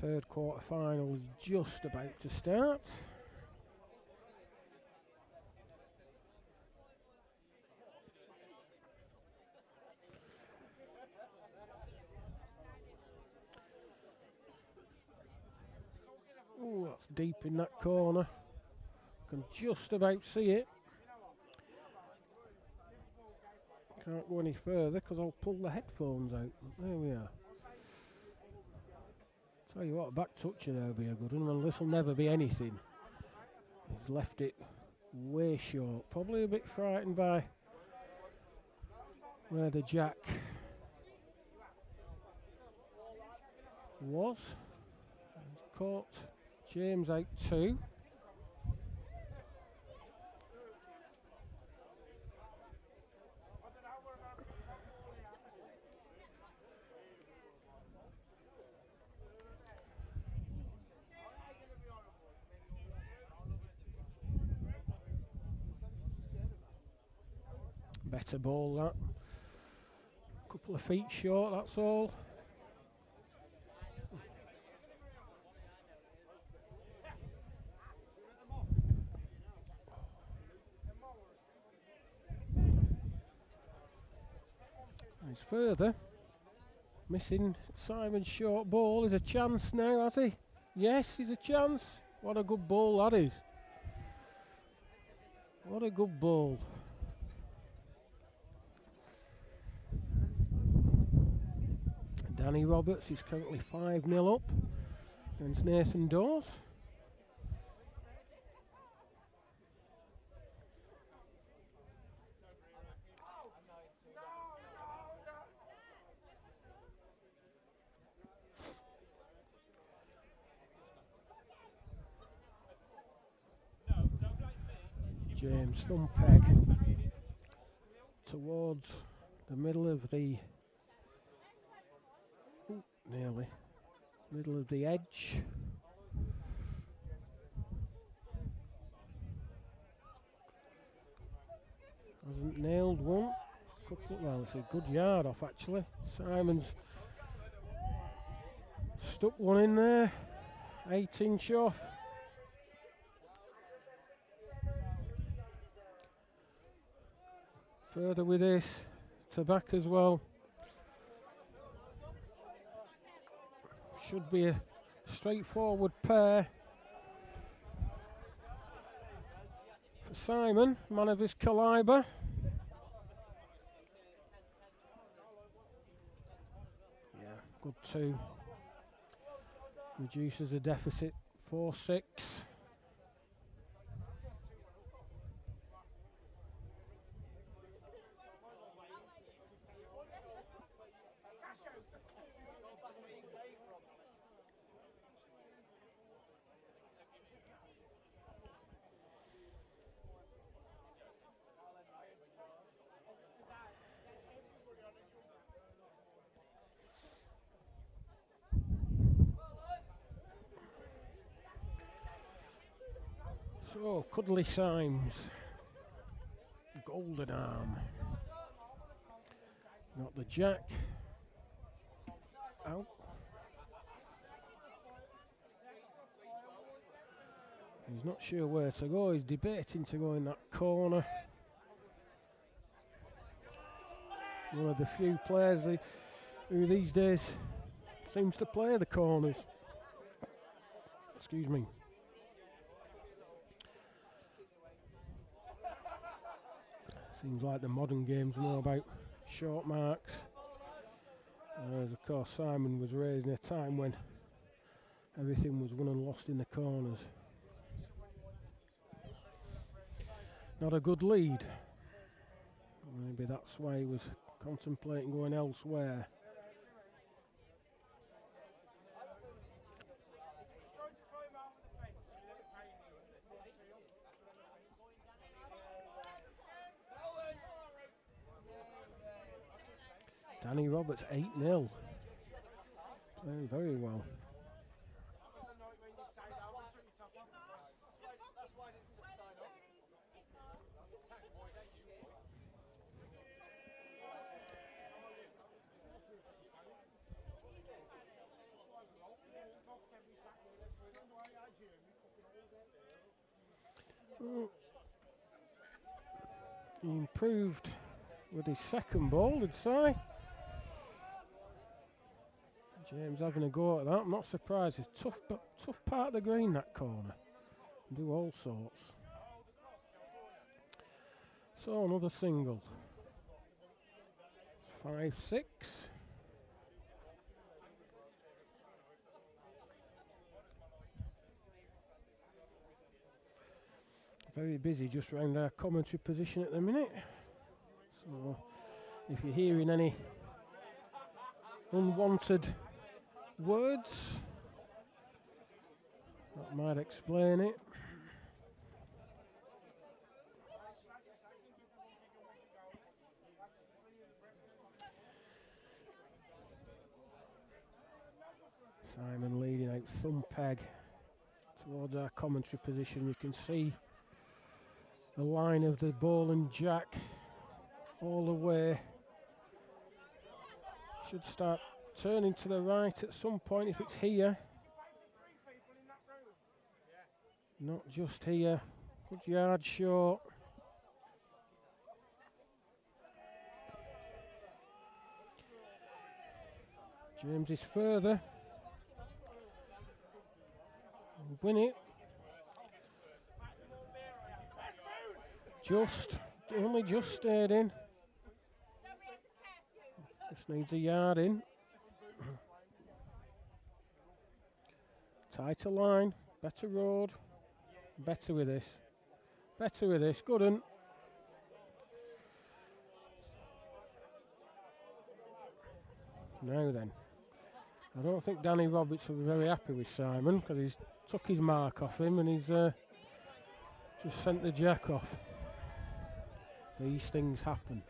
Third quarter final is just about to start. Oh, that's deep in that corner. Can just about see it. Can't go any further because I'll pull the headphones out. There we are. Tell you what, a back toucher there will be a good one, and this will never be anything. He's left it way short. Probably a bit frightened by where the jack was. He's caught James out 2. Better ball that. Couple of feet short, that's all. It's further. Missing Simon's short ball. Is a chance now, has he? Yes, he's a chance. What a good ball that is. What a good ball. Danny Roberts is currently 5-0 up against Nathan Dawes. James Thumpeg towards the middle of the nearly middle of the edge. Hasn't nailed one. Well, it's a good yard off actually. Simon's stuck one in there. 8-inch off. Further with this, to back as well. Should be a straightforward pair for Simon, man of his calibre. Yeah, good two. Reduces the deficit 4-6. So, Cuddly Symes, Golden Arm, got the jack, out, he's not sure where to go, he's debating to go in that corner. One of the few players who these days seems to play the corners. Excuse me. Seems like the modern game's more about short marks. Whereas of course Simon was raised in a time when everything was won and lost in the corners. Not a good lead. Maybe that's why he was contemplating going elsewhere. Danny Roberts 8-0. Playing very well. He improved with his second ball, did Si? James having a go at that. I'm not surprised. It's tough part of the green, that corner. Do all sorts. So another single. 5-6. Very busy just round our commentary position at the minute. So if you're hearing any unwanted words, that might explain it. Simon leading out Thumpeg towards our commentary position. You can see the line of the ball and jack all the way. Should start turning to the right at some point if it's here. Not just here. Good yard short. James is further. Win it. Only just stayed in. Just needs a yard in. Tighter line, better road. Better with this. Better with this. Good un. Now then. I don't think Danny Roberts will be very happy with Simon because he's took his mark off him and he's just sent the jack off. These things happen.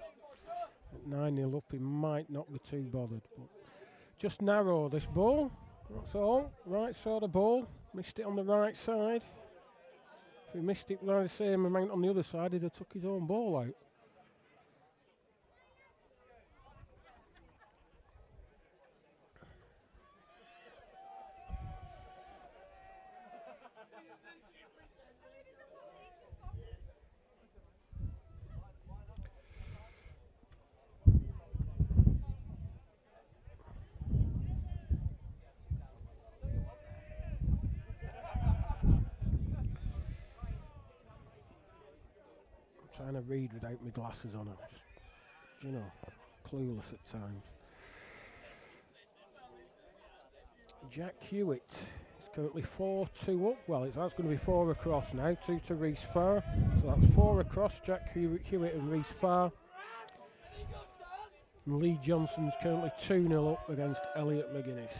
At 9-0 up, he might not be too bothered. But just narrow this ball. That's all. Right sort of ball. Missed it on the right side. If he missed it by the same amount on the other side, he'd have took his own ball out. Trying to read without my glasses on. I'm just, you know, clueless at times. Jack Hewitt is currently 4-2 up. Well, that's going to be 4 across now. 2 to Reese Farr. So that's 4 across. Jack Hewitt and Reese Farr. And Lee Johnson's currently 2-0 up against Elliot McGuinness.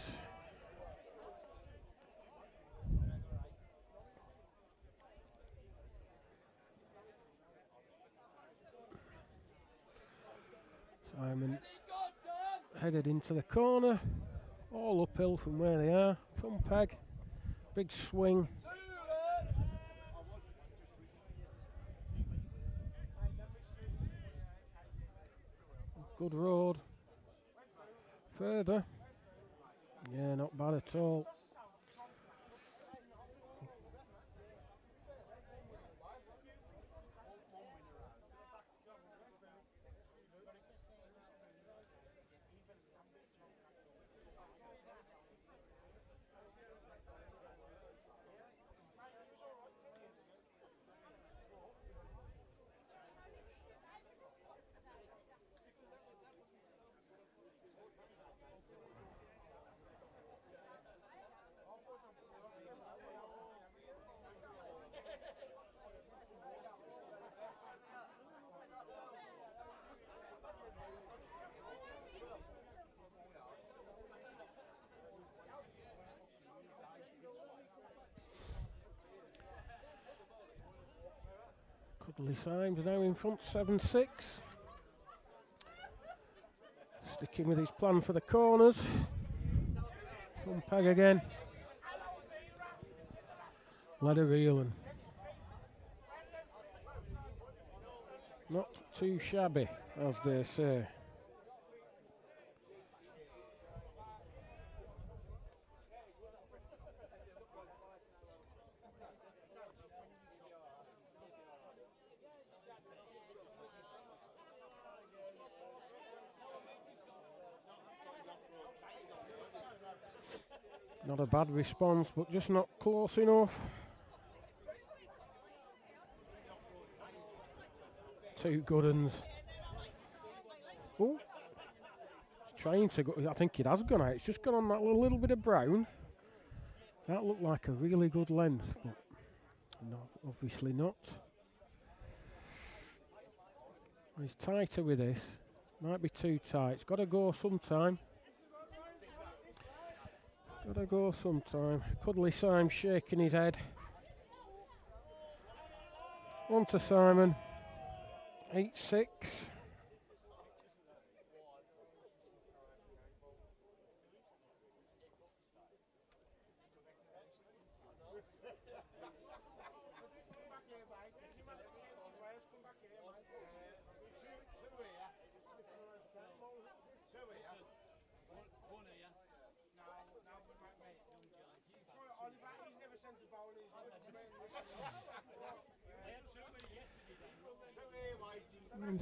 Simon headed into the corner, all uphill from where they are. Thumb peg, big swing. Good road. Further. Yeah, not bad at all. Cuddly Symes now in front, 7-6. Sticking with his plan for the corners. Thumb peg again. Let her reeling. Not too shabby, as they say. Not a bad response, but just not close enough. 2 good uns. Oh, it's trying to go. I think it has gone out. It's just gone on that little bit of brown. That looked like a really good length, but no, obviously not. He's tighter with this. Might be too tight. It's got to go sometime. Gotta go sometime. Cuddly Symes shaking his head. On to Simon. 8-6.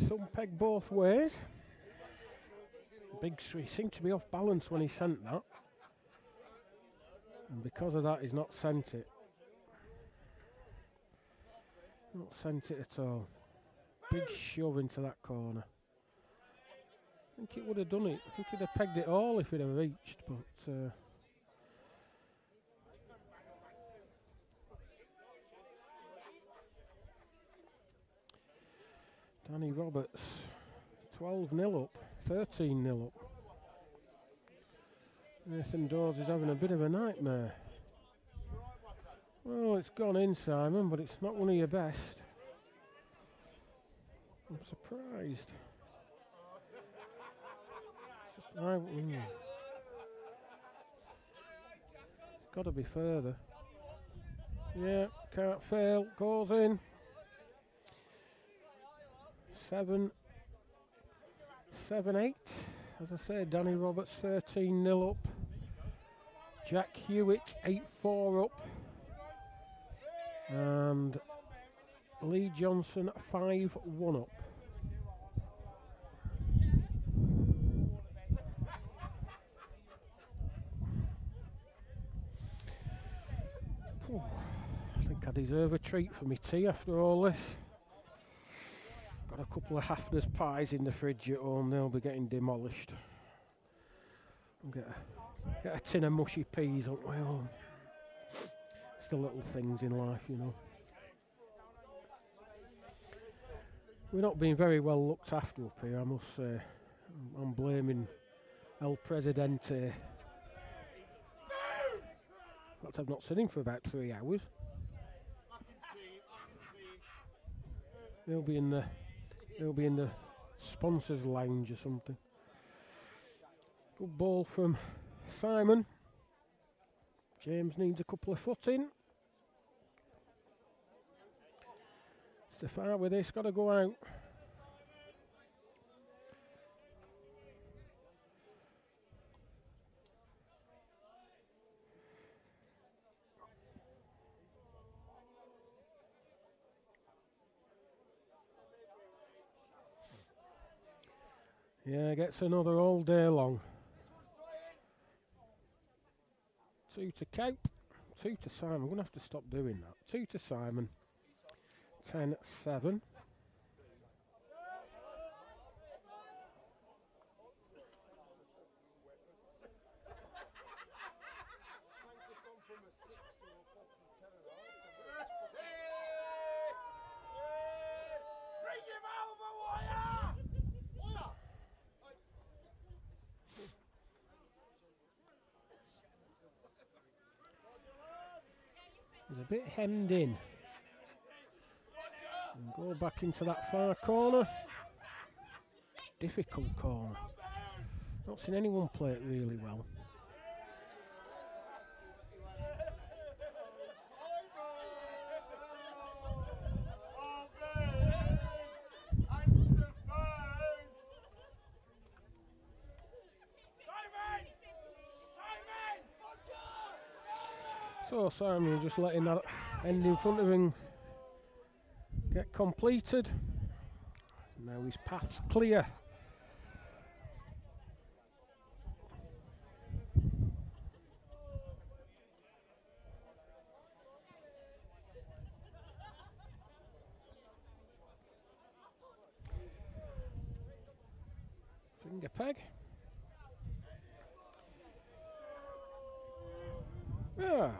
Thumb peg both ways. He seemed to be off balance when he sent that. And because of that, he's not sent it. Not sent it at all. Big shove into that corner. I think it would have done it. I think he'd have pegged it all if he'd have reached, but Danny Roberts, 12-0 up, 13-0 up. Nathan Dawes is having a bit of a nightmare. Well, it's gone in, Simon, but it's not one of your best. I'm surprised. It's got to be further. Yeah, can't fail. Goes in. 7-8. As I said, Danny Roberts 13-0 up. Jack Hewitt 8-4 up. And Lee Johnson 5-1 up. I think I deserve a treat for my tea after all this. Got a couple of Hafner's pies in the fridge at home, they'll be getting demolished. I'll get a tin of mushy peas on my own. It's the little things in life, you know. We're not being very well looked after up here, I must say. I'm blaming El Presidente. In fact, I've not seen him for about 3 hours. He'll be in the sponsors lounge or something. Good ball from Simon. James needs a couple of foot in. Stefan with this, got to go out. Yeah, gets another all day long. 2 to Cope, 2 to Simon. I'm going to have to stop doing that. 2 to Simon, 10-7. He's a bit hemmed in. And go back into that far corner. Difficult corner. Not seen anyone play it really well. So Simon just letting that end in front of him get completed. Now his path's clear. Finger peg. Ah.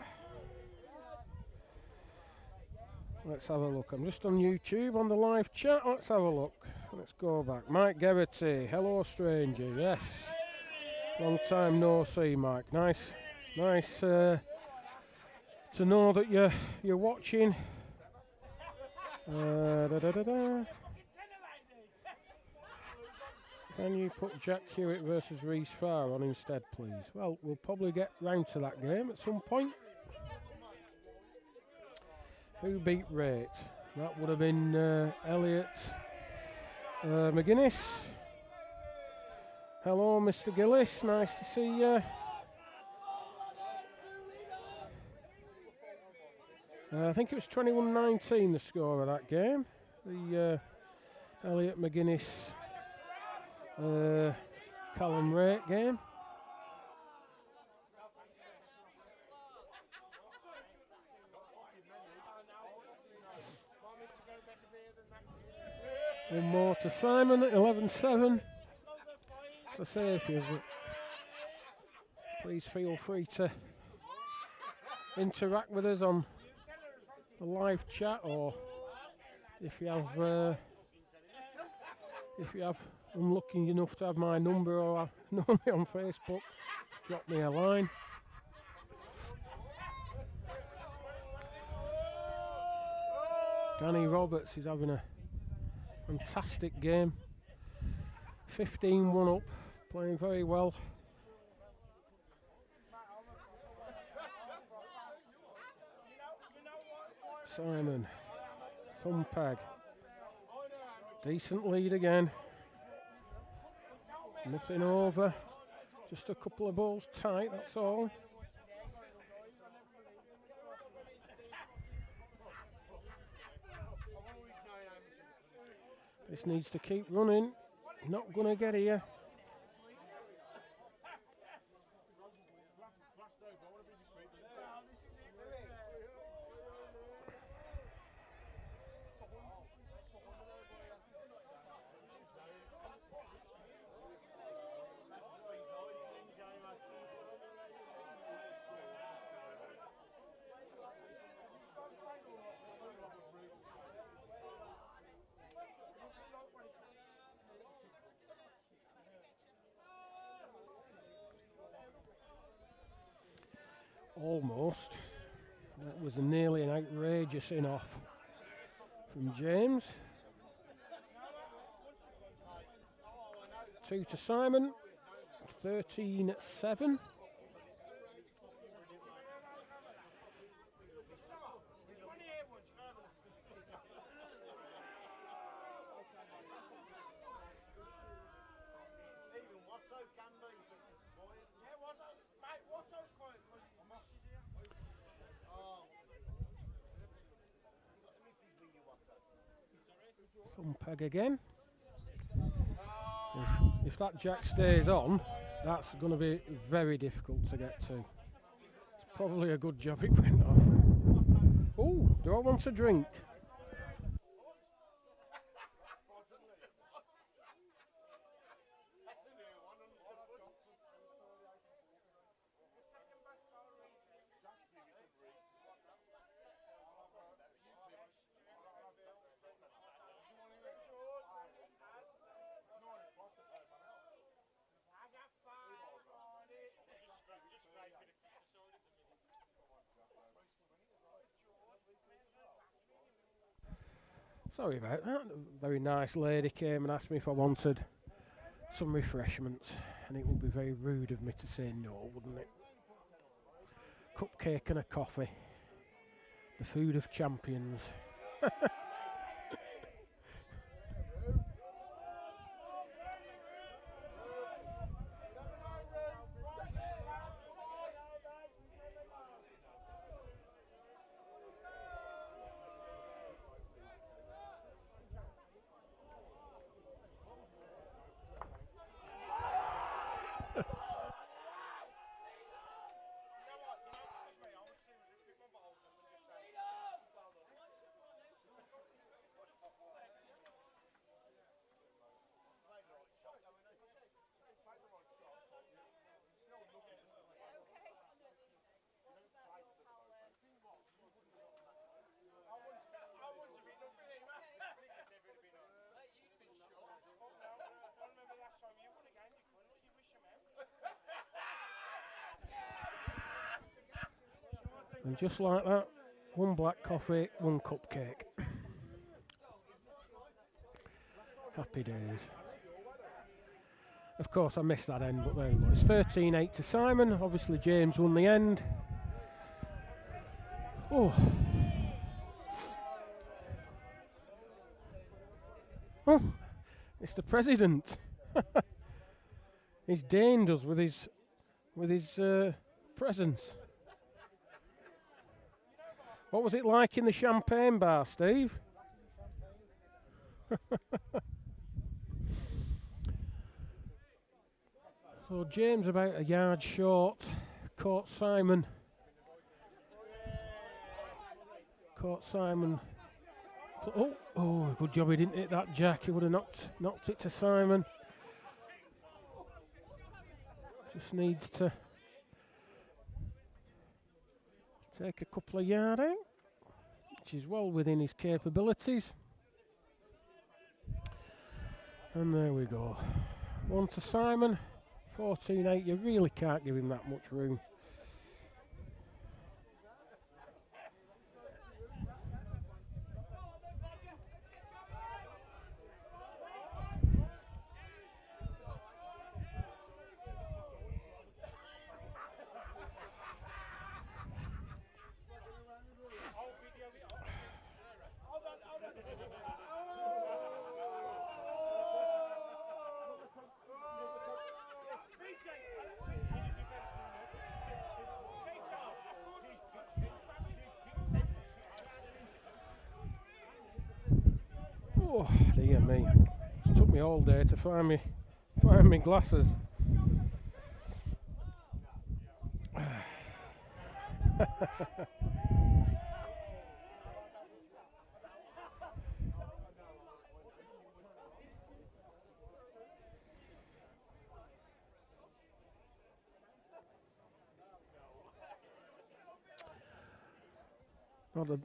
Let's have a look. I'm just on YouTube on the live chat. Let's have a look. Let's go back. Mike Geraghty. Hello, stranger. Yes. Long time no see, Mike. Nice to know that you're watching. Can you put Jack Hewitt versus Reece Farr on instead, please? Well, we'll probably get round to that game at some point. Who beat Rate? That would have been Elliot McGuinness. Hello, Mr. Gillis. Nice to see you. I think it was 21-19 the score of that game. The Elliot McGuinness Callum Rake game. One more to Simon at 11-7. As I say, if you please feel free to interact with us on the live chat, or if you have unlucky enough to have my number or know me on Facebook, just drop me a line. Danny Roberts is having a fantastic game. 15-1 up, playing very well. Simon, Thumpag, decent lead again. Nothing over, just a couple of balls tight, that's all. This needs to keep running, not gonna get here. Almost. That was nearly an outrageous in-off from James. 2 to Simon, 13-7. Thumpag again. If that jack stays on, that's going to be very difficult to get to. It's probably a good job it went off. Oh, do I want a drink? Sorry about that. A very nice lady came and asked me if I wanted some refreshments, and it would be very rude of me to say no, wouldn't it? Cupcake and a coffee. The food of champions. And just like that, one black coffee, one cupcake. Happy days. Of course, I missed that end, but there it was. 13-8 to Simon. Obviously, James won the end. Oh. Oh, it's the president. He's deigned us with his presence. What was it like in the champagne bar, Steve? So James about a yard short. Caught Simon. Oh, good job he didn't hit that jack. He would have knocked it to Simon. Just needs to take a couple of yard out, which is well within his capabilities. And there we go. One to Simon. 14-8. You really can't give him that much room. Oh dear me! It took me all day to find me glasses.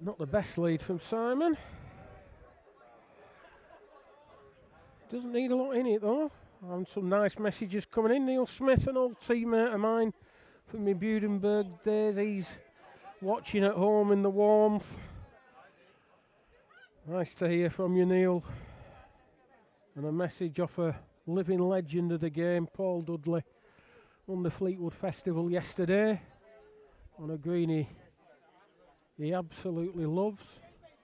Not the best lead from Simon. Doesn't need a lot in it though. And some nice messages coming in. Neil Smith, an old teammate of mine from my Budenberg days. He's watching at home in the warmth. Nice to hear from you, Neil. And a message off a living legend of the game, Paul Dudley, won the Fleetwood Festival yesterday on a green he absolutely loves.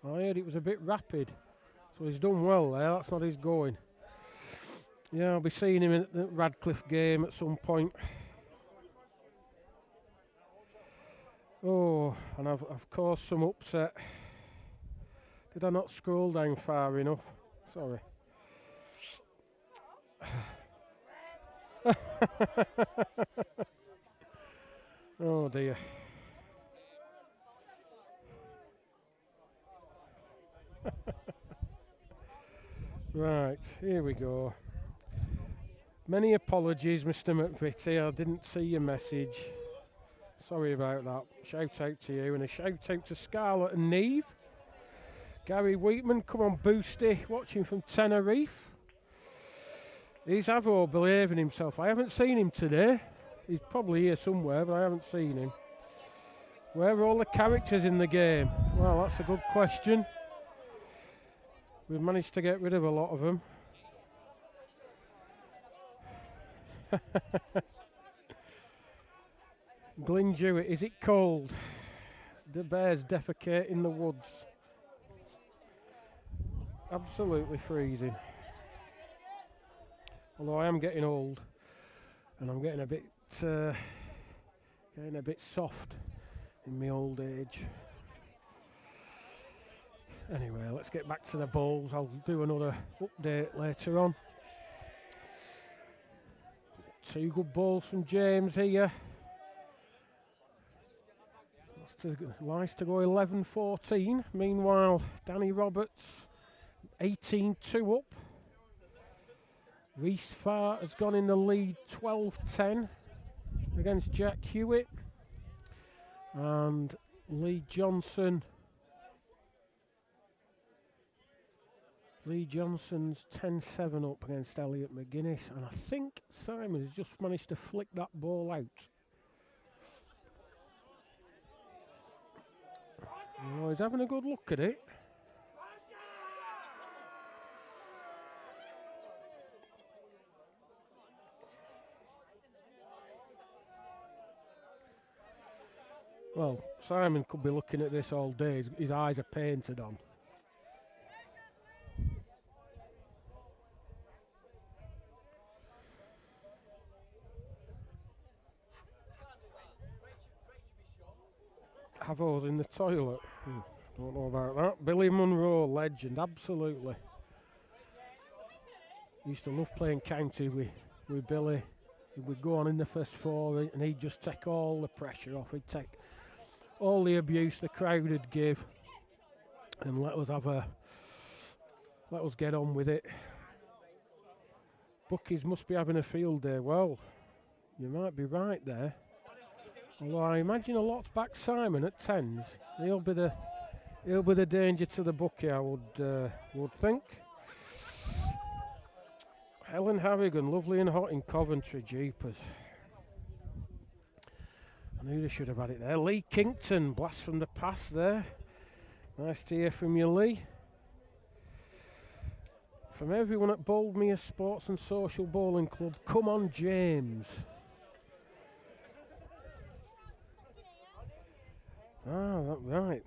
I heard it was a bit rapid, so he's done well there. That's not his going. Yeah, I'll be seeing him at the Radcliffe game at some point. Oh, and I've caused some upset. Did I not scroll down far enough? Sorry. Oh dear. Right, here we go. Many apologies, Mr. McVitie. I didn't see your message. Sorry about that. Shout out to you, and a shout out to Scarlett and Neve. Gary Wheatman, come on, Boosty, watching from Tenerife. He's Avo behaving himself. I haven't seen him today. He's probably here somewhere, but I haven't seen him. Where are all the characters in the game? Well, that's a good question. We've managed to get rid of a lot of them. Glyn Jewett, is it cold? The bears defecate in the woods. Absolutely freezing. Although I am getting old, and I'm getting a bit soft in my old age. Anyway, let's get back to the bowls. I'll do another update later on. Two good balls from James here. Nice to go 11-14. Meanwhile, Danny Roberts 18-2 up. Reese Farr has gone in the lead 12-10 against Jack Hewitt. And Lee Johnson's 10-7 up against Elliot McGuinness. And I think Simon has just managed to flick that ball out. Oh, he's having a good look at it. Well, Simon could be looking at this all day. His eyes are painted on. Havo's in the toilet. Don't know about that. Billy Munro, legend, absolutely. Used to love playing county with Billy. We'd go on in the first 4 and he'd just take all the pressure off. He'd take all the abuse the crowd would give and let us get on with it. Buckies must be having a field day. Well, you might be right there. Although I imagine a lot's back Simon at 10s. He'll be the danger to the bookie, I would think. Helen Harrigan, lovely and hot in Coventry, jeepers. I knew they should have had it there. Lee Kington, blast from the past there. Nice to hear from you, Lee. From everyone at Boldmere Sports and Social Bowling Club, come on, James. Ah, that's right.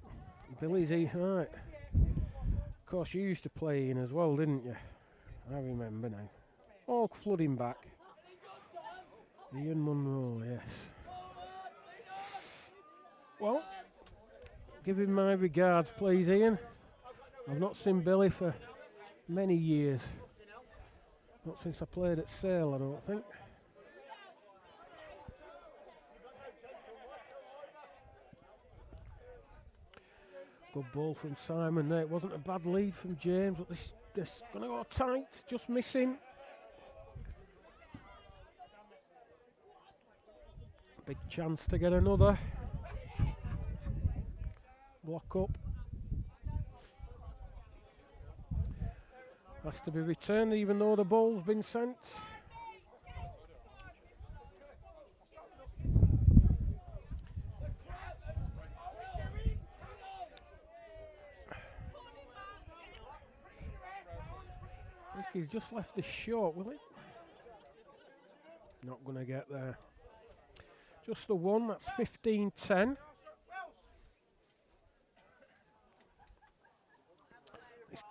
Billy's right. Of course, you used to play in as well, didn't you? I remember now. All flooding back. Ian Munro, yes. Well, give him my regards, please, Ian. I've not seen Billy for many years. Not since I played at Sale, I don't think. Good ball from Simon there. It wasn't a bad lead from James, but this going to go tight, just missing. Big chance to get another. Block up. Has to be returned even though the ball's been sent. I think he's just left this short, will it? Not going to get there. Just the one, that's 15-10. This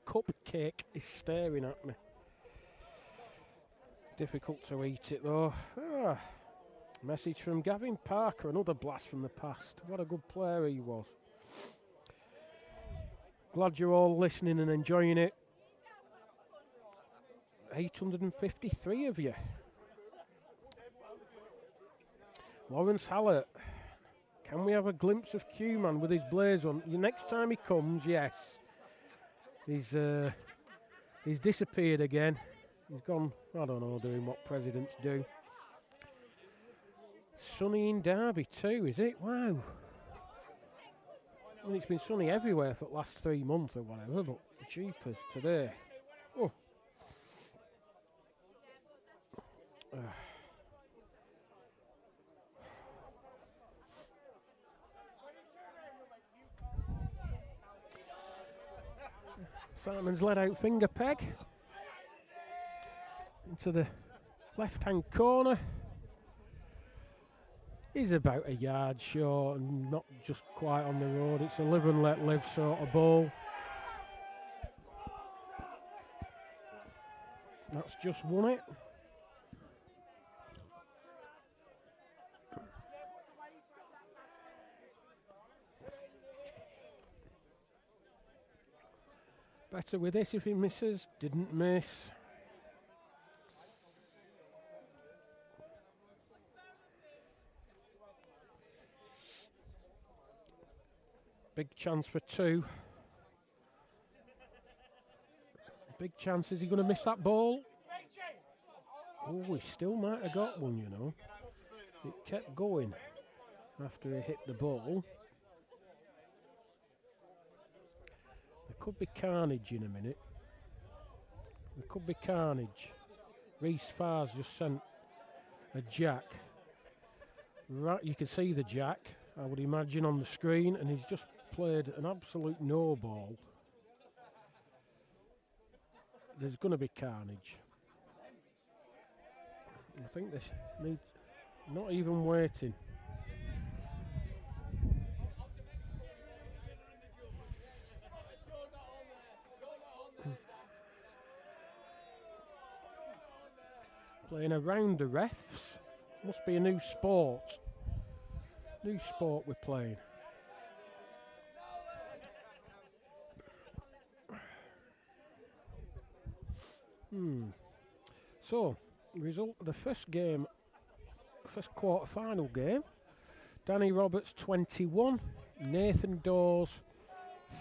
cupcake is staring at me. Difficult to eat it though. Message from Gavin Parker, another blast from the past. What a good player he was. Glad you're all listening and enjoying it. 853 of you. Lawrence Hallett. Can we have a glimpse of Q-Man with his blaze on? The next time he comes, yes. He's disappeared again. He's gone, I don't know, doing what presidents do. Sunny in Derby too, is it? Wow. I mean, it's been sunny everywhere for the last 3 months or whatever, but jeepers today. Oh. Simon's let out finger peg into the left-hand corner. He's about a yard short and not just quite on the road. It's a live and let live sort of ball. That's just won it. Better with this if he misses. Didn't miss. Big chance for 2. Big chance. Is he going to miss that ball? Oh, he still might have got one, you know. It kept going after he hit the ball. There could be carnage in a minute. There could be carnage. Reece Farr's just sent a jack. Right, you can see the jack, I would imagine, on the screen, and he's just played an absolute no ball. There's going to be carnage. I think this needs, not even waiting. Playing around the refs. Must be a new sport. New sport we're playing. So, result of the first game, first quarter-final game. Danny Roberts 21, Nathan Dawes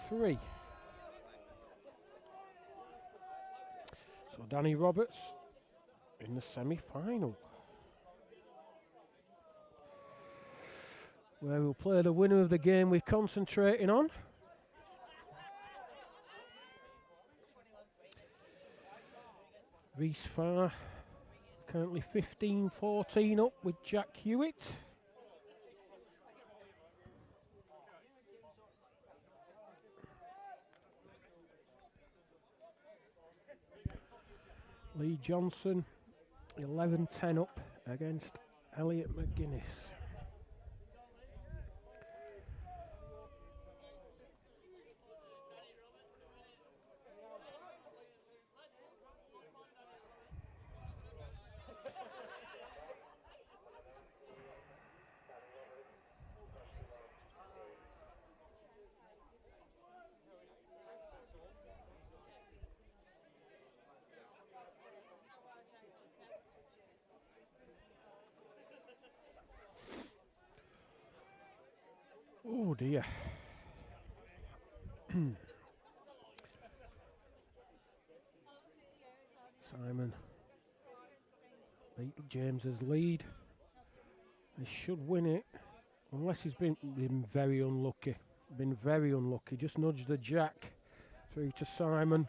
3. So Danny Roberts in the semi-final, where we'll play the winner of the game we're concentrating on. Reese Farr currently 15-14 up with Jack Hewitt. Lee Johnson 11-10 up against Elliot McGuinness. Oh dear. Simon beat James's lead. He should win it, unless he's been very unlucky. Been very unlucky. Just nudged the jack through to Simon.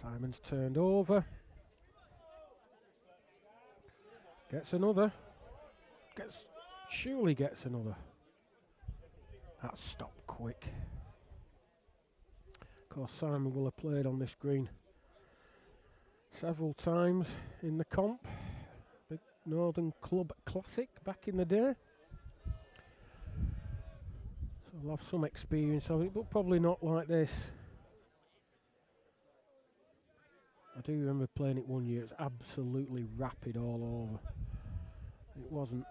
Simon's turned over. Gets another. Surely gets another. That stopped quick. Of course, Simon will have played on this green several times in the comp. Big Northern Club Classic back in the day. So he'll have some experience of it, but probably not like this. I do remember playing it one year. It was absolutely rapid all over. It wasn't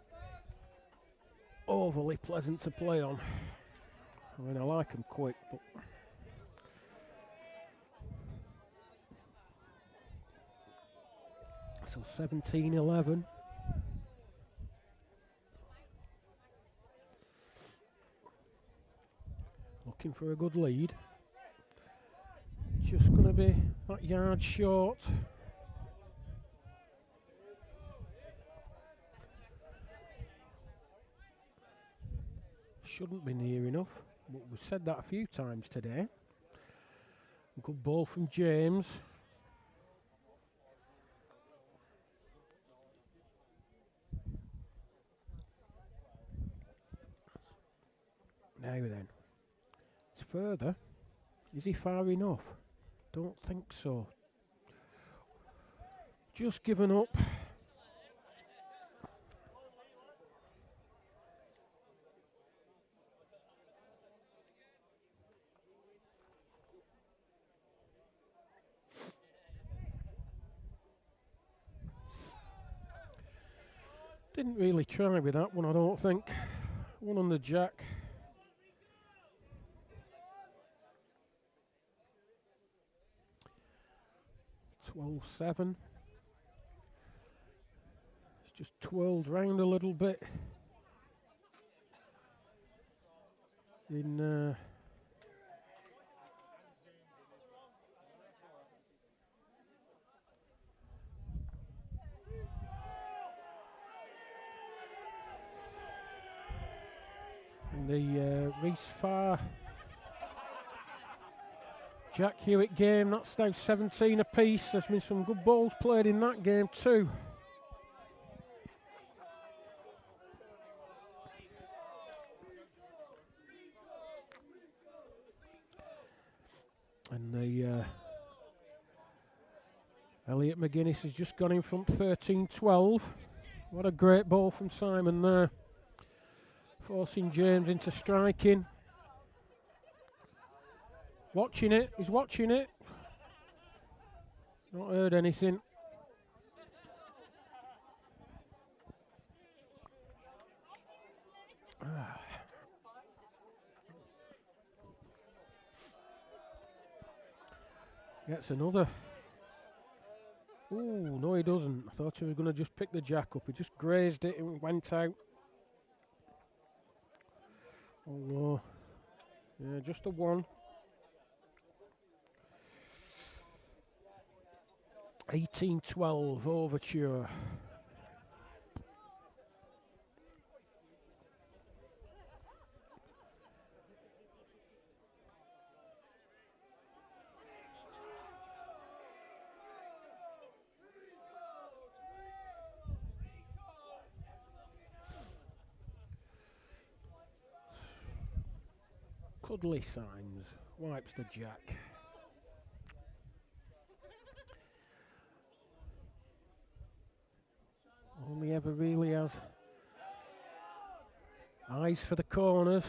overly pleasant to play on. I mean, I like them quick, but so 17-11. Looking for a good lead. Just going to be that yard short. Shouldn't be near enough, but we've said that a few times today. Good ball from James. Now then, it's further. Is he far enough? Don't think so. Just given up. Didn't really try with that one, I don't think. One on the jack. $12-7. It's just twirled round a little bit. In the Reese Farr Jack Hewitt game. That's now 17 apiece. There's been some good balls played in that game too. And the Elliot McGuinness has just gone in front 13-12. What a great ball from Simon there. Forcing James into striking. Watching it, he's watching it. Not heard anything. gets another. Ooh, no he doesn't. I thought he was going to just pick the jack up. He just grazed it and went out. Although, yeah, just a one. 18-12 overture. Cuddly signs, wipes the jack. Only ever really has eyes for the corners.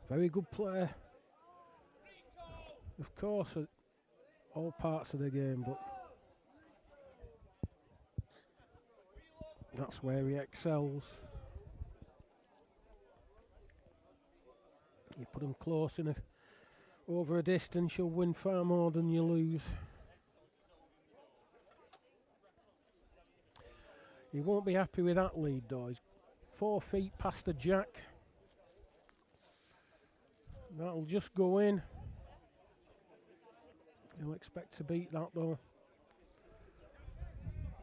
Very good player. Of course, at all parts of the game, but that's where he excels. You put him close in over a distance, you'll win far more than you lose. He won't be happy with that lead though. He's 4 feet past the jack. That'll just go in. He'll expect to beat that though.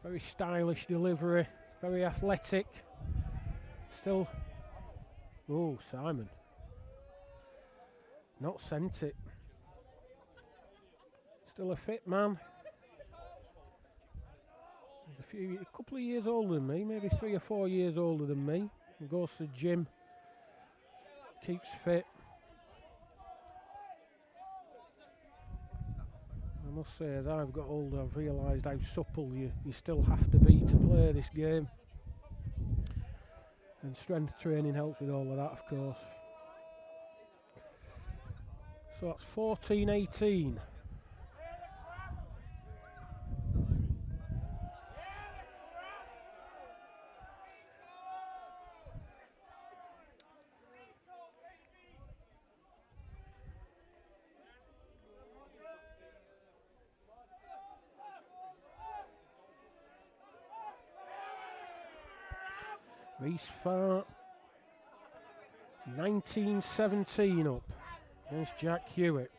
Very stylish delivery, very athletic. Still, oh, Simon. Not sent it. Still a fit man. He's a couple of years older than me, maybe 3 or 4 years older than me. He goes to the gym, keeps fit. I must say, as I've got older, I've realised how supple you still have to be to play this game. And strength training helps with all of that, of course. So that's 14-18. Reese Farr, 19-17 up. There's Jack Hewitt.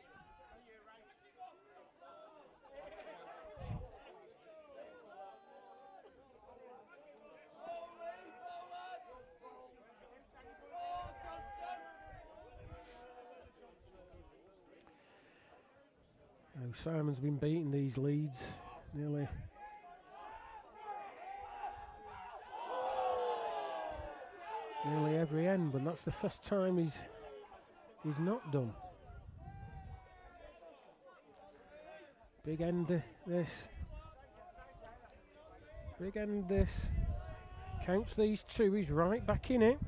Now Simon's been beating these leads nearly every end, but that's the first time he's not done. Big end this. Big end this. Counts these two, he's right back in it.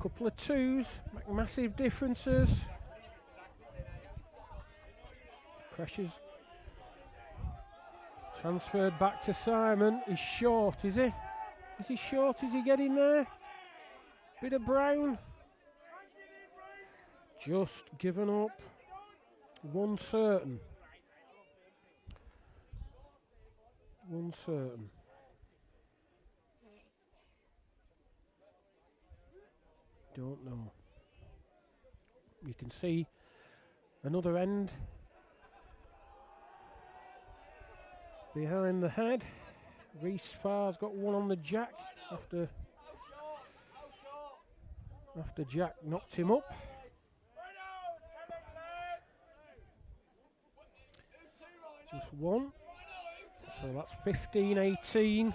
Couple of twos, make massive differences. Pressure's transferred back to Simon. He's short, is he? Is he short? Is he getting there? Bit of brown. Just given up. One certain. One certain. Don't know. You can see another end behind the head. Reese Farr's got one on the jack after Jack knocked him up. Just one. So that's 15-18.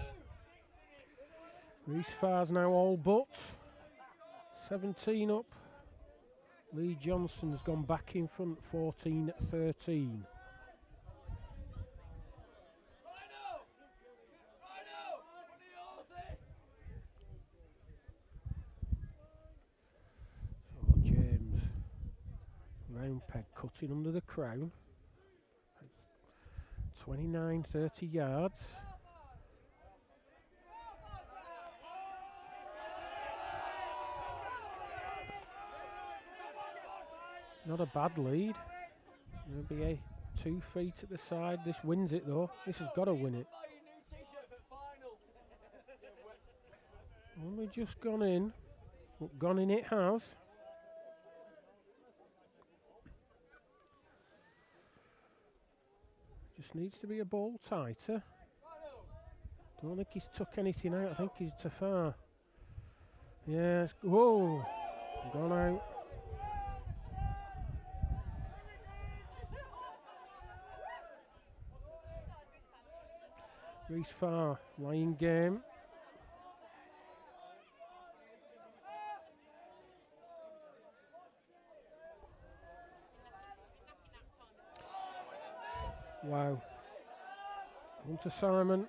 Reese Farr's now all but 17 up. Lee Johnson's gone back in front, 14-13. So James round peg cutting under the crown. 29-30 yards. Not a bad lead. Maybe a 2 feet at the side. This wins it though. This has got to win it. Buy your new t-shirt for final. Only just gone in. But gone in it has. Just needs to be a ball tighter. Don't think he's took anything out. I think he's too far. Yes. Whoa. Gone out. Reese Farr, line game. Wow. On to Simon.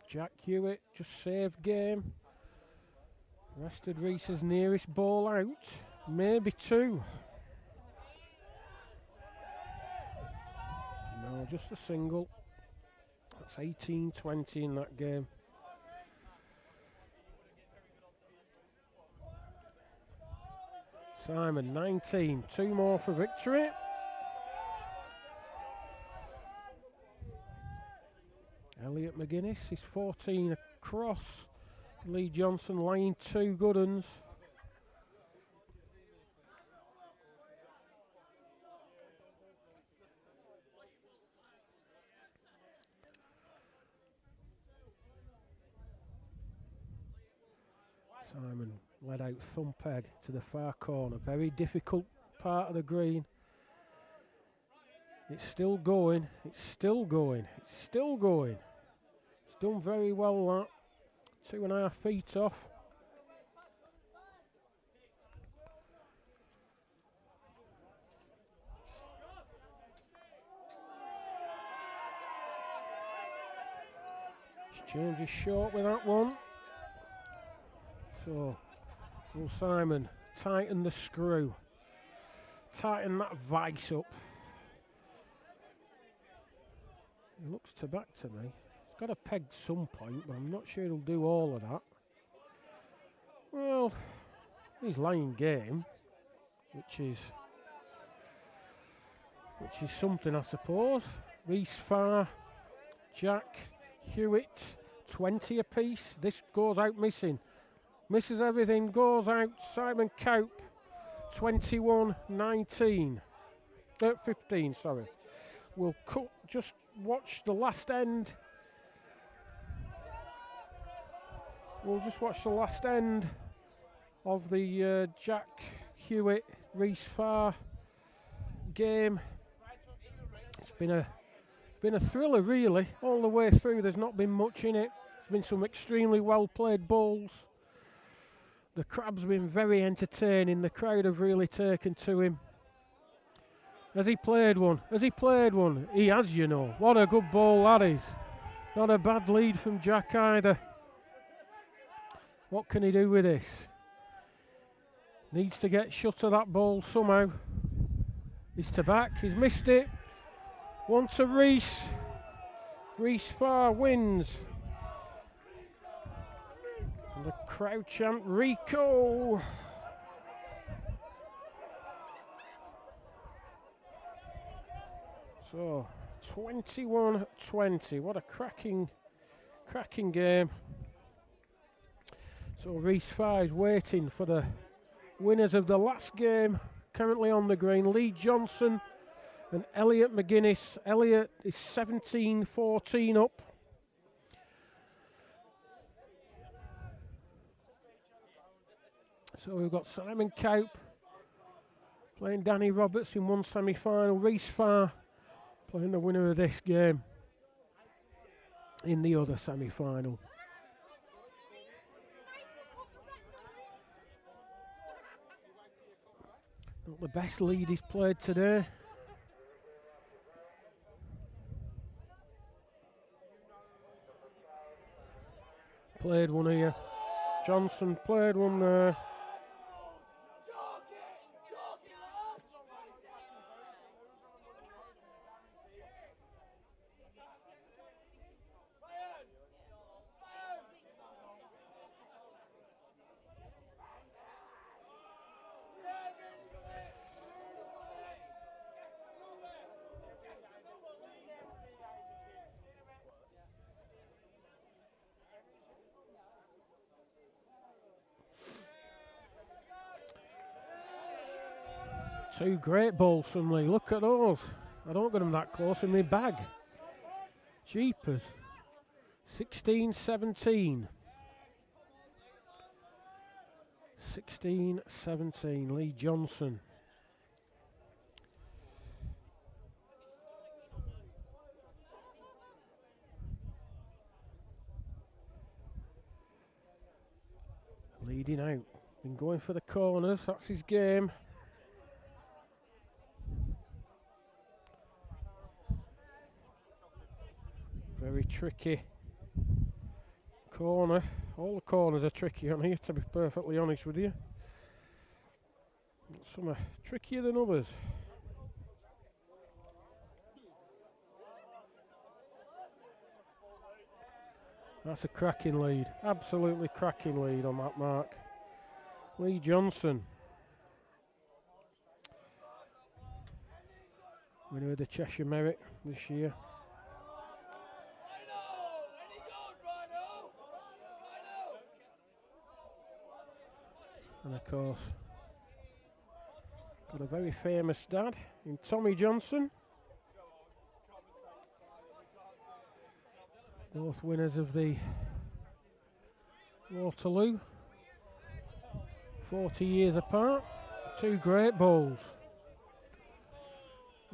Jack Hewitt just saved game. Rested Reese's nearest ball out. Maybe 2. No, just a single. That's 18-20 in that game. Simon, 19. 2 more for victory. Elliot McGuinness is 14 across. Lee Johnson, line 2 good uns. Simon led out Thumpeg to the far corner. Very difficult part of the green. It's still going. It's still going. It's still going. It's done very well, that. 2.5 feet off. James is short with that one. So, will Simon tighten the screw? Tighten that vice up. He looks to back to me. He's got a peg some point, but I'm not sure he'll do all of that. Well, he's laying game, which is something, I suppose. Reese Farr, Jack Hewitt, 20 apiece. This goes out missing. Misses everything, goes out. Simon Kaup, 21-19. 15, sorry. We'll just watch the last end. We'll just watch the last end of the Jack Hewitt Reese Farr game. It's been a thriller, really, all the way through. There's not been much in it. There's been some extremely well played balls. The crab's been very entertaining. The crowd have really taken to him. Has he played one? Has he played one? He has, you know. What a good ball that is. Not a bad lead from Jack either. What can he do with this? Needs to get shut of that ball somehow. He's to back. He's missed it. One to Reese. Reese Farr wins. And the crowd chant Rico. So 21-20. What a cracking game. So Reese Farr is waiting for the winners of the last game. Currently on the green, Lee Johnson and Elliot McGuinness. Elliot is 17-14 up. So we've got Simon Kaup playing Danny Roberts in one semi-final. Reese Farr playing the winner of this game in the other semi-final. Not the best lead he's played today. Played one here. Johnson played one there. Two great balls from Lee. Look at those. I don't get them that close in my bag. Jeepers. 16-17. 16-17. Lee Johnson. Leading out. Been going for the corners. That's his game. Very tricky corner. All the corners are tricky on here, to be perfectly honest with you. Some are trickier than others. That's a cracking lead. Absolutely cracking lead on that mark. Lee Johnson. Winner of the Cheshire Merit this year. And of course, got a very famous dad in Tommy Johnson. Both winners of the Waterloo. 40 years apart. Two great bowls.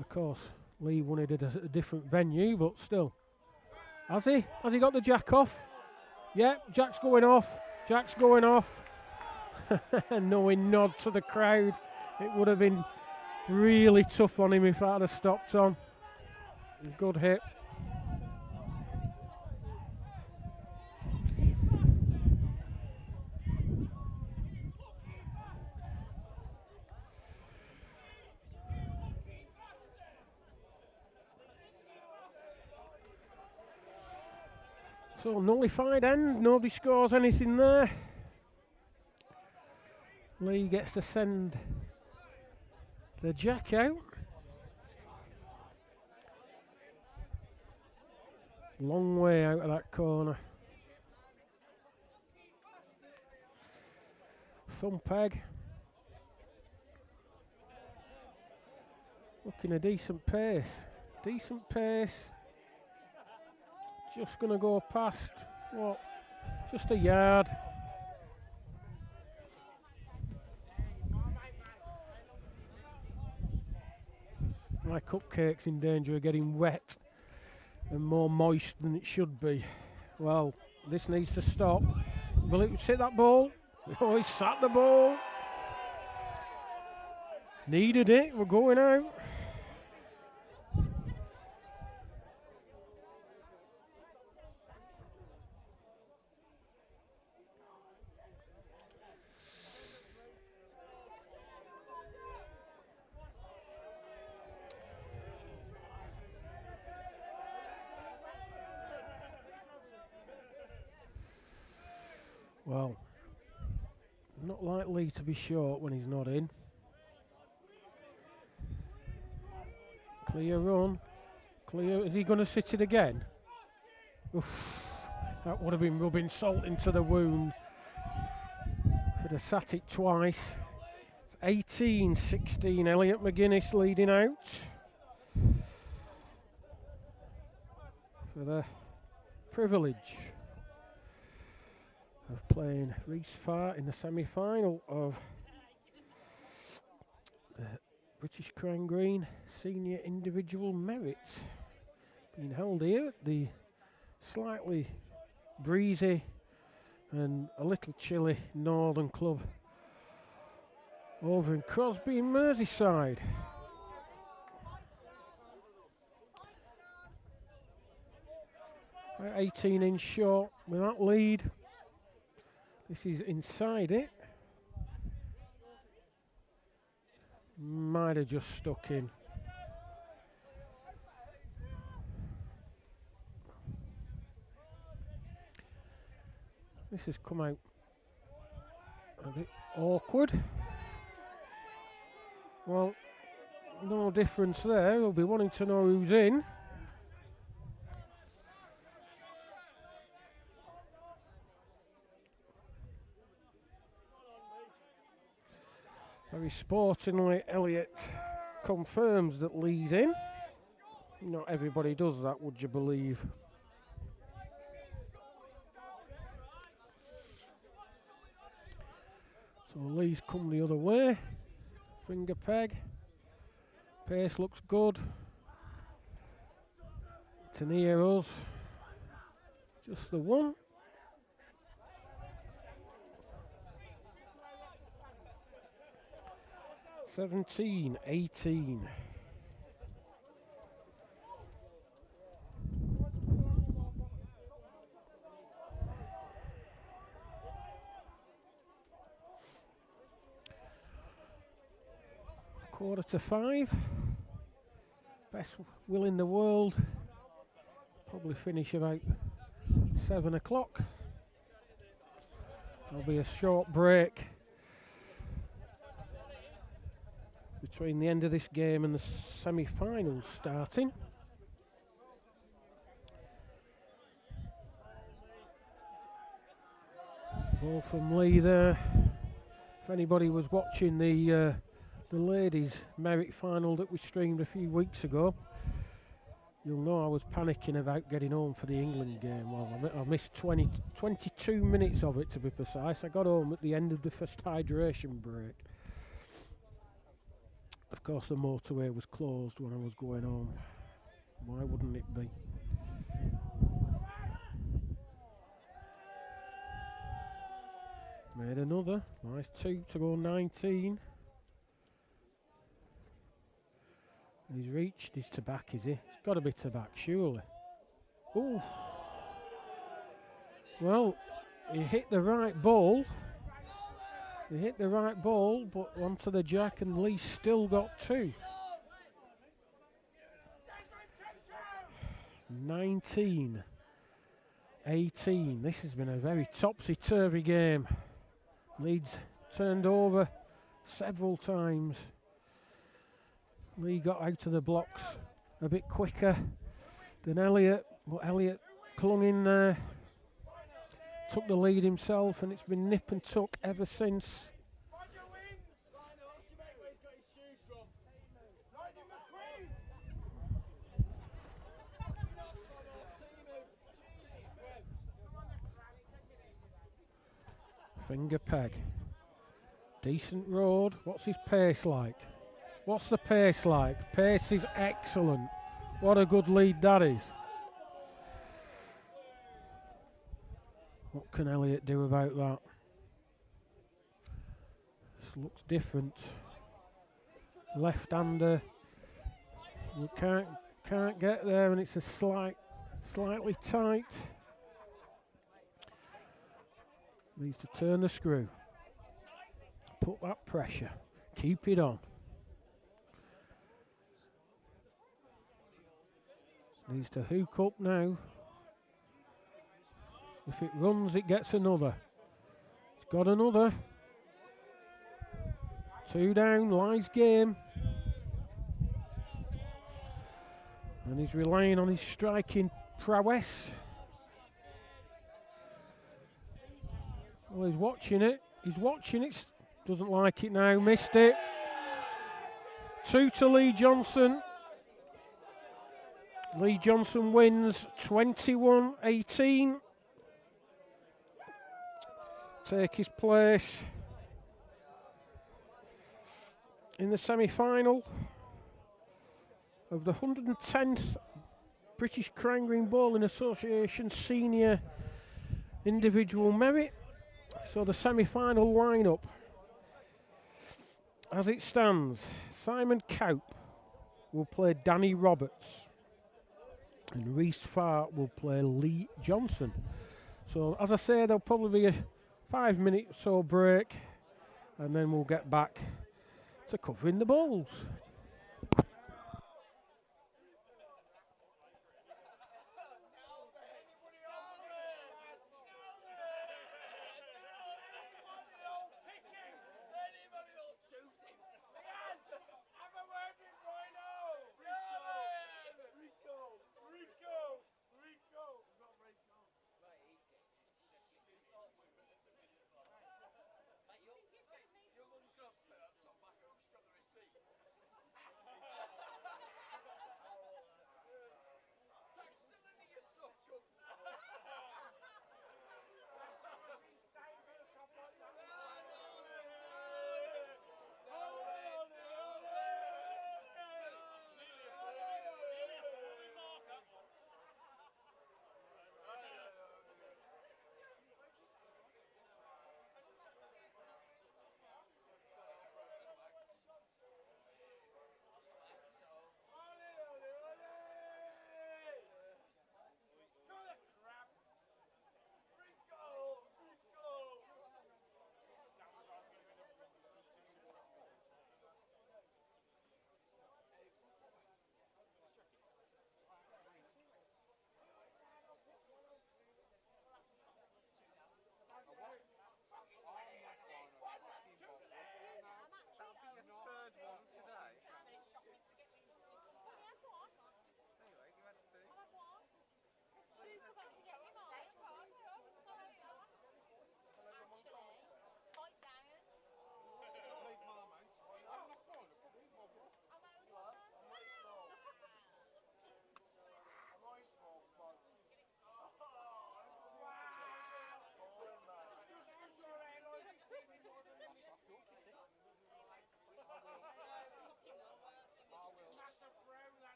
Of course, Lee won it at a different venue, but still. Has he? Has he got the jack off? Yep, jack's going off. Jack's going off. Knowing nod to the crowd. It would have been really tough on him if that had stopped on. Good hit. So nullified end, nobody scores anything there. Lee gets to send the jack out. Long way out of that corner. Thumb peg. Looking a decent pace. Decent pace. Just going to go past, what, just a yard. My cupcake's in danger of getting wet and more moist than it should be. Well, this needs to stop. Will it sit that ball? Oh, he sat the ball. Needed it, we're going out. Well, not likely to be short when he's not in. Clear run. Clear. Is he going to sit it again? Oof, that would have been rubbing salt into the wound. If he'd have sat it twice. It's 18-16. Elliot McGuinness leading out. For the privilege of playing Reese Farr in the semi-final of the British Crown Green Senior Individual Merit. Being held here at the slightly breezy and a little chilly Northern Club over in Crosby in Merseyside. About 18 inch short with that lead. This is inside it. Might have just stuck in. This has come out a bit awkward. Well, no difference there. We'll be wanting to know who's in. Very sportingly, Elliott confirms that Lee's in. Not everybody does that, would you believe? So Lee's come the other way. Finger peg. Pace looks good. To near us. Just the one. Seventeen, 18. Quarter to 5. Best will in the world. Probably finish about 7 o'clock. There'll be a short break between the end of this game and the semi-finals starting. Ball from Lee there. If anybody was watching the ladies' merit final that we streamed a few weeks ago, you'll know I was panicking about getting home for the England game. Well, I missed 22 minutes of it, to be precise. I got home at the end of the first hydration break. Of course, the motorway was closed when I was going home. Why wouldn't it be? Made another. Nice 2 to go 19. He's reached his to back, is he? It's got to be to back, surely. Ooh. Well, he hit the right ball. He hit the right ball, but onto the jack, and Lee still got 2. It's 19, 18. This has been a very topsy-turvy game. Leeds turned over several times. Lee got out of the blocks a bit quicker than Elliott, but Elliott clung in there, took the lead himself, and it's been nip and tuck ever since. Finger peg. Decent road. What's his pace like? What's the pace like? Pace is excellent. What a good lead that is. What can Elliott do about that? This looks different. Left-hander. We can't get there, and it's a slightly tight. Needs to turn the screw. Put that pressure. Keep it on. Needs to hook up now. If it runs, it gets another. It's got another. 2 down, Lie's game. And he's relying on his striking prowess. Well, he's watching it. He's watching it. Doesn't like it now. Missed it. 2 to Lee Johnson. Lee Johnson wins 21-18. Take his place in the semi-final of the 110th British Crown Green Bowling Association Senior Individual Merit. So the semi-final lineup, as it stands: Simon Cowp will play Danny Roberts, and Reese Farr will play Lee Johnson. So, as I say, there'll probably be a 5-minute or so break, and then we'll get back to covering the bowls. You're going to have to say that song back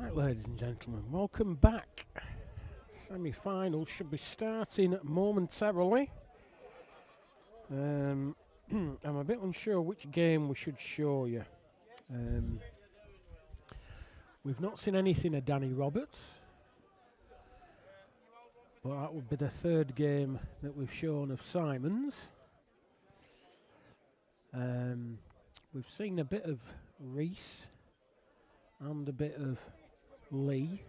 Right, ladies and gentlemen, welcome back. Semi-final should be starting momentarily. I'm a bit unsure which game we should show you. We've not seen anything of Danny Roberts, but that would be the third game that we've shown of Simons. We've seen a bit of Reese and a bit of Lee.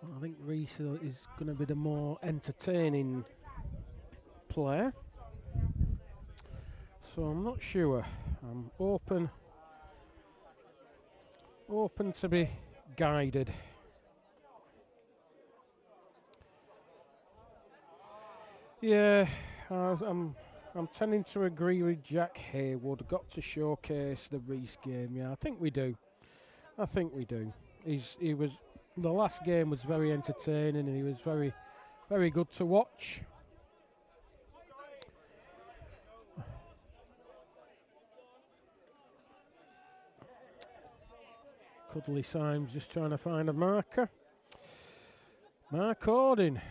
Well, I think Reese is going to be the more entertaining player. So I'm not sure. I'm open to be guided. Yeah, I'm tending to agree with Jack Haywood. Got to showcase the Reese game. Yeah, I think we do. He was. The last game was very entertaining, and he was very, very good to watch. Cuddly Symes just trying to find a marker. Mark Ordin.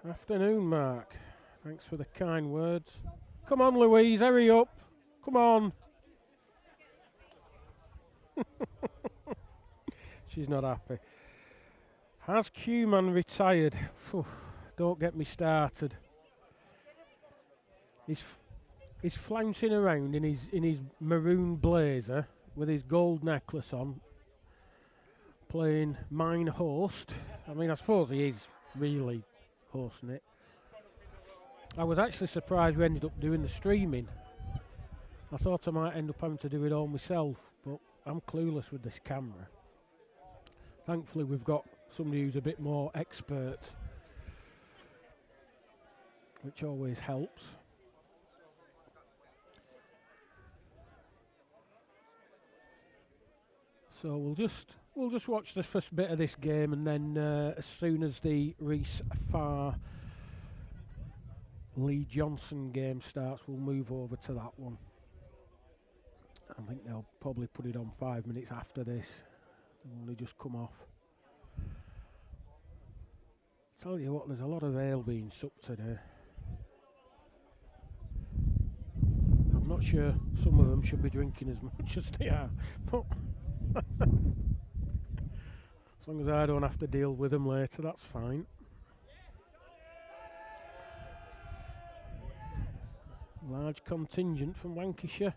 Afternoon, Mark. Thanks for the kind words. Come on, Louise, hurry up. Come on. She's not happy. Has Q-Man retired? Phew, don't get me started. He's flouncing around in his maroon blazer with his gold necklace on, playing Mine Host. I mean, I suppose he is really hosting it. I was actually surprised we ended up doing the streaming. I thought I might end up having to do it all myself, but I'm clueless with this camera. Thankfully, we've got somebody who's a bit more expert, which always helps. So we'll just watch the first bit of this game, and then as soon as the Reese Farr Lee Johnson game starts, we'll move over to that one. I think they'll probably put it on 5 minutes after this. They've only just come off. Tell you what, there's a lot of ale being supped today. I'm not sure some of them should be drinking as much as they are, but as long as I don't have to deal with them later, that's fine. Large contingent from Lancashire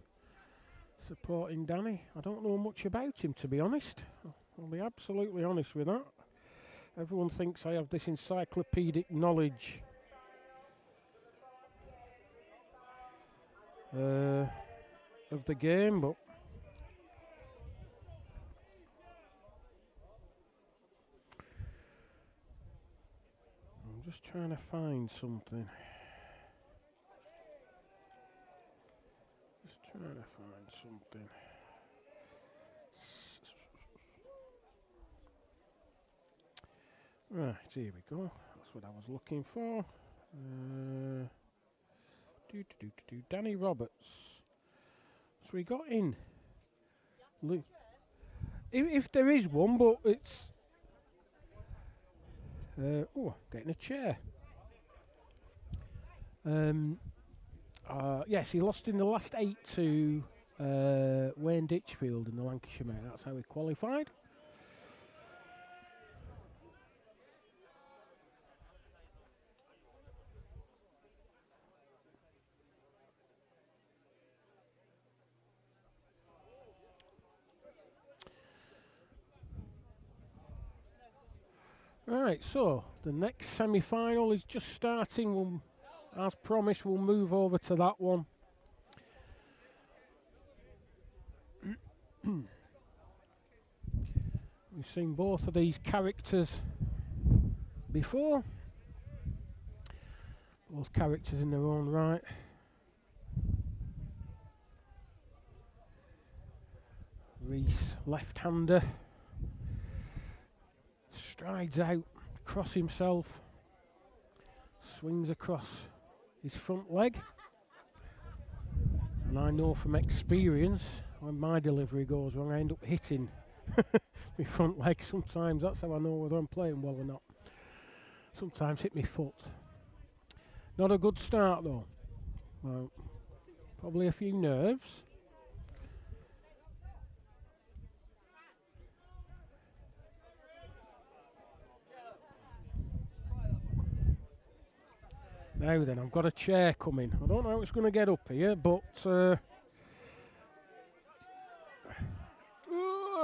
supporting Danny. I don't know much about him, to be honest. I'll be absolutely honest with that. Everyone thinks I have this encyclopedic knowledge of the game, but I'm just trying to find something. Right, here we go. That's what I was looking for. Danny Roberts. So we got in. If there is one, but it's... getting a chair. Yes, he lost in the last 8 to Wayne Ditchfield in the Lancashire Mate. That's how he qualified. Right, so the next semi-final is just starting. As promised, we'll move over to that one. We've seen both of these characters before. Both characters in their own right. Reese, left-hander, strides out, cross himself, swings across his front leg. And I know from experience, when my delivery goes wrong, I end up hitting My front leg sometimes. That's how I know whether I'm playing well or not. Sometimes hit my foot. Not a good start though. Well, probably a few nerves. Now then, I've got a chair coming. I don't know how it's going to get up here, but oh,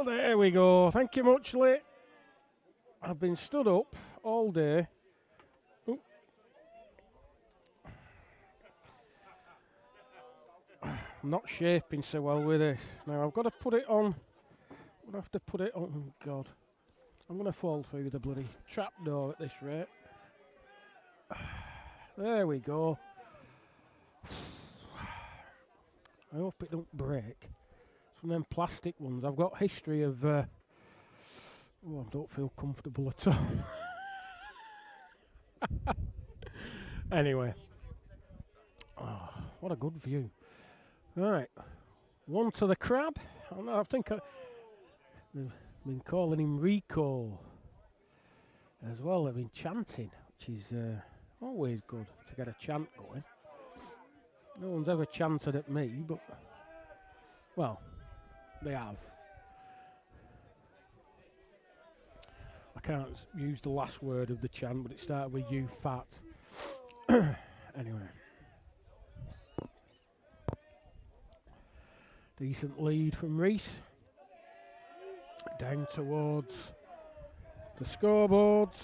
there we go. Thank you much, Lee. I've been stood up all day. Ooh. I'm not shaping so well with this. Now I've got to put it on. I'm going to have to put it on. Oh God, I'm going to fall through the bloody trapdoor at this rate. There we go. I hope it don't break. It's one of them plastic ones. I've got history of... oh, I don't feel comfortable at all. Anyway. Oh, what a good view. Right. One to the crab. I think they've been calling him Rico as well. They've been chanting, which is... always good to get a chant going. No one's ever chanted at me, but, well, they have. I can't use the last word of the chant, but it started with "you fat." Anyway. Decent lead from Reese. Down towards the scoreboards.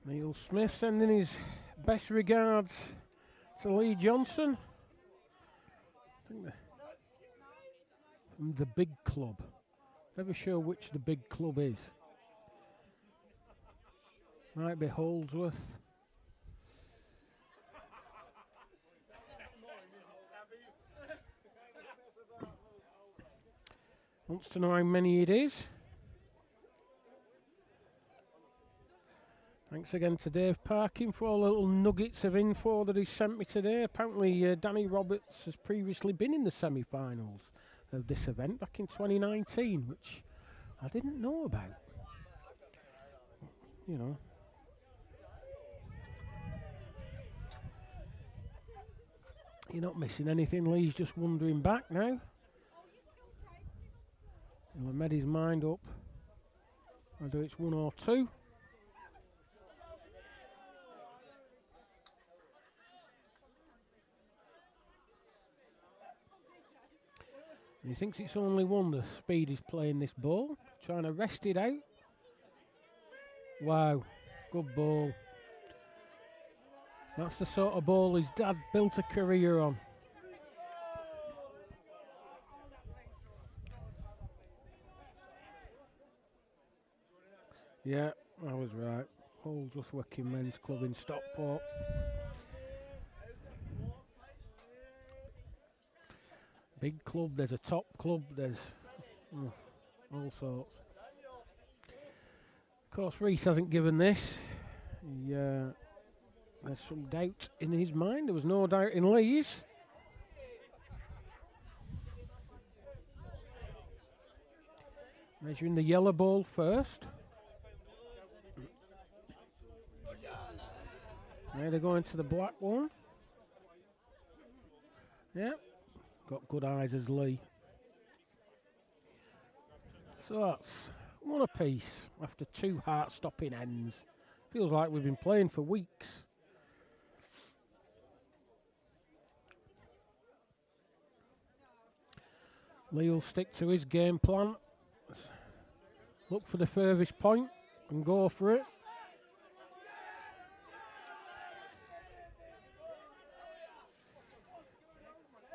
Neil Smith sending his best regards to Lee Johnson. I think from the big club. Never sure which the big club is. Might be Holdsworth. Wants to know how many it is. Thanks again to Dave Parkin for all the little nuggets of info that he sent me today. Apparently Danny Roberts has previously been in the semi-finals of this event back in 2019, which I didn't know about. You know. You're not missing anything. Lee's just wandering back now. He'll have made his mind up whether it's one or two. And he thinks it's only one, the speed he's playing this ball. Trying to rest it out. Wow, good ball. That's the sort of ball his dad built a career on. Yeah, I was right. Holdsworth Working Men's Club in Stockport. Big club, there's a top club, there's all sorts. Of course, Reese hasn't given this. There's some doubt in his mind. There was no doubt in Lee's. Measuring the yellow ball first. Now they're going to the black one. Yep. Got good eyes as Lee. So that's one apiece after two heart-stopping ends. Feels like we've been playing for weeks. Lee will stick to his game plan. Look for the furthest point and go for it.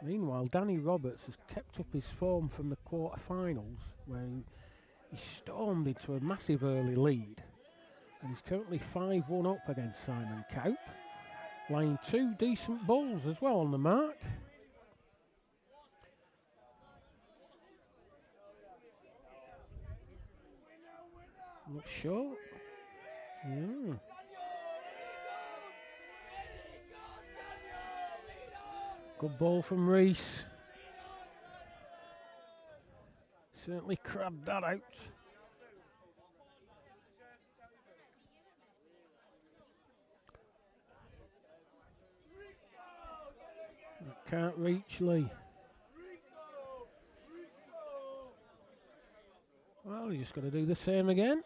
Meanwhile, Danny Roberts has kept up his form from the quarter-finals, where he stormed into a massive early lead, and he's currently 5-1 up against Simon Cowp. laying 2 decent balls as well on the mark. Looks short. Yeah. Good ball from Reese. Certainly crabbed that out. Can't reach Lee. Well, he's just got to do the same again.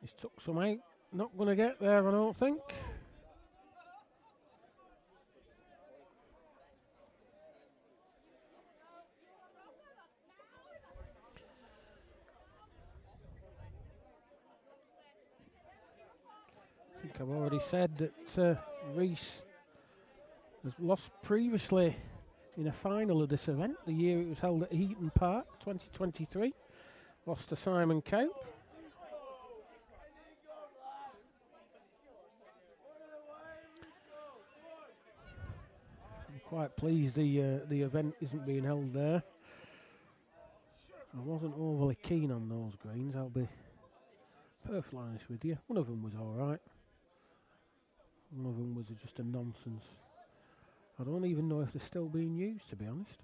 He's took some out. Not going to get there, I don't think. I think I've already said that Reese has lost previously in a final of this event, the year it was held at Heaton Park, 2023. Lost to Simon Cope. I'm quite pleased the event isn't being held there. I wasn't overly keen on those greens, I'll be perfectly honest with you. One of them was alright. One of them was just a nonsense. I don't even know if they're still being used, to be honest.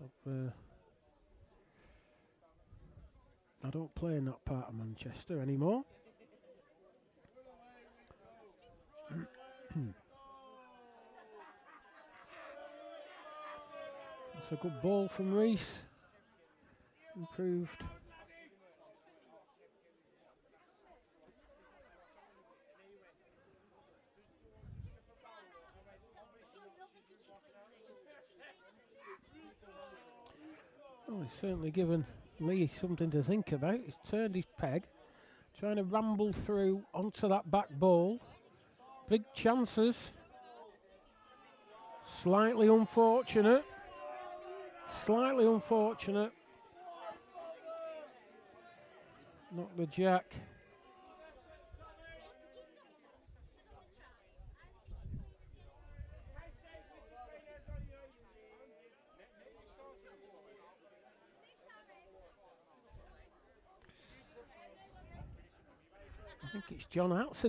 I don't play in that part of Manchester anymore. That's a good ball from Reese. Improved. Oh, he's certainly given Lee something to think about. He's turned his peg, trying to ramble through onto that back ball. Big chances. Slightly unfortunate. Slightly unfortunate. Not the jack. I think it's John Hatzer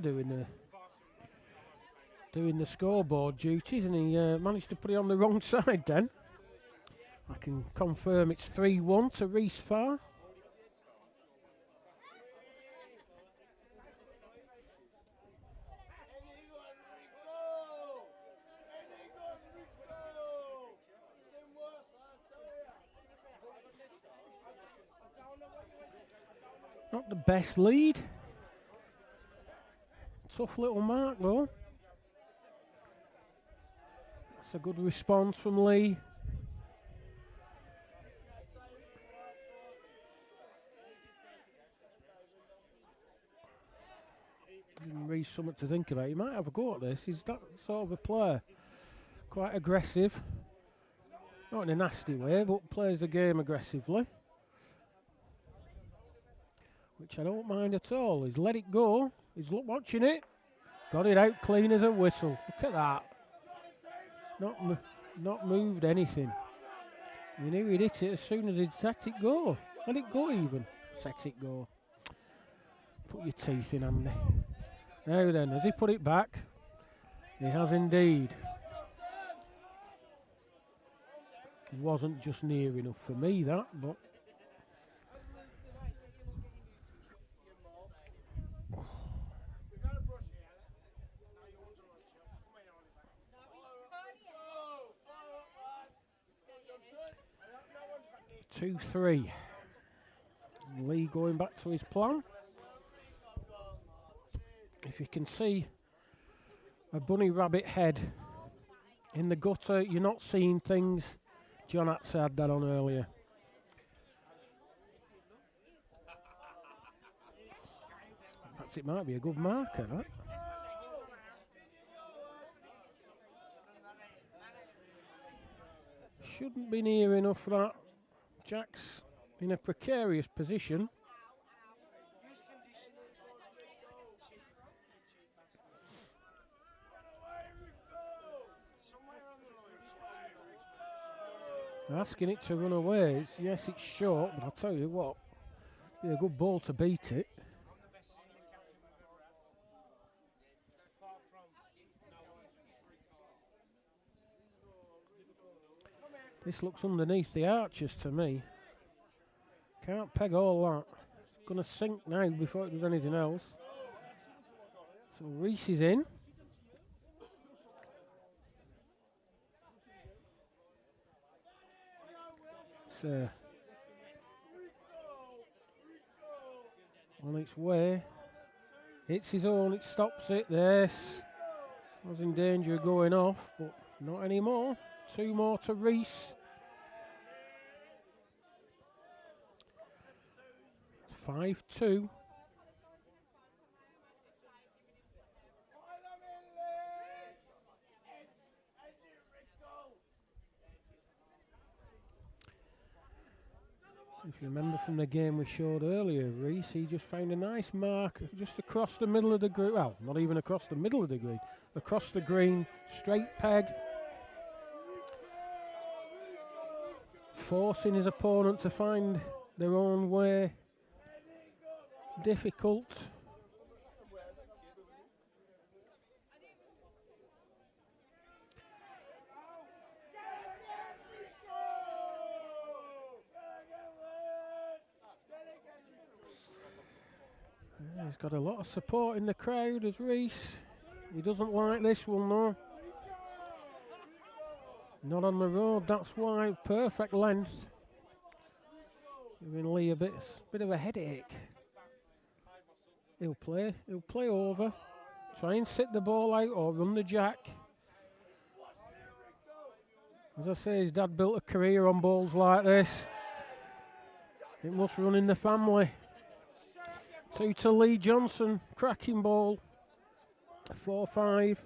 doing the scoreboard duties, and he managed to put it on the wrong side then. I can confirm it's 3-1 to Reese Farr. Not the best lead. Tough little mark though. That's a good response from Lee. Giving Reese something to think about. He might have a go at this. He's that sort of a player. Quite aggressive. Not in a nasty way, but plays the game aggressively. Which I don't mind at all. He's let it go. He's watching it. Got it out clean as a whistle. Look at that. Not moved anything. He knew he'd hit it as soon as he'd set it go. Let it go even. Set it go. Put your teeth in, Andy. Now then, has he put it back? He has indeed. It wasn't just near enough for me, that, but... Two, 3. Lee going back to his plan. If you can see a bunny rabbit head in the gutter, you're not seeing things. John Hatzer had that on earlier. In fact, it might be a good marker, that. Shouldn't be near enough for that. Jack's in a precarious position. Asking it to run away. Yes, it's short, but I'll tell you what, be a good ball to beat it. This looks underneath the arches to me. Can't peg all that. It's going to sink now before it does anything else. So Reese is in. It's on its way. It's his own, it stops it. This was in danger of going off, but not anymore. 2 more to Reese. 5-2. If you remember from the game we showed earlier, Reese, he just found a nice mark just across the middle of the green. Well, not even across the middle of the green. Across the green, straight peg. Forcing his opponent to find their own way. Difficult. He's got a lot of support in the crowd as Reese. He doesn't like this one though. Not on the road, that's why. Perfect length. Giving Lee a bit of a headache. He'll play over. Try and sit the ball out or run the jack. As I say, his dad built a career on balls like this. It must run in the family. 2 to Lee Johnson, cracking ball. 4-5. Of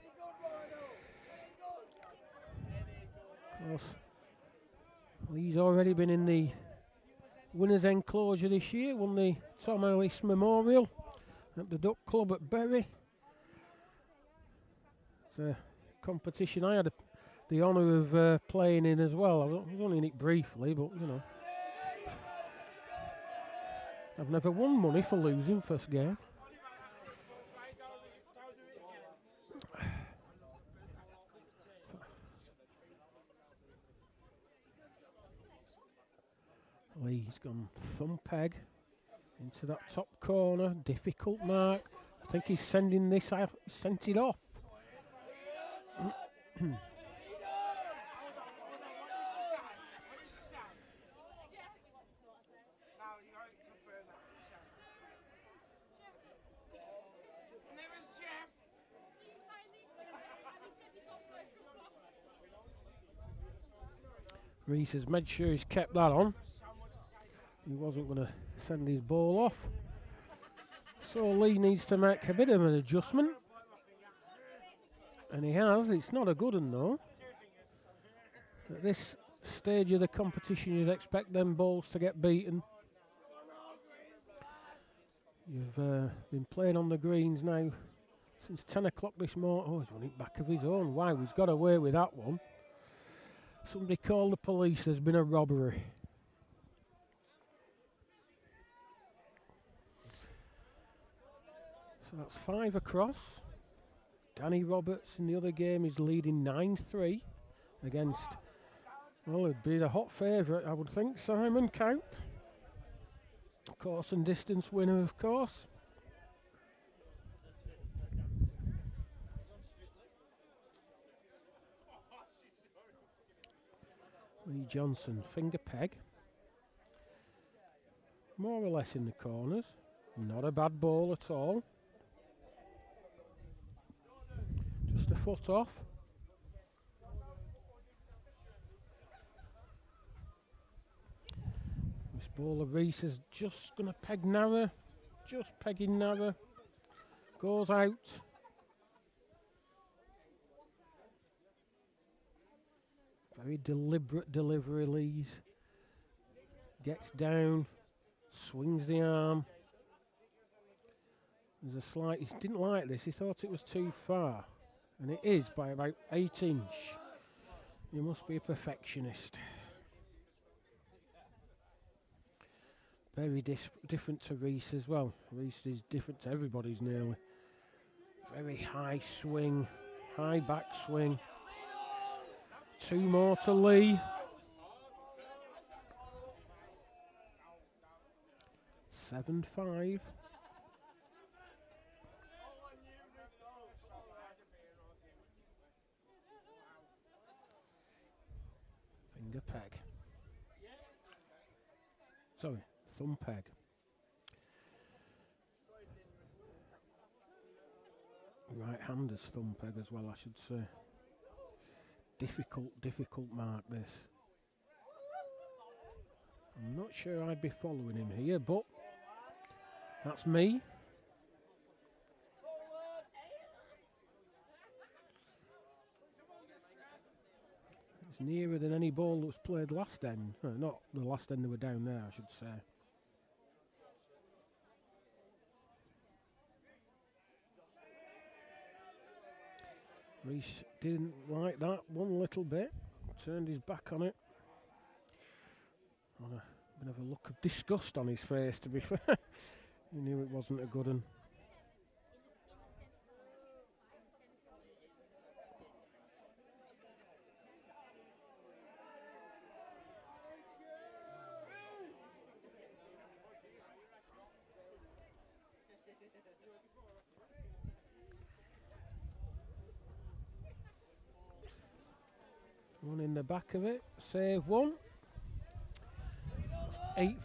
course, Lee's already been in the winners' enclosure this year, won the Tom Ellis Memorial at the Duck Club at Bury. It's a competition I had the honour of playing in as well. I was only in it briefly, but you know. I've never won money for losing first game. Lee's gone thumb peg into that top corner. Difficult mark. I think he's sending this out. Sent it off. Reese has made sure he's kept that on. He wasn't going to send his ball off. So Lee needs to make a bit of an adjustment. And he has. It's not a good one though. At this stage of the competition, you'd expect them balls to get beaten. You've been playing on the greens now since 10 o'clock this morning. Oh, he's running back of his own. Wow, he's got away with that one. Somebody called the police. There's been a robbery. So that's 5 across. Danny Roberts in the other game is leading 9-3 against, well, it'd be the hot favourite, I would think, Simon Count. Course and distance winner, of course. Lee Johnson, finger peg. More or less in the corners. Not a bad ball at all. Just a foot off. This ball of Reese is just going to peg narrow. Just pegging narrow. Goes out. Very deliberate delivery, Lee's. Gets down, swings the arm. There's a slight, he didn't like this, he thought it was too far. And it is by about 8 inch. You must be a perfectionist. Very different to Reese as well. Reese is different to everybody's nearly. Very high swing, high back swing. 2 more to Lee. 7-5. Finger peg. Sorry, thumb peg. Right-hander's thumb peg as well, I should say. Difficult mark this. I'm not sure I'd be following him here, but that's me. It's nearer than any ball that was played last end. No, not the last end they were down there, I should say. Reese didn't like that one little bit. Turned his back on it. On a bit of a look of disgust on his face, to be fair. He knew it wasn't a good one. One in the back of it, save one. That's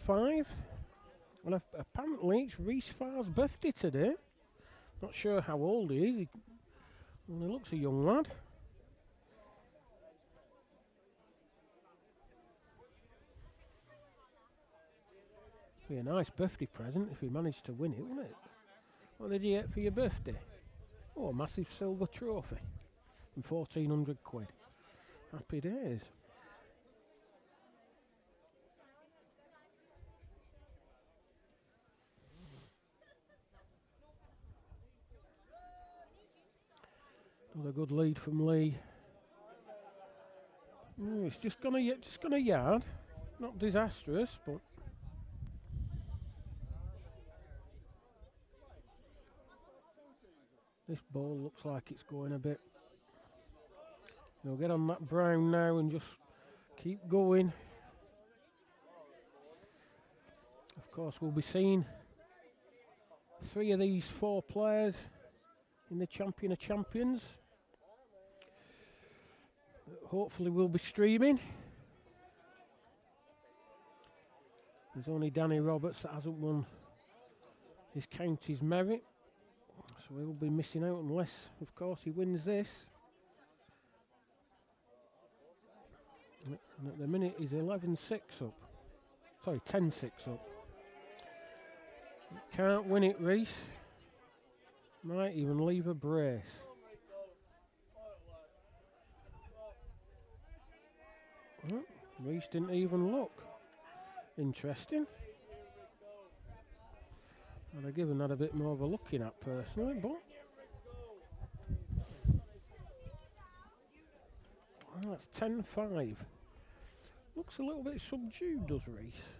8-5. Well, apparently it's Reese Farr's birthday today. Not sure how old he is. He looks a young lad. Be a nice birthday present if he managed to win it, wouldn't it? What did you get for your birthday? Oh, a massive silver trophy and 1,400 quid. Happy days. Another good lead from Lee. It's just gone a yard. Not disastrous, but this ball looks like it's going a bit. He'll get on that brown now and just keep going. Of course, we'll be seeing 3 of these 4 players in the Champion of Champions. Hopefully we'll be streaming. There's only Danny Roberts that hasn't won his county's merit. So he'll be missing out unless, of course, he wins this. And at the minute he's 11-6 up. Sorry, 10-6 up. Can't win it, Reese. Might even leave a brace. Well, Reese didn't even look. Interesting. I'd have given that a bit more of a looking at personally, but that's 10-5. Looks a little bit subdued, does Reese?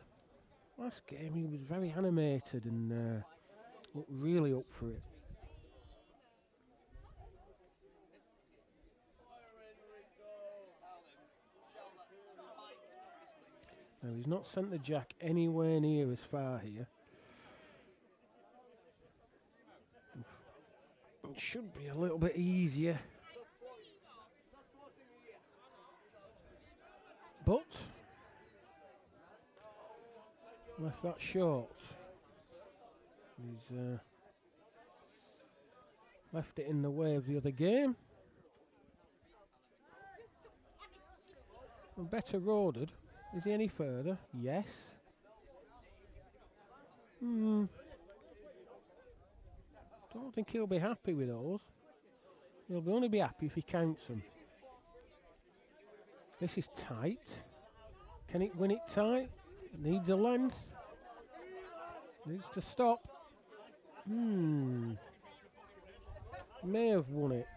Last game he was very animated and looked really up for it. Now he's not sent the jack anywhere near as far here. It should be a little bit easier. But left that short. He's left it in the way of the other game. And better roaded. Is he any further? Yes. Don't think he'll be happy with those. He'll only be happy if he counts them. This is tight. Can it win it tight? It needs a length. Needs to stop. May have won it.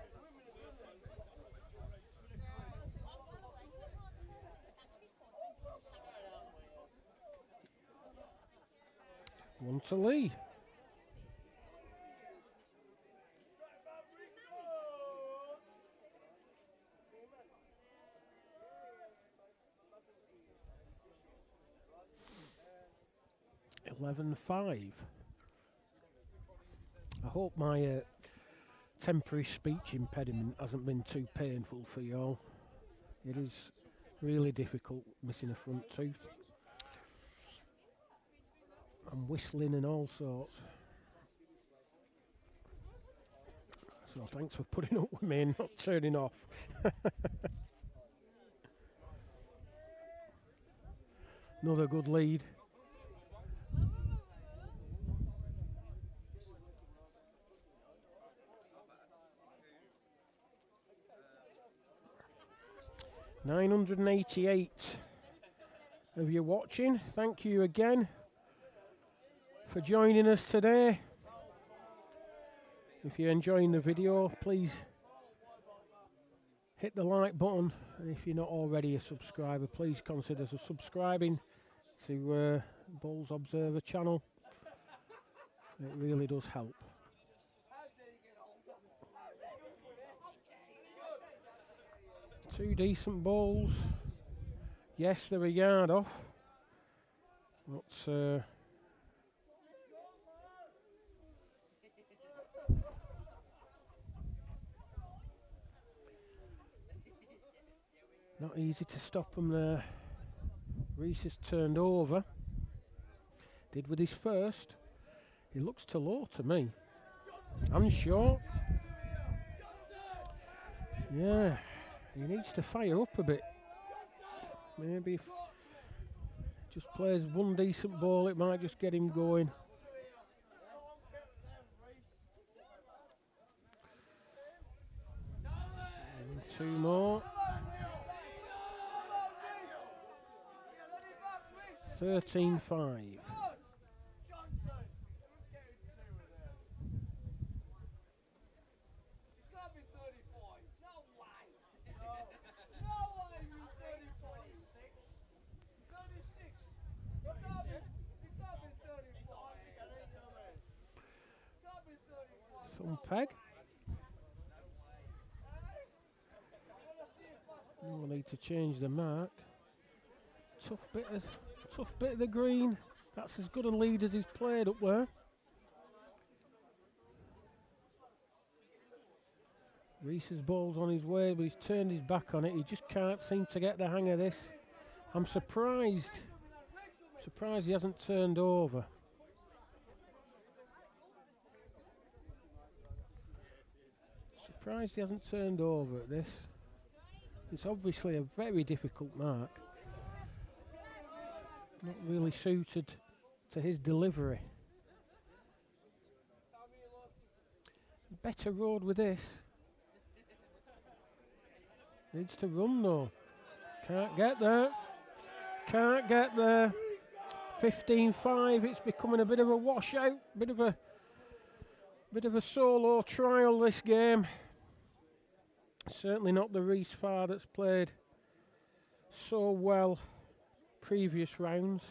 One to Lee. (11-5). I hope my temporary speech impediment hasn't been too painful for you all. It is really difficult missing a front tooth. I'm whistling and all sorts. So thanks for putting up with me and not turning off. Another good lead. $988 of you watching. Thank you again for joining us today. If you're enjoying the video, please hit the like button, and if you're not already a subscriber, please consider subscribing to Bulls Observer channel. It really does help. Two decent balls. Yes, they're a yard off. But not easy to stop them there. Reese has turned over. Did with his first. He looks too low to me. And short. Yeah. He needs to fire up a bit. Maybe if just plays one decent ball, it might just get him going. And two more. 13-5. Thumb peg. No need to change the mark. Tough bit of the green. That's as good a lead as he's played up there. Reese's ball's on his way, but he's turned his back on it. He just can't seem to get the hang of this. I'm surprised. Surprised he hasn't turned over. Surprised he hasn't turned over at this. It's obviously a very difficult mark. Not really suited to his delivery. Better road with this. Needs to run though. Can't get there. Can't get there. 15-5. It's becoming a bit of a washout. Bit of a solo trial this game. Certainly not the Reese Farr that's played so well previous rounds.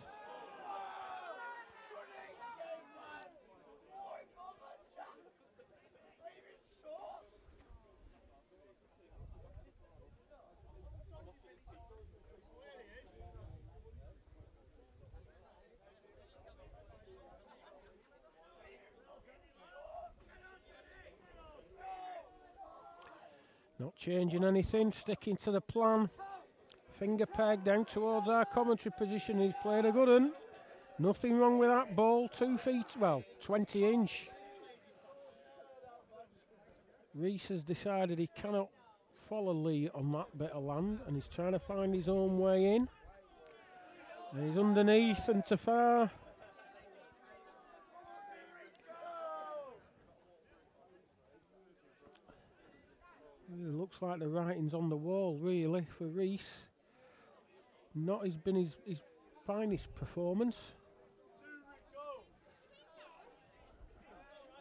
Not changing anything, sticking to the plan. Finger peg down towards our commentary position. He's played a good one. Nothing wrong with that ball. 2 feet, well, 20 inch. Reese has decided he cannot follow Lee on that bit of land, and he's trying to find his own way in. And he's underneath and to far. It looks like the writing's on the wall, really, for Reese. Not been his finest performance.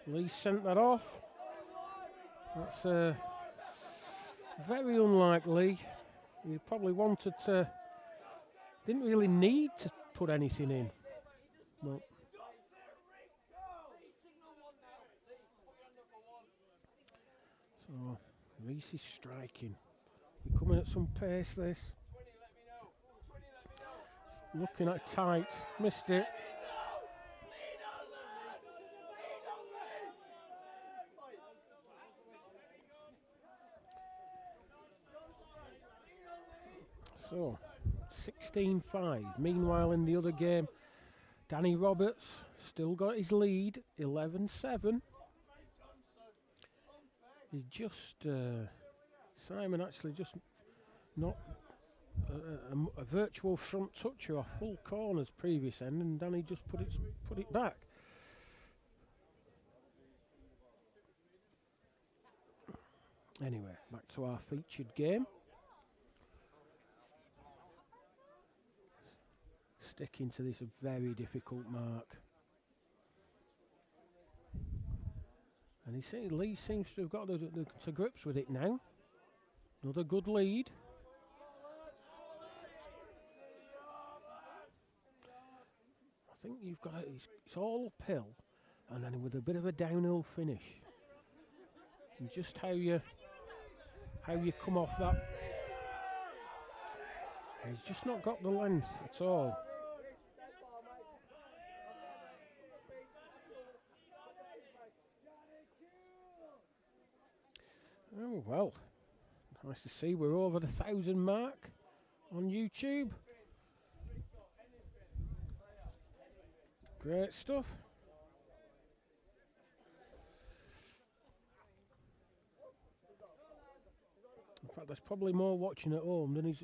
Lee sent that off. That's very unlikely. He probably wanted to, didn't really need to put anything in. But Reese is striking. We're coming at some pace, this. Looking at tight. Missed it. So, 16-5. Meanwhile, in the other game, Danny Roberts still got his lead, 11-7. He's just, Simon actually just not a virtual front toucher off full corners previous end, and Danny just put it back. Anyway, back to our featured game. Sticking to this very difficult mark. And Lee seems to have got to grips with it now. Another good lead. I think you've got it's all uphill, and then with a bit of a downhill finish. And just how you come off that. He's just not got the length at all. Oh well, nice to see we're over the 1,000 mark on YouTube. Great stuff. In fact, there's probably more watching at home than he's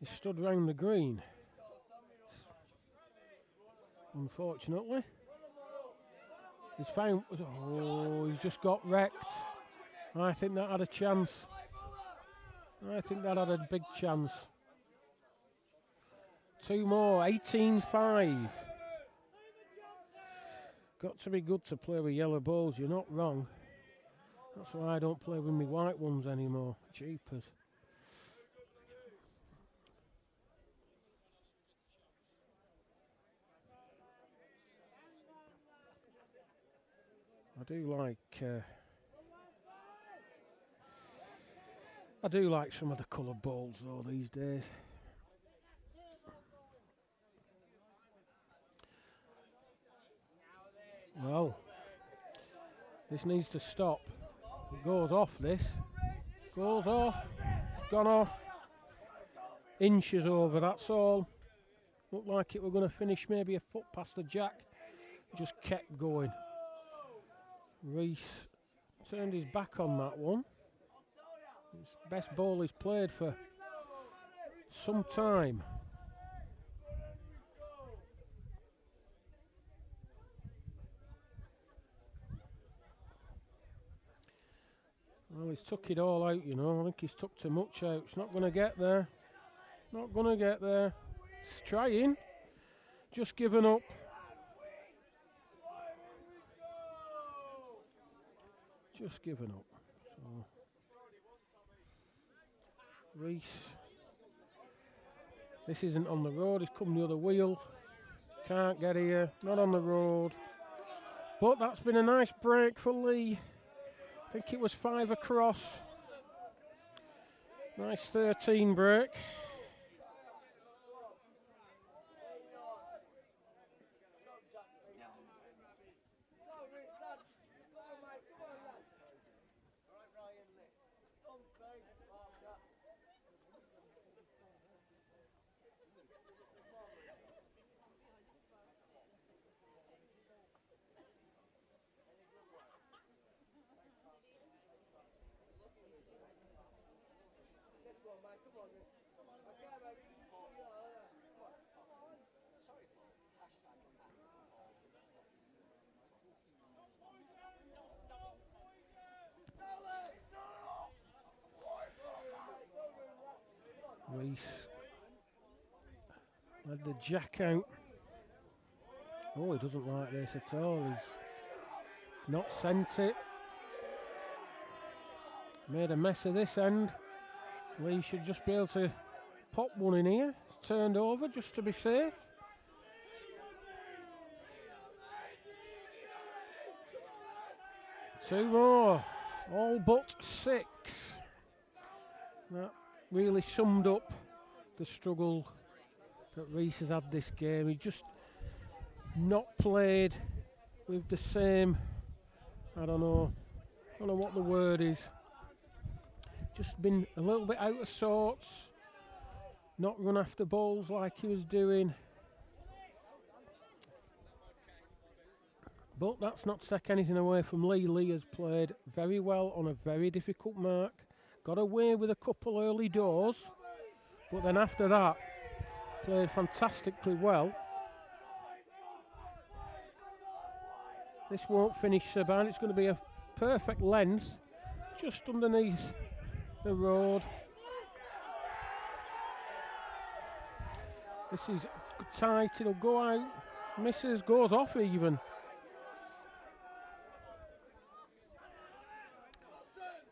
stood round the green. Unfortunately, he's found. Oh, he's just got wrecked. I think that had a chance. I think that had a big chance. Two more, 18-5. Got to be good to play with yellow balls, you're not wrong. That's why I don't play with my white ones anymore. Jeepers. I do like some of the coloured balls though these days. Well, this needs to stop. It goes off, this. Goes off. It's gone off. Inches over, that's all. Looked like it were going to finish maybe a foot past the jack. Just kept going. Reese turned his back on that one. It's the best ball he's played for some time. Well, he's took it all out, you know. I think he's took too much out. It's not going to get there. Not going to get there. He's trying. Just given up. Just given up. So Reese. This isn't on the road. He's come the other wheel. Can't get here. Not on the road. But that's been a nice break for Lee. I think it was 5 across. Nice 13 break. Reese led the jack out. Oh, he doesn't like this at all. He's not sent it. Made a mess of this end. Lee should just be able to pop one in here. It's turned over just to be safe. Two more. All but 6. That really summed up the struggle that Reese has had this game. He's just not played with the same, I don't know what the word is. Just been a little bit out of sorts. Not run after balls like he was doing. But that's not to take anything away from Lee. Lee has played very well on a very difficult mark. Got away with a couple early doors. But then after that, played fantastically well. This won't finish so bad. It's going to be a perfect length just underneath the road. This is tight. It'll go out. Misses, goes off even.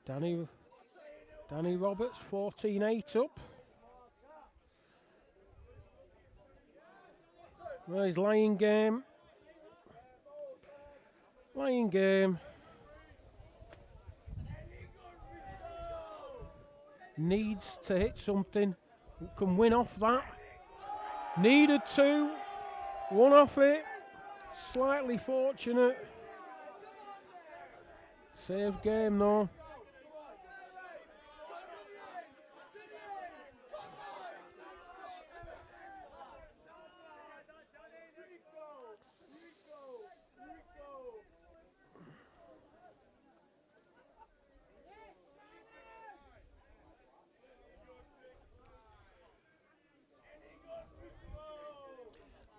Danny Roberts, 14-8 up. Well, his lying game. Needs to hit something. Can win off that. Needed to. One off it. Slightly fortunate. Save game though.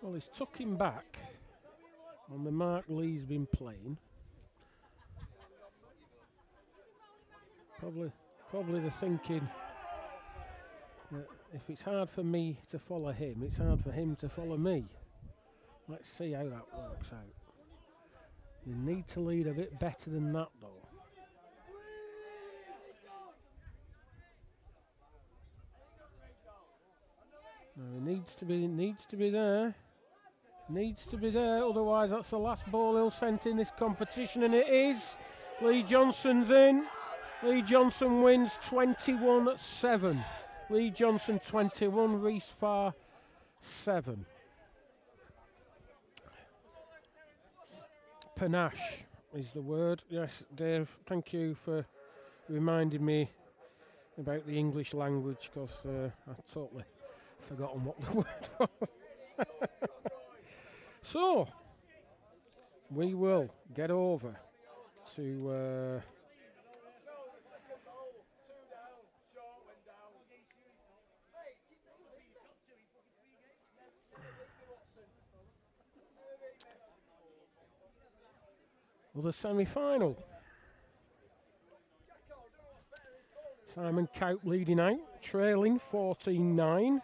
Well, he's tucking back on the mark Lee's been playing. Probably the thinking that if it's hard for me to follow him, it's hard for him to follow me. Let's see how that works out. You need to lead a bit better than that, though. No, he needs to be there. Needs to be there, otherwise that's the last ball he'll send in this competition, and it is. Lee Johnson's in. Lee Johnson wins 21-7. Lee Johnson 21, Reese Farr 7. Panache is the word. Yes, Dave, thank you for reminding me about the English language, because I've totally forgotten what the word was. So, we will get over to the semi-final. Simon Cowp leading out, trailing 14-9.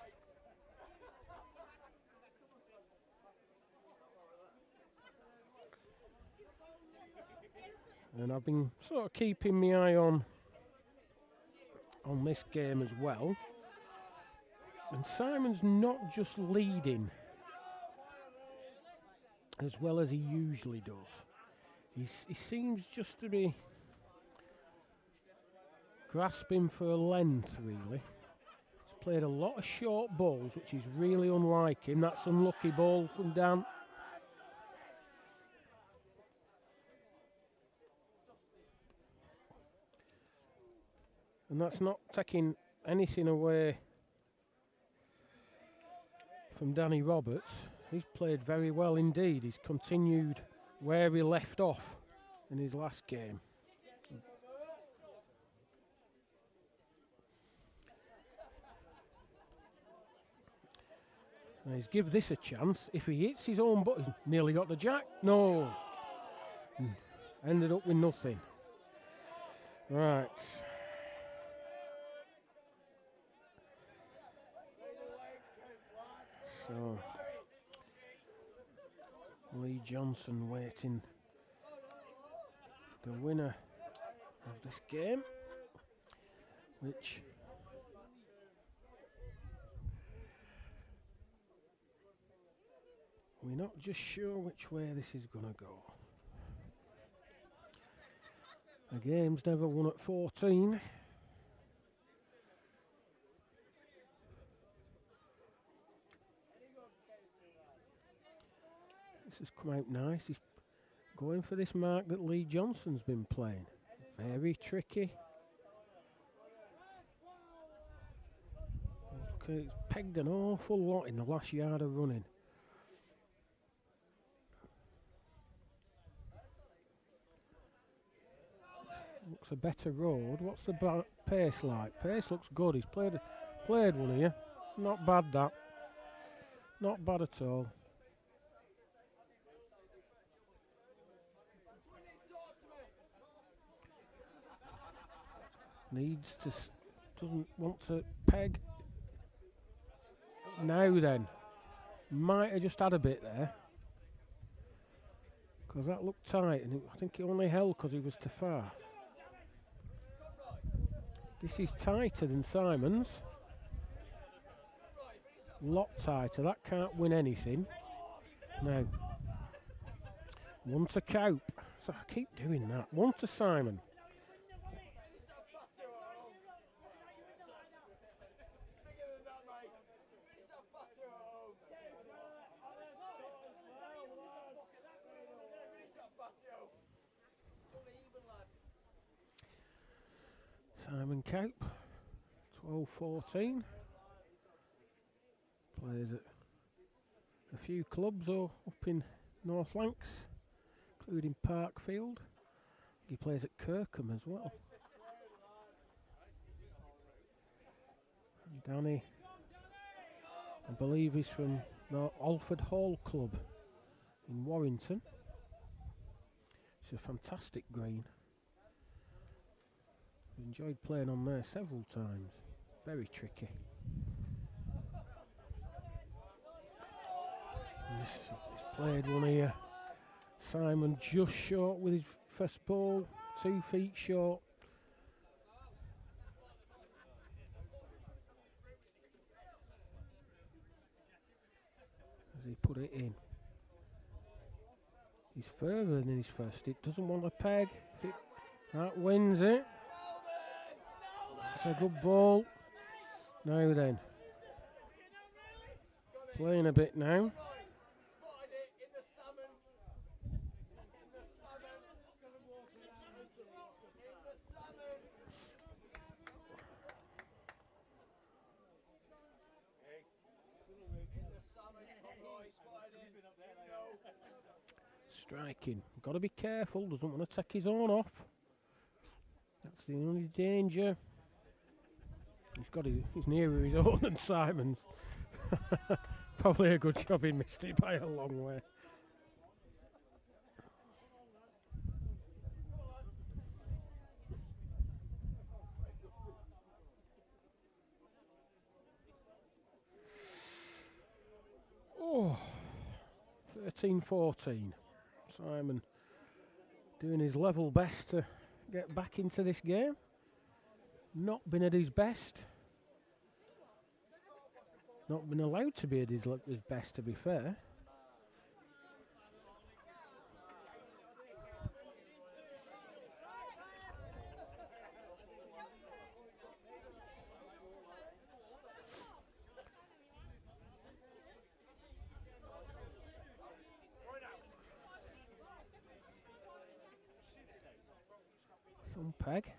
And I've been sort of keeping my eye on this game as well. And Simon's not just leading as well as he usually does. He seems just to be grasping for a length, really. He's played a lot of short balls, which is really unlike him. That's unlucky ball from Dan. And that's not taking anything away from Danny Roberts. He's played very well indeed. He's continued where he left off in his last game. Now he's give this a chance. If he hits his own button, nearly got the jack. No. Ended up with nothing. Right. So, Lee Johnson waiting the winner of this game, which we're not just sure which way this is going to go. The game's never won at 14. This has come out nice. He's going for this mark that Lee Johnson's been playing. Very tricky. He's pegged an awful lot in the last yard of running. Looks a better road. What's the pace like? Pace looks good. He's played one here. Not bad, that. Not bad at all. Needs to, doesn't want to peg. Now then, might have just had a bit there. Because that looked tight, and I think it only held because he was too far. This is tighter than Simon's. Lot tighter. That can't win anything. Now, one to Cope. So I keep doing that. One to Simon. Simon Cope, 12-14. Plays at a few clubs up in North Lancs, including Parkfield. He plays at Kirkham as well. And Danny, I believe he's from the Alford Hall Club in Warrington. It's a fantastic green. Enjoyed playing on there several times. Very tricky. He's played one here. Simon just short with his first ball. 2 feet short. As he put it in. He's further than his first. It doesn't want a peg. That wins it. It's a good ball. Now then. Playing a bit now. Striking. Got to be careful. Doesn't want to take his own off. That's the only danger. He's nearer his own than Simon's. Probably a good job he missed it by a long way. Oh, 13-14. Simon doing his level best to get back into this game. Not been at his best. Not been allowed to be at his best, to be fair. Some peg.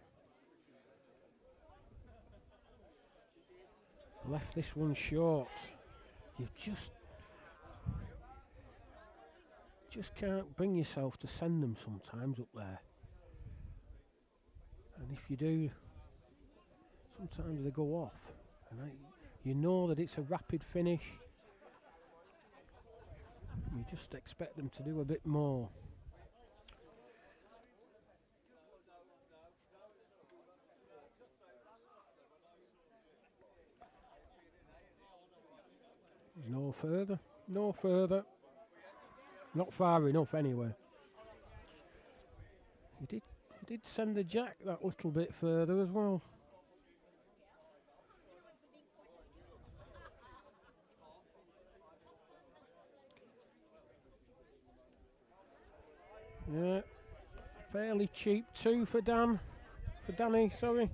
Left this one short. You just can't bring yourself to send them sometimes up there. And if you do, sometimes they go off. And you know that it's a rapid finish. You just expect them to do a bit more. No further, no further. Not far enough anyway. He did send the jack that little bit further as well. Yeah, fairly cheap too for Danny, sorry.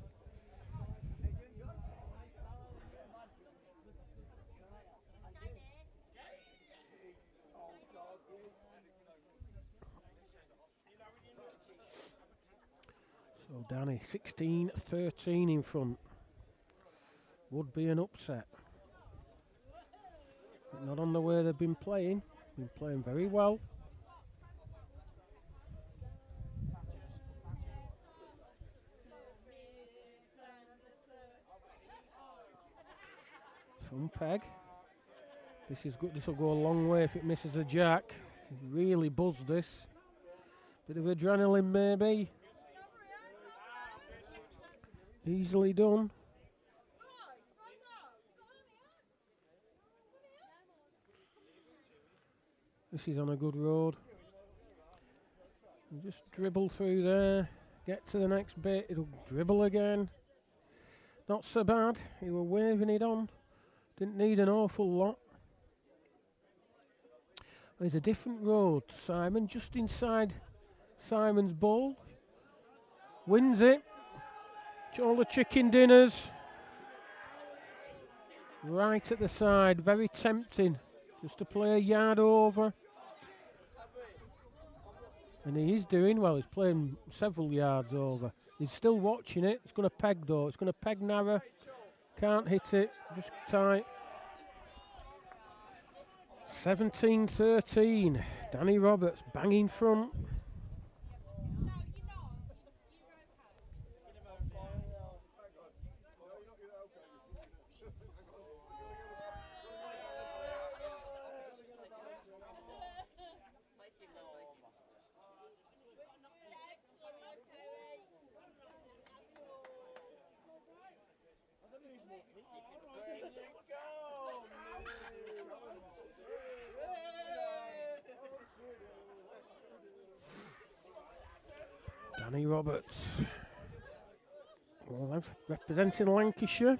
So Danny, 16-13 in front. Would be an upset. But not on the way they've been playing. Been playing very well. Some peg. This is good. This will go a long way if it misses a jack. Really buzzed this. Bit of adrenaline maybe. Easily done. This is on a good road. You just dribble through there. Get to the next bit. It'll dribble again. Not so bad. He were waving it on. Didn't need an awful lot. There's a different road. Simon just inside Simon's ball. Wins it. All the chicken dinners. Right at the side. Very tempting. Just to play a yard over. And he is doing well. He's playing several yards over. He's still watching it. It's going to peg though. It's going to peg narrow. Can't hit it. Just tight. 17-13. Danny Roberts banging front. Danny Roberts, well, representing Lancashire,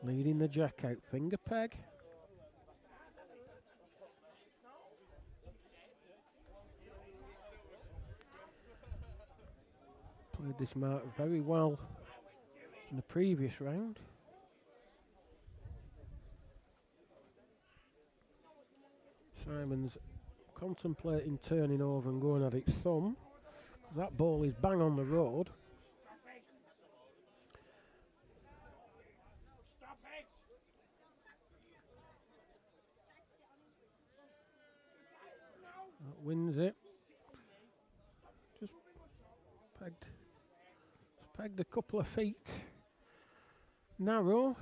leading the jack out, finger peg. Played this mark very well in the previous round. Simon's contemplating turning over and going at its thumb. That ball is bang on the road. That wins it. Just pegged a couple of feet. Narrow.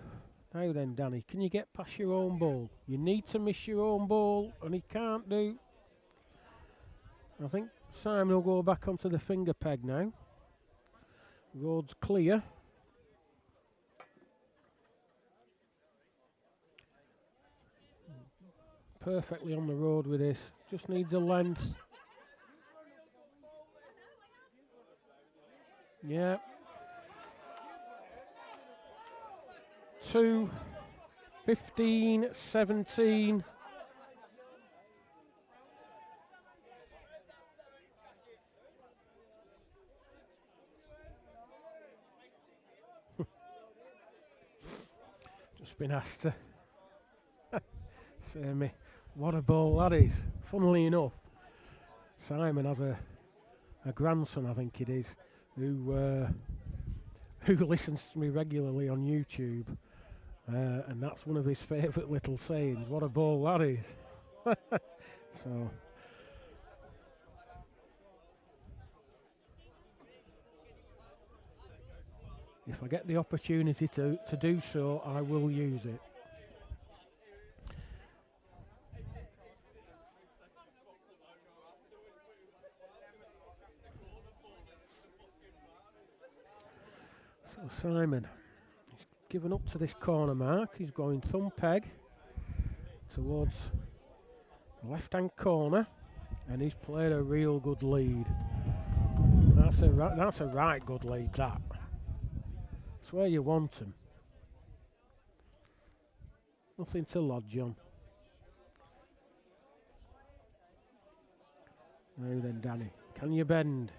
Now then, Danny, can you get past your own ball? You need to miss your own ball, and he can't do. I think Simon will go back onto the finger peg now. Road's clear. Perfectly on the road with this. Just needs a length. Yeah. 2, 15, 17. Just been asked to say me, what a ball that is. Funnily enough, Simon has a grandson, I think it is, who listens to me regularly on YouTube, and that's one of his favourite little sayings. What a ball that is! So. If I get the opportunity to do so, I will use it. So Simon, he's given up to this corner mark. He's going thumb peg towards the left-hand corner, and he's played a real good lead. That's a right good lead, that. That's where you want him. Nothing to lodge on. Now then, Danny, can you bend?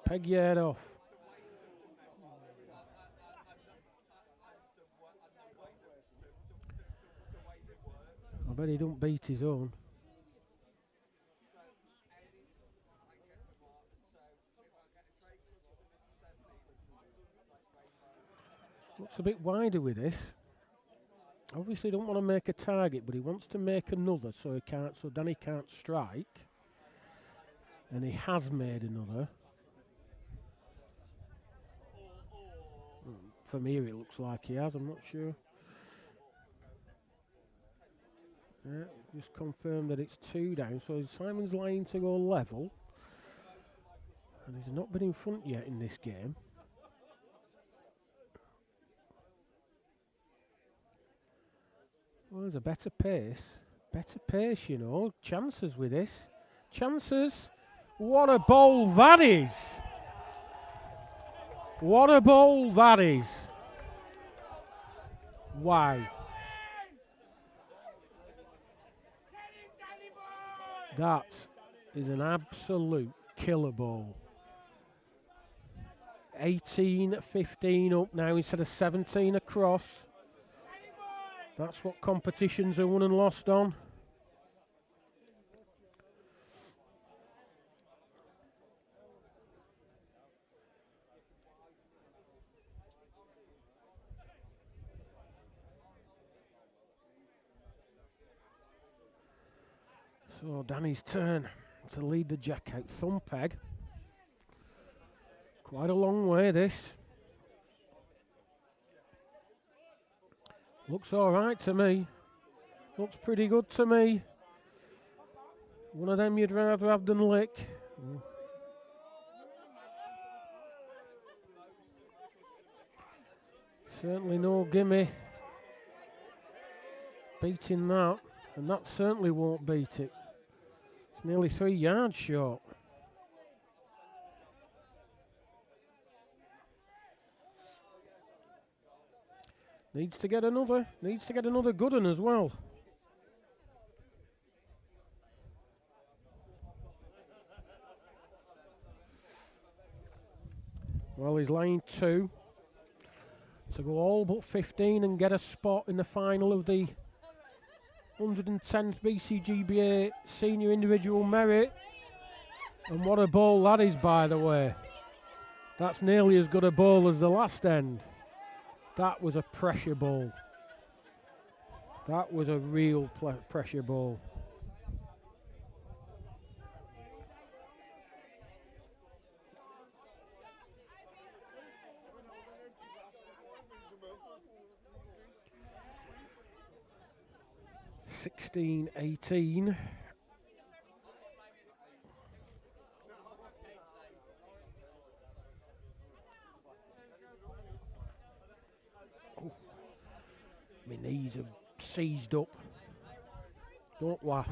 Peg your head off. I bet he don't beat his own. Looks a bit wider with this. Obviously don't want to make a target, but he wants to make another so he can't. So Danny can't strike, and he has made another. From here it looks like he has. I'm not sure. Yeah, just confirm that it's 2 down. So Simon's line to go level, and he's not been in front yet in this game. Well, there's a better pace, you know. Chances with this. Chances. What a bowl that is. What a bowl that is. Wow. That is an absolute killer bowl. 18-15 up now instead of 17 across. That's what competitions are won and lost on. So Danny's turn to lead the jack out. Thumb peg. Quite a long way this. Looks all right to me. Looks pretty good to me. One of them you'd rather have than lick. Certainly no gimme beating that, and that certainly won't beat it. It's nearly 3 yards short. Needs to get another good one as well. Well, he's line 2 to go all but 15 and get a spot in the final of the 110th BCGBA Senior Individual Merit. And what a ball that is, by the way. That's nearly as good a ball as the last end. That was a pressure ball. That was a real pressure ball. (16-18). My knees are seized up. Don't laugh.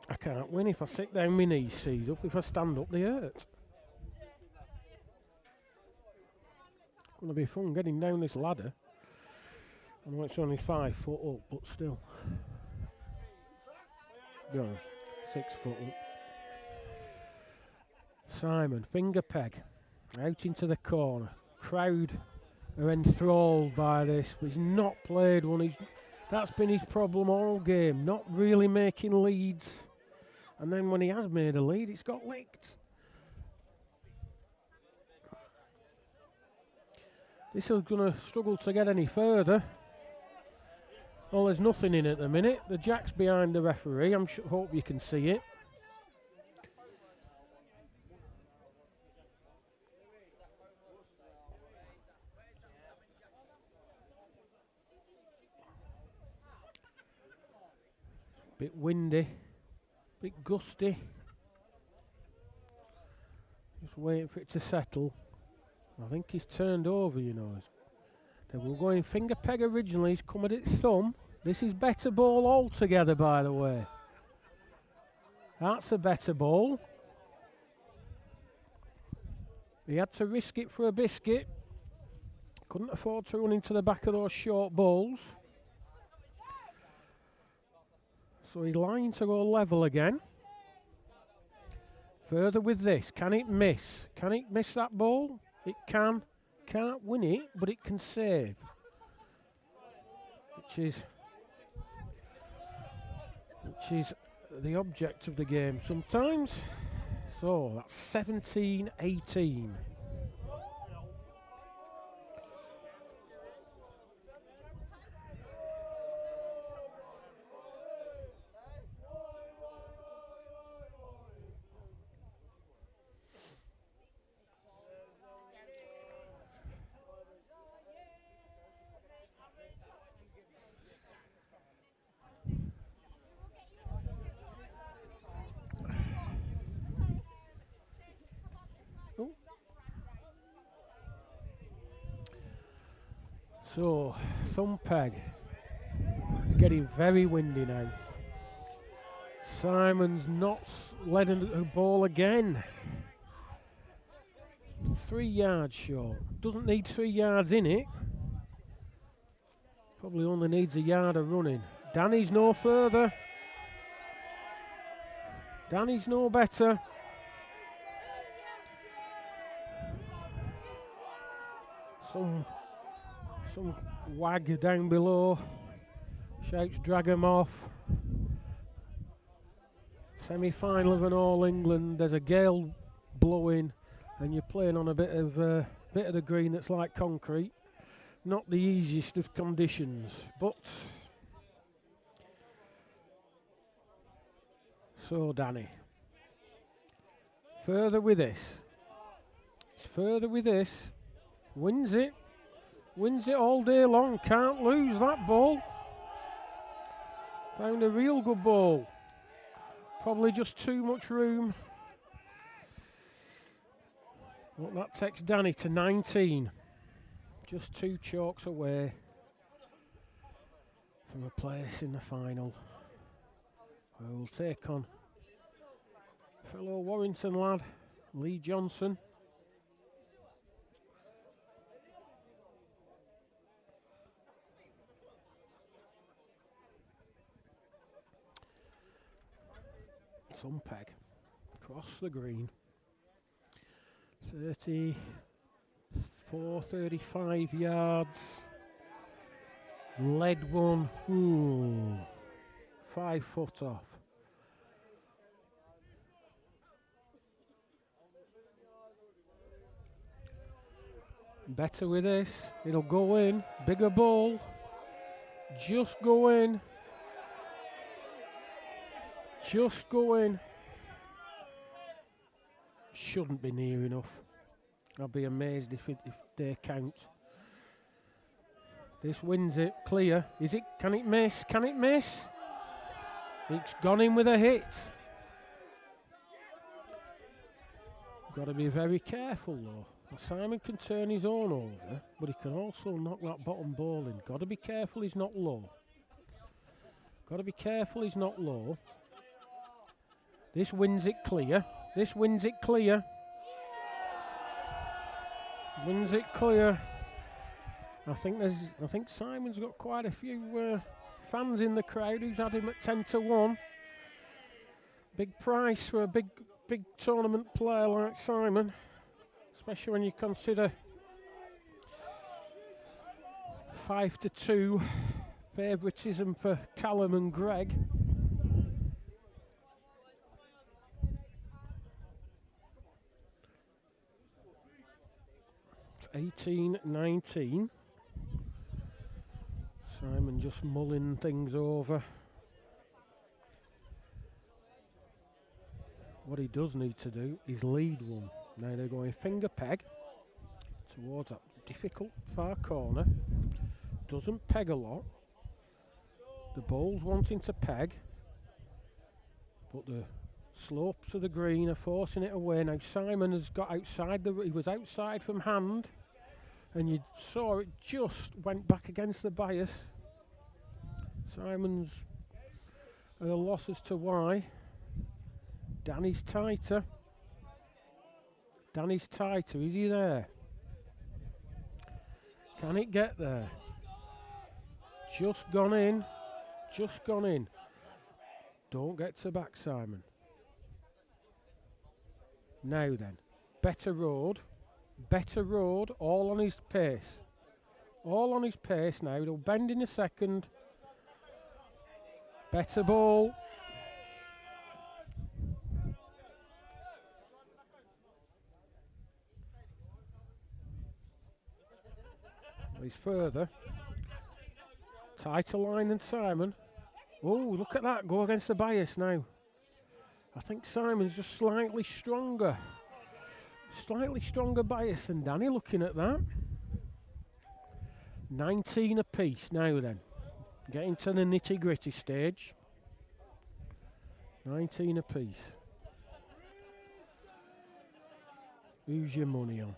I can't win if I sit down, my knees seize up. If I stand up, they hurt. It's going to be fun getting down this ladder. I know it's only 5 foot up, but still. No, 6 foot up. Simon, finger peg, out into the corner. Crowd are enthralled by this, but he's not played one. That's been his problem all game, not really making leads. And then when he has made a lead, it's got licked. This is going to struggle to get any further. Well, there's nothing in at the minute. The jack's behind the referee. Hope you can see it. Bit windy, bit gusty. Just waiting for it to settle. I think he's turned over, you know. They were going finger peg originally. He's come at it thumb. This is better ball altogether, by the way. That's a better ball. He had to risk it for a biscuit. Couldn't afford to run into the back of those short balls. So he's lying to go level again. Further with this. Can it miss? Can it miss that ball? It can. Can't win it, but it can save. Which is the object of the game sometimes. So that's 17-18. So, thumb peg. It's getting very windy now. Simon's not led a ball again. 3 yards short. Doesn't need 3 yards in it. Probably only needs a yard of running. Danny's no further. Danny's no better. Some wag down below shouts drag 'em off. Semi-final of an All England. There's a gale blowing, and you're playing on a bit of the green that's like concrete. Not the easiest of conditions, but so Danny. Further with this. It's further with this. Wins it. Wins it all day long. Can't lose that ball. Found a real good ball. Probably just too much room. Well, that takes Danny to 19. Just 2 chalks away from a place in the final. We'll take on fellow Warrington lad, Lee Johnson. Thumb peg across the green. 35 yards. Lead one. 5 foot off. Better with this. It'll go in. Bigger ball. Just go in. Just go in. Shouldn't be near enough. I'll be amazed if they count. This wins it. Clear. Is it? Can it miss? Can it miss? It's gone in with a hit. Got to be very careful though. Simon can turn his own over, but he can also knock that bottom ball in. Got to be careful he's not low. Got to be careful he's not low. This wins it clear. This wins it clear. Wins it clear. I think Simon's got quite a few fans in the crowd who's had him at 10-1. Big price for a big tournament player like Simon, especially when you consider 5-2 favouritism for Callum and Greg. 18-19. Simon just mulling things over. What he does need to do is lead one. Now they're going finger peg towards that difficult far corner. Doesn't peg a lot. The ball's wanting to peg, but the slopes of the green are forcing it away. Now Simon has got outside, he was outside from hand, and you saw it just went back against the bias. Simon's at a loss as to why. Danny's tighter. Danny's tighter. Is he there? Can it get there? Just gone in. Just gone in. Don't get to back, Simon. Now then, better road, all on his pace. All on his pace now, he'll bend in a second. Better ball. He's further. Tighter line than Simon. Oh, look at that, go against the bias now. I think Simon's just slightly stronger. Slightly stronger bias than Danny, looking at that. 19 apiece now then. Getting to the nitty-gritty stage. 19 apiece. Who's your money on?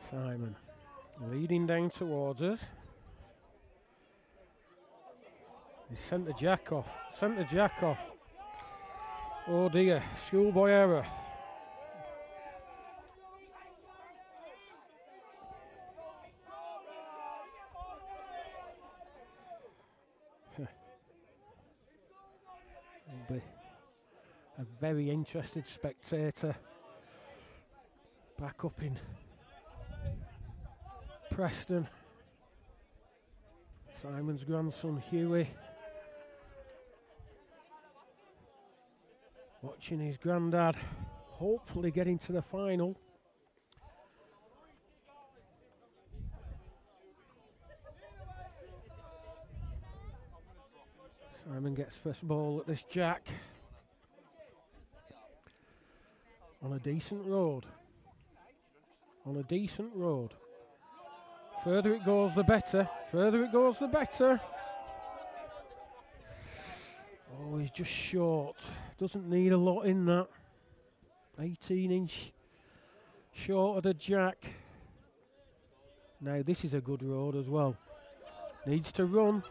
Simon leading down towards us. He's sent the jack off. Sent the jack off. Oh dear, schoolboy error. Will be a very interested spectator back up in Preston. Simon's grandson Huey watching his granddad hopefully getting to the final. Simon gets first ball at this jack on a decent road. On a decent road. Further it goes, the better. Further it goes, the better. Oh, he's just short. Doesn't need a lot in that. 18-inch short of the jack. Now this is a good road as well. Needs to run.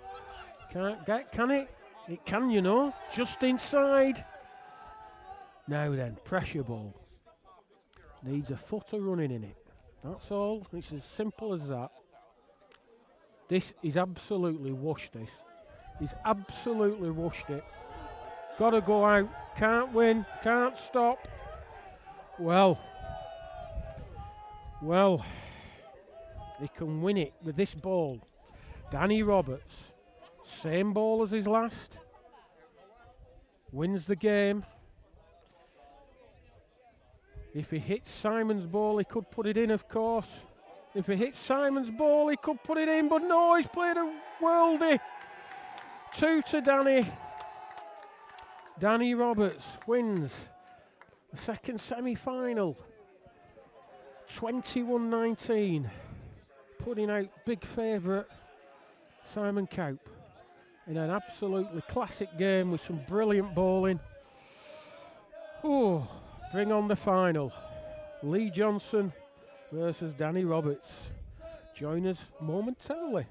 Can't get, can it? It can, you know. Just inside. Now then, pressure ball. Needs a foot of running in it. That's all. It's as simple as that. This is absolutely washed, this. He's absolutely washed it. Got to go out. Can't win. Can't stop. Well, he can win it with this ball. Danny Roberts, same ball as his last. Wins the game. If he hits Simon's ball, he could put it in, of course. If he hits Simon's ball, he could put it in, but no, he's played a worldie. 2 to Danny. Danny Roberts wins the second semi-final. 21-19. Putting out big favourite Simon Cowp in an absolutely classic game with some brilliant bowling. Oh, bring on the final. Lee Johnson versus Danny Roberts. Join us momentarily.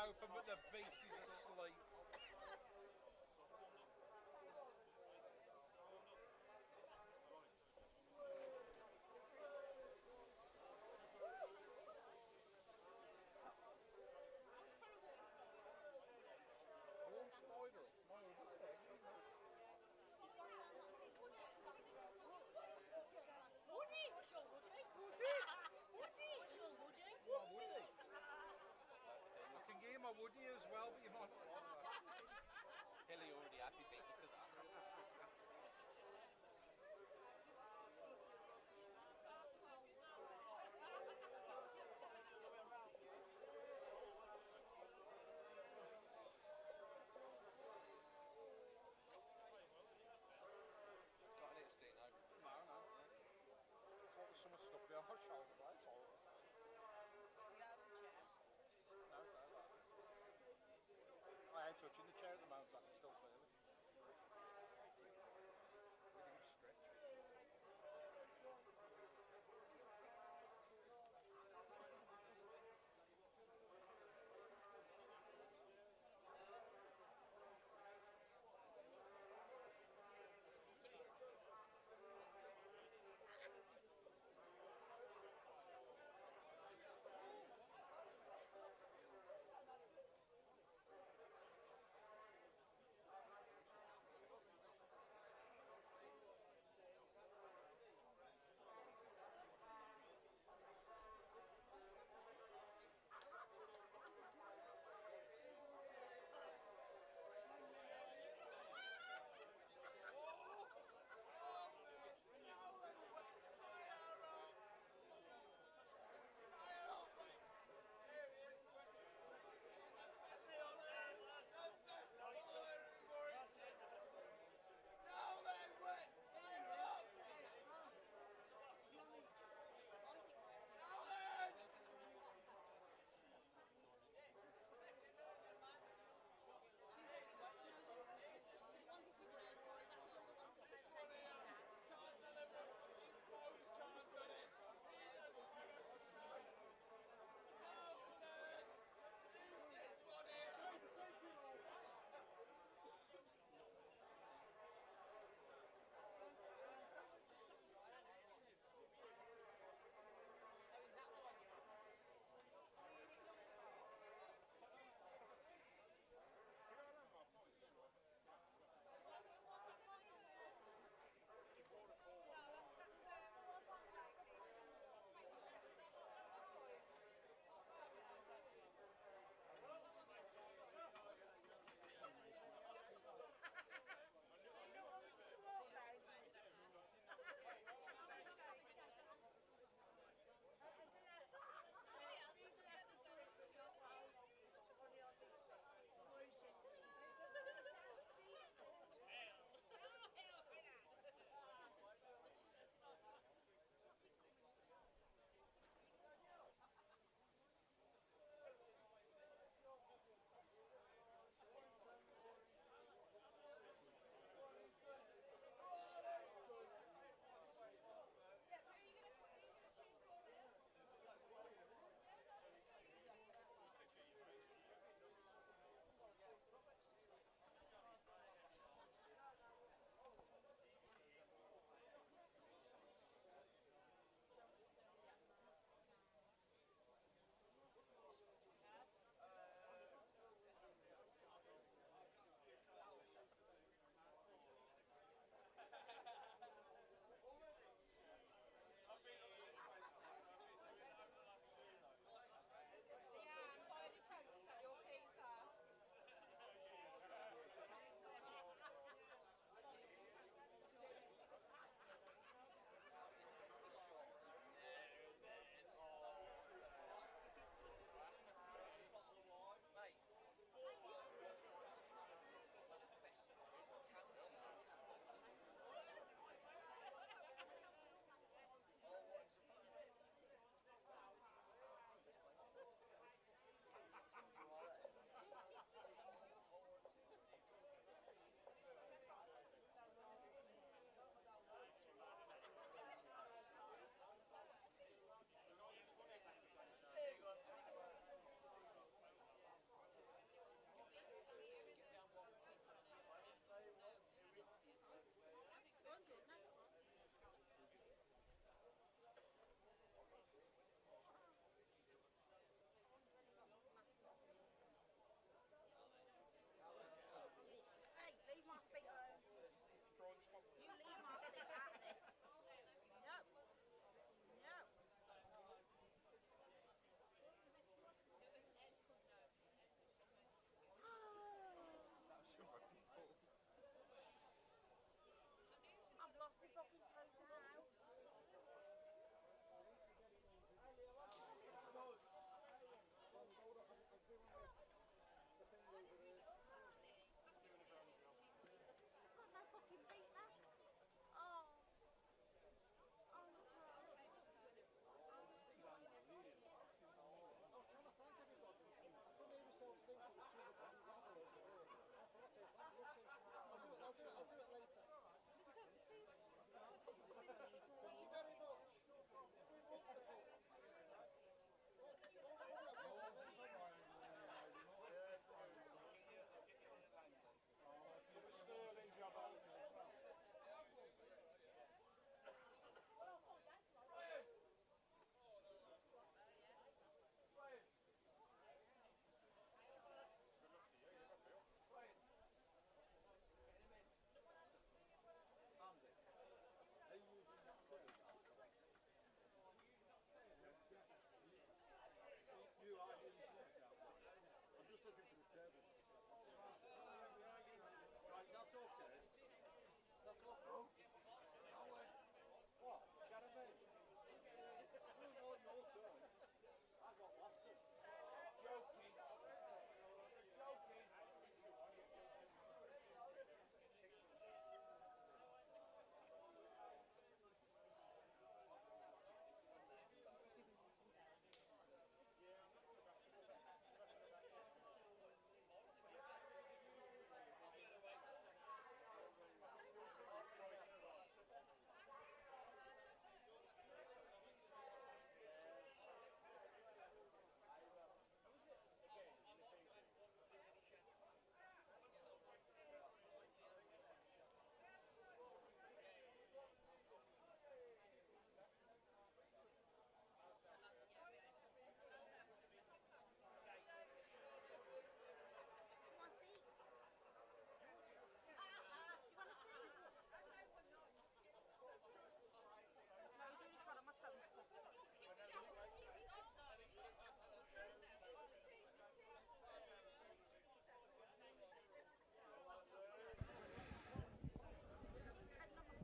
open, but the beast is asleep. Warm spider. My other leg, you know. Woody! What's your Woody? Woody! Woody! What's your Woody? My Woody. I can give him a Woody as well, but you might not want that. Hilly already has, he beat you to that. Got an itch, Dino. No. It's like there's so much stuff behind my shoulder, right? It's horrible. No, it's over. I ain't touching the chair at the moment, I can still feel it.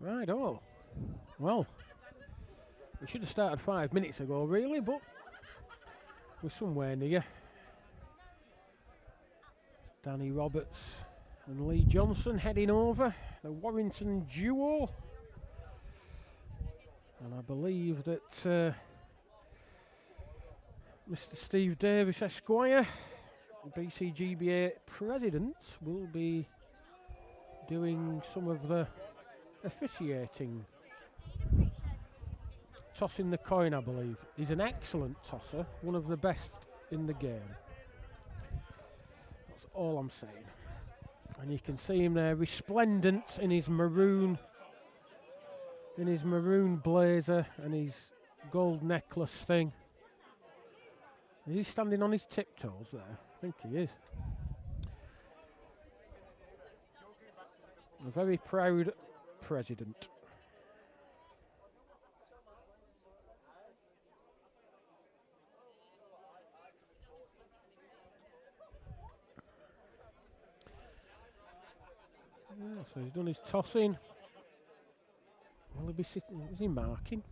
Right, oh. Well, we should have started 5 minutes ago, really, but we're somewhere near. Danny Roberts and Lee Johnson heading over, the Warrington duo. And I believe that Mr. Steve Davis, Esquire, BCGBA President, will be doing some of the officiating. Tossing the coin, I believe. He's an excellent tosser, one of the best in the game. That's all I'm saying. And you can see him there, resplendent in his maroon blazer and his gold necklace thing. Is he standing on his tiptoes there? I think he is. A very proud president. Yeah, so he's done his tossing. Will he be sitting? Is he marking?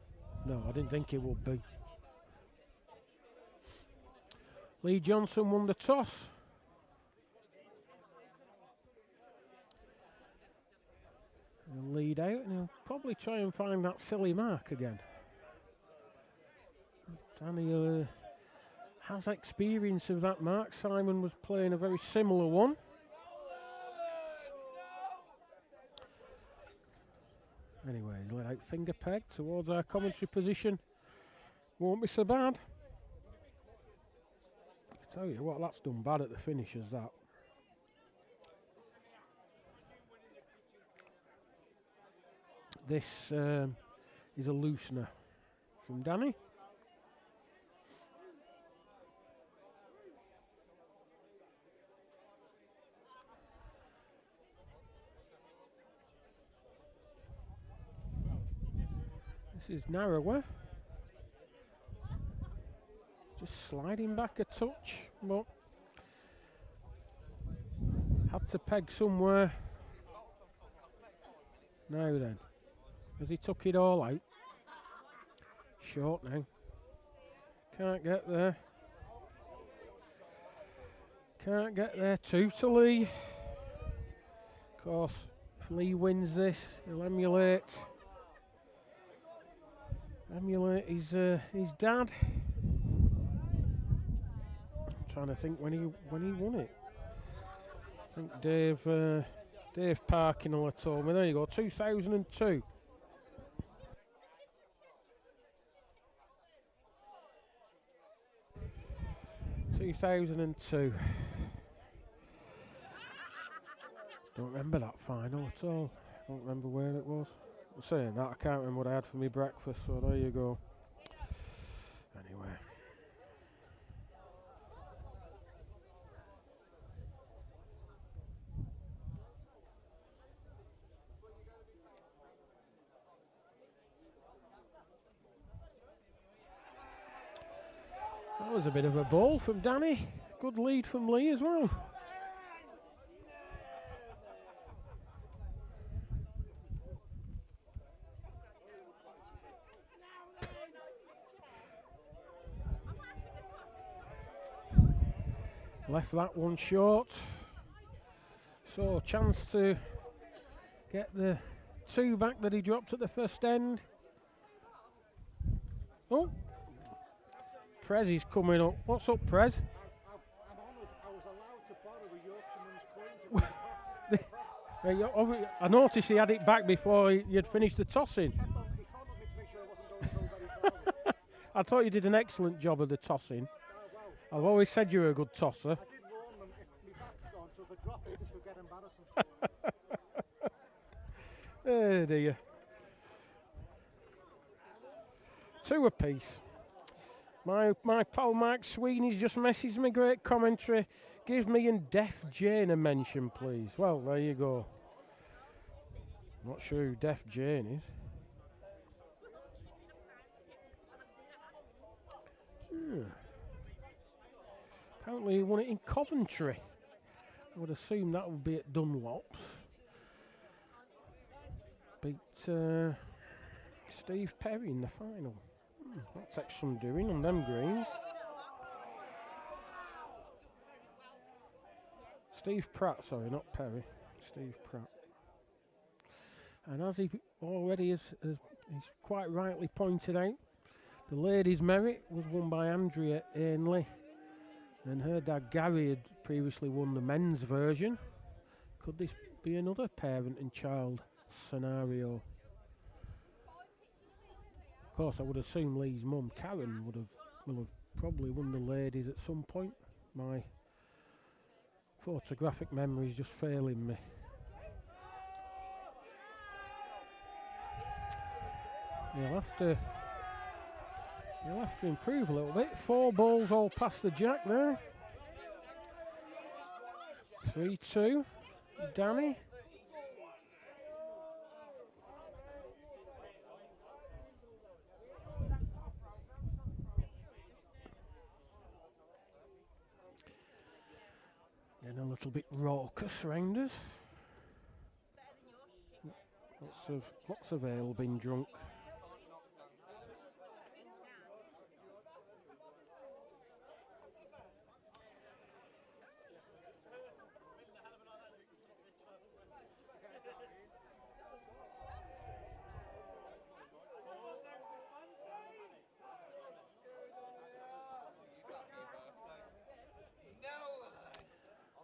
No, I didn't think he would be. Lee Johnson won the toss. He'll lead out and he'll probably try and find that silly mark again. Danny has experience of that mark. Simon was playing a very similar one. Anyway, he's let out finger peg towards our commentary position. Won't be so bad. I tell you what, that's done bad at the finish as that. This is a loosener from Danny. This is narrower. Just sliding back a touch, but had to peg somewhere. Now then, has he took it all out? Short now. Can't get there. Can't get there too to Lee. Of course, if Lee wins this, he'll emulate his dad. I'm trying to think when he won it. I think Dave Parkinell had told me. There you go, 2002. Don't remember that final at all. Don't remember where it was. I'm saying that, I can't remember what I had for my breakfast, so there you go. Anyway. That was a bit of a ball from Danny. Good lead from Lee as well. Left that one short. So chance to get the two back that he dropped at the first end. Oh, Prez is coming up. What's up, Prez? I'm honoured I was allowed to borrow a Yorkshireman's coin to I noticed he had it back before you'd finished the tossing. He followed me to make sure I wasn't going so very forward. I thought you did an excellent job of the tossing. I've always said you were a good tosser. I did warn them if my back's gone, so if I drop it, this could get embarrassing. Oh dear. Two apiece. My pal Mark Sweeney's just messaged me, great commentary. Give me and Def Jane a mention, please. Well, there you go. Not sure who Def Jane is. Apparently he won it in Coventry. I would assume that would be at Dunlop's. beat Steve Perry in the final. That takes some doing on them greens. Steve Pratt, sorry, not Perry. Steve Pratt. And as he already has he's quite rightly pointed out, the ladies' merit was won by Andrea Ainley, and her dad Gary had previously won the men's version. Could this be another parent and child scenario? Of course, I would assume Lee's mum Karen will have probably won the ladies at some point. My photographic memory is just failing me. He'll have to improve a little bit. 4 balls all past the jack there. 3-2. Danny. And a little bit raucous round us. Lots of ale been drunk.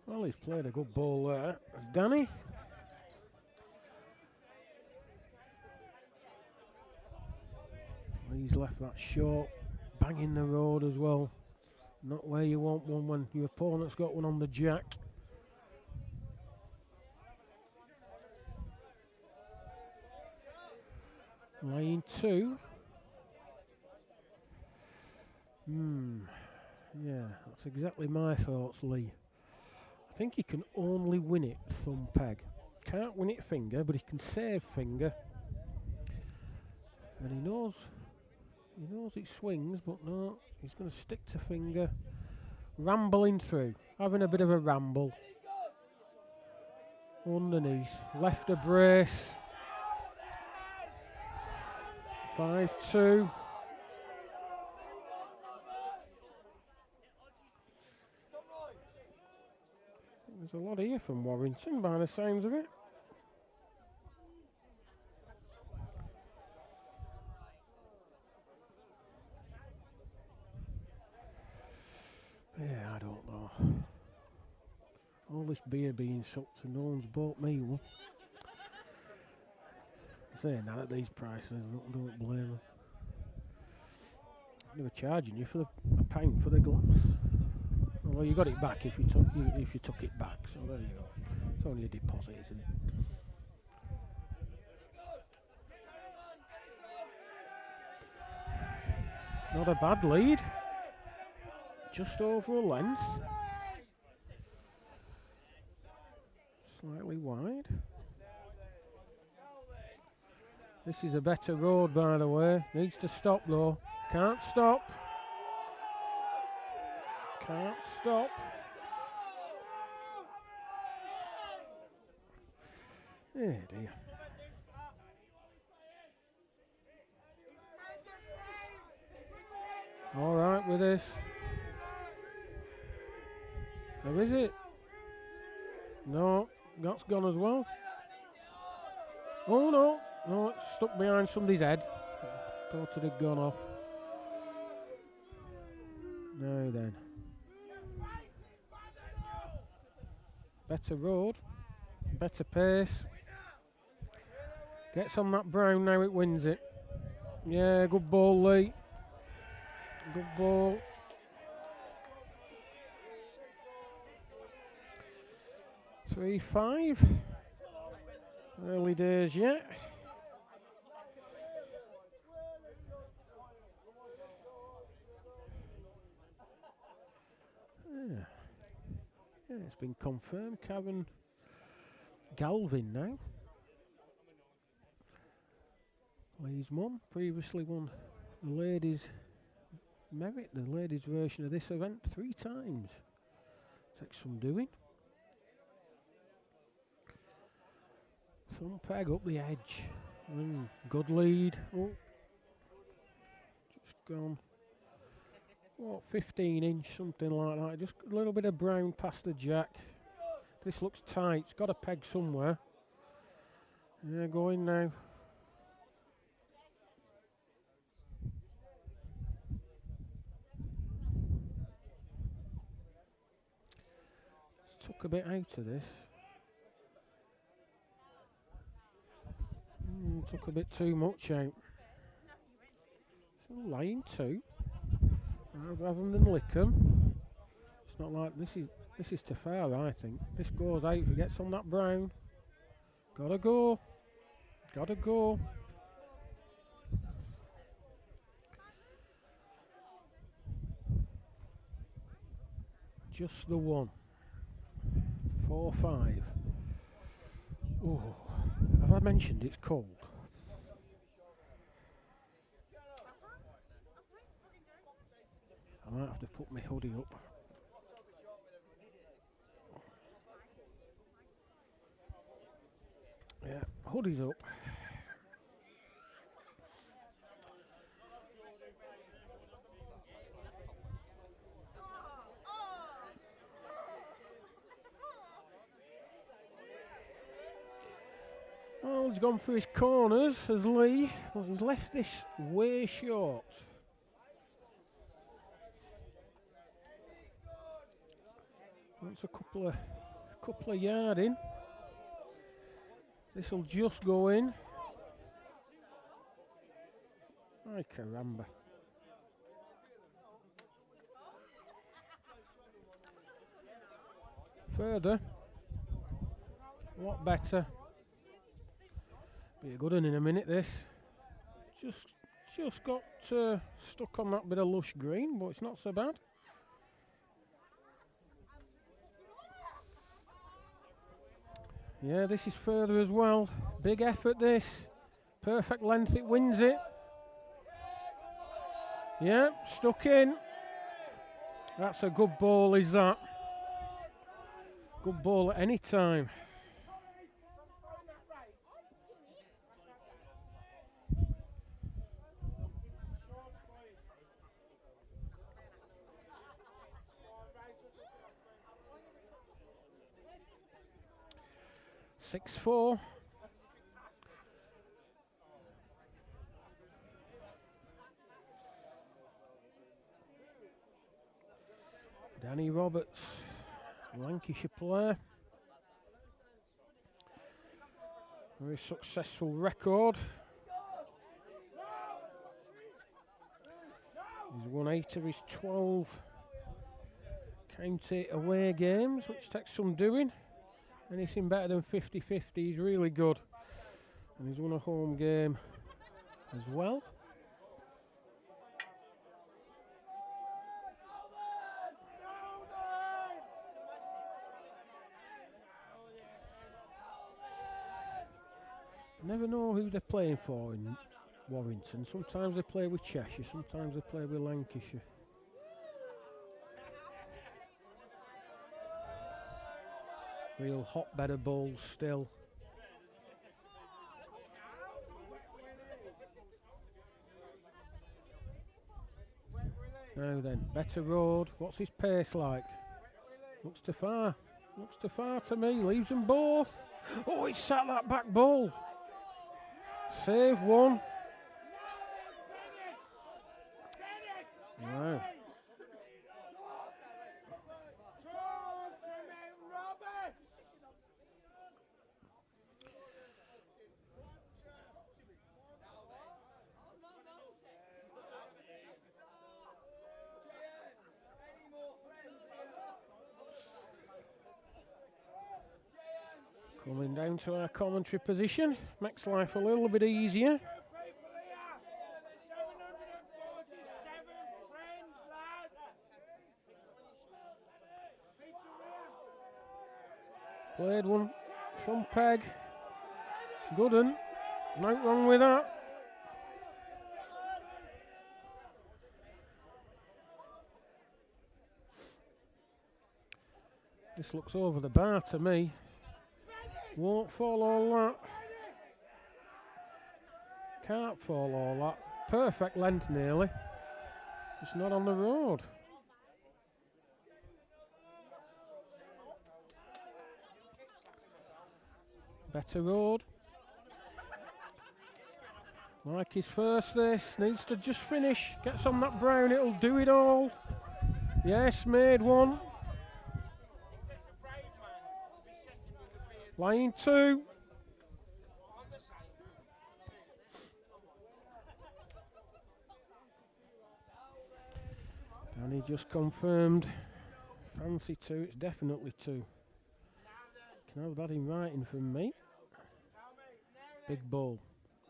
Well, he's played a good ball there. That's Danny. He's left that short, banging the road as well. Not where you want one when your opponent's got one on the jack. Lane 2. Yeah, that's exactly my thoughts, Lee. I think he can only win it thumb peg. Can't win it finger, but he can save finger. And he knows it swings, but no, he's going to stick to finger. Rambling through, having a bit of a ramble. Underneath, left a brace. 5-2. There's a lot here from Warrington by the sounds of it. Yeah, I don't know. All this beer being sucked and no one's bought me one. Saying that at these prices, I don't blame them. They were charging you for a pound for the glass. Well, you got it back if you took it back. So there you go. It's only a deposit, isn't it? Not a bad lead. Just over a length. Slightly wide. This is a better road, by the way. Needs to stop though. Can't stop. Can't stop. Oh dear. All right with this. Or is it? No, that's gone as well. Oh no, no, it's stuck behind somebody's head. Thought it had gone off. Now then. Better road, better pace. Gets on that brown now, it wins it. Yeah, good ball, Lee. Good ball. Three, 5. Early days yet. Yeah, it's been confirmed. Karen Galvin now. Lee's mum previously won the ladies' merit, the ladies' version of this event 3 times. Takes some doing. Thumb peg up the edge. Good lead. Oh, just gone. What, 15-inch, something like that. Just a little bit of brown past the jack. This looks tight. It's got a peg somewhere. Yeah, going now. Took a bit out of this. Took a bit too much out. Still lying too. I'd have them than lick them. It's not like this is too far, I think. This goes out if it gets on that brown. Gotta go. Gotta go. Just the one. 4-5. Oh, have I mentioned it's cold? I might have to put my hoodie up. Yeah, hoodie's up. Well, he's gone for his corners as Lee, but he's left this way short. That's a couple of yard in. This will just go in. Ay caramba. Further. A lot better. Be a good one in a minute, this. Just got stuck on that bit of lush green, but it's not so bad. Yeah, this is further as well. Big effort, this. Perfect length, it wins it. Yeah, stuck in. That's a good ball, is that? Good ball at any time. Six, 4. Danny Roberts, Lancashire player. Very successful record. He's won 8 of his 12 county away games, which takes some doing. Anything better than 50-50 is really good. And he's won a home game as well. Never know who they're playing for in Warrington. Sometimes they play with Cheshire, sometimes they play with Lancashire. Real hotbed of bowls still. Now then, better road. What's his pace like? Looks too far. Looks too far to me. Leaves them both. Oh, he's sat that back ball. Save one. Wow. Coming down to our commentary position, makes life a little bit easier. Played one from peg. Good one. No wrong with that. This looks over the bar to me. Won't fall all that. Can't fall all that. Perfect length nearly. Just not on the road. Better road. Like his first this. Needs to just finish. Gets on that brown, it'll do it all. Yes, made one. Line 2. And he just confirmed. Fancy 2, it's definitely 2. Can have that in writing from me. Big ball.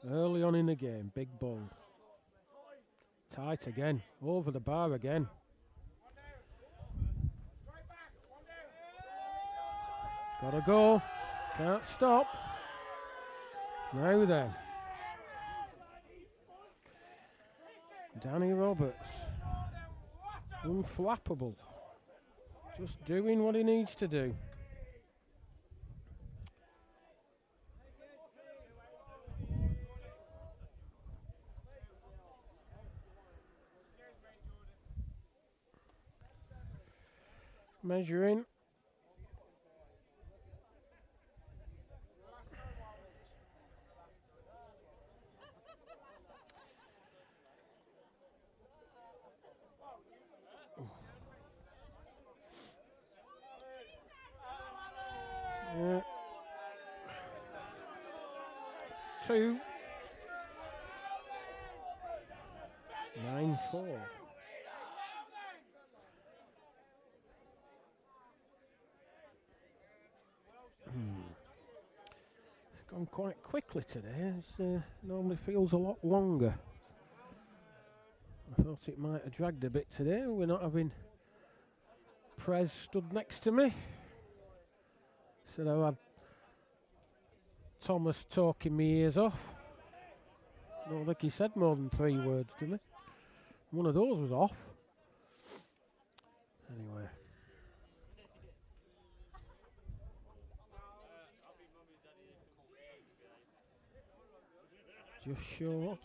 Early on in the game, big ball. Tight again, over the bar again. Gotta go, can't stop. Now then. Danny Roberts. Unflappable. Just doing what he needs to do. Measuring. Yeah. 2. 9-4. It's gone quite quickly today. It normally feels a lot longer. I thought it might have dragged a bit today. We're not having Prez stood next to me. Said I had Thomas talking me ears off. I don't think he said more than 3 words to me. One of those was off. Anyway. Just short.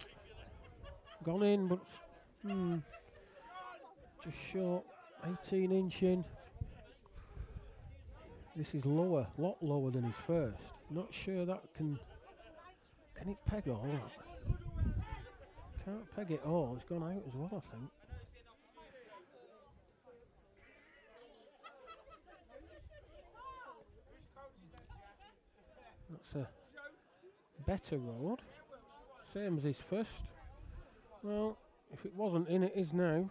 Gone in, but just short. 18 inch in. This is lower, lot lower than his first. Not sure that can it peg all that? Can't peg it all. It's gone out as well, I think. That's a better road. Same as his first. Well, if it wasn't in, it is now.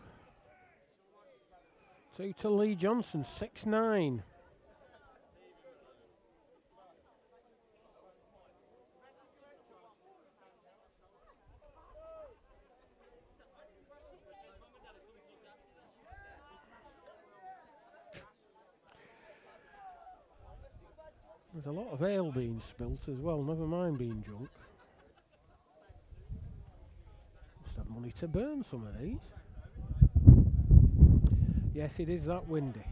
2 to Lee Johnson, 6-9. There's a lot of ale being spilt as well, never mind being drunk. Must have money to burn some of these. Yes, it is that windy.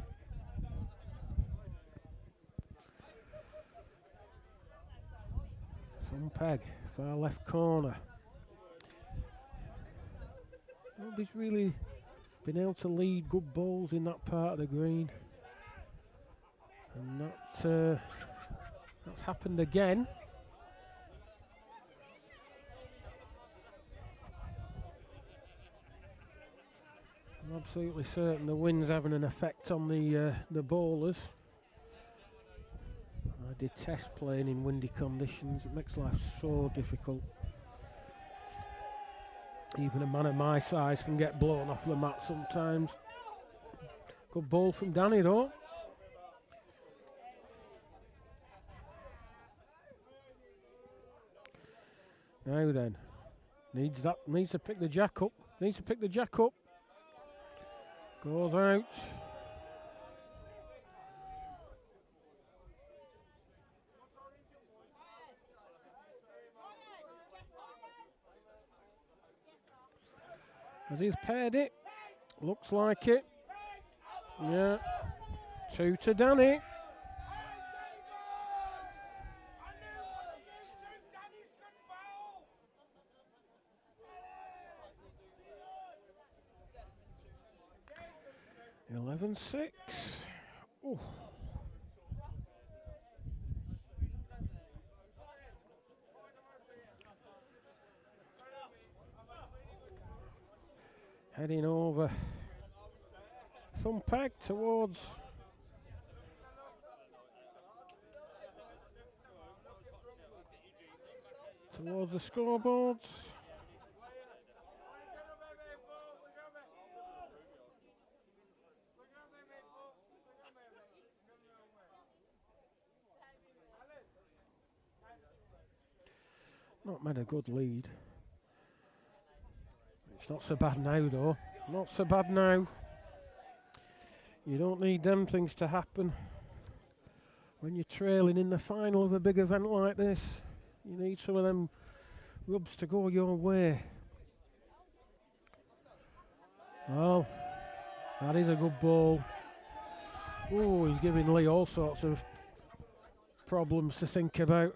Some peg, far left corner. Nobody's really been able to lead good balls in that part of the green. And that's happened again. I'm absolutely certain the wind's having an effect on the bowlers. I detest playing in windy conditions. It makes life so difficult. Even a man of my size can get blown off the mat sometimes. Good ball from Danny though. Now then, needs to pick the jack up. Goes out. As he's paired it, looks like it. Yeah, 2 to Danny. 6. Ooh. Heading over thumb peg towards the scoreboards. Not made a good lead. It's not so bad now though. Not so bad now. You don't need them things to happen when you're trailing in the final of a big event like this. You need some of them rubs to go your way. Well, that is a good ball. Oh, he's giving Lee all sorts of problems to think about.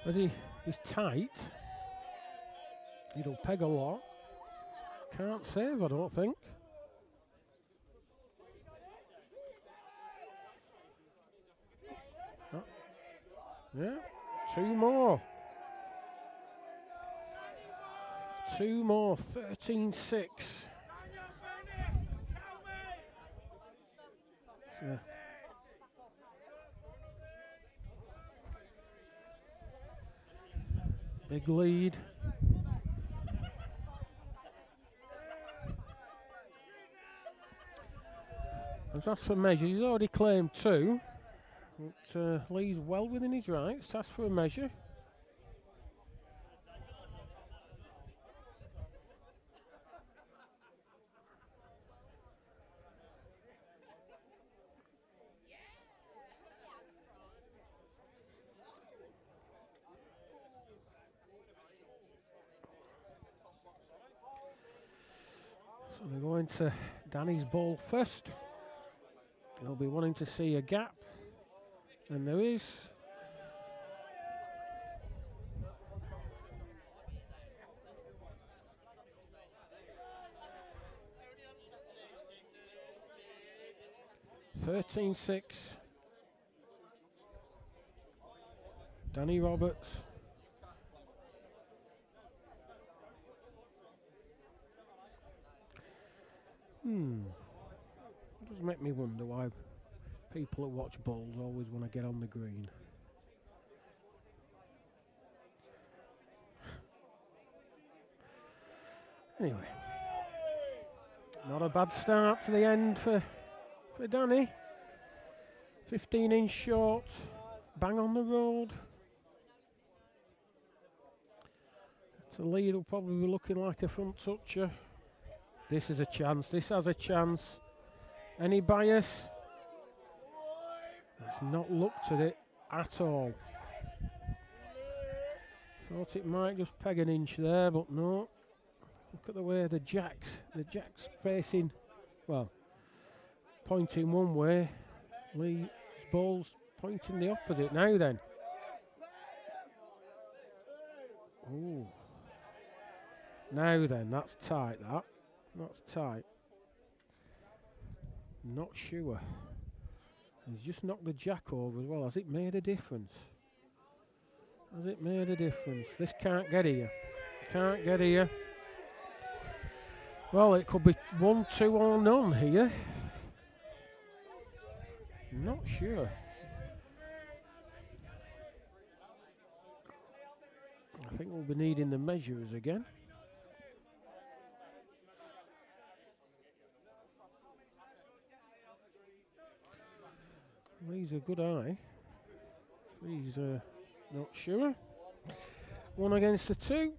As he's tight, he'll peg a lot. Can't save, I don't think. Oh. Yeah, 2 more. 2 more, 13-6. So, big lead. As that's for measures, he's already claimed 2. But Lee's well within his rights. That's for a measure. So we're going to Danny's ball first. He'll be wanting to see a gap, and there is. (13-6). Danny Roberts. It does make me wonder why people that watch balls always want to get on the green. Anyway, not a bad start to the end for Danny. 15-inch short, bang on the road. The lead will probably be looking like a front toucher. This is a chance. This has a chance. Any bias? It's not looked at it at all. Thought it might just peg an inch there, but no. Look at the way the jack's facing, well, pointing one way. Lee's ball's pointing the opposite now then. Ooh. Now then, that's tight, that. That's tight. Not sure. He's just knocked the jack over as well. Has it made a difference? Has it made a difference? This can't get here. Can't get here. Well, it could be 1, 2 or none here. Not sure. I think we'll be needing the measures again. He's a good eye. He's not sure. 1 against the 2,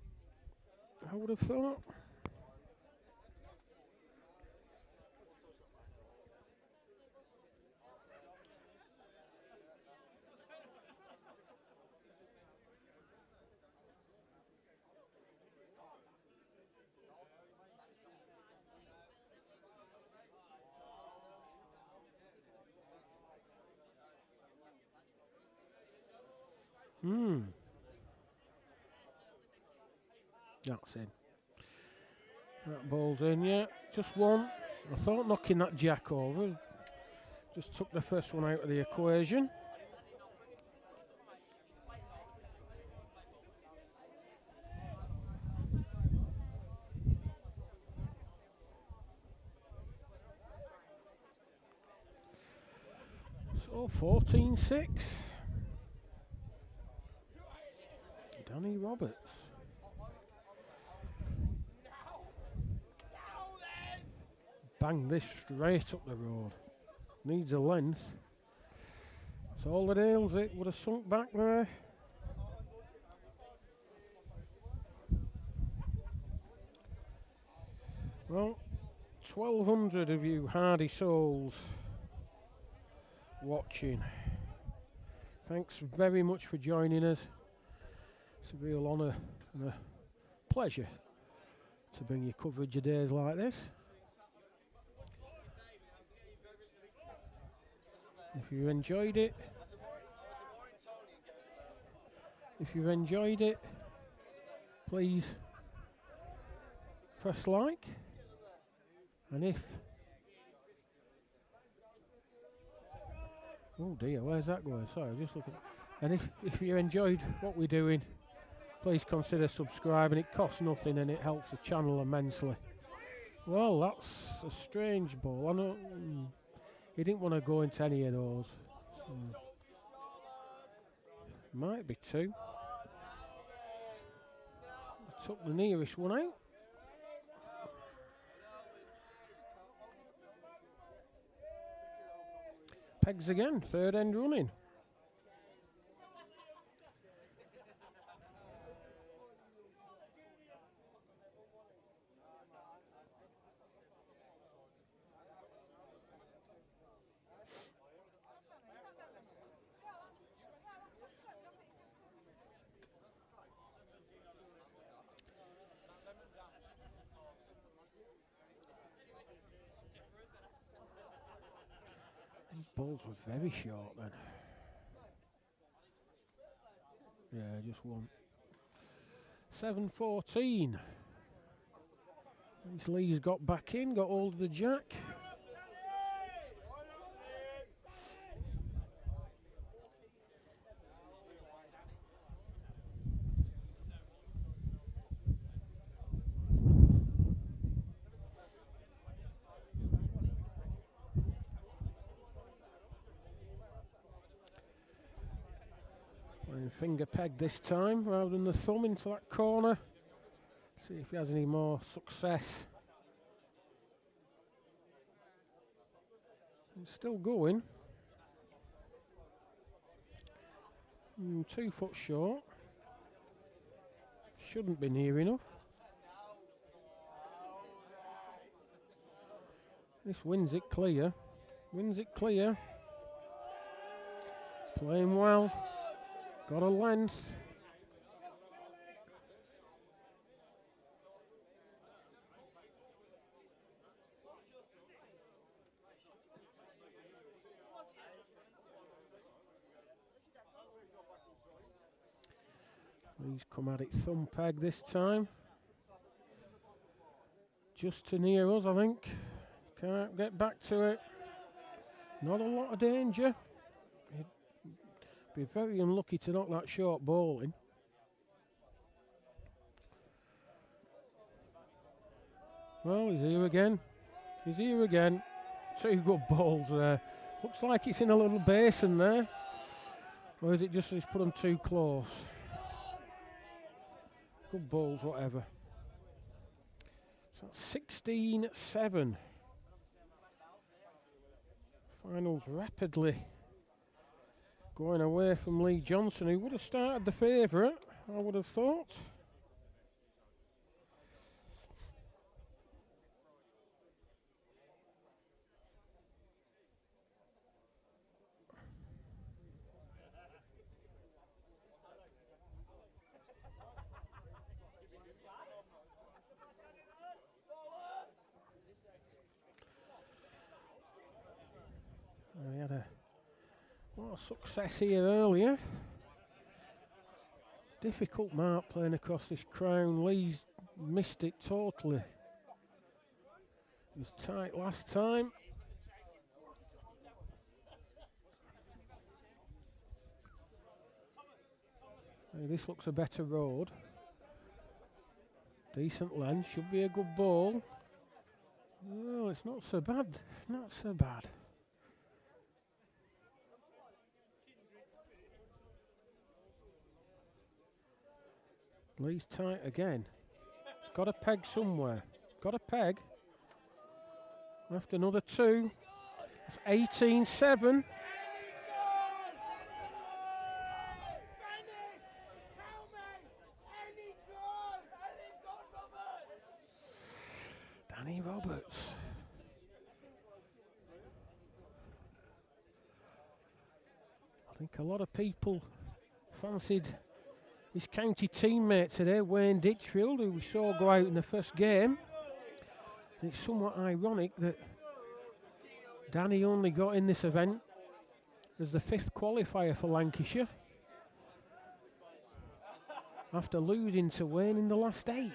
I would have thought. That's in. That ball's in, yeah. Just one. I thought knocking that jack over. Just took the first one out of the equation. So 14-6. Danny Roberts. Bang this straight up the road. Needs a length. That's all that ails it. Would have sunk back there. Well, 1,200 of you hardy souls watching. Thanks very much for joining us. It's a real honour and a pleasure to bring you coverage of days like this. If you enjoyed it, please press like, and if oh dear, where's that going? Sorry, just looking. And if you enjoyed what we're doing, please consider subscribing. It costs nothing and it helps the channel immensely. Well, that's a strange ball. I know he didn't want to go into any of those. Might be two. I took the nearest one out. Pegs again, third end running. These balls were very short then. Yeah, just one. 7-14. Lee's got back in, got hold of the jack. Finger peg this time rather than the thumb into that corner. See if he has any more success. It's still going. 2 foot short. Shouldn't be near enough. This wins it clear. Wins it clear. Playing well. Got a length. He's come at it thumb peg this time. Just to near us, I think. Can't get back to it. Not a lot of danger. Be very unlucky to knock that short ball in. Well, he's here again. He's here again. 2 good balls there. Looks like it's in a little basin there. Or is it just he's put them too close? Good balls, whatever. So that's 16-7. Finals rapidly going away from Lee Johnson, who would have started the favourite, I would have thought. We had a lot of success here earlier. Difficult mark playing across this crown. Lee's missed it totally. It was tight last time. Hey, this looks a better road. Decent length, should be a good ball. Oh, it's not so bad, not so bad. Lee's tight again. It's got a peg somewhere. Got a peg. Left another 2. It's 18-7. Danny Roberts. I think a lot of people fancied his county teammate today, Wayne Ditchfield, who we saw go out in the first game. And it's somewhat ironic that Danny only got in this event as the 5th qualifier for Lancashire after losing to Wayne in the last 8.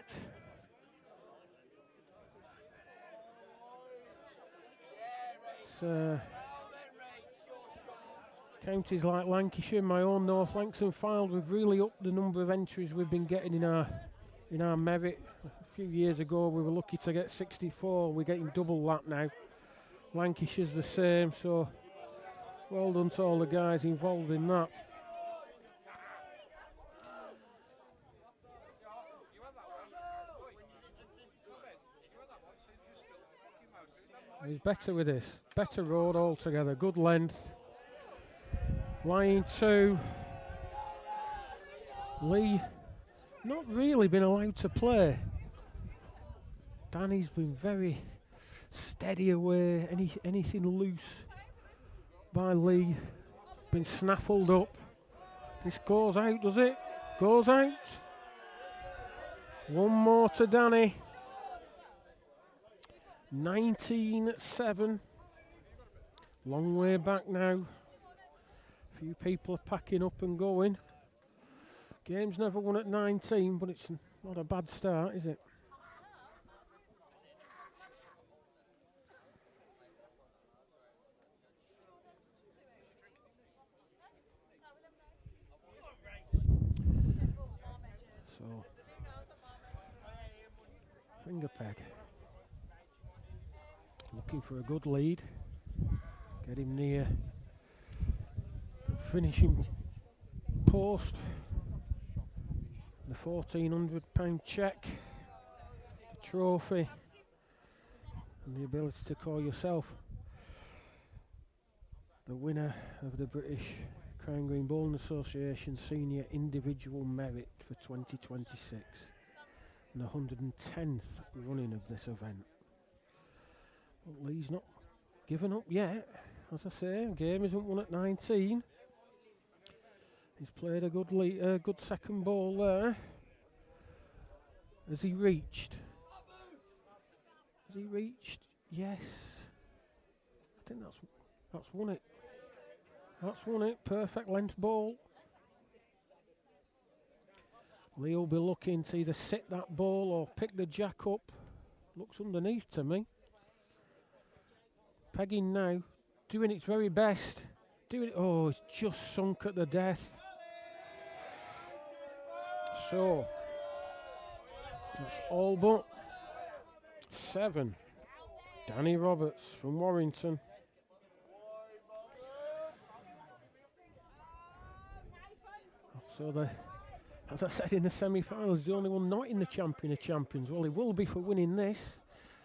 Counties like Lancashire, my own North Lancs and Fylde, we've really upped the number of entries we've been getting in our merit. A few years ago we were lucky to get 64, we're getting double that now. Lancashire's the same, so well done to all the guys involved in that. He's better with this, better road altogether, good length. Line 2. Lee not really been allowed to play. Danny's been very steady away. Anything loose by Lee been snaffled up. This goes out, does it? Goes out. One more to Danny. 19-7. Long way back now. Few people are packing up and going. Game's never won at 19, but it's not a bad start, is it? So, finger peg. Looking for a good lead. Get him near finishing post. The £1,400 cheque, the trophy, and the ability to call yourself the winner of the British Crown Green Bowling Association Senior Individual Merit for 2026 and the 110th running of this event. But Lee's not given up yet. As I say, the game isn't won at 19. He's played a good second ball there. Has he reached? Has he reached? Yes. I think that's won it. That's won it. Perfect length ball. Lee will be looking to either sit that ball or pick the jack up. Looks underneath to me. Pegging now. Doing its very best. Oh, it's just sunk at the death. So, that's all but 7. Danny Roberts from Warrington. So, as I said in the semi-finals, the only one not in the Champion of Champions. Well, he will be for winning this.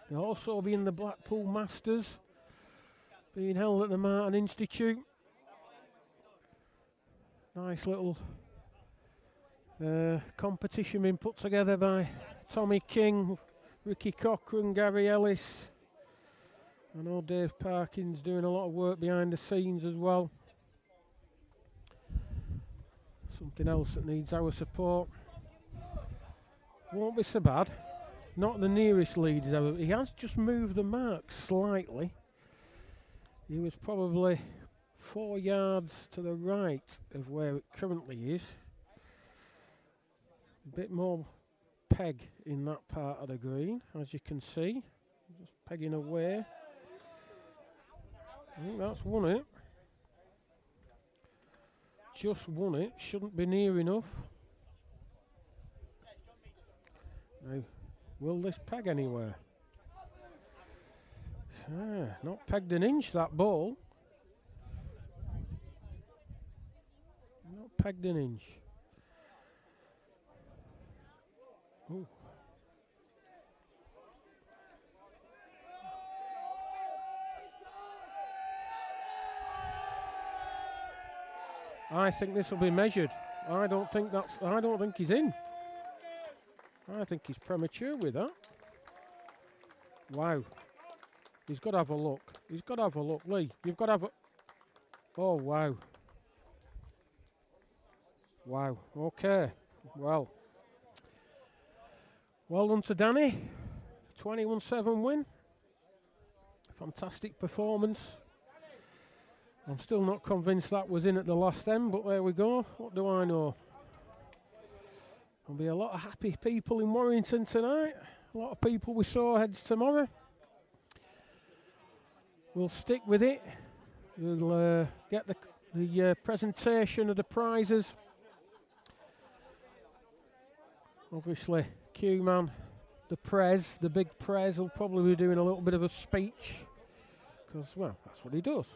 He'll also be in the Blackpool Masters, being held at the Martin Institute. Nice little competition being put together by Tommy King, Ricky Cochran, Gary Ellis. I know Dave Parkin's doing a lot of work behind the scenes as well. Something else that needs our support. Won't be so bad. Not the nearest lead he's ever. He has just moved the mark slightly. He was probably 4 yards to the right of where it currently is. A bit more peg in that part of the green, as you can see. Just pegging away. I think that's won it. Just won it. Shouldn't be near enough. Now, will this peg anywhere? Not pegged an inch, that ball. Not pegged an inch. Ooh. I think this will be measured. I don't think he's in. I think he's premature with that. Wow. He's got to have a look. He's got to have a look. Lee, you've got to have a... Oh, wow. Wow. Okay. Well done to Danny. 21-7 win. Fantastic performance. I'm still not convinced that was in at the last end, but there we go. What do I know? There'll be a lot of happy people in Warrington tonight. A lot of people with sore heads tomorrow. We'll stick with it. We'll get the presentation of the prizes. Obviously, Q-Man, the big Prez, will probably be doing a little bit of a speech. Because, well, that's what he does.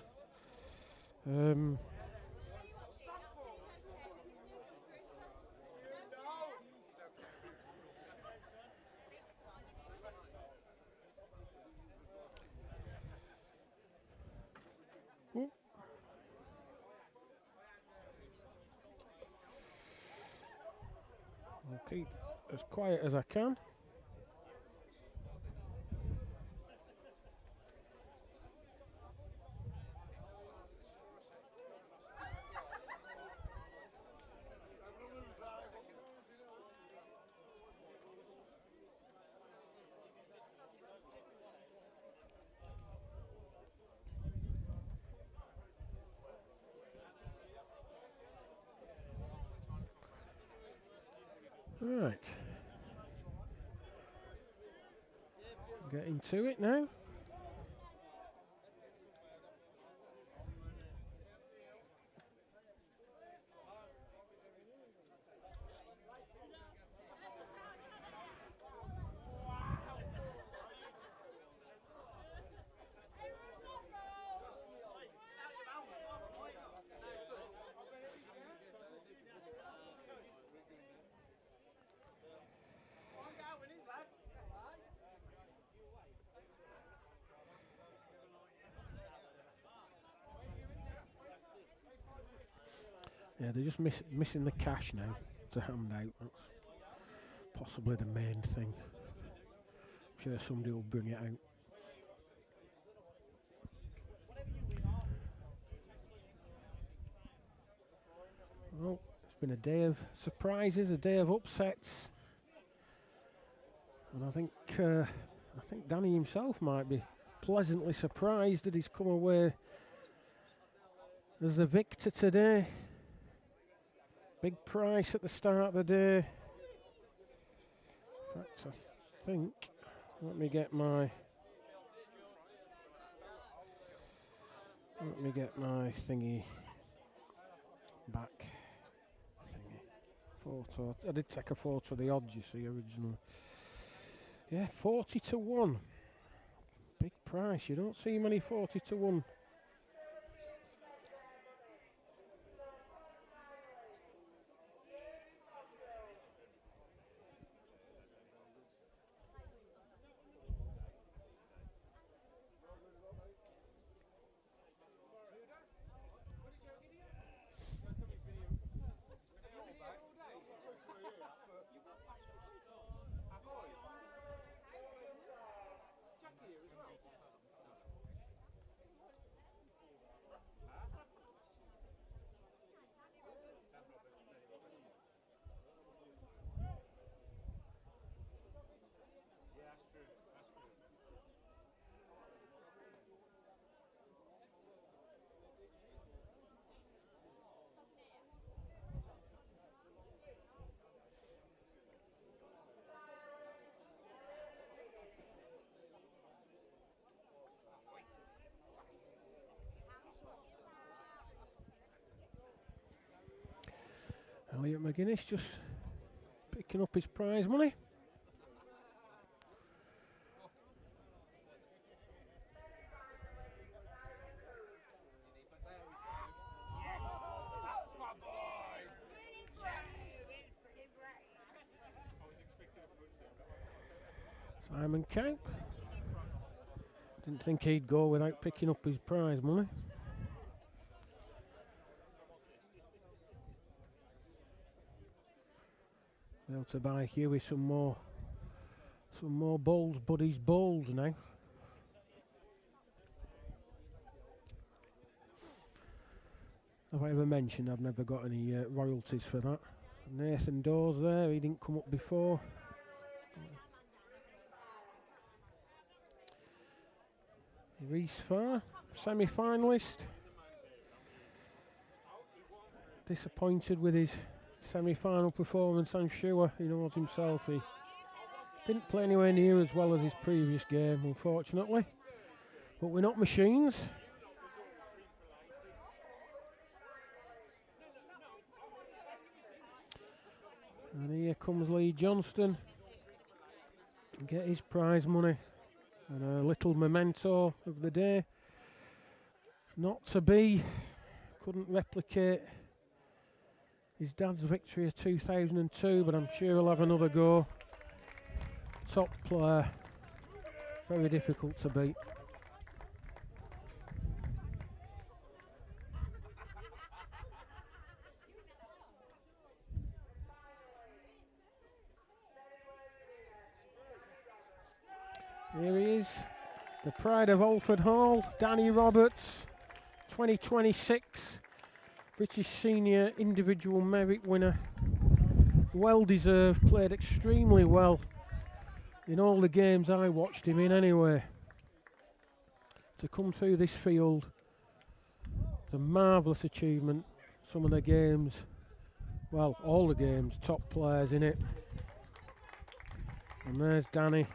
I'll keep as quiet as I can. Right. Getting to it now. Yeah, they're just missing the cash now to hand out. That's possibly the main thing. I'm sure somebody will bring it out. Well, it's been a day of surprises, a day of upsets, and I think Danny himself might be pleasantly surprised that he's come away as the victor today. Big price at the start of the day. In fact, I think, let me get my thingy back. Photo. I did take a photo of the odds, you see, originally. Yeah, 40-1. Big price. You don't see many 40-1. Elliot McGuinness just picking up his prize money. Simon Camp. Didn't think he'd go without picking up his prize money. Able to buy Huey some more bowls, Buddy's bowls now. Have I ever mentioned I've never got any royalties for that? Nathan Dawes there, he didn't come up before. Reese Farr, semi-finalist. Disappointed with his semi-final performance, I'm sure. He knows himself. He didn't play anywhere near as well as his previous game, unfortunately. But we're not machines. And here comes Lee Johnston. Get his prize money. And a little memento of the day. Not to be. Couldn't replicate his dad's victory of 2002, but I'm sure he'll have another go. Top player. Very difficult to beat. Here he is, the pride of Alford Hall, Danny Roberts, 2026 British Senior Individual Merit winner. Well deserved, played extremely well in all the games I watched him in anyway. To come through this field, it's a marvellous achievement. Some of the games, well, all the games, top players in it. And there's Danny.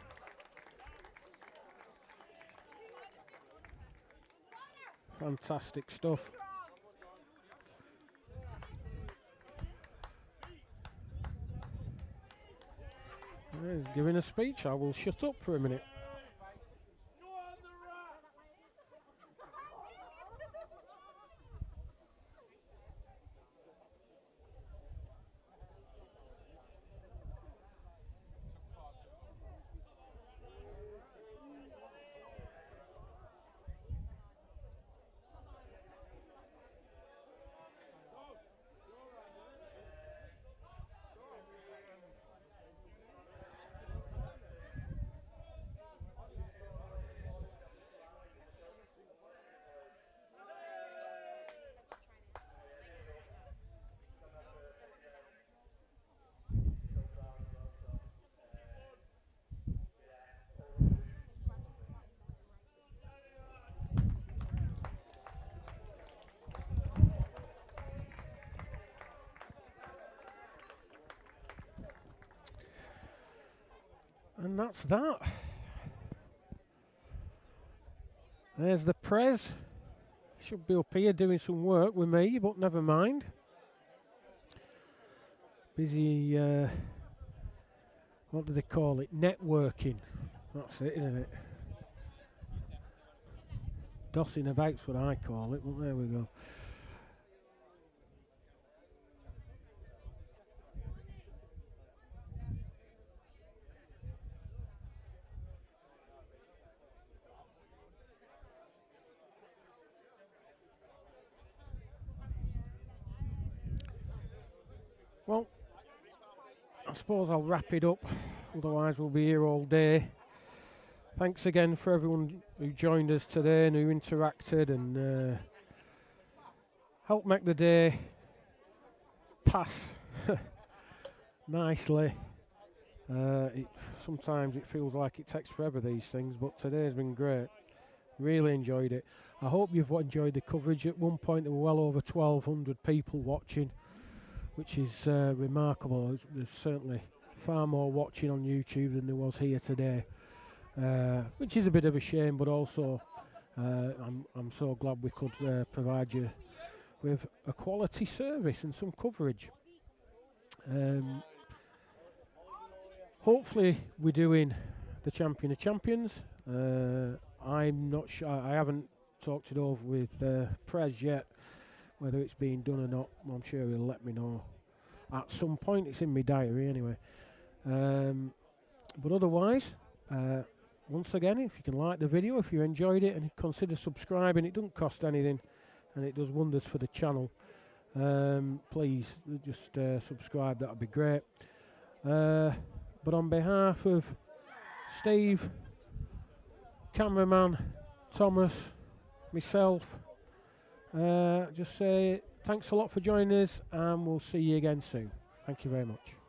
Fantastic stuff. He's giving a speech. I will shut up for a minute. And that's that. There's the Prez. Should be up here doing some work with me, but never mind. Busy, what do they call it? Networking. That's it, isn't it? Dossing about's what I call it, but there we go. Well, I suppose I'll wrap it up, otherwise we'll be here all day. Thanks again for everyone who joined us today and who interacted and helped make the day pass nicely. Sometimes it feels like it takes forever, these things, but today's been great. Really enjoyed it. I hope you've enjoyed the coverage. At one point there were well over 1,200 people watching, which is remarkable. There's certainly far more watching on YouTube than there was here today, which is a bit of a shame, but also I'm so glad we could provide you with a quality service and some coverage. Hopefully we're doing the Champion of Champions. I'm not sure. I haven't talked it over with Prez yet, whether it's been done or not. I'm sure he'll let me know at some point. It's in my diary anyway. But otherwise, once again, if you can like the video, if you enjoyed it, and consider subscribing, it doesn't cost anything and it does wonders for the channel. Please just subscribe, that would be great. But on behalf of Steve, cameraman, Thomas, myself, just say thanks a lot for joining us, and we'll see you again soon. Thank you very much.